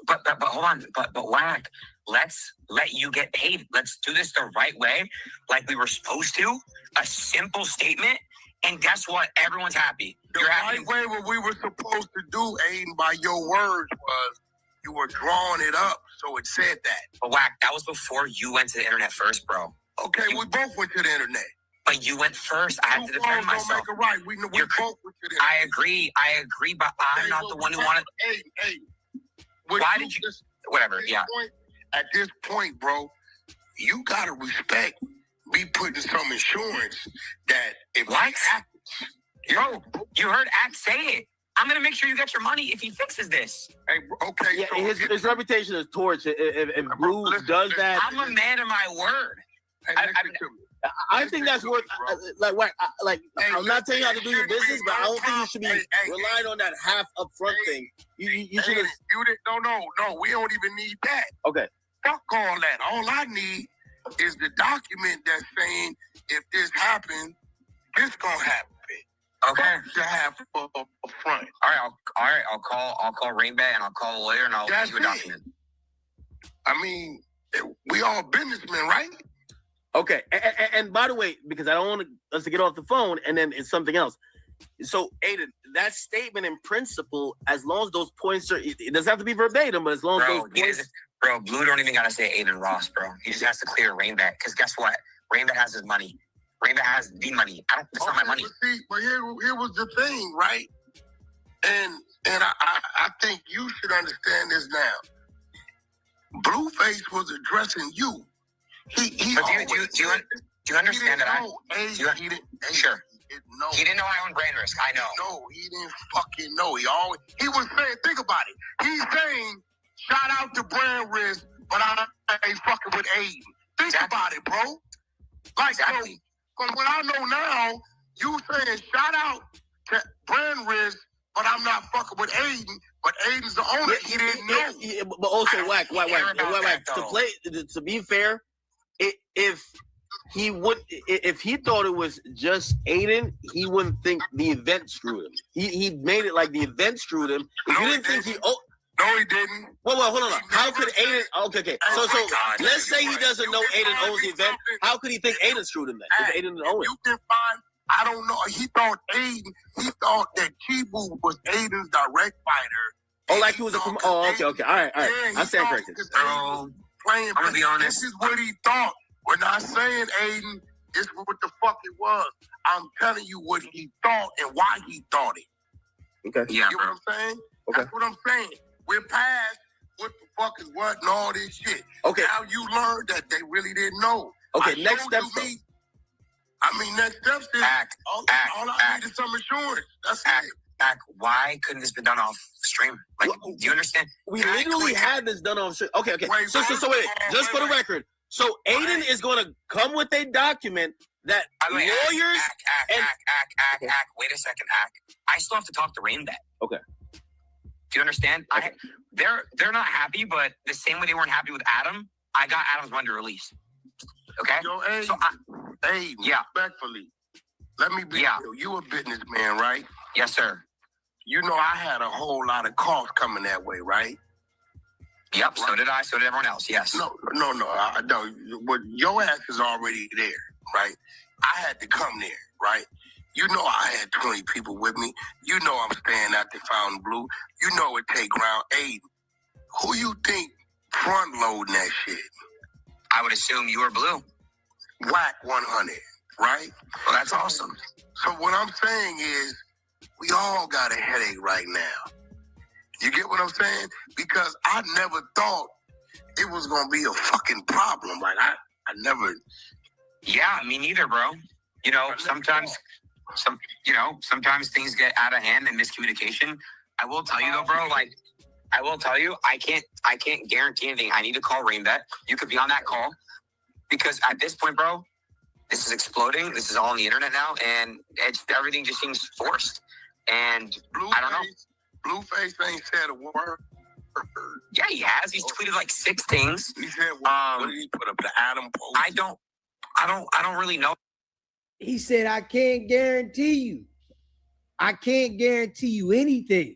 But hold on. But Wack, let's let you get paid. Let's do this the right way, like we were supposed to. A simple statement, and guess what? Everyone's happy.
The right way what we were supposed to do, Aiden, by your words was you were drawing it up, so it said that.
But Wack, that was before you went to the internet first, bro.
Okay, we both went to the internet.
But you went first. I have to defend myself.
Don't make it right. We both went to the internet.
I agree, but I'm not the one who wanted.
Hey.
Why did you? Whatever. Yeah.
At this point, bro, you gotta respect me putting some insurance that if
what
happens,
bro, you heard Act say it. I'm gonna make sure you get your money if he fixes this.
Hey, okay.
Yeah, so his reputation is torched. If Blue does that,
I'm a man of my word.
Hey,
I think that's worth. I'm not telling you how to do your business, but I don't think you should be relying on that half upfront thing. You should have.
No. We don't even need that.
Okay.
Fuck all that. All I need is the document that's saying if this happens, this gonna happen.
Okay.
To have up front.
All right. I'll call Rainbet and I'll call a lawyer and I'll give you a document.
I mean, we all businessmen, right?
Okay, and by the way, because I don't want us to get off the phone and then it's something else. So, Aiden, that statement in principle, as long as those points are, it doesn't have to be verbatim, but as long as those points...
Bro, Blue don't even got to say Adin Ross, bro. He just has to clear Rainbet, because guess what? Rainbet has his money. Rainbet has the money. It's not my money.
But here was the thing, right? And I think you should understand this now. Blueface was addressing you.
Do you understand that Sure. He didn't know I owned brand risk. I know.
No, he didn't fucking know. He was saying, think about it. He's saying, shout out to brand risk, but I ain't fucking with Aiden. Think about it, bro. Like, so, from what I know now, you saying shout out to brand risk, but I'm not fucking with Aiden. But Aiden's the owner. He didn't know.
Yeah, but also, Wack. To be fair, if he thought it was just Aiden, he wouldn't think the event screwed him. He made it like the event screwed him. If you didn't think he
No, he didn't.
Well, hold on. How could Aiden? Okay. So let's say he doesn't know Aiden owns the event. How could he think Aiden screwed him then? If Aiden didn't own it.
You can find. I don't know. He thought that Chibu was Aiden's direct fighter.
Oh, like he was a. Okay. All right.
Yeah,
I stand corrected.
I'm gonna be honest.
This is what he thought. We're not saying Aiden. This is what the fuck it was. I'm telling you what he thought and why he thought it.
Okay.
Yeah,
you know what I'm saying?
Okay.
That's what I'm saying. We're past what the fuck is what and all this shit.
Okay.
Now you learned that they really didn't know.
Okay. Next steps.
Next steps is all I need is some assurance. That's it.
Why couldn't this be done off stream? Like, do you understand?
We literally had this done on stream. Okay.
Wait,
So wait. Just for the record. So Aiden is going to come with a document that lawyers
Wait a second, I still have to talk to Rainbat.
Okay.
Do you understand?
Okay.
They're not happy, but the same way they weren't happy with Adam, I got Adam's money to release. Okay.
Yo, Aiden, respectfully, let me be real. You a businessman, right?
Yes, sir.
You know I had a whole lot of costs coming that way, right?
Yep, so did I. So did everyone else. Yes.
No. I don't. But your ass is already there, right? I had to come there, right? You know I had 20 people with me. You know I'm staying at the Fountain Blue. You know it take ground. Aiden, who you think front loading that shit?
I would assume you were Blue.
WICKED100, right?
Well, that's awesome.
So what I'm saying is, we all got a headache right now. You get what I'm saying? Because I never thought it was gonna be a fucking problem. Like I never.
Yeah, me neither, bro. You know, sometimes things get out of hand and miscommunication. I will tell you though, bro. Like, I will tell you, I can't guarantee anything. I need to call Rainbat. You could be on that call because at this point, bro, this is exploding. This is all on the internet now, and everything just seems forced. And I don't know.
Blueface ain't said a word.
Yeah, he has. He's tweeted like 6 things.
He said, what did he put up? The Adam post?
I don't really know.
He said, I can't guarantee you. I can't guarantee you anything.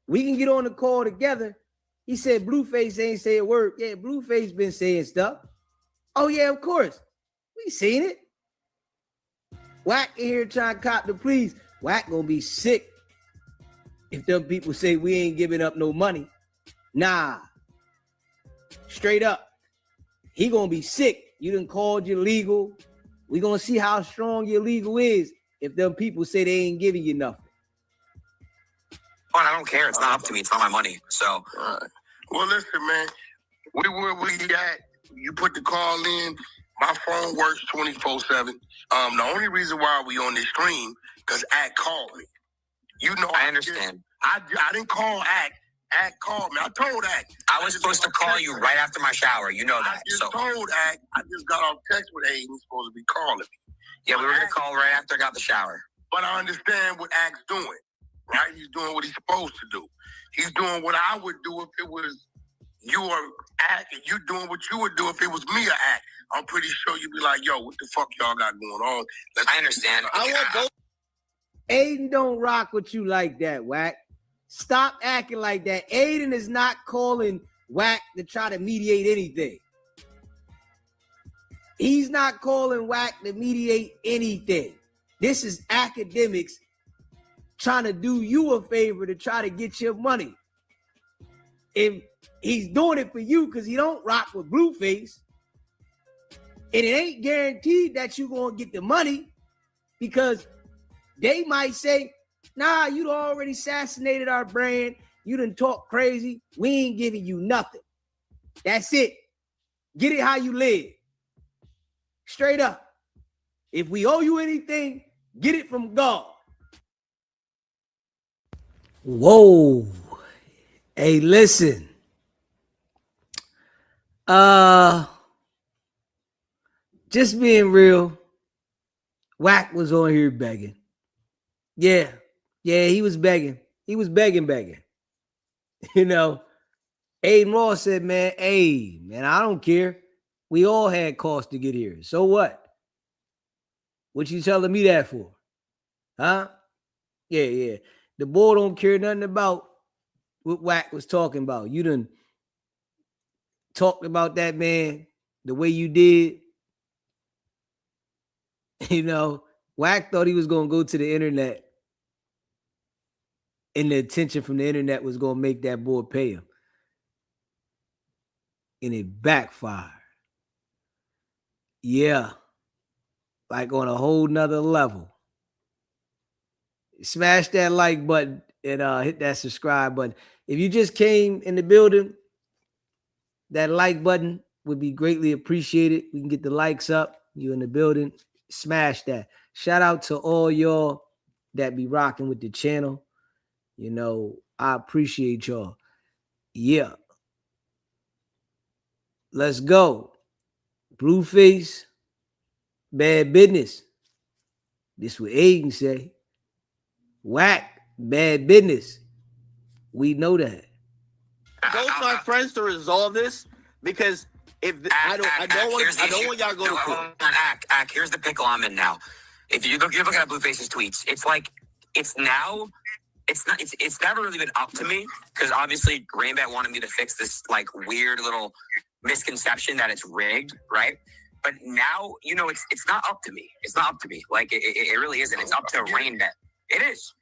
We can get on the call together. He said, Blueface ain't say a word. Yeah, Blueface been saying stuff. Oh, yeah, of course. We seen it. Wack in here trying to cop the pleas. Wack gonna be sick if them people say we ain't giving up no money. Nah. Straight up. He gonna be sick. You done called your legal. We gonna see how strong your legal is if them people say they ain't giving you nothing.
Well, I don't care. It's not up to me. It's not my money. So.
Well, listen, man. We at. You put the call in. My phone works 24/7. The only reason why we on this stream because Ack called me. You know,
I understand.
I didn't call Ack. Ack called me. I told Ack.
I was supposed to call you right after my shower. You know that.
I just told Ack. I just got off text with Aiden. He's supposed to be calling me.
Yeah, we were gonna call right after I got the shower.
But I understand what Ack's doing. Right? He's doing what he's supposed to do. He's doing what I would do if it was you or Ack, and you doing what you would do if it was me or Ack. I'm pretty sure you'd be like, yo, what the fuck y'all got going on?
I understand.
Aiden don't rock with you like that, Wack. Stop acting like that. Aiden is not calling Wack to try to mediate anything. He's not calling Wack to mediate anything. This is academics trying to do you a favor to try to get your money. If he's doing it for you because he don't rock with Blueface, and it ain't guaranteed that you're going to get the money because they might say, nah, you already assassinated our brand. You done talk crazy. We ain't giving you nothing. That's it. Get it how you live. Straight up. If we owe you anything, get it from God. Whoa. Hey, listen. Just being real, Wack was on here begging. Yeah, he was begging. He was begging. You know, Adin Ross said, man, I don't care. We all had costs to get here. So what? What you telling me that for? Huh? Yeah. The boy don't care nothing about what Wack was talking about. You done talked about that man the way you did. You know, Wack thought he was going to go to the internet and the attention from the internet was going to make that boy pay him. And it backfired. Yeah. Like on a whole nother level. Smash that like button and hit that subscribe button. If you just came in the building, that like button would be greatly appreciated. We can get the likes up. You in the building, smash that. Shout out to all y'all that be rocking with the channel. You know, I appreciate y'all. Yeah. Let's go. Blueface, bad business. This what Aiden say. Wack, bad business. We know that.
Both my friends to resolve this because if I don't want y'all to go to court.
Ack, here's the pickle I'm in now. If you look at Blueface's tweets, it's like it's never really been up to me because obviously Rainbat wanted me to fix this like weird little misconception that it's rigged, right? But now, you know, it's not up to me. It's not up to me. Like it really isn't. It's up to Rainbat. It is.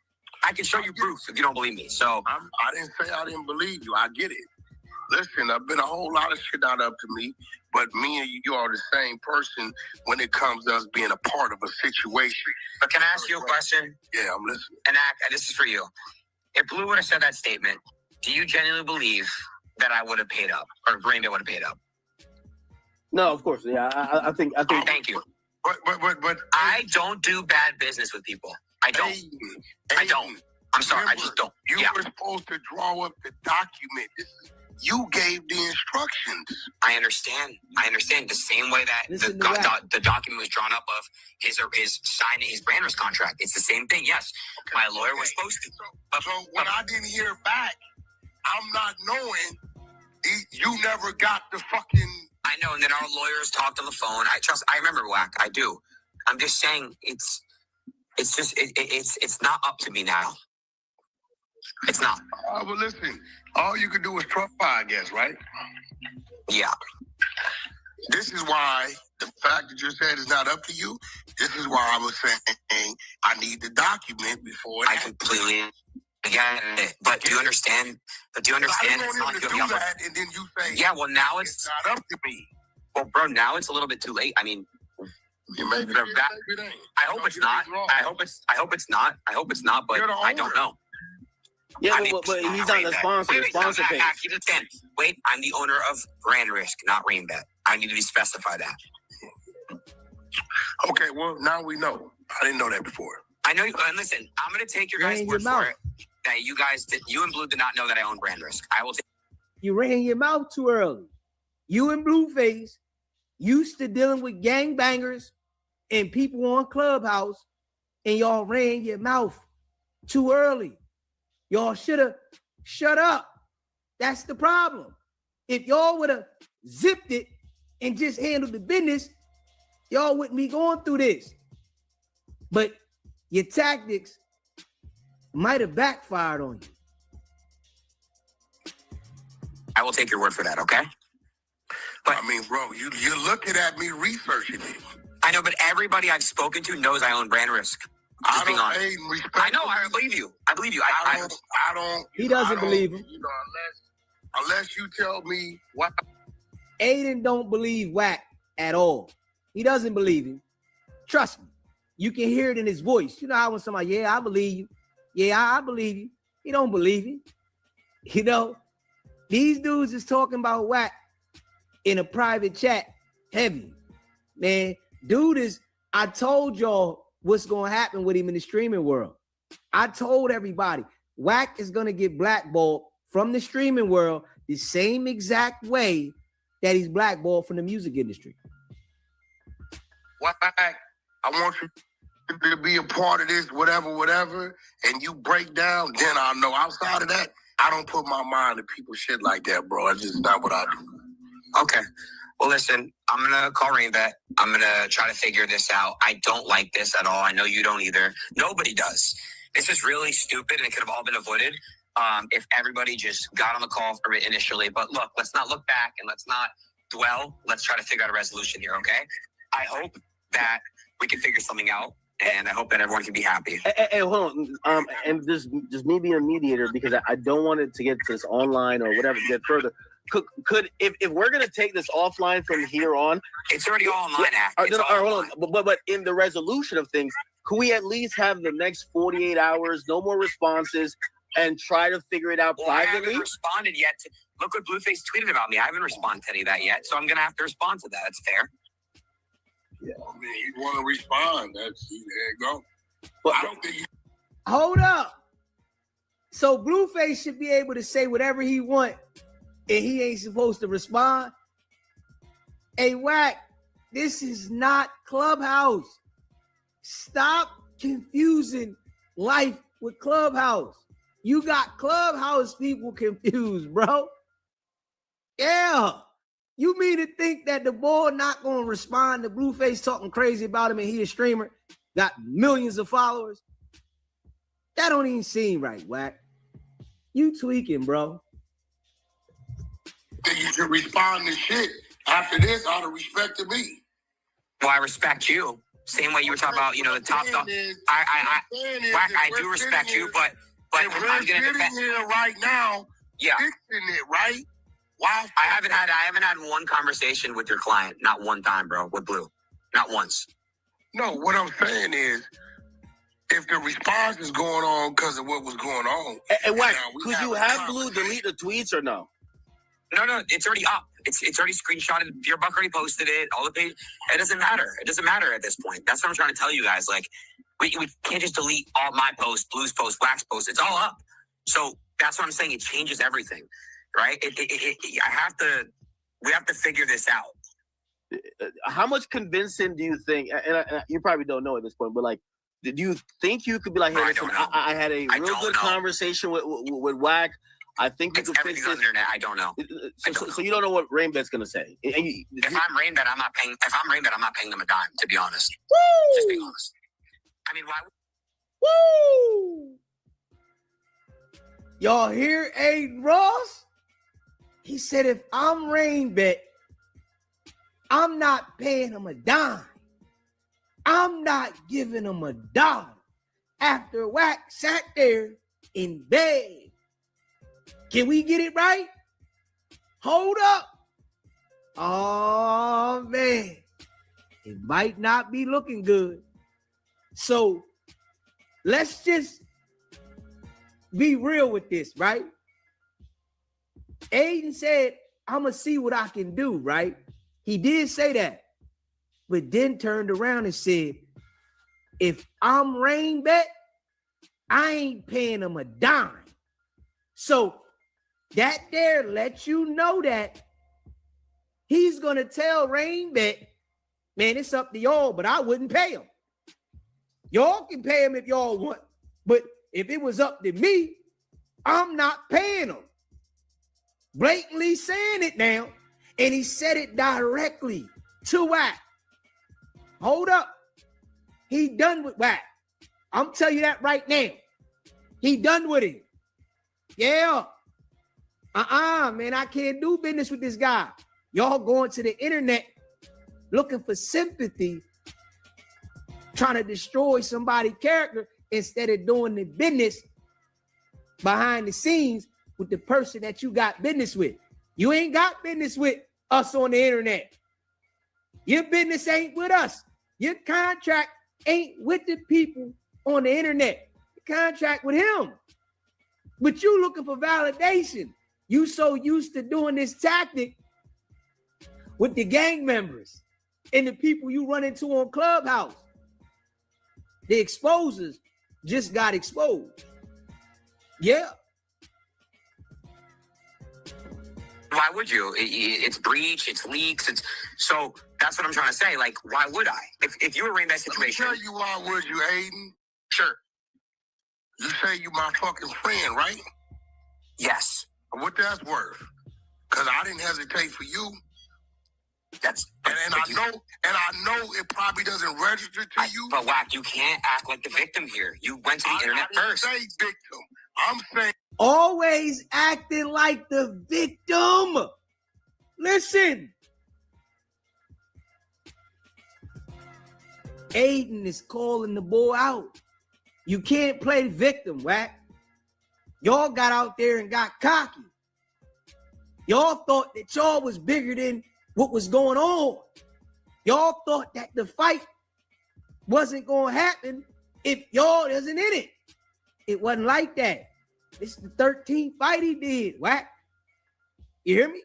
I can show you proof if you don't believe me. So
I didn't say I didn't believe you. I get it. Listen, I've been a whole lot of shit not up to me, but me and you are the same person when it comes to us being a part of a situation.
But can I ask you a question?
Yeah, I'm listening.
And this is for you. If Blue would have said that statement, do you genuinely believe that I would have paid up or Rainbat would have paid up?
No, of course. Yeah, I think.
Thank you.
But
I don't do bad business with people. I don't.
Aiden,
I don't. I'm sorry.
Remember,
I just don't.
You were supposed to draw up the document. You gave the instructions.
I understand. The same way that the document was drawn up of his signing his brand risk contract. It's the same thing. Yes, my lawyer was supposed to.
So when I didn't hear back, I'm not knowing. You never got the fucking.
I know, and then our lawyers talked on the phone. I remember Wack. I do. I'm just saying it's not up to me now. It's not.
But listen, all you can do is trust, I guess, right?
Yeah.
This is why the fact that you said it's not up to you. This is why I was saying I need the document before.
I completely get it. But do you understand?
I don't want him to do that, and then you say,
yeah. Well, now it's
not up to me.
Well, bro, now it's a little bit too late. I mean.
Maybe
I hope it's not. I hope it's not. But I don't know.
Yeah, I mean, but he's not the sponsor. The sponsor pays.
Wait, I'm the owner of Brand Risk, not Rainbat. I need to specify that.
Okay, well, now we know. I didn't know that before.
I know. And listen, I'm going to take your guys' word for it. That you and Blue did not know that I own Brand Risk. I will.
You ran your mouth too early. You and Blueface used to dealing with gangbangers and people on Clubhouse, and y'all ran your mouth too early. Y'all should have shut up. That's the problem. If y'all would have zipped it and just handled the business, y'all wouldn't be going through this. But your tactics might have backfired on you.
I will take your word for that, okay?
But I mean, bro, you're looking at me researching it.
I know, but everybody I've spoken to knows I own Brand Risk. Just being honest. I know. I believe you. I believe you.
I don't.
He doesn't believe him.
You know, unless you tell me what.
Aiden don't believe Wack at all. He doesn't believe him. Trust me. You can hear it in his voice. You know how when somebody, yeah, I believe you. Yeah, I believe you. He don't believe him. You know, these dudes is talking about Wack in a private chat, heavy. Man, dude is, I told y'all what's going to happen with him in the streaming world. I told everybody, Wack is going to get blackballed from the streaming world the same exact way that he's blackballed from the music industry.
Wack, I want you to be a part of this, whatever, and you break down, then I'll know. Outside of that, I don't put my mind to people's shit like that, bro. That's just not what I do.
Okay. Well, listen, I'm going to call Rainbet. I'm going to try to figure this out. I don't like this at all. I know you don't either. Nobody does. This is really stupid, and it could have all been avoided if everybody just got on the call for it initially. But look, let's not look back and let's not dwell. Let's try to figure out a resolution here, okay? I hope that we can figure something out, and I hope that everyone can be happy.
Hey, hold on. And this just me being a mediator, because I don't want it to get to this online or whatever to get further. Could if we're gonna take this offline from here on,
it's already all online.
Hold on. But in the resolution of things, could we at least have the next 48 hours, no more responses, and try to figure it out privately?
I haven't responded yet. Look what Blueface tweeted about me. I haven't responded to any of that yet, so I'm gonna have to respond to that. That's fair.
Yeah, I mean, you want to respond? That's there you go. But I don't think.
Hold up. So Blueface should be able to say whatever he want, and he ain't supposed to respond. Hey, Wack, this is not Clubhouse. Stop confusing life with Clubhouse. You got Clubhouse people confused, bro. Yeah. You mean to think that the boy not going to respond to Blueface talking crazy about him and he a streamer, got millions of followers? That don't even seem right, Wack. You tweaking, bro.
Think you should respond to shit. After this, out of respect to me.
Well, I respect you. Same way you were talking about, the top dog. Wack, I do respect you, but I'm going to defend
here right now.
Yeah.
Fixing it, right? Why?
I haven't had one conversation with your client. Not one time, bro, with Blue. Not once.
No, what I'm saying is, if the response is going on because of what was going on.
Hey, Wack, could you have Blue delete the tweets or no?
No, it's already up. It's already screenshotted. Your buck already posted it. All the page. It doesn't matter. It doesn't matter at this point. That's what I'm trying to tell you guys. Like, we can't just delete all my posts, Blue's posts, Wack's posts. It's all up. So that's what I'm saying. It changes everything, right? We have to figure this out.
How much convincing do you think? And you probably don't know at this point, but like, do you think you could be like, hey, listen, I had a real good conversation with Wack. I think we could fix this.
On the internet. I don't know.
So you don't know what Rainbet's gonna say.
If I'm Rainbet, I'm not paying. If I'm Rainbet, I'm not paying them a dime. To be honest, just being honest. I mean, why?
Woo! Y'all hear Adin Ross? He said, if I'm Rainbet, I'm not paying him a dime. I'm not giving him a dollar. After Wack sat there in bed. Can we get it right? Hold up. Oh, man. It might not be looking good. So let's just be real with this, right? Aiden said, I'm going to see what I can do, right? He did say that, but then turned around and said, if I'm Rainbet, I ain't paying him a dime. So that there lets you know that he's going to tell Rainbet, man, it's up to y'all, but I wouldn't pay him. Y'all can pay him if y'all want, but if it was up to me, I'm not paying him. Blatantly saying it now, and he said it directly to Wack. Hold up. He done with Wack. I'm telling you that right now. He done with him. Yeah. Man, I can't do business with this guy. Y'all going to the internet looking for sympathy, trying to destroy somebody's character instead of doing the business behind the scenes with the person that you got business with. You ain't got business with us on the internet. Your business ain't with us. Your contract ain't with the people on the internet. Your contract with him. But you looking for validation. You so used to doing this tactic with the gang members and the people you run into on Clubhouse. The exposers just got exposed. Yeah.
Why would you? It's breach, it's leaks, it's so that's what I'm trying to say. Like, why would I? If you were in that situation.
Let me tell you why would you, Aiden?
Sure.
You say you my fucking friend, right?
Yes.
What that's worth? Because I didn't hesitate for you.
That's
and I know it probably doesn't register to you.
But Wack, you can't act like the victim here. You went to the internet first.
I didn't say victim. I'm saying
always acting like the victim. Listen. Aiden is calling the boy out. You can't play victim, Wack. Y'all got out there and got cocky. Y'all thought that y'all was bigger than what was going on. Y'all thought that the fight wasn't going to happen if y'all isn't in it. It wasn't like that. This is the 13th fight he did, Wack. You hear me?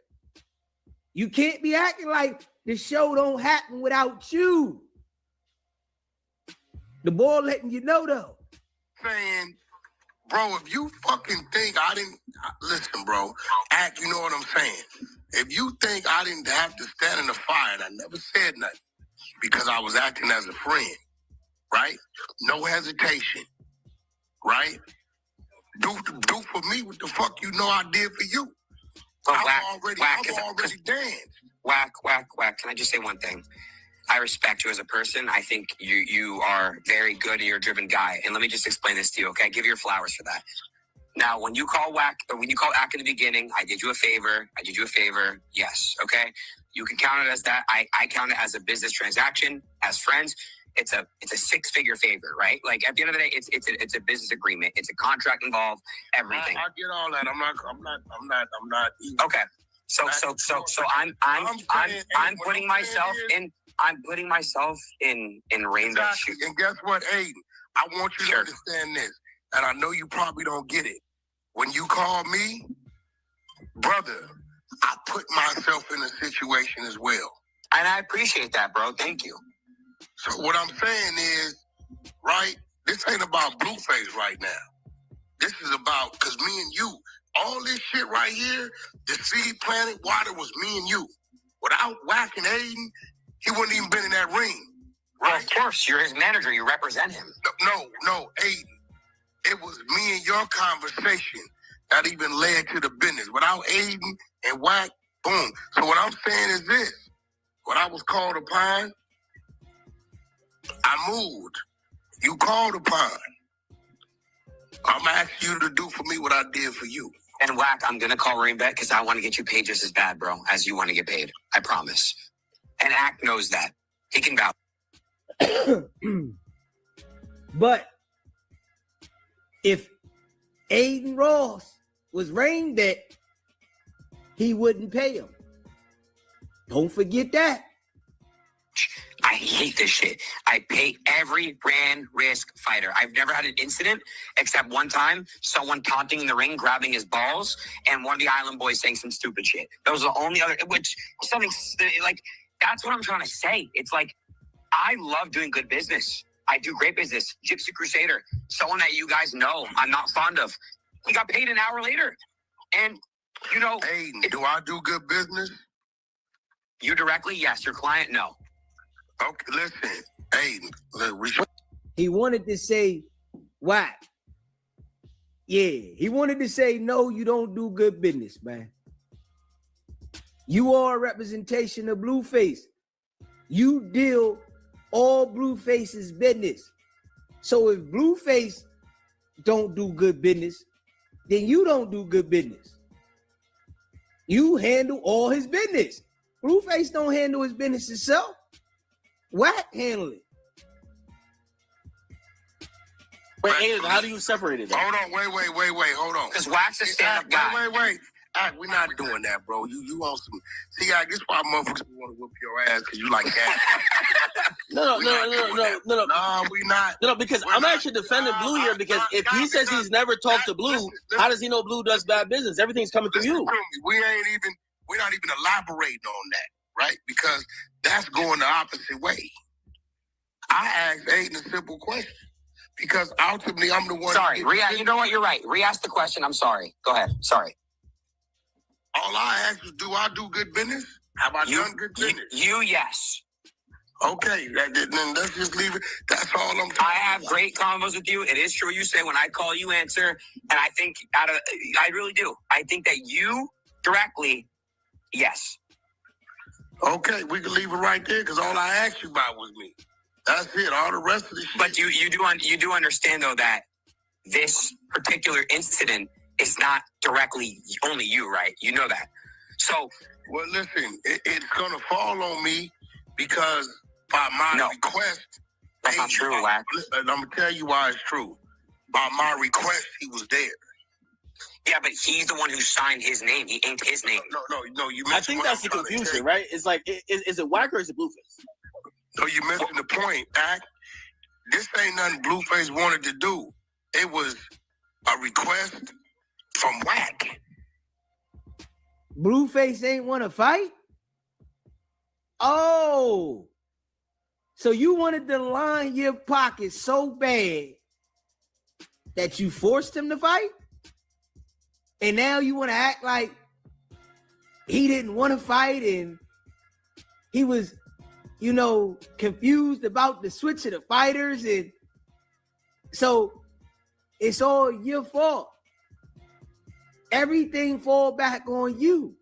You can't be acting like the show don't happen without you. The boy letting you know, though.
Saying, bro, if you fucking think I didn't... Listen, bro. Act, you know what I'm saying? If you think I didn't have to stand in the fire, and I never said nothing because I was acting as a friend, right? No hesitation, right? Do for me what the fuck you know I did for you. I've already danced.
Wack. Can I just say one thing? I respect you as a person. I think you are very good and you're a driven guy. And let me just explain this to you, okay? Give you your flowers for that. Now, when you call Wack, or when you call Ack in the beginning, I did you a favor. Yes, okay? You can count it as that. I count it as a business transaction, as friends. It's a 6-figure favor, right? Like at the end of the day, it's a business agreement. It's a contract involved, everything.
I get all that. I'm not.
Okay. So I'm putting myself in. I'm putting myself in Rainbow's shoes.
And guess what, Aiden? I want you to understand this, and I know you probably don't get it. When you call me, brother, I put myself in a situation as well.
And I appreciate that, bro. Thank you.
So what I'm saying is, right, this ain't about Blueface right now. This is about, because me and you, all this shit right here, the seed planted, water was me and you. Without Wack and Aiden, he wouldn't even been in that ring.
Right? Well, of course, you're his manager. You represent him.
No, Aiden. It was me and your conversation that even led to the business. Without Aiden and Wack, boom. So what I'm saying is this. When I was called upon, I moved. You called upon. I'm asking you to do for me what I did for you.
And Wack, I'm going to call Rainbet because I want to get you paid just as bad, bro, as you want to get paid. I promise. And Ack knows that. He can vouch.
But if Adin Ross was Rainbet, he wouldn't pay him. Don't forget that.
I hate this shit. I pay every brand risk fighter. I've never had an incident except one time, someone taunting in the ring, grabbing his balls, and one of the Island Boys saying some stupid shit. Those are the only other, which something like, that's what I'm trying to say. It's like, I love doing good business. I do great business. Gypsy Crusader, someone that you guys know I'm not fond of. He got paid an hour later. And, you know.
Aiden, do I do good business?
You directly, yes. Your client, no.
Okay, listen, Aiden.
He wanted to say, Wack. Yeah, he wanted to say, no, you don't do good business, man. You are a representation of Blueface. You deal all Blueface's business. So if Blueface don't do good business, then you don't do good business. You handle all his business. Blueface don't handle his business himself. Wack handle it.
Wait, Aiden, how do you separate it?
Hold on, wait, hold on.
Because Wack's a stand-up guy.
Wait. We're not doing that, bro. You on some... See, this is why motherfuckers want to whoop your ass, because you like that.
No,
we not.
No, because I'm actually defending Blue here, because if he says he's never talked to Blue, how does he know Blue does bad business? Everything's coming through you.
We're not even elaborating on that, right? because that's going the opposite way. I asked Aiden a simple question because ultimately I'm the one.
Sorry, you know what? You're right. Re-ask the question. I'm sorry. Go ahead. Sorry.
All I asked was, do I do good business? Have I done good business?
Yes.
Okay, then let's just leave it. That's all I'm talking about.
I have great combos with you. It is true you say when I call you answer, and I think I really do. I think that you directly, yes.
Okay, we can leave it right there because all I asked you about was me. That's it. All the rest of the shit.
But you do understand though that this particular incident is not directly only you, right? You know that. So,
well, listen, it's gonna fall on me because by my request.
That's not true, Wack.
I'm gonna tell you why it's true. By my request, he was there.
Yeah, but he's the one who signed his name. He inked his name.
No. You.
I think that's the confusion, right? It's like, is it Wack or is it Blueface?
No, you're missing the point, Ack. This ain't nothing Blueface wanted to do. It was a request from Wack.
Blueface ain't want to fight? Oh. So you wanted to line your pocket so bad that you forced him to fight? And now you want to act like he didn't want to fight and he was, confused about the switch of the fighters. And so it's all your fault. Everything fall back on you.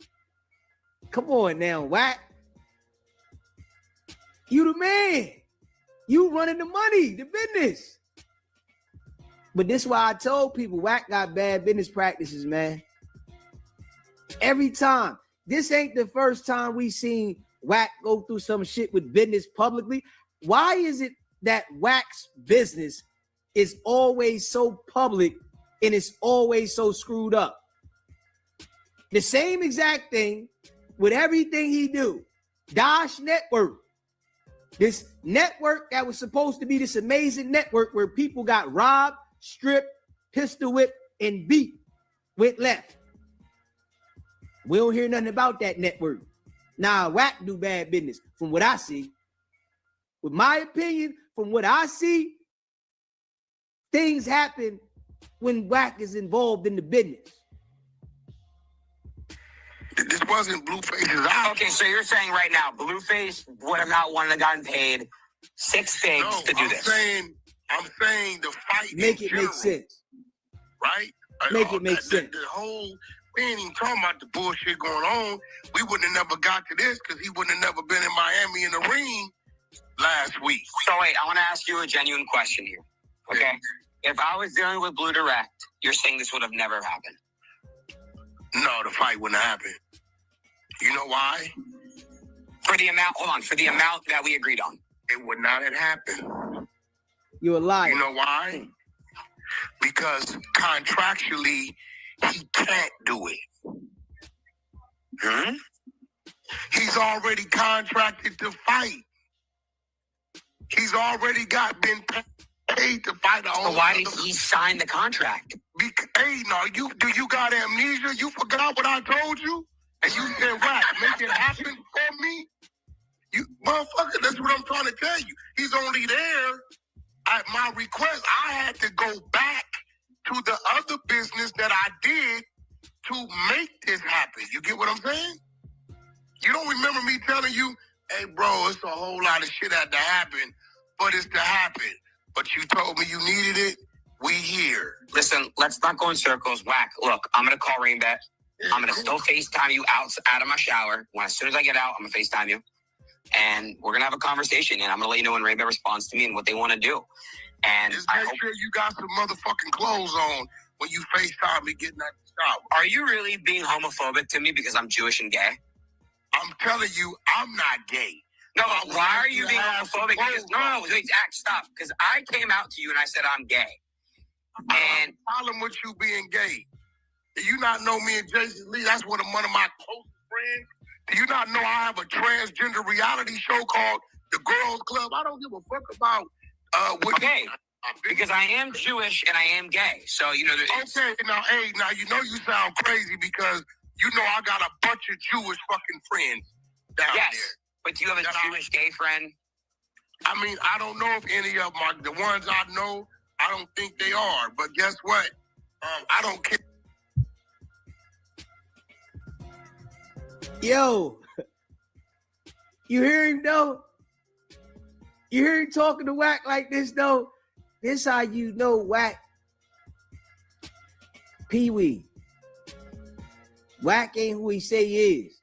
Come on now, Wack. You the man. You running the money, the business. But this is why I told people Wack got bad business practices, man. Every time. This ain't the first time we seen Wack go through some shit with business publicly. Why is it that Wack's business is always so public and it's always so screwed up? The same exact thing with everything he do. Dosh Network. This network that was supposed to be this amazing network where people got robbed, stripped, pistol whipped, and beat went left. We don't hear nothing about that network. Nah, Wack do bad business from what I see. With my opinion, from what I see, things happen when Wack is involved in the business.
This wasn't Blueface's option.
Okay, so you're saying right now, Blueface would have not wanted to gotten paid 6 figs to do this.
I'm saying the fight.
Make it make sense.
Right?
Make it make sense.
The whole, we ain't even talking about the bullshit going on. We wouldn't have never got to this because he wouldn't have never been in Miami in the ring last week.
So wait, I want to ask you a genuine question here. Okay? Yeah. If I was dealing with Blue Direct, you're saying this would have never happened?
No, the fight wouldn't happen. You know why?
For the amount that we agreed on.
It would not have happened.
You're a liar.
You know why? Because contractually, he can't do it. He's already contracted to fight. He's already been paid to fight.
So why did he sign the contract?
Do you got amnesia? You forgot what I told you? And you said, right, make it happen for me? You motherfucker, that's what I'm trying to tell you. He's only there at my request. I had to go back to the other business that I did to make this happen. You get what I'm saying? You don't remember me telling you, hey, bro, it's a whole lot of shit had to happen, but it's to happen. But you told me you needed it. We here.
Listen, let's not go in circles. Wack, look, I'm going to call Rainbet. I'm going to still FaceTime you out of my shower. As soon as I get out, I'm going to FaceTime you. And we're going to have a conversation. And I'm going to let you know when Rainbet responds to me and what they want to do. And
just make sure you got some motherfucking clothes on when you FaceTime me getting out the shower.
Are you really being homophobic to me because I'm Jewish and gay?
I'm telling you, I'm not gay.
No, why are you being homophobic? No, wait, stop. Because I came out to you and I said I'm gay. And
problem with you being gay. Do you not know me and Jason Lee? That's one of my closest friends. Do you not know I have a transgender reality show called The Girls Club? I don't give a fuck about what.
Okay, because I am Jewish and I am gay. So you know.
Okay, now you know you sound crazy because you know I got a bunch of Jewish fucking friends down there.
But do you have a Jewish gay friend?
I mean, I don't know if any of them are the ones I know. I don't think they are. But guess what? I don't care.
Yo, you hear him though? You hear him talking to Wack like this though? This how you know Wack. Pee-wee. Wack ain't who he say he is.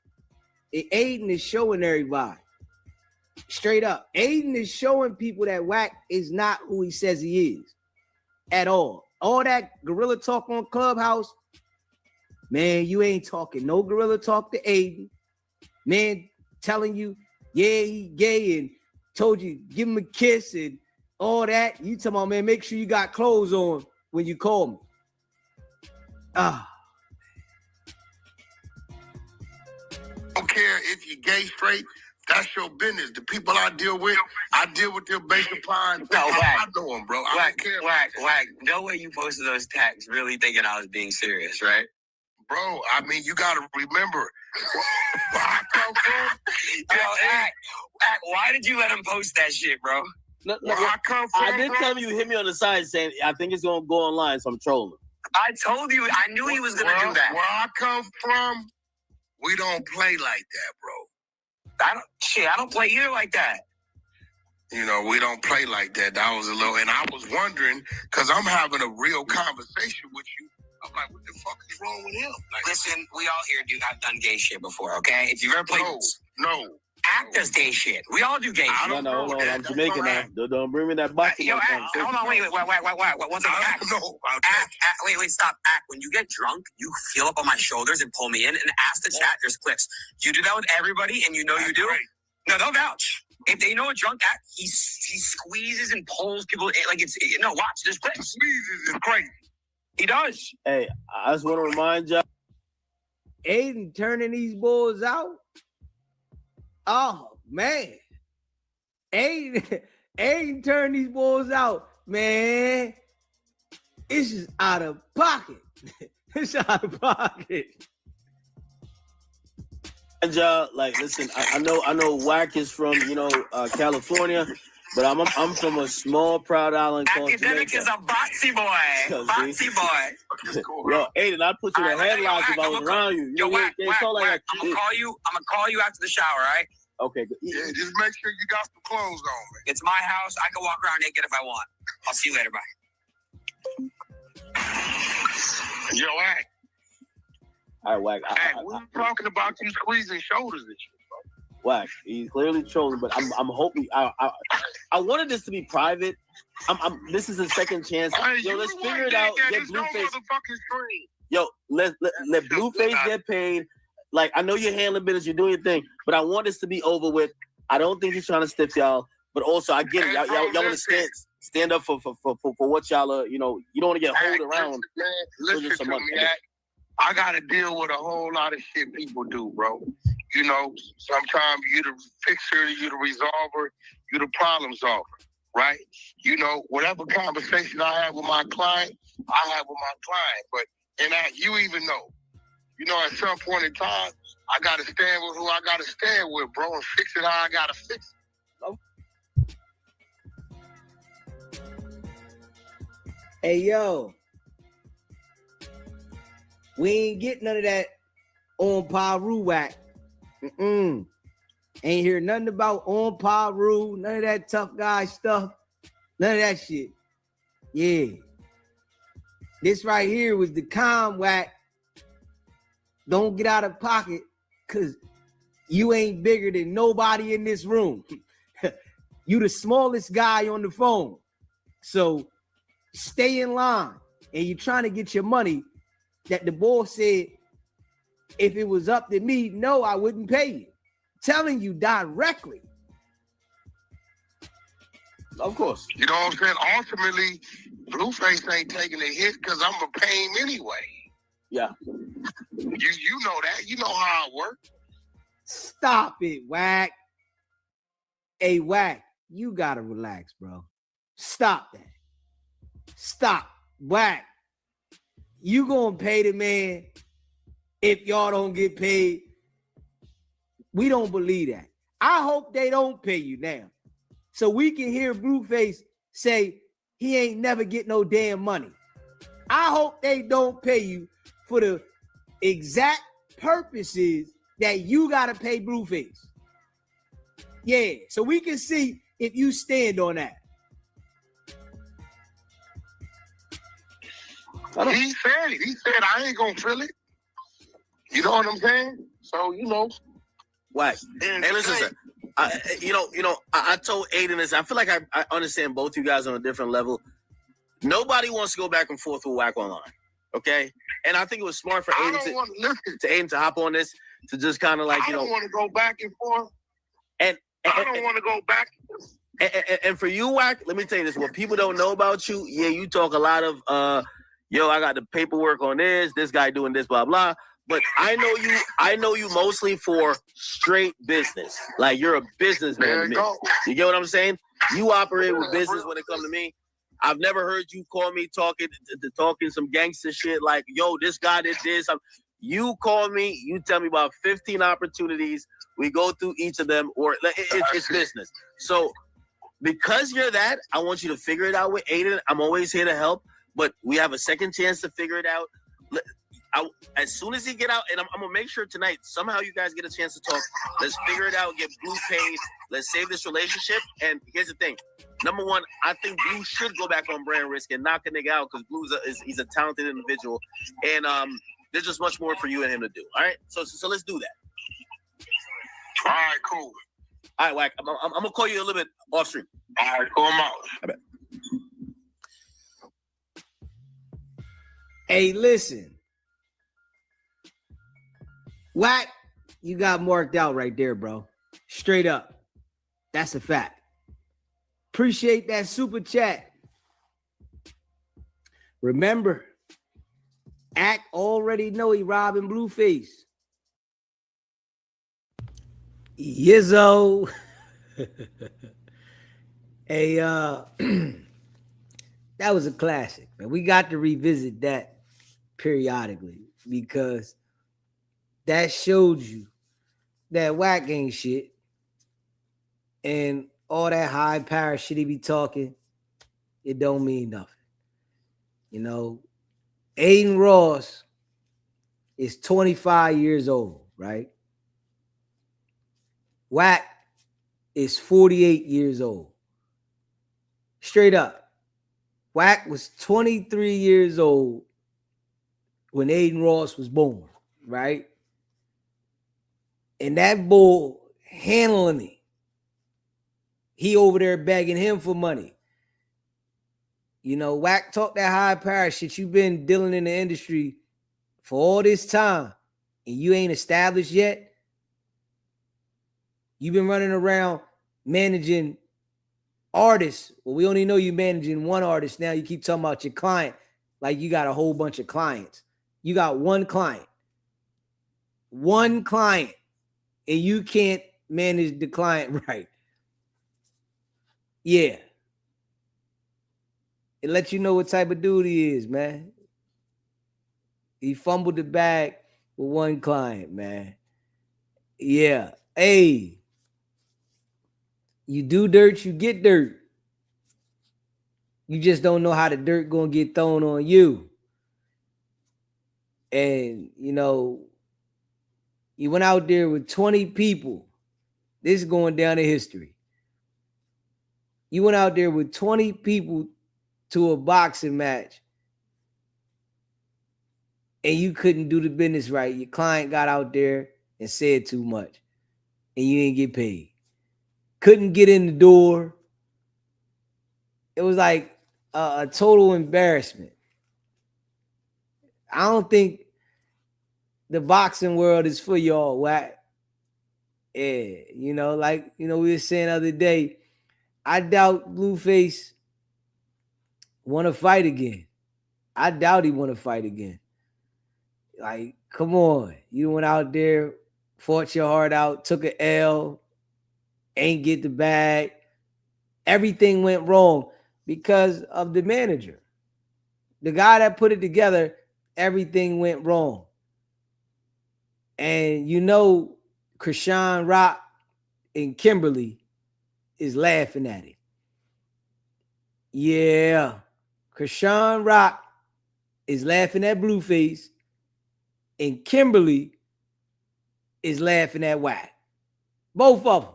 Aiden is showing everybody. Straight up. Aiden is showing people that Wack is not who he says he is. At all. All that gorilla talk on Clubhouse, man, you ain't talking no gorilla talk to Aiden. Man telling you, yeah, he gay and told you give him a kiss and all that. You talking about, man, make sure you got clothes on when you call me. Ah.
Don't care if you're gay, straight. That's your business. The people I deal with them based upon
No, Wack.
I know them, bro. I
Wack,
don't care.
Wack. No way you posted those tags really thinking I was being serious, right?
Bro, I mean, you got to remember where I come from.
Yo, Wack, why did you let him post that shit, bro?
No,
Where I come from,
I did
bro.
tell him you hit me on the side saying I think it's gonna go online, so I'm trolling.
I told you, I knew he was gonna do that.
Where I come from, we don't play like that, bro.
I don't play either like that.
You know, we don't play like that. That was a little, and I was wondering, because I'm having a real conversation with you. I'm like, what the fuck is wrong with him? Like,
Listen, we all here have done gay shit before, okay? If you've ever played
no.
Act does gay shit. We all do gay shit.
No, hold on. I'm Jamaican now. Don't bring me that box.
Yo, Act, hold on, wait. One second. Act. Wait, stop. Act. When you get drunk, you feel up on my shoulders and pull me in and ask the chat. There's clips. You do that with everybody, and you know you do. No, they'll vouch. If they know a drunk Act, he squeezes and pulls people in, like it's watch. There's clips.
Squeezes is crazy.
He does.
Hey, I just want to remind y'all.
Aiden turning these boys out. Oh man, Aiden turn these boys out, man. It's just out of pocket. It's out of pocket.
And y'all, like, listen, I know Wack is from California, but I'm from a small proud island called
Academic
Jamaica.
is a boxy boy. Boxy boy.
Yo, Aiden, I'd put you in a headlock if I was around you.
Yo, Wack,
I'm
gonna call you after the shower, all right?
Okay, good.
Yeah, just make sure you got some clothes on, man.
It's my house. I can walk around naked if I want. I'll see you later. Bye.
Yo, Wack.
All right, Wack.
We're talking about you squeezing shoulders and shit, bro.
Wack. He's clearly trolling, but I'm hoping. I wanted this to be private. This is a second chance.
Hey,
Yo, let's figure it out. Get
There's no
Blueface.
motherfucking screen.
Yo, let Blueface get paid. Like, I know you're handling business, you're doing your thing, but I want this to be over with. I don't think he's trying to stiff y'all, but also I get it. Y'all want to stand up for what y'all are. You don't want to get hold around.
Listen to me, Jack. I got to deal with a whole lot of shit people do, bro. You know, sometimes you the fixer, you the resolver, you the problem solver, right? You know, whatever conversation I have with my client, I have with my client. But and you even know. You know, at some point in time, I got to stand with who I got to stand with, bro, and fix it how I got to fix it.
Hey, yo. We ain't get none of that on Paru Wack. Ain't hear nothing about on Paru, none of that tough guy stuff, none of that shit. Yeah. This right here was the calm Wack. Don't get out of pocket, because you ain't bigger than nobody in this room. You the smallest guy on the phone. So stay in line. And you're trying to get your money that the boss said, if it was up to me, no, I wouldn't pay you. Telling you directly.
Of course.
You know what I'm saying? Ultimately, Blueface ain't taking a hit because I'm going to pay him anyway.
Yeah.
You know that. You know how it works.
Stop it, Wack. Hey, Wack, you gotta relax, bro. Stop that. Stop. Wack. You gonna pay the man if y'all don't get paid? We don't believe that. I hope they don't pay you now. So we can hear Blueface say he ain't never get no damn money. I hope they don't pay you for the exact purposes that you got to pay Blueface. Yeah, so we can see if you stand on that.
He said I ain't gonna feel it. You know what I'm saying? So, you know.
Wack. Hey, listen, I told Aiden this. I feel like I understand both you guys on a different level. Nobody wants to go back and forth with Wack online. Okay? And I think it was smart for Aiden to hop on this to just kind of like,
I don't want to go back and forth.
And
I don't want to go back.
And for you, Wack, let me tell you this. What people don't know about you, yeah, you talk a lot of, I got the paperwork on this guy doing this, blah, blah. But I know you mostly for straight business. Like you're a businessman. You get what I'm saying? You operate with business when it comes to me. I've never heard you call me talking some gangster shit like, yo, this guy did this. You call me, you tell me about 15 opportunities. We go through each of them, or it's business. So because you're that, I want you to figure it out with Aiden. I'm always here to help, but we have a second chance to figure it out. As soon as he get out, and I'm gonna make sure tonight somehow you guys get a chance to talk. Let's figure it out, get Blue paid. Let's save this relationship. And here's the thing: number one, I think Blue should go back on brand risk and knock a nigga out because Blue's he's a talented individual, and there's just much more for you and him to do. All right, so let's do that.
All right, cool.
All right, Wack. I'm gonna call you a little bit off stream.
All right, cool. I'm out.
I bet.
Hey, listen. Wack, you got marked out right there, bro. Straight up. That's a fact. Appreciate that super chat. Remember, Ack already know he robbing Blueface. Yizzo. Hey, that was a classic, man. We got to revisit that periodically because that showed you that Wack ain't shit. And all that high power shit he be talking, it don't mean nothing. You know, Adin Ross is 25 years old, right? Wack is 48 years old. Straight up. Wack was 23 years old when Adin Ross was born, right? And that bull handling it. He over there begging him for money. You know, Wack talk that high power shit. You've been dealing in the industry for all this time and you ain't established yet. You've been running around managing artists. Well, we only know you managing one artist. Now you keep talking about your client like you got a whole bunch of clients. You got one client. One client. And you can't manage the client right. Yeah. It lets you know what type of dude he is, man. He fumbled the bag with one client, man. Yeah. Hey. You do dirt, you get dirt. You just don't know how the dirt gonna get thrown on you. And, you know, you went out there with 20 people. This is going down in history. You went out there with 20 people to a boxing match and you couldn't do the business right. Your client got out there and said too much and you didn't get paid. Couldn't get in the door. It was like a total embarrassment. I don't think the boxing world is for y'all, Wack. Yeah, you know, like, you know, we were saying the other day, I doubt Blueface want to fight again. I doubt he want to fight again. Like, come on. You went out there, fought your heart out, took an L, ain't get the bag. Everything went wrong because of the manager. The guy that put it together, everything went wrong. And you know, Krishan Rock and Kimberly is laughing at it. Yeah. Krishan Rock is laughing at Blueface, and Kimberly is laughing at Wack. Both of them.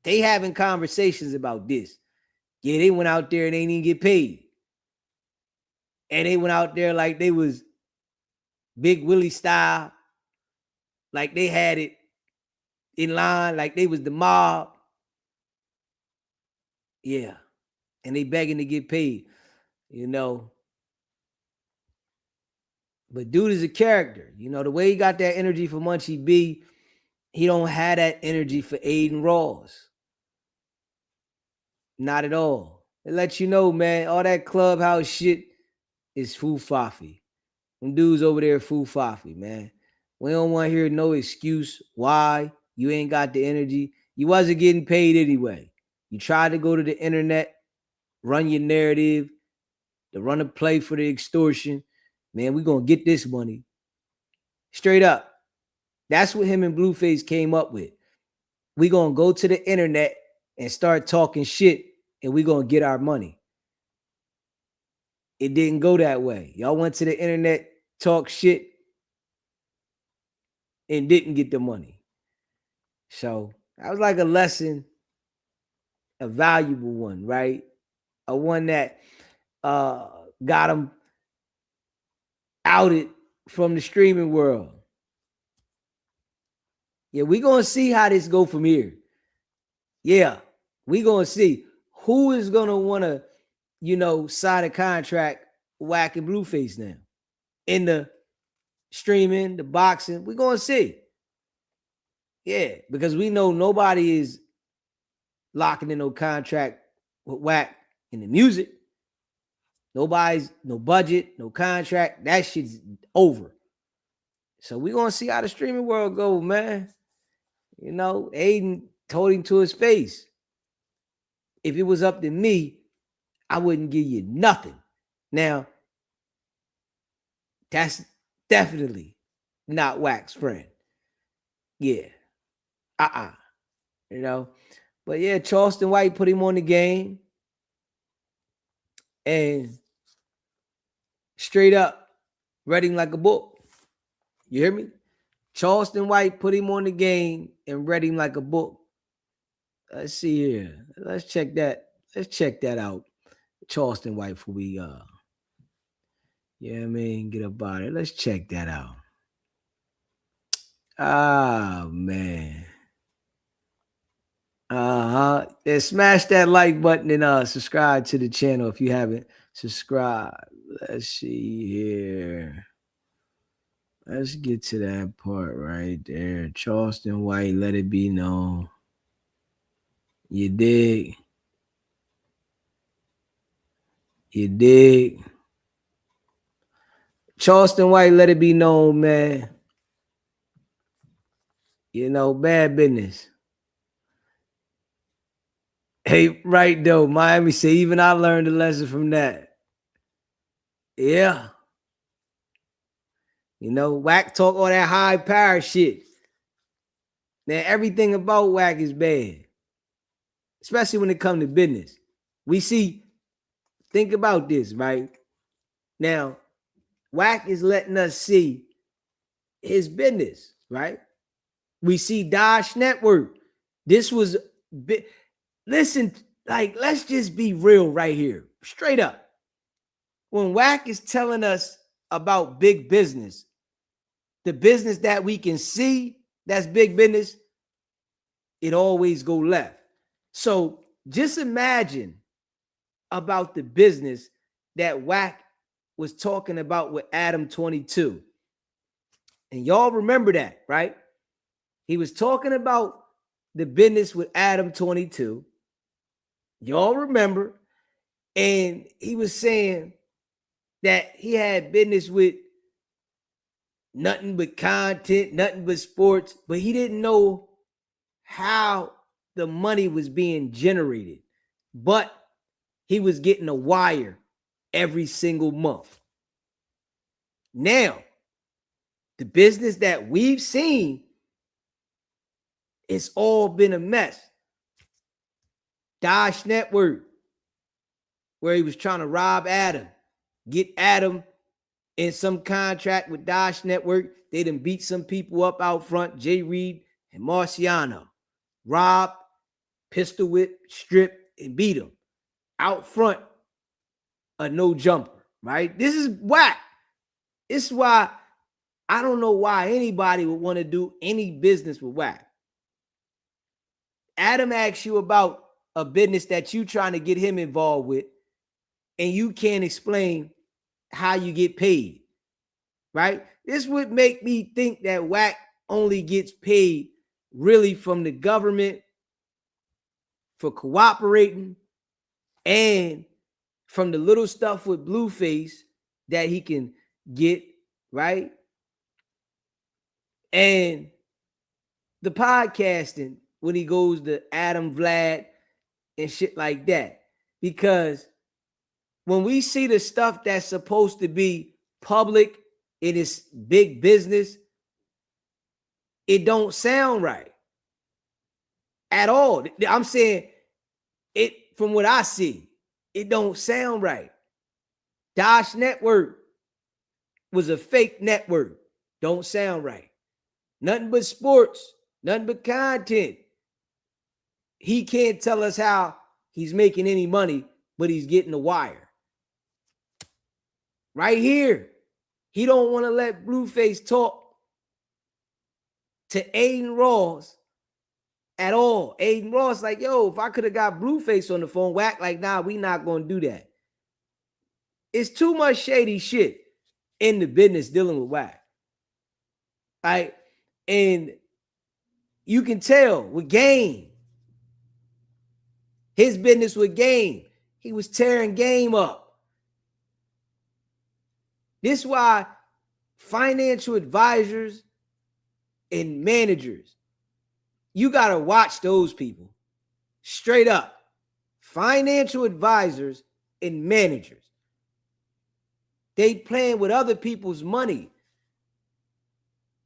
They having conversations about this. Yeah, they went out there and they didn't get paid. And they went out there like they was Big Willie style, like they had it in line, like they was the mob. Yeah. And they begging to get paid, you know. But dude is a character. You know, the way he got that energy for Munchie B, he don't have that energy for Adin Ross. Not at all. It lets you know, man, all that clubhouse shit is foo-faffy. Them dudes over there foo-faffy, man. We don't want to hear no excuse why you ain't got the energy. You wasn't getting paid anyway. You tried to go to the internet, run your narrative, to run a play for the extortion. Man, we going to get this money. Straight up. That's what him and Blueface came up with. We going to go to the internet and start talking shit, and we going to get our money. It didn't go that way. Y'all went to the internet, talk shit, and didn't get the money. So that was like a lesson, a valuable one, right? A one that got him outed from the streaming world. Yeah, we going to see how this go from here. Yeah, we going to see who is going to want to, you know, sign a contract with Wack and Blueface now. In the streaming, the boxing, we going to see. Yeah, because we know nobody is locking in no contract with Wack in the music. Nobody's, no budget, no contract. That shit's over. So we're going to see how the streaming world go, man. You know, Aiden told him to his face, if it was up to me, I wouldn't give you nothing. Now, that's definitely not Wack's friend. Yeah. You know. But yeah, Charleston White put him on the game. And straight up, read him like a book. You hear me? Charleston White put him on the game and read him like a book. Let's see here. Let's check that. Let's check that out. Charleston White before we yeah, I mean, get up out of it. Let's check that out. Ah, man. And smash that like button and subscribe to the channel if you haven't subscribed. Let's see here. Let's get to that part right there. Charleston White, let it be known. You dig? You dig? Charleston White, let it be known, man. You know, bad business. Hey, right though, Miami say, even I learned a lesson from that. Yeah. You know, Wack talk all that high power shit. Now, everything about Wack is bad. Especially when it comes to business. We see, think about this, right? Now, Wack is letting us see his business, right? We see Dash Network. This was, listen, like, let's just be real right here. Straight up. When Wack is telling us about big business, the business that we can see, that's big business, it always go left. So just imagine about the business that Wack was talking about with Adam 22. And y'all remember that, right? He was talking about the business with Adam 22. Y'all remember. And he was saying that he had business with nothing but content, nothing but sports, but he didn't know how the money was being generated. But he was getting a wire every single month. Now, the business that we've seen It's all been a mess. Dash Network, where he was trying to rob Adam, get Adam in some contract with Dash Network. They done beat some people up out front, Jay Reed and Marciano. Robbed, pistol whip, strip, and beat him out front. A no jumper, right? This is whack. This is why I don't know why anybody would want to do any business with Wack. Adam asks you about a business that you trying to get him involved with, and you can't explain how you get paid, right? This would make me think that Wack only gets paid really from the government for cooperating and from the little stuff with Blueface that he can get, right? And the podcasting when he goes to Adam Vlad and shit like that. Because when we see the stuff that's supposed to be public, it is big business, it don't sound right at all. I'm saying it from what I see. It don't sound right. Dash Network was a fake network. Don't sound right. Nothing but sports, nothing but content. He can't tell us how he's making any money, but he's getting the wire. Right here. He don't want to let Blueface talk to Adin Ross at all. Adin Ross like, yo, if I could have got Blueface on the phone, Wack like, nah, we not going to do that. It's too much shady shit in the business dealing with Wack. Right? And you can tell with Game, his business with Game, he was tearing Game up. This is why financial advisors and managers, you got to watch those people. Straight up. Financial advisors and managers. They playing with other people's money.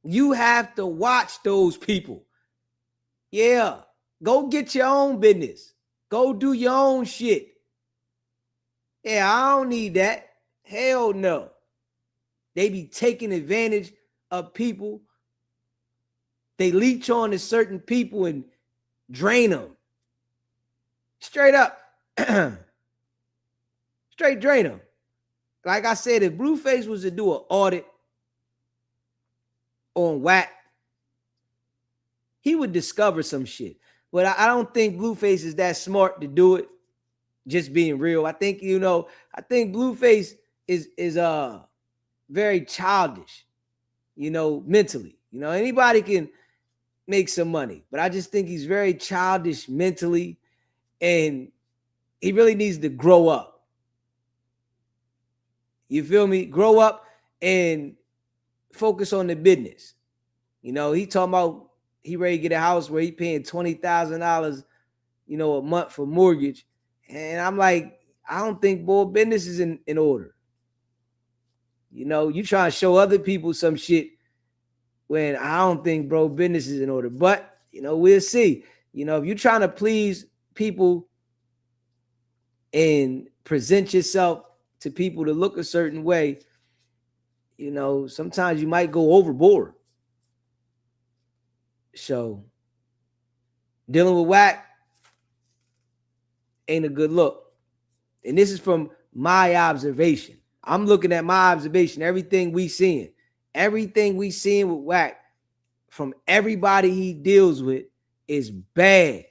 You have to watch those people. Yeah. Go get your own business. Go do your own shit. Yeah, I don't need that. Hell no. They be taking advantage of people. They leech on to certain people and drain them. Straight up. Straight drain them. Like I said, if Blueface was to do an audit on Wack, he would discover some shit. But I don't think Blueface is that smart to do it. Just being real. I think, I think Blueface is very childish, mentally. Anybody can make some money, but I just think he's very childish mentally, and he really needs to grow up. You feel me? Grow up and focus on the business. He talking about he ready to get a house where he paying $20,000, a month for mortgage. And I'm like, I don't think business is in order. You trying to show other people some shit when I don't think, business is in order. But, we'll see. If you're trying to please people and present yourself to people to look a certain way, sometimes you might go overboard. So, dealing with Wack ain't a good look. And this is from my observation. I'm looking at my observation, everything we seeing with Wack from everybody he deals with is bad.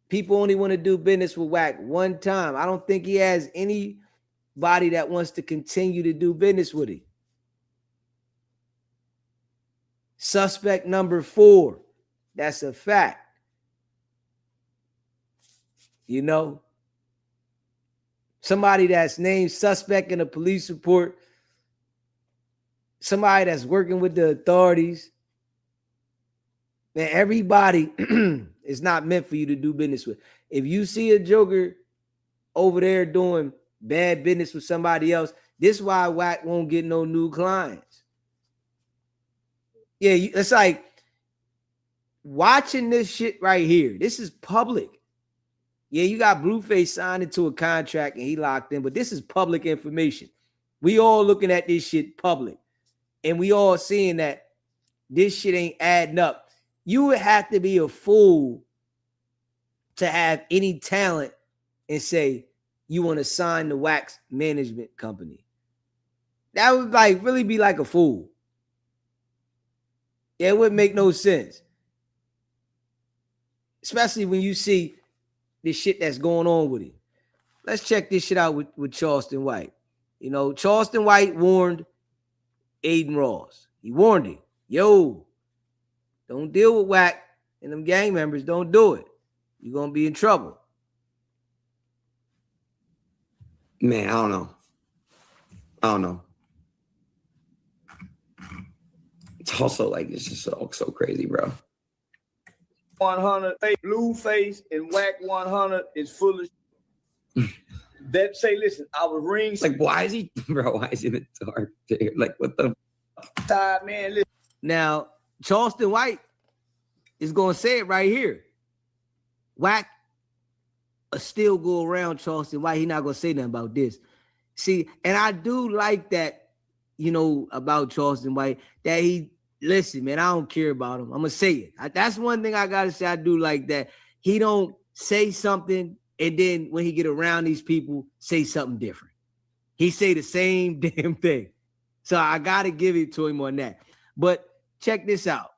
People only want to do business with Wack one time. I don't think he has anybody that wants to continue to do business with him. Suspect number 4. That's a fact. Somebody that's named suspect in a police report, somebody that's working with the authorities. Man, everybody is not meant for you to do business with. If you see a joker over there doing bad business with somebody else, this is why Wack won't get no new clients. Yeah, it's like watching this shit right here, this is public. Yeah, you got Blueface signed into a contract and he locked in, but this is public information. We all looking at this shit public, and we all seeing that this shit ain't adding up. You would have to be a fool to have any talent and say you want to sign the Wax management company. That would like really be like a fool. Yeah, it wouldn't make no sense. Especially when you see the shit that's going on with him. Let's check this shit out with Charleston White. You know, Charleston White warned Adin Ross. He warned him, yo, don't deal with Wack and them gang members. Don't do it. You're going to be in trouble.
Man, I don't know. It's also like, it's just so crazy, bro.
100, Blueface and WICKED100 is full of that say, listen, I was rings.
Like, why is he in the dark, dude? Like, what the
time, man? Listen.
Now, Charleston White is going to say it right here. Wack still go around Charleston White. He not going to say nothing about this. See, and I do like that, you know, about Charleston White, that he, listen, man, I don't care about him. I'm going to say it. That's one thing I got to say. I do like that. He don't say something and then when he get around these people, say something different. He say the same damn thing. So I got to give it to him on that. But check this out.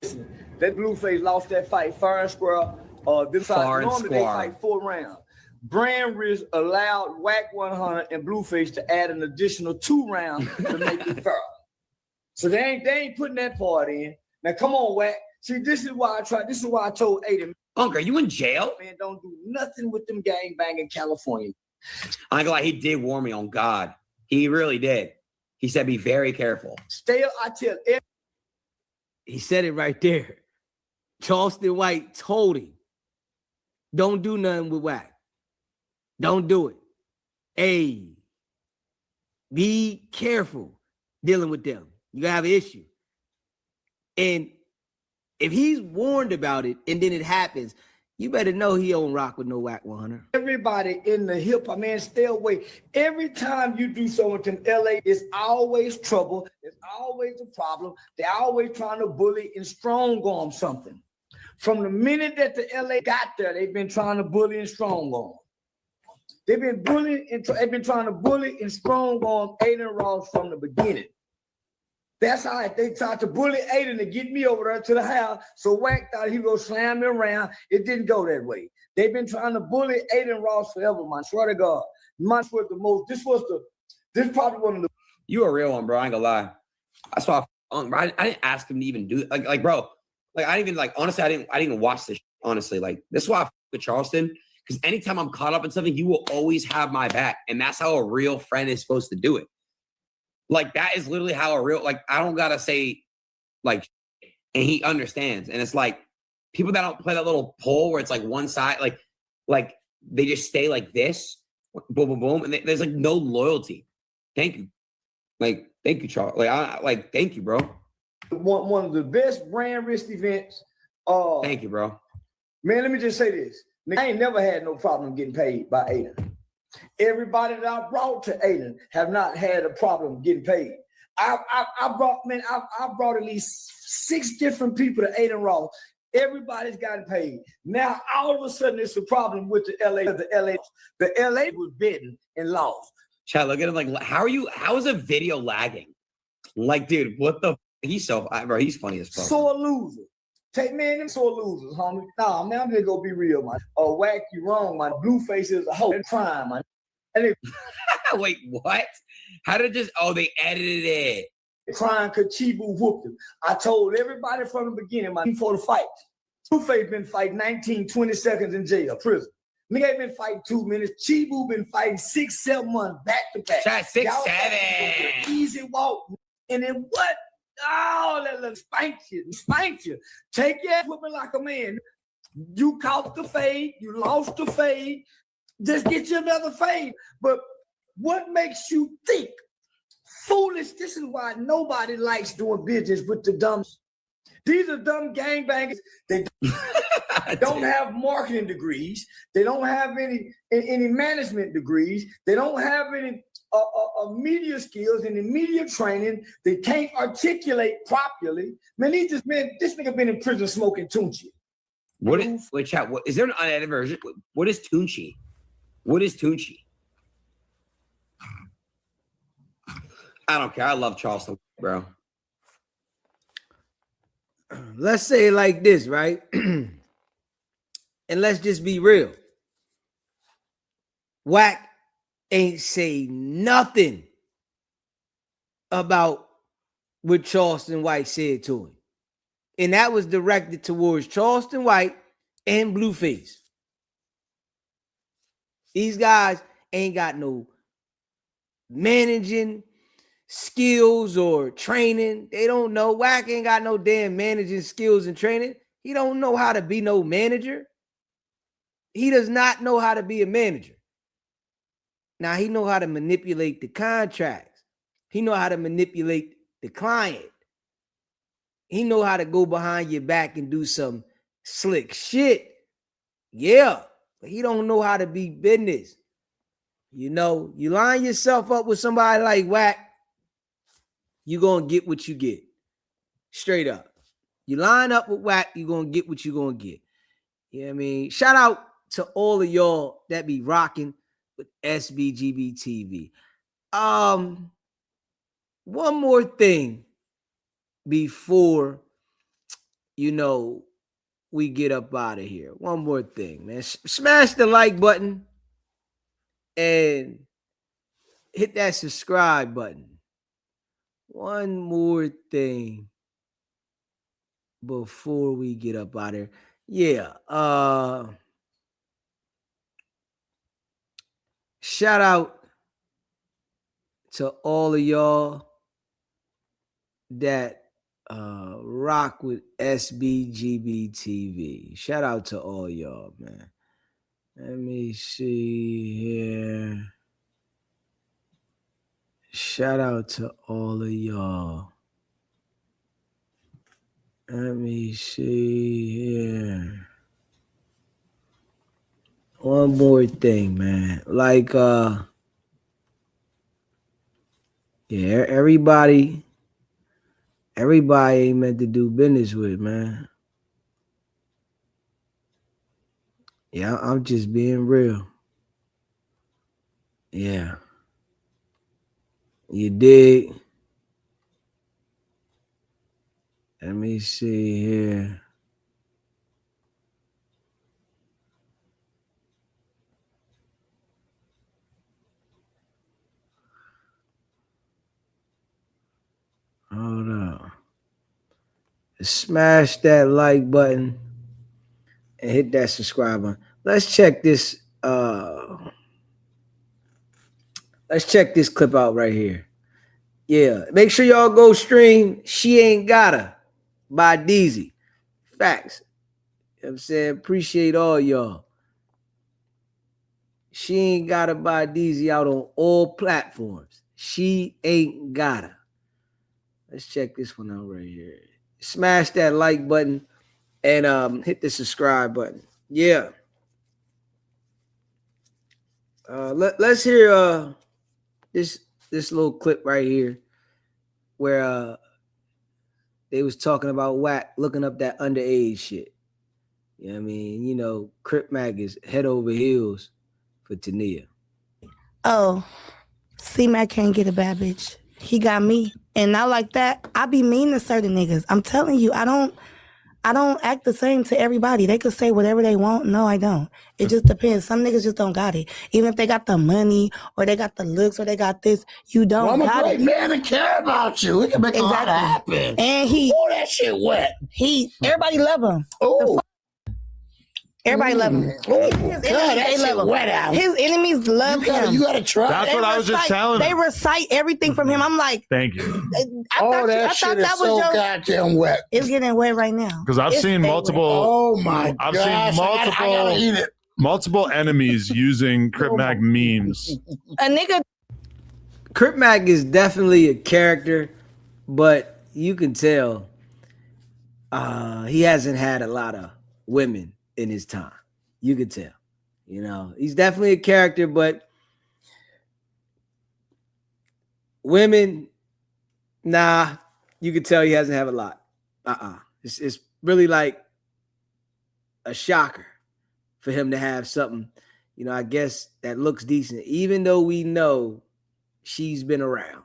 That Blueface lost that fight fair and square. Normally they fight 4 rounds. Brand Risk allowed WICKED100 and Blueface to add an additional 2 rounds to make it fair. So they ain't putting that part in. Now come on, Wack. See, this is why I told Aiden.
Uncle, are you in jail?
Man, don't do nothing with them gang banging California.
I'm gonna lie, he did warn me on God. He really did. He said, be very careful.
He said it right there. Charleston White told him, don't do nothing with Wack. Don't do it. Hey, be careful dealing with them. You're going to have an issue. And if he's warned about it and then it happens, you better know he don't rock with no WICKED100.
Everybody in the hip-hop, man, stay away. Every time you do something in LA, it's always trouble. It's always a problem. They're always trying to bully and strong arm something. From the minute that the LA got there, they've been trying to bully and strong arm. They've been bullying and they've been trying to bully and strong arm Adin Ross from the beginning. That's how they tried to bully Aiden to get me over there to the house. So Wack thought he was going to slam me around. It didn't go that way. They've been trying to bully Adin Ross forever, man. Swear to God. This probably one of the.
You a real one, bro. I ain't gonna lie. I saw. I didn't ask him to even do it. Like, bro. Like, I didn't even like. Honestly, I didn't even watch this. Honestly, like, this is why I fuck with Charleston. Because anytime I'm caught up in something, he will always have my back, and that's how a real friend is supposed to do it. Like, that is literally how a real, like, I don't gotta say, like, and he understands. And it's like, people that don't play that little pole where it's like one side, like they just stay like this, boom, boom, boom. And there's like no loyalty. Thank you. Like, thank you, Charles. Like, thank you, bro.
One of the best brand risk events.
Thank you, bro.
Man, let me just say this. I ain't never had no problem getting paid by Aiden. Everybody that I brought to Aiden have not had a problem getting paid. I brought at least 6 different people to Adin Ross. Everybody's gotten paid. Now all of a sudden it's a problem with the LA. The LA was betting and lost.
Chad, look at him like, how is a video lagging? Like, dude, what the? He's so, bro, he's funny as fuck.
Sore loser. Them sore losers, homie. Nah, man, I'm gonna go be real, man. Wack, you wrong, man. Blueface is a whole crime, man. And
wait, what? How did it just? Oh, they edited it.
Crying because Chibu whooped him. I told everybody from the beginning, man, before the fight. Blueface been fighting 19, 20 seconds in jail, prison. Nigga ain't been fighting 2 minutes. Chibu been fighting 6, 7 months back to back.
Shot 6, 7.
Easy walk. And then what? Oh, that spanked you. Take your ass whooping like a man. You caught the fade. You lost the fade. Just get you another fade. But what makes you think? Foolish. This is why nobody likes doing business with the dumb. These are dumb gangbangers. They don't have marketing degrees. They don't have any management degrees. They don't have any media skills, any media training. They can't articulate properly. Man, this nigga been in prison smoking Tunchi.
Wait, chat. What is there an unedited version? What is Tunchi? What is Tunchi? I don't care. I love Charleston, bro.
Let's say it like this, right? And let's just be real. Wack ain't say nothing about what Charleston White said to him. And that was directed towards Charleston White and Blueface. These guys ain't got no managing skills or training. They don't know. Wack ain't got no damn managing skills and training. He don't know how to be no manager. He does not know how to be a manager. Now, he know how to manipulate the contracts. He know how to manipulate the client. He know how to go behind your back and do some slick shit. Yeah, but he don't know how to be business. You know, you line yourself up with somebody like Wack, you're going to get what you get. Straight up. You line up with Wack, you're going to get what you're going to get. You know what I mean? Shout out to all of y'all that be rocking with SBGB TV. One more thing before, you know, we get up out of here. One more thing, man. Smash the like button and hit that subscribe button. One more thing before we get up out of here. Yeah. Shout out to all of y'all that rock with SBGB TV. Shout out to all y'all, man. Let me see here. Shout out to all of y'all. Let me see here. One more thing, man. Like, yeah, everybody ain't meant to do business with, man. Yeah, I'm just being real. Yeah. You dig? Let me see here. Hold up. Smash that like button and hit that subscribe button. Let's check this. Let's check this clip out right here. Yeah, make sure y'all go stream She Ain't Gotta by Deezy. Facts. You know what I'm saying? Appreciate all y'all. She Ain't Gotta by Deezy out on all platforms. She Ain't Gotta. Let's check this one out right here. Smash that like button and hit the subscribe button. Yeah. Let's hear this little clip right here where they was talking about Wack looking up that underage shit. You know what I mean? You know, Crip Mag is head over heels for Tania.
Oh, C-Mac can't get a bad bitch. He got me. And not like that, I be mean to certain niggas. I'm telling you, I don't act the same to everybody. They could say whatever they want. No, I don't. It just depends. Some niggas just don't got it. Even if they got the money or they got the looks or they got this, you don't
I'm a
got
great
it.
man and care about you. We can make a lot happen.
And he,
oh, that shit wet.
Everybody love him.
Oh.
Everybody love him.
Oh,
His
God, that
they
shit
love him.
wet out.
His enemies love him.
You gotta try.
That's what I was just telling
They
him.
recite everything from him. I'm like,
Thank you.
That shit is so goddamn wet.
It's getting wet right now.
Because I've seen multiple.
Oh my
I've
gosh,
seen
I gotta eat it.
multiple enemies using Crip Mag memes.
A nigga.
Crip Mag is definitely a character, but you can tell He hasn't had a lot of women in his time. You could tell. You know, he's definitely a character, but women, nah, you could tell he hasn't had a lot. It's really like a shocker for him to have something, you know, I guess that looks decent, even though we know she's been around.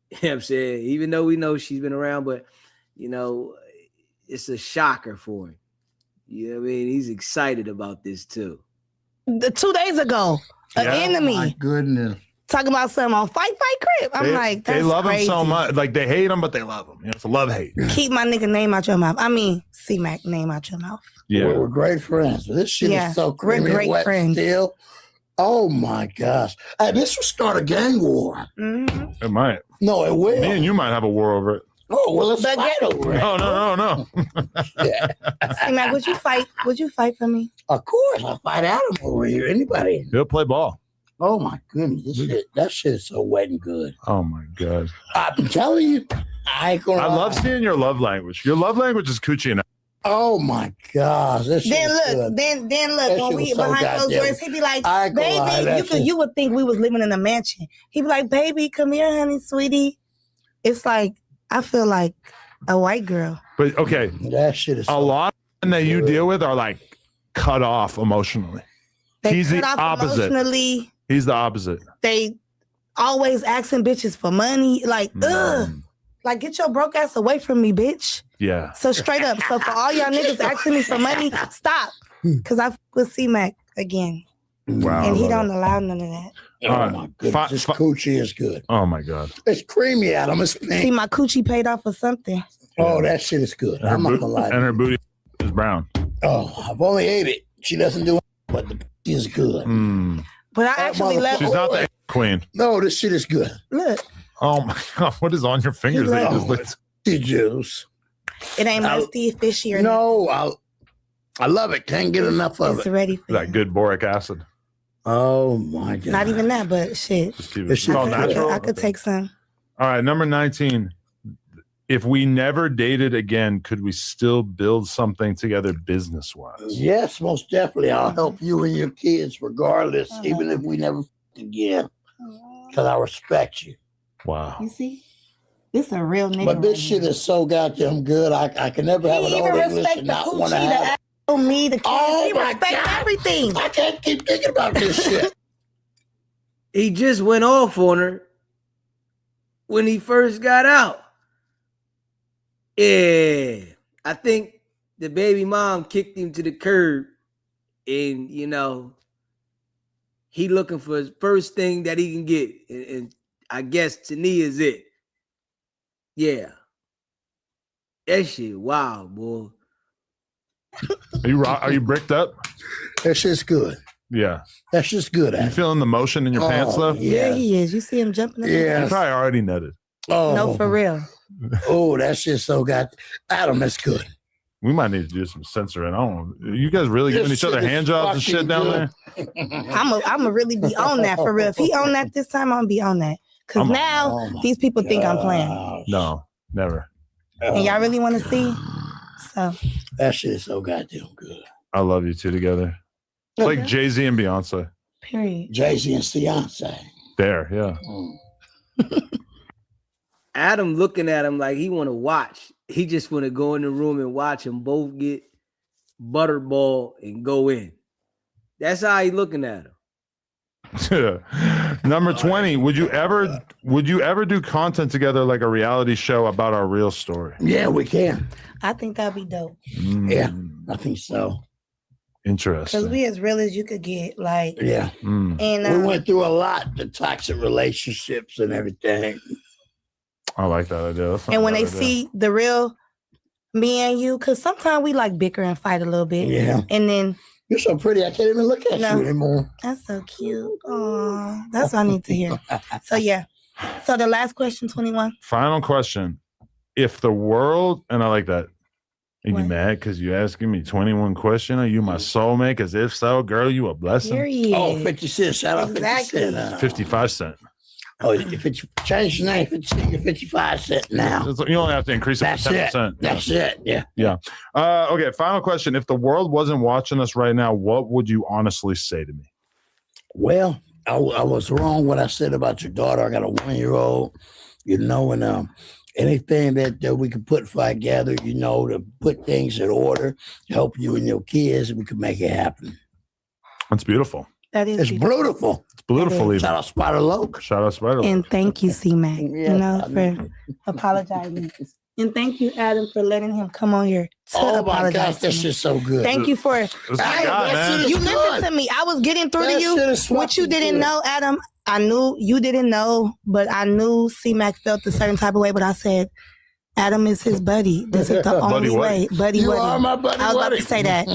You know what I'm saying? Even though we know she's been around, but, you know, it's a shocker for him. You know what I mean? He's excited about this too.
2 days ago, an enemy.
My goodness.
Talking about something on Fight Crip. I'm like, that's
they love
crazy.
him so much. Like they hate him, but they love him. You know, it's a love hate.
Keep my nigga name out your mouth. I mean, C-Mac name out your mouth.
Yeah,
We're great friends. This shit is so creamy.
We're great
and wet
friends.
Still. Oh my gosh. Hey, this will start a gang war.
Mm-hmm.
It might.
No, it will.
Me and you might have a war over it.
Oh, well, let's fight over it.
No.
C-Mac, would you fight? Would you fight for me?
Of course, I'll fight Adam over here. Anybody.
He'll play ball.
Oh my goodness. That shit is so wet and good.
Oh my God.
I'm telling you, I ain't gonna
I love
lie.
seeing your love language. Your love language is coochie and
Oh my gosh. This shit
Then
is
look,
good.
then
That
look,
shit
when we
was so
behind closed
goddamn-
doors, he'd be like,
I ain't gonna lie,
baby,
that shit-
you would think we was living in a mansion. He'd be like, baby, come here, honey, sweetie. It's like, I feel like a white girl.
But okay,
that shit is
a lot of men that you deal with are like cut off emotionally. He's the
cut off
opposite.
emotionally.
He's the opposite.
They always asking bitches for money. Like, ugh. Like, get your broke ass away from me, bitch.
Yeah.
So straight up. So for all y'all niggas asking me for money, stop. Because I with C-Mac again.
Wow.
And
I
he
love
don't
it.
allow none of that.
Oh my goodness. This coochie is good.
Oh my God.
It's creamy, Adam. It's pink.
See, my coochie paid off for something.
Oh, that shit is good.
And her,
I'm not
boot-
gonna lie.
and her booty is brown.
Oh, I've only ate it. She doesn't do it, but the coochie is good.
But I actually love.
She's not the queen.
No, this shit is good.
Look,
Oh my God. What is on your fingers? that you just licked?
It's the juice.
it ain't musty, fishy, or
No, I love it. Can't get enough of
it's
it.
ready.
That good boric acid.
Oh my God.
Not even that, but shit.
Just keep it.
This
It's
shit
all
is good.
natural.
I could take some.
All right, number 19. If we never dated again, could we still build something together business-wise?
Yes, most definitely. I'll help you and your kids regardless, even if we never again. Because I respect you.
Wow.
You see, this a real nigga.
But this shit is so goddamn good. I can never have an
He
old
even
English
respect
and
the
not want to
coochie, the
have it.
asshole, me, the kids.
Oh
He
my
respect
God.
everything.
I can't keep thinking about this shit.
He just went off on her when he first got out. Yeah. I think the baby mom kicked him to the curb, and you know, he looking for his first thing that he can get. And I guess Tania is it. Yeah. That shit wild, boy.
Are you bricked up?
That shit's good.
Yeah.
That's just good.
You
Adam.
feeling the motion in your pants though?
Yeah, he is. You see him jumping up?
Yeah.
You probably already netted.
Oh,
No, for real.
Oh, that shit so god. Adam, that's good.
We might need to do some censoring. I don't know. You guys really giving
This
each other
shit is
hand jobs and
fucking
shit down
good.
there?
I'm really be on that for real. If he on that this time, I'm gonna be on that. Cause
I'm on.
now
Oh my
these people think I'm playing,
No, never.
and y'all really want to see. So
That shit is so goddamn good.
I love you two together. It's like Jay-Z and Beyonce.
period.
Jay-Z and Beyonce.
There, yeah.
Adam looking at him like he want to watch. He just want to go in the room and watch them both get butterball and go in. That's how he looking at him.
Number 20. Would you ever do content together like a reality show about our real story?
Yeah, we can.
I think that'd be dope.
Yeah, I think so.
Interesting.
Cause we as real as you could get. Like,
Yeah.
and
We went through a lot, the toxic relationships and everything.
I like that idea. That's not
and when
a
they
bad idea.
see the real me and you, cause sometimes we like bicker and fight a little bit.
Yeah.
And then
You're so pretty, I can't even look at
No.
you anymore.
that's so cute. Oh, that's what I need to hear. So yeah. So the last question, 21.
Final question. If the world, and I like that. Are you
What?
mad because you asking me 21 question? Are you my soulmate? Because if so, girl, you a blessing.
Period.
Oh, 50 Cent. Shout out
Exactly.
50 Cent.
55 cent.
Oh, if it's change the name, 50 to 55 cents now.
You only have to increase it by 10%.
That's it. Yeah.
Yeah. Okay. Final question. If the world wasn't watching us right now, what would you honestly say to me?
Well, I was wrong what I said about your daughter. I got a 1-year-old, and anything that we could put together, to put things in order, help you and your kids, we could make it happen.
That's beautiful.
That is
beautiful.
It's beautiful.
Shout out Spider Loke.
Shout out Spider Loke.
And thank you, C-Mac, for apologizing. And thank you, Adam, for letting him come on here to apologize.
My gosh,
to
that's
me.
just so good.
Thank you for
you
listened to me. I was getting through to you. What you didn't know, Adam, I knew you didn't know, but I knew C-Mac felt a certain type of way, but I said, Adam is his buddy. This is the only way. Buddy,
you
Buddy.
are my buddy.
I was about to say that.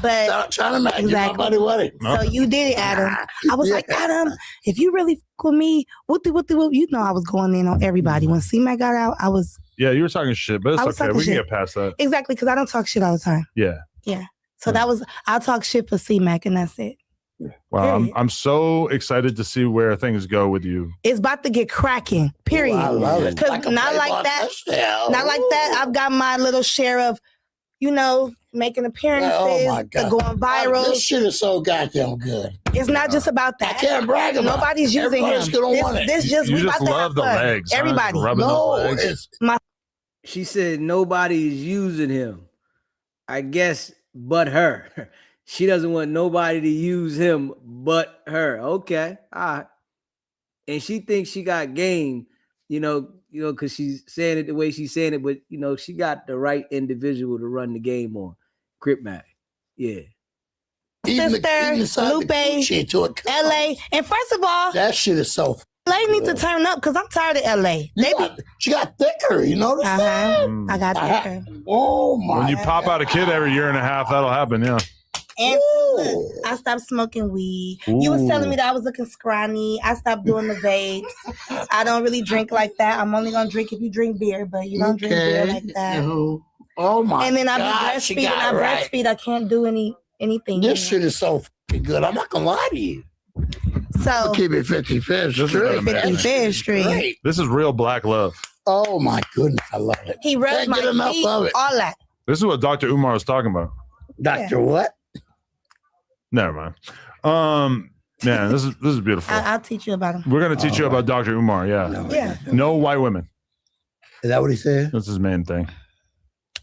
But
Stop trying to make
exactly.
my buddy Buddy.
So you did it, Adam. I was like, Adam, if you really fuck with me, what, you know I was going in on everybody. When C-Mac got out, I was...
Yeah, you were talking shit, but it's okay. We can get past that.
Exactly, because I don't talk shit all the time.
Yeah.
Yeah. So that was... I'll talk shit for C-Mac, and that's it.
Wow, I'm so excited to see where things go with you.
It's about to get cracking, period.
I love it.
Because not like that. Not like that. I've got my little share of, making appearances,
Oh my God.
going viral.
This shit is so goddamn good.
It's not just about that.
I can't brag about
Nobody's
it.
using
Everybody's
him.
gonna want it.
This just
You
we
just
about to
love
have
the
fun.
legs, huh?
Everybody.
Rubbing those legs.
She said nobody is using him. I guess but her. She doesn't want nobody to use him but her. Okay. All right. And she thinks she got game, because she's saying it the way she's saying it, but she got the right individual to run the game on. Crip Mac. Yeah.
Sister, Lupe, LA. And first of all,
that shit is so
LA needs to turn up because I'm tired of LA.
She got thicker, you notice that?
I got thicker.
Oh my.
When you pop out a kid every year and a half, that'll happen, yeah.
And I stopped smoking weed. You was telling me that I was looking scrawny. I stopped doing the vapes. I don't really drink like that. I'm only gonna drink if you drink beer, but you don't drink beer like that.
Oh my.
And then I
God,
be
she
breastfeeding.
got
I
it right.
breastfeed. I can't do anything.
This shit is so fucking good. I'm not gonna lie to you.
So
keep it 55th Street.
55th Street.
This is real black love.
Oh my goodness, I love it.
He rubs
Can't
my
get enough
feet,
of it.
all that.
This is what Dr. Umar was talking about.
Dr. What?
Never mind. Man, this is beautiful.
I'll teach you about him.
We're gonna teach you about Dr. Umar. Yeah.
Yeah.
No white women.
Is that what he said?
That's his main thing.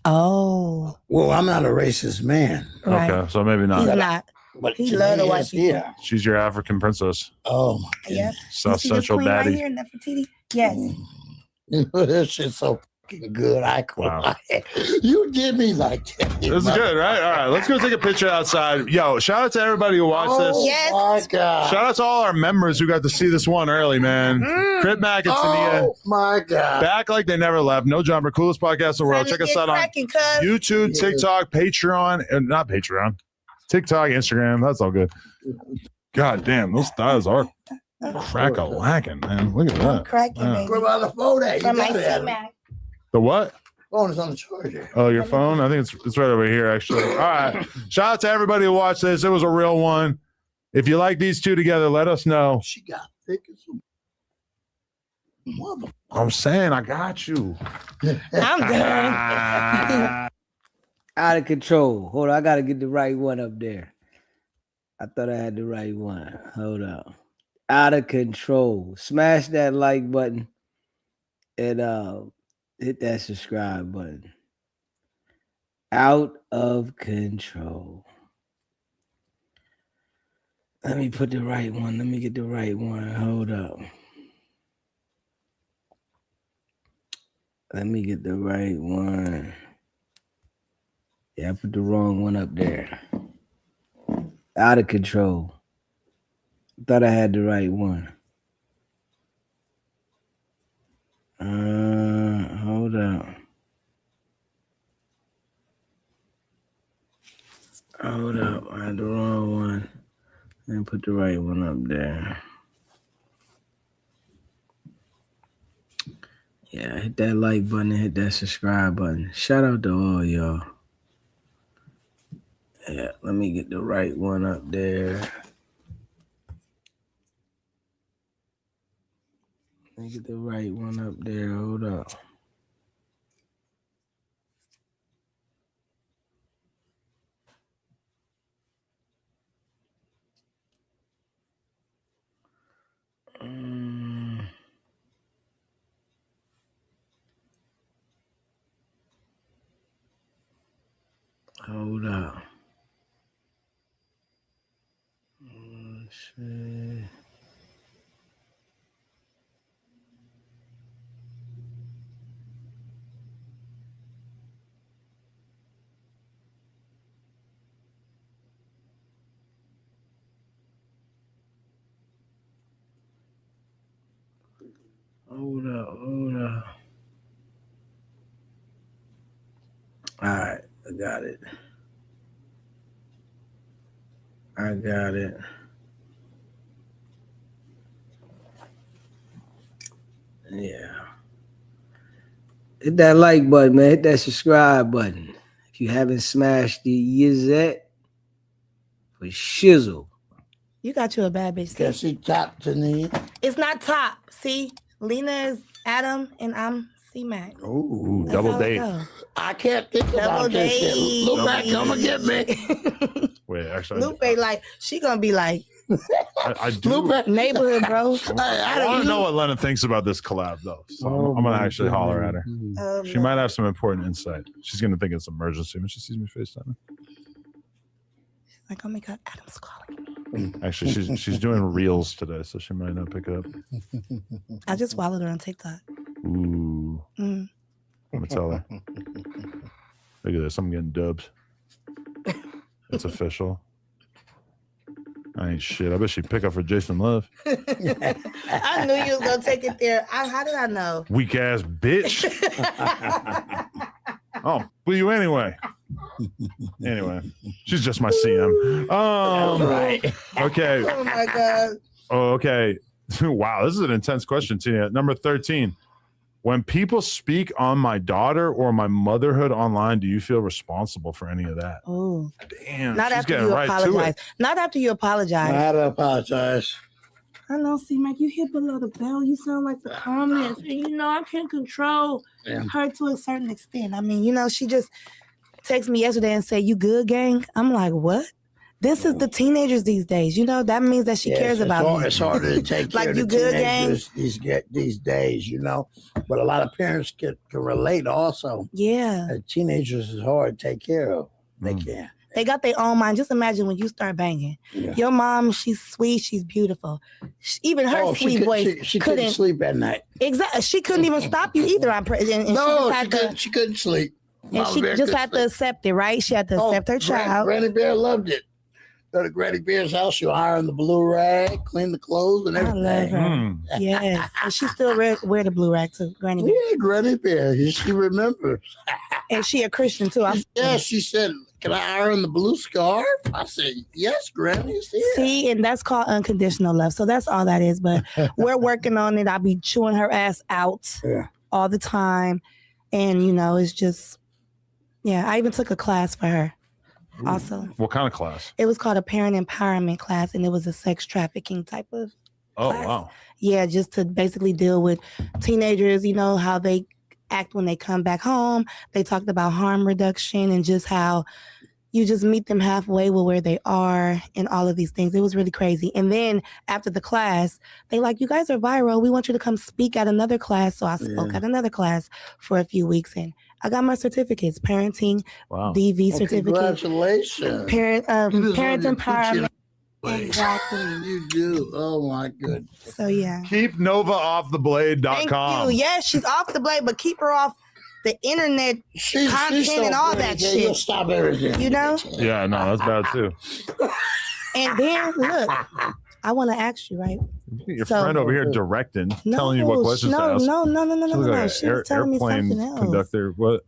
Oh.
Well, I'm not a racist man.
Right.
Okay, so maybe not.
He's not.
But
He love the white people.
Yeah.
She's your African princess.
Oh my
Yep.
South
You see this
Central
queen right
baddie.
here, Nefertiti? Yes.
This shit's so fucking good. I cry. You did me like that.
This is good, right? All right, let's go take a picture outside. Yo, shout out to everybody who watched this.
Yes.
My God.
Shout out to all our members who got to see this one early, man. Crip Mac and Tania.
Oh my God.
Back like they never left. No Jumper, coolest podcast in the world. Check us out on YouTube, TikTok, Patreon, and not Patreon. TikTok, Instagram. That's all good. God damn, those thighs are crack-a-lacking, man. Look at that.
Cracking,
Yeah.
baby.
What about the phone at? You
From my
got it.
C-Mac.
The what?
Phone is on the charger.
Oh, your phone? I think it's right over here, actually. All right. Shout out to everybody who watched this. It was a real one. If you like these two together, let us know.
She got thick as a mother.
I'm saying I got you.
I'm done.
Out of control. Hold on, I gotta get the right one up there. I thought I had the right one. Hold on. Out of control. Smash that like button and hit that subscribe button. Out of control. Let me put the right one. Let me get the right one. Hold up. Let me get the right one. Yeah, I put the wrong one up there. Out of control. Thought I had the right one. Hold on. Hold up. I had the wrong one. And put the right one up there. Yeah, hit that like button and hit that subscribe button. Shout out to all y'all. Yeah, let me get the right one up there. Let me get the right one up there. Hold up. Hold up. Shit. Hold up. All right, I got it. Yeah. Hit that like button, man. Hit that subscribe button. If you haven't smashed it yet, for shizzle.
You got you a bad bitch.
Can she top to me?
It's not top. See, Lena is Adam and I'm C-Mac.
Ooh,
That's
double
how it
date.
go.
I can't think
Double
about this shit.
date.
Look back, come and get me.
Wait, actually,
Lupe, like, she gonna be like,
I do.
neighborhood, bro.
I want to know what Lena thinks about this collab, though. So I'm going to actually holler at her. She might have some important insight. She's going to think it's an emergency when she sees me FaceTime.
Like, oh my God, Adam's calling.
Actually, she's doing reels today, so she might not pick it up.
I just followed her on TikTok.
Ooh. I'm going to tell her. Look at this. I'm getting dubs. It's official. I ain't shit. I bet she'd pick up for Jason Love.
I knew you was gonna take it there. How did I know?
Weak ass bitch. Oh, will you anyway? Anyway, she's just my CM.
Right.
Okay.
Oh my God.
Oh, okay. Wow, this is an intense question, Tina. Number 13. When people speak on my daughter or my motherhood online, do you feel responsible for any of that?
Oh,
damn!
Not
she's
after
getting
you
right to
apologize.
it.
Not after you apologize.
I don't apologize.
I know, C-Mac, you hit below the bell. You sound like the comments. And, you know, I can't control her to a certain extent. I mean, you know, she just texted me yesterday and said, "You good, gang?" I'm like, what? This is the teenagers these days. You know, that means that she cares about me.
It's harder to take care
Like,
of
you
the
good, gang?
teenagers these days, you know. But a lot of parents can relate also.
Yeah.
Teenagers is hard to take care of. They can.
They got their own mind. Just imagine when you start banging.
Yeah.
Your mom, she's sweet, she's beautiful. Even her
She
sweet
could-
voice
she couldn't sleep at night.
Exactly. She couldn't even stop you either. I'm and
No,
she
she couldn't sleep.
And
Mama
she
Bear
just
couldn't
had to accept it, right? She had to accept her child.
Granny Bear loved it. Go to Granny Bear's house, she'll iron the blue rag, clean the clothes and
I
everything.
love her. Yes. And she still wear the blue rag too, Granny Bear.
Yeah, Granny Bear. She remembers.
And she a Christian too.
She said, "Can I iron the blue scarf?" I said, "Yes, Granny." Yeah.
See, and that's called unconditional love. So that's all that is. But we're working on it. I'll be chewing her ass out all the time. And, you know, it's just, I even took a class for her also.
What kind of class?
It was called a parent empowerment class, and it was a sex trafficking type of class.
Wow.
Yeah, just to basically deal with teenagers, you know, how they act when they come back home. They talked about harm reduction and just how you just meet them halfway with where they are and all of these things. It was really crazy. And then after the class, they like, you guys are viral. We want you to come speak at another class. So I spoke at another class for a few weeks, and I got my certificates, parenting, DV certificate.
Congratulations.
Parent empowerment.
Exactly. You do. Oh my goodness.
So yeah.
Keep Nova off the blade.com.
Thank you. Yes, she's off the blade, but keep her off the internet content and all that shit.
You'll stop everything.
You know?
Yeah, no, that's bad too.
And then look, I want to ask you, right?
Your friend over here directing, telling you what questions to ask.
No.
She looks like
She
an
was telling me
airplane
something else.
conductor. What?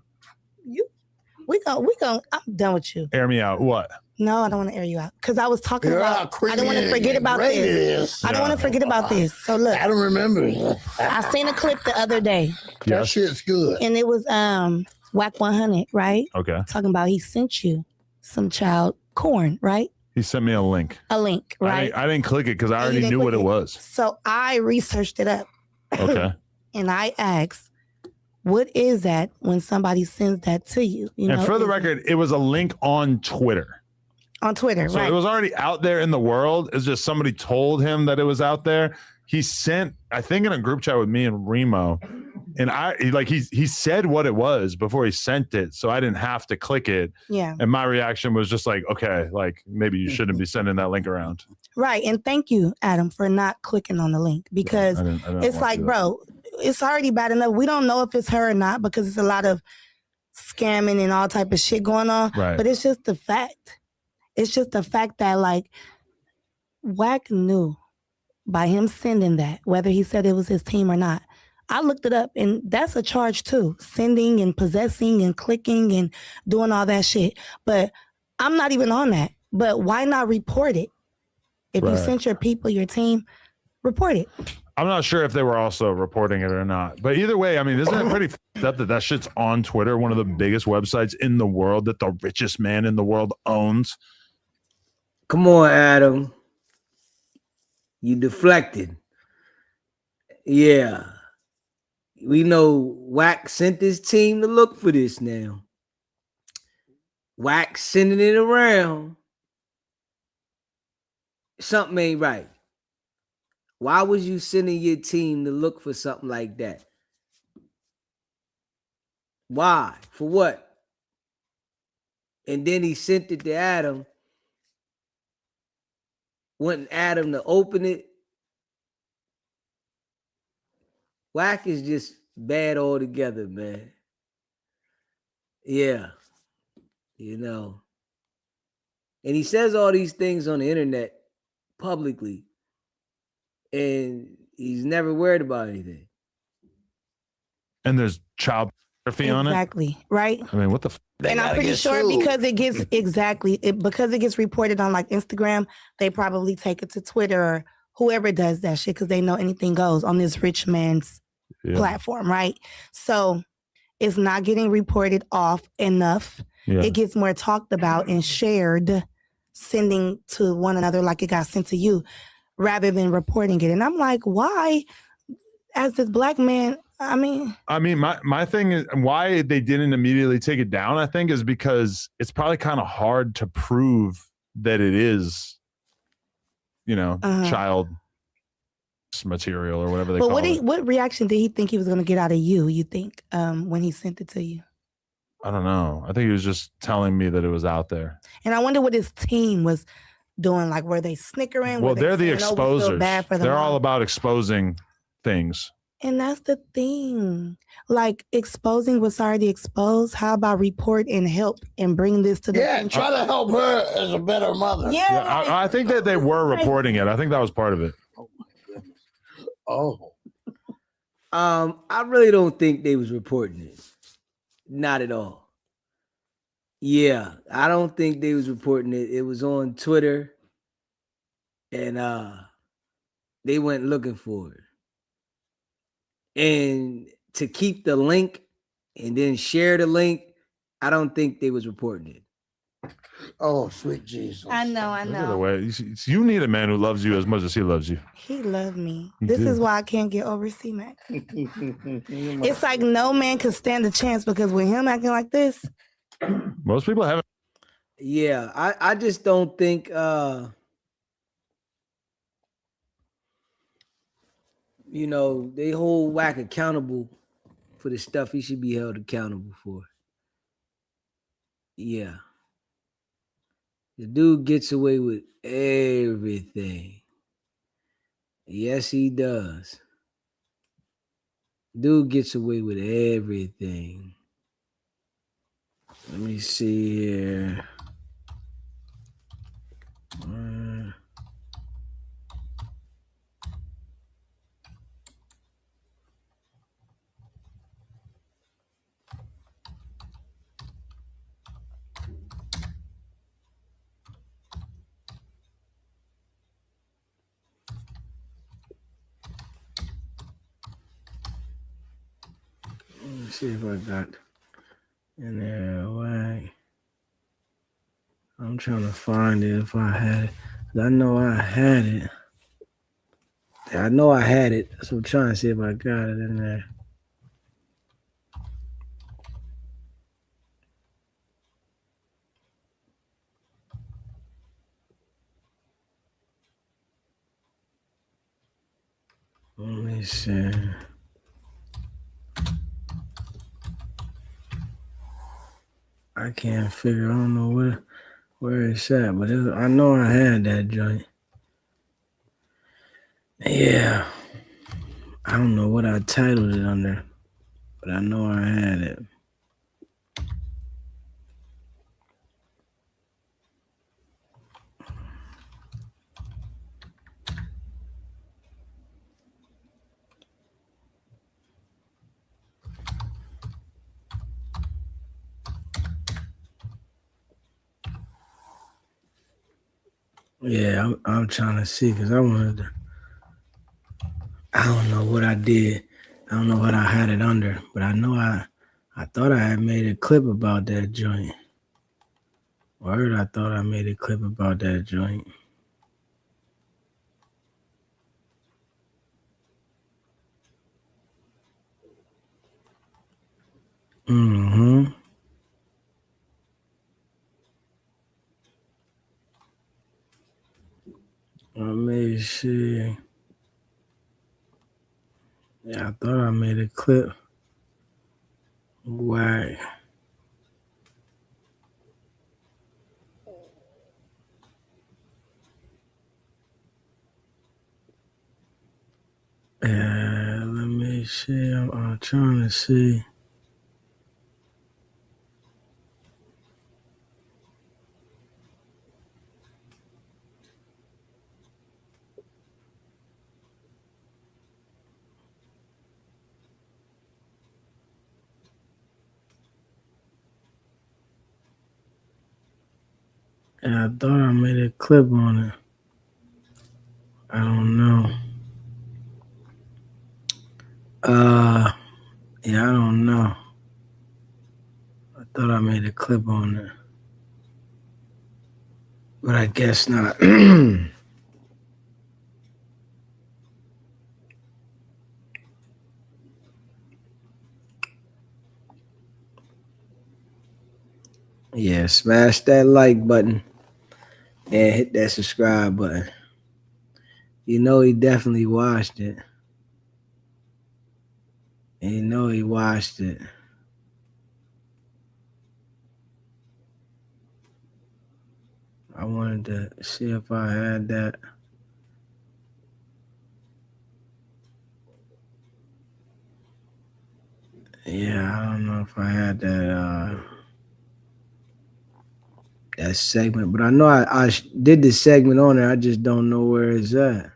We go. I'm done with you.
Air me out. What?
No, I don't want to air you out because I was talking
You're
about.
all creepy
I don't want to
and
forget about
great it
this.
is.
I don't want to forget about this. So look,
I don't remember.
I seen a clip the other day.
That shit's good.
And it was WICKED100, right?
Okay.
Talking about he sent you some child corn, right?
He sent me a link.
A link, right?
I didn't click it because I
And you
already
didn't
knew what
click
it was.
So I researched it up.
Okay.
And I asked, what is that when somebody sends that to you?
And for the record, it was a link on Twitter.
On Twitter,
So
right.
it was already out there in the world. It's just somebody told him that it was out there. He sent, I think, in a group chat with me and Remo, and he said what it was before he sent it, so I didn't have to click it.
Yeah.
And my reaction was just like, okay, like maybe you shouldn't be sending that link around.
Right. And thank you, Adam, for not clicking on the link, because
I didn't
it's like, bro, it's already bad enough. We don't know if it's her or not because it's a lot of scamming and all type of shit going on.
Right.
But it's just the fact. It's just the fact that, like, Wack knew by him sending that, whether he said it was his team or not. I looked it up, and that's a charge too. Sending and possessing and clicking and doing all that shit. But I'm not even on that. But why not report it? If you sent your people, your team, report it.
I'm not sure if they were also reporting it or not. But either way, I mean, isn't it pretty f***ed up that shit's on Twitter, one of the biggest websites in the world that the richest man in the world owns?
Come on, Adam. You deflected. Yeah. We know Wack sent his team to look for this now. Wack sending it around. Something ain't right. Why was you sending your team to look for something like that? Why? For what? And then he sent it to Adam. Wanting Adam to open it. Wack is just bad altogether, man. Yeah. You know. And he says all these things on the internet publicly. And he's never worried about anything.
And there's child pornography on it?
Exactly. Right?
I mean, what the f***?
And I'm pretty sure because it gets because it gets reported on like Instagram, they probably take it to Twitter or whoever does that shit because they know anything goes on this rich man's platform, right? So it's not getting reported off enough.
Yeah.
It gets more talked about and shared, sending to one another like it got sent to you, rather than reporting it. And I'm like, why, as this black man? I mean,
my thing is why they didn't immediately take it down, I think, is because it's probably kind of hard to prove that it is, child material or whatever they call it.
What reaction did he think he was going to get out of you think, when he sent it to you?
I don't know. I think he was just telling me that it was out there.
And I wonder what his team was doing. Like, were they snickering?
Well, they're the exposers. They're all
mom?
about exposing things.
And that's the thing. Like, exposing what's already exposed. How about report and help and bring this to the
Yeah, try to help her as a better mother.
Yeah.
I think that they were reporting it. I think that was part of it.
Oh.
I really don't think they was reporting it. Not at all. Yeah, I don't think they was reporting it. It was on Twitter, and they went looking for it. And to keep the link and then share the link, I don't think they was reporting it.
Oh, sweet Jesus.
I know.
Look at the way you need a man who loves you as much as he loves you.
He loved me.
He
This
did.
is why I can't get over C-Mac. It's like no man could stand a chance because with him acting like this.
Most people haven't.
Yeah, I just don't think they hold Wack accountable for the stuff he should be held accountable for. Yeah. The dude gets away with everything. Yes, he does. Dude gets away with everything. Let me see here. Let me see if I got in there. Why? I'm trying to find it if I had it. I know I had it. I know I had it. So I'm trying to see if I got it in there. Let me see. I can't figure. I don't know where it's at, but I know I had that joint. Yeah. I don't know what I titled it under, but I know I had it. Yeah, I'm trying to see because I wanted to. I don't know what I did. I don't know what I had it under, but I know I thought I had made a clip about that joint. Word, I thought I made a clip about that joint. Mm-hmm. Let me see. Yeah, I thought I made a clip. Wack. Yeah, let me see. I'm trying to see. Yeah, I thought I made a clip on it. I don't know. Yeah, I don't know. I thought I made a clip on it, but I guess not. Yeah, smash that like button and hit that subscribe button. You know he definitely watched it. And you know he watched it. I wanted to see if I had that. Yeah, I don't know if I had that segment, but I know I did the segment on there. I just don't know where it's at.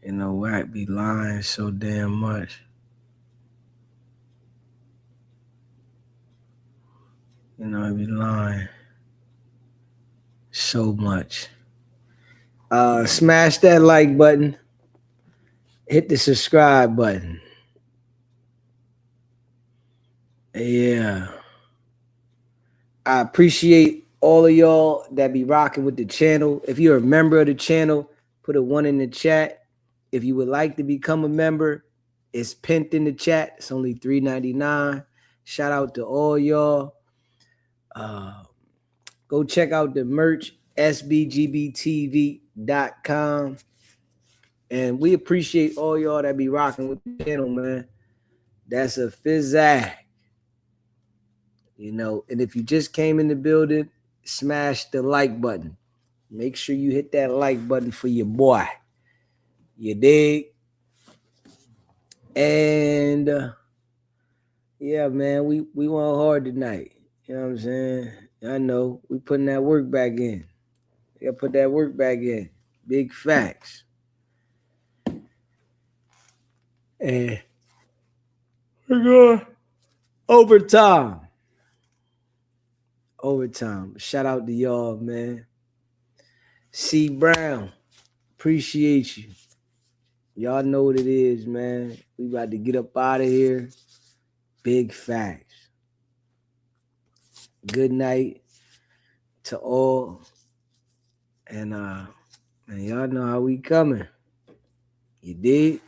You know, Wack be lying so damn much. You know, he be lying so much. Smash that like button. Hit the subscribe button. Yeah. I appreciate all of y'all that be rocking with the channel. If you're a member of the channel, put a 1 in the chat. If you would like to become a member, it's pinned in the chat. It's only $3.99. Shout out to all y'all. Go check out the merch, sbgbtv.com. And we appreciate all y'all that be rocking with the channel, man. That's a fizzag. You know, and if you just came in the building, smash the like button. Make sure you hit that like button for your boy. You dig? And yeah, man, we went hard tonight. You know what I'm saying? I know we putting that work back in. We gotta put that work back in. Big facts. And we're going overtime. Overtime. Shout out to y'all, man. C. Brown, appreciate you. Y'all know what it is, man. We about to get up out of here. Big facts. Good night to all. And y'all know how we coming. You did?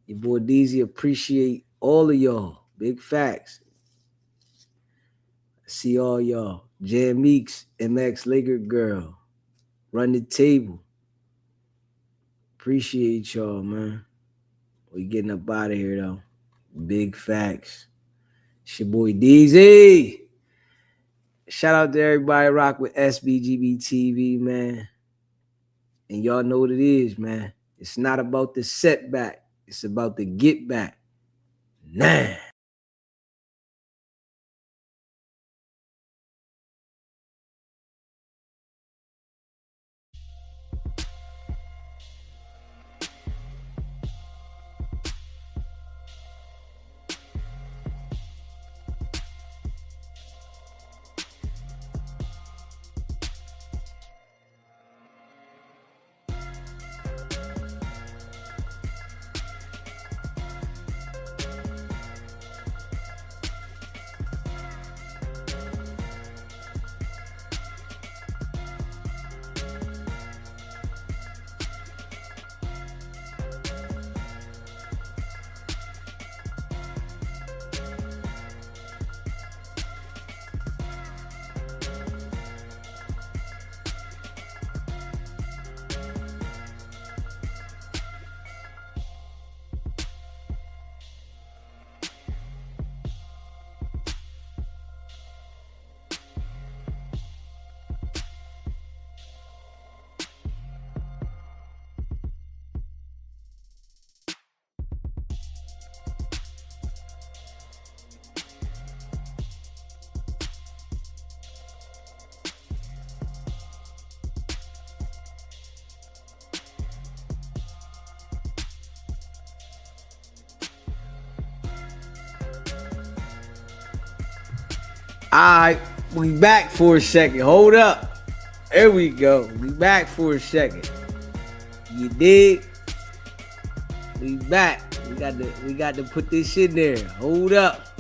Your boy DZ appreciate all of y'all. Big facts. See all y'all. Jan Meeks, MX Laker Girl. Run the table. Appreciate y'all, man. We getting up out of here, though. Big facts. It's your boy DZ. Shout out to everybody rock with SBGB TV, man. And y'all know what it is, man. It's not about the setback. It's about the get back. Nah. All right, we back for a second. Hold up. There we go. We back for a second. You dig? We back. We got to put this in there. Hold up.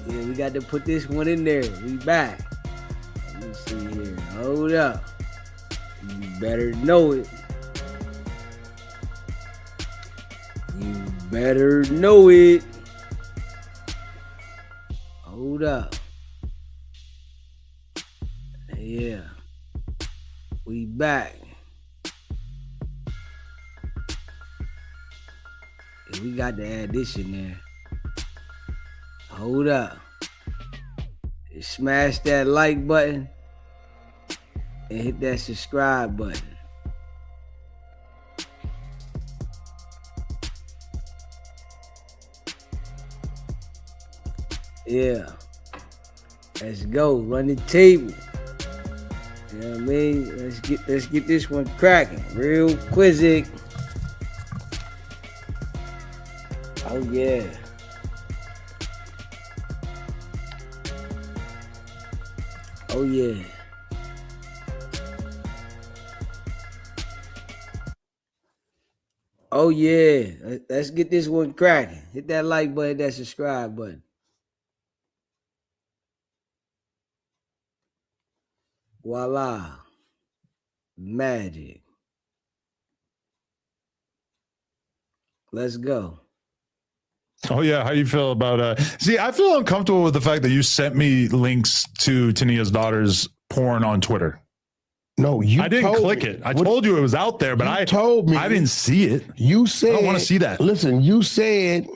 Yeah, we got to put this one in there. We back. Let me see here. Hold up. You better know it. You better know it. Hold up. Yeah. We back. Yeah, we got to add this in there. Hold up. Smash that like button and hit that subscribe button. Yeah. Let's go. Run the table. You know what I mean? Let's get this one cracking. Real quizzic. Oh yeah. Oh yeah. Oh yeah. Let's get this one cracking. Hit that like button, that subscribe button. Voila. Magic. Let's go.
Oh yeah, how you feel about see, I feel uncomfortable with the fact that you sent me links to Tania's daughter's porn on Twitter.
No,
I didn't click it. I told you it was out there, but I
told me
I didn't see it.
You said
I don't want to see that.
Listen, you said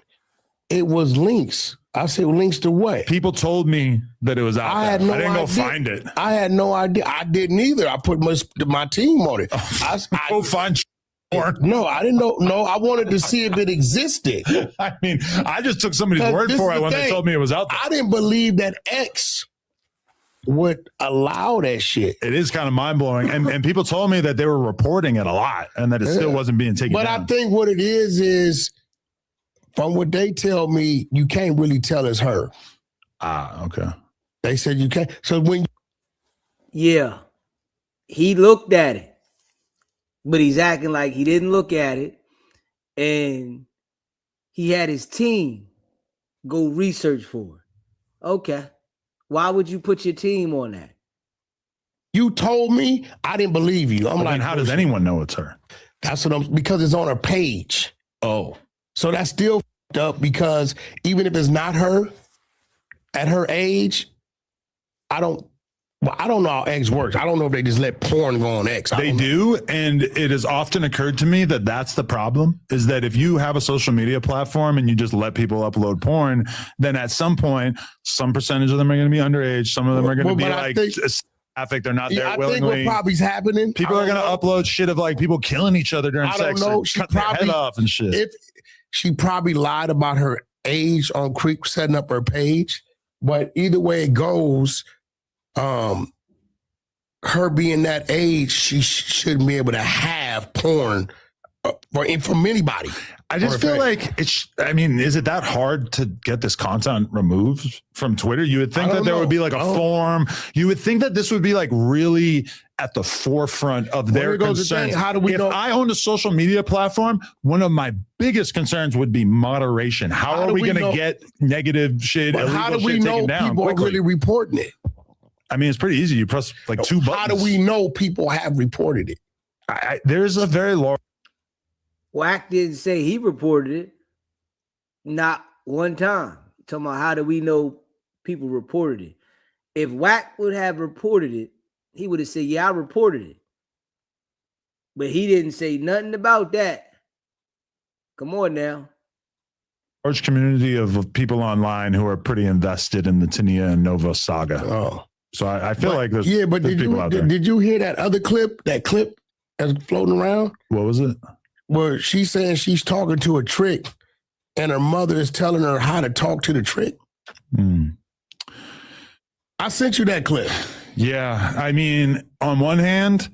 it was links. I said links to what?
People told me that it was out there. I didn't go find it.
I had no idea. I didn't either. I put my team on it. I
go find porn.
No, I didn't know. No, I wanted to see if it existed.
I mean, I just took somebody's word for it when they told me it was out there.
I didn't believe that X would allow that shit.
It is kind of mind-blowing. And people told me that they were reporting it a lot and that it still wasn't being taken down.
But I think what it is from what they tell me, you can't really tell it's her.
Ah, okay.
They said you can't. So when
yeah, he looked at it. But he's acting like he didn't look at it, and he had his team go research for it. Okay. Why would you put your team on that?
You told me, I didn't believe you. I'm like,
how does anyone know it's her?
That's what I'm, because it's on her page.
Oh.
So that's still fucked up, because even if it's not her, at her age, I don't know how X works. I don't know if they just let porn go on X.
They do, and it has often occurred to me that that's the problem, is that if you have a social media platform and you just let people upload porn, then at some point, some percentage of them are going to be underage. Some of them are going to be like traffic. They're not there willingly.
I think what probably's happening,
people are going to upload shit of like people killing each other during sex.
I don't know.
She cutting their head off and shit.
She probably lied about her age on Creek setting up her page, but either way it goes, her being that age, she shouldn't be able to have porn from anybody.
I just feel like is it that hard to get this content removed from Twitter? You would think that there would be like a form. You would think that this would be like really at the forefront of their concerns.
How do we know?
If I owned a social media platform, one of my biggest concerns would be moderation. How are we going to get negative shit, illegal
how do we
shit
know
taken down
people
quickly?
are really reporting it?
I mean, it's pretty easy. You press like 2 buttons.
How do we know people have reported it?
There's a very large.
Wack didn't say he reported it. Not one time. Talking about how do we know people reported it? If Wack would have reported it, he would have said, yeah, I reported it. But he didn't say nothing about that. Come on now.
Large community of people online who are pretty invested in the Tania and Nova saga.
Oh.
So I feel like there's,
but
there's people out there.
Did you hear that other clip? That clip that's floating around?
What was it?
Where she's saying she's talking to a trick and her mother is telling her how to talk to the trick. I sent you that clip.
Yeah. I mean, on one hand,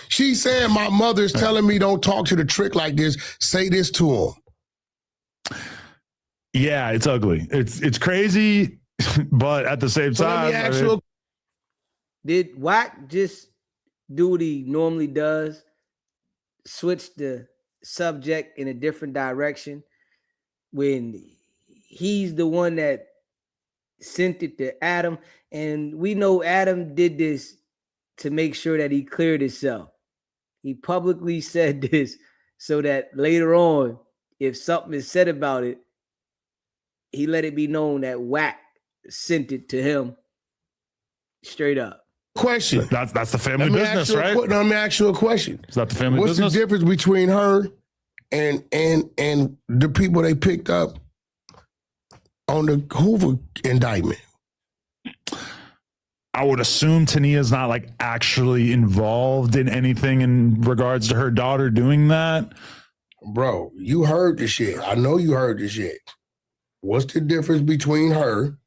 she's saying my mother's telling me don't talk to the trick like this. Say this to him.
Yeah, it's ugly. It's crazy, but at the same time,
Let me ask you, did Wack just do what he normally does? Switch the subject in a different direction when he's the one that sent it to Adam, and we know Adam did this to make sure that he cleared himself. He publicly said this so that later on, if something is said about it, he let it be known that Wack sent it to him straight up.
Question.
That's the family business, right?
Let me ask you a question.
Is that the family
business? What's the difference between her and the people they picked up on the Hoover indictment?
I would assume Tania's not like actually involved in anything in regards to her daughter doing that.
Bro, you heard the shit. I know you heard the shit. What's the difference between her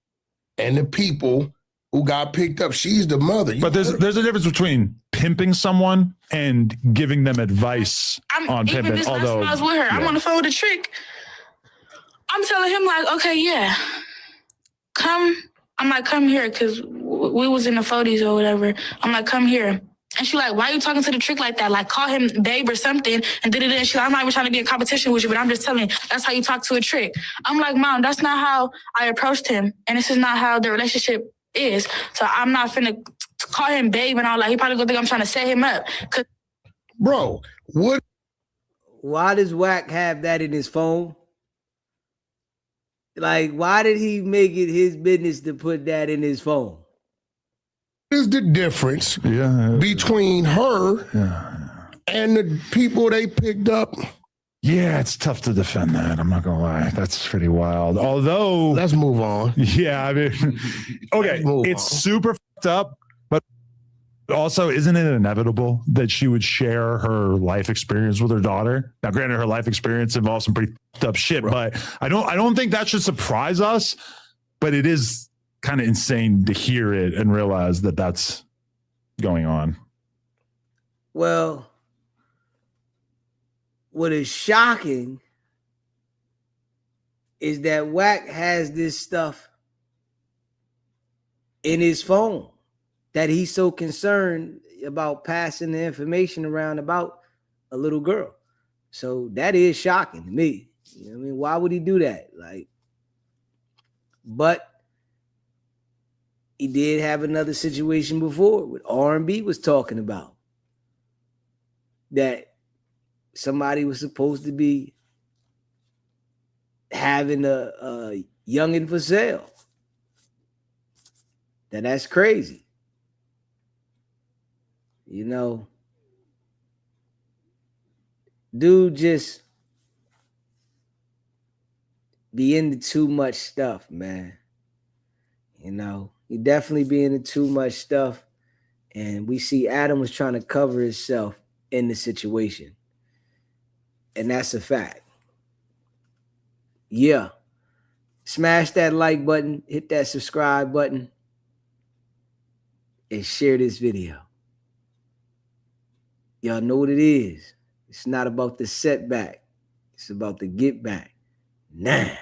and the people who got picked up? She's the mother.
But there's a difference between pimping someone and giving them advice on pimping.
This last time I was with her, I'm on the phone with a trick. I'm telling him like, okay, yeah, come. I'm like, come here, because we was in the 40s or whatever. I'm like, come here. And she like, why are you talking to the trick like that? Like, call him babe or something. And did it. And she like, I'm not even trying to be in competition with you, but I'm just telling you, that's how you talk to a trick. I'm like, Mom, that's not how I approached him. And this is not how the relationship is. So I'm not finna call him babe and all that. He probably gonna think I'm trying to set him up.
Bro, what?
Why does Wack have that in his phone? Like, why did he make it his business to put that in his phone?
What is the difference between her and the people they picked up?
Yeah, it's tough to defend that. I'm not gonna lie. That's pretty wild. Although,
let's move on.
Yeah, I mean, okay, it's super fucked up, but also, isn't it inevitable that she would share her life experience with her daughter? Now, granted, her life experience involves some pretty fucked up shit, but I don't think that should surprise us. But it is kind of insane to hear it and realize that that's going on.
Well, what is shocking is that Wack has this stuff in his phone that he's so concerned about passing the information around about a little girl. So that is shocking to me. You know what I mean? Why would he do that? Like, but he did have another situation before with R&B was talking about that somebody was supposed to be having a youngin' for sale. That's crazy. You know, dude just be into too much stuff, man. You know, he definitely be into too much stuff. And we see Adam was trying to cover himself in the situation. And that's a fact. Yeah. Smash that like button, hit that subscribe button, and share this video. Y'all know what it is. It's not about the setback. It's about the get back. Now.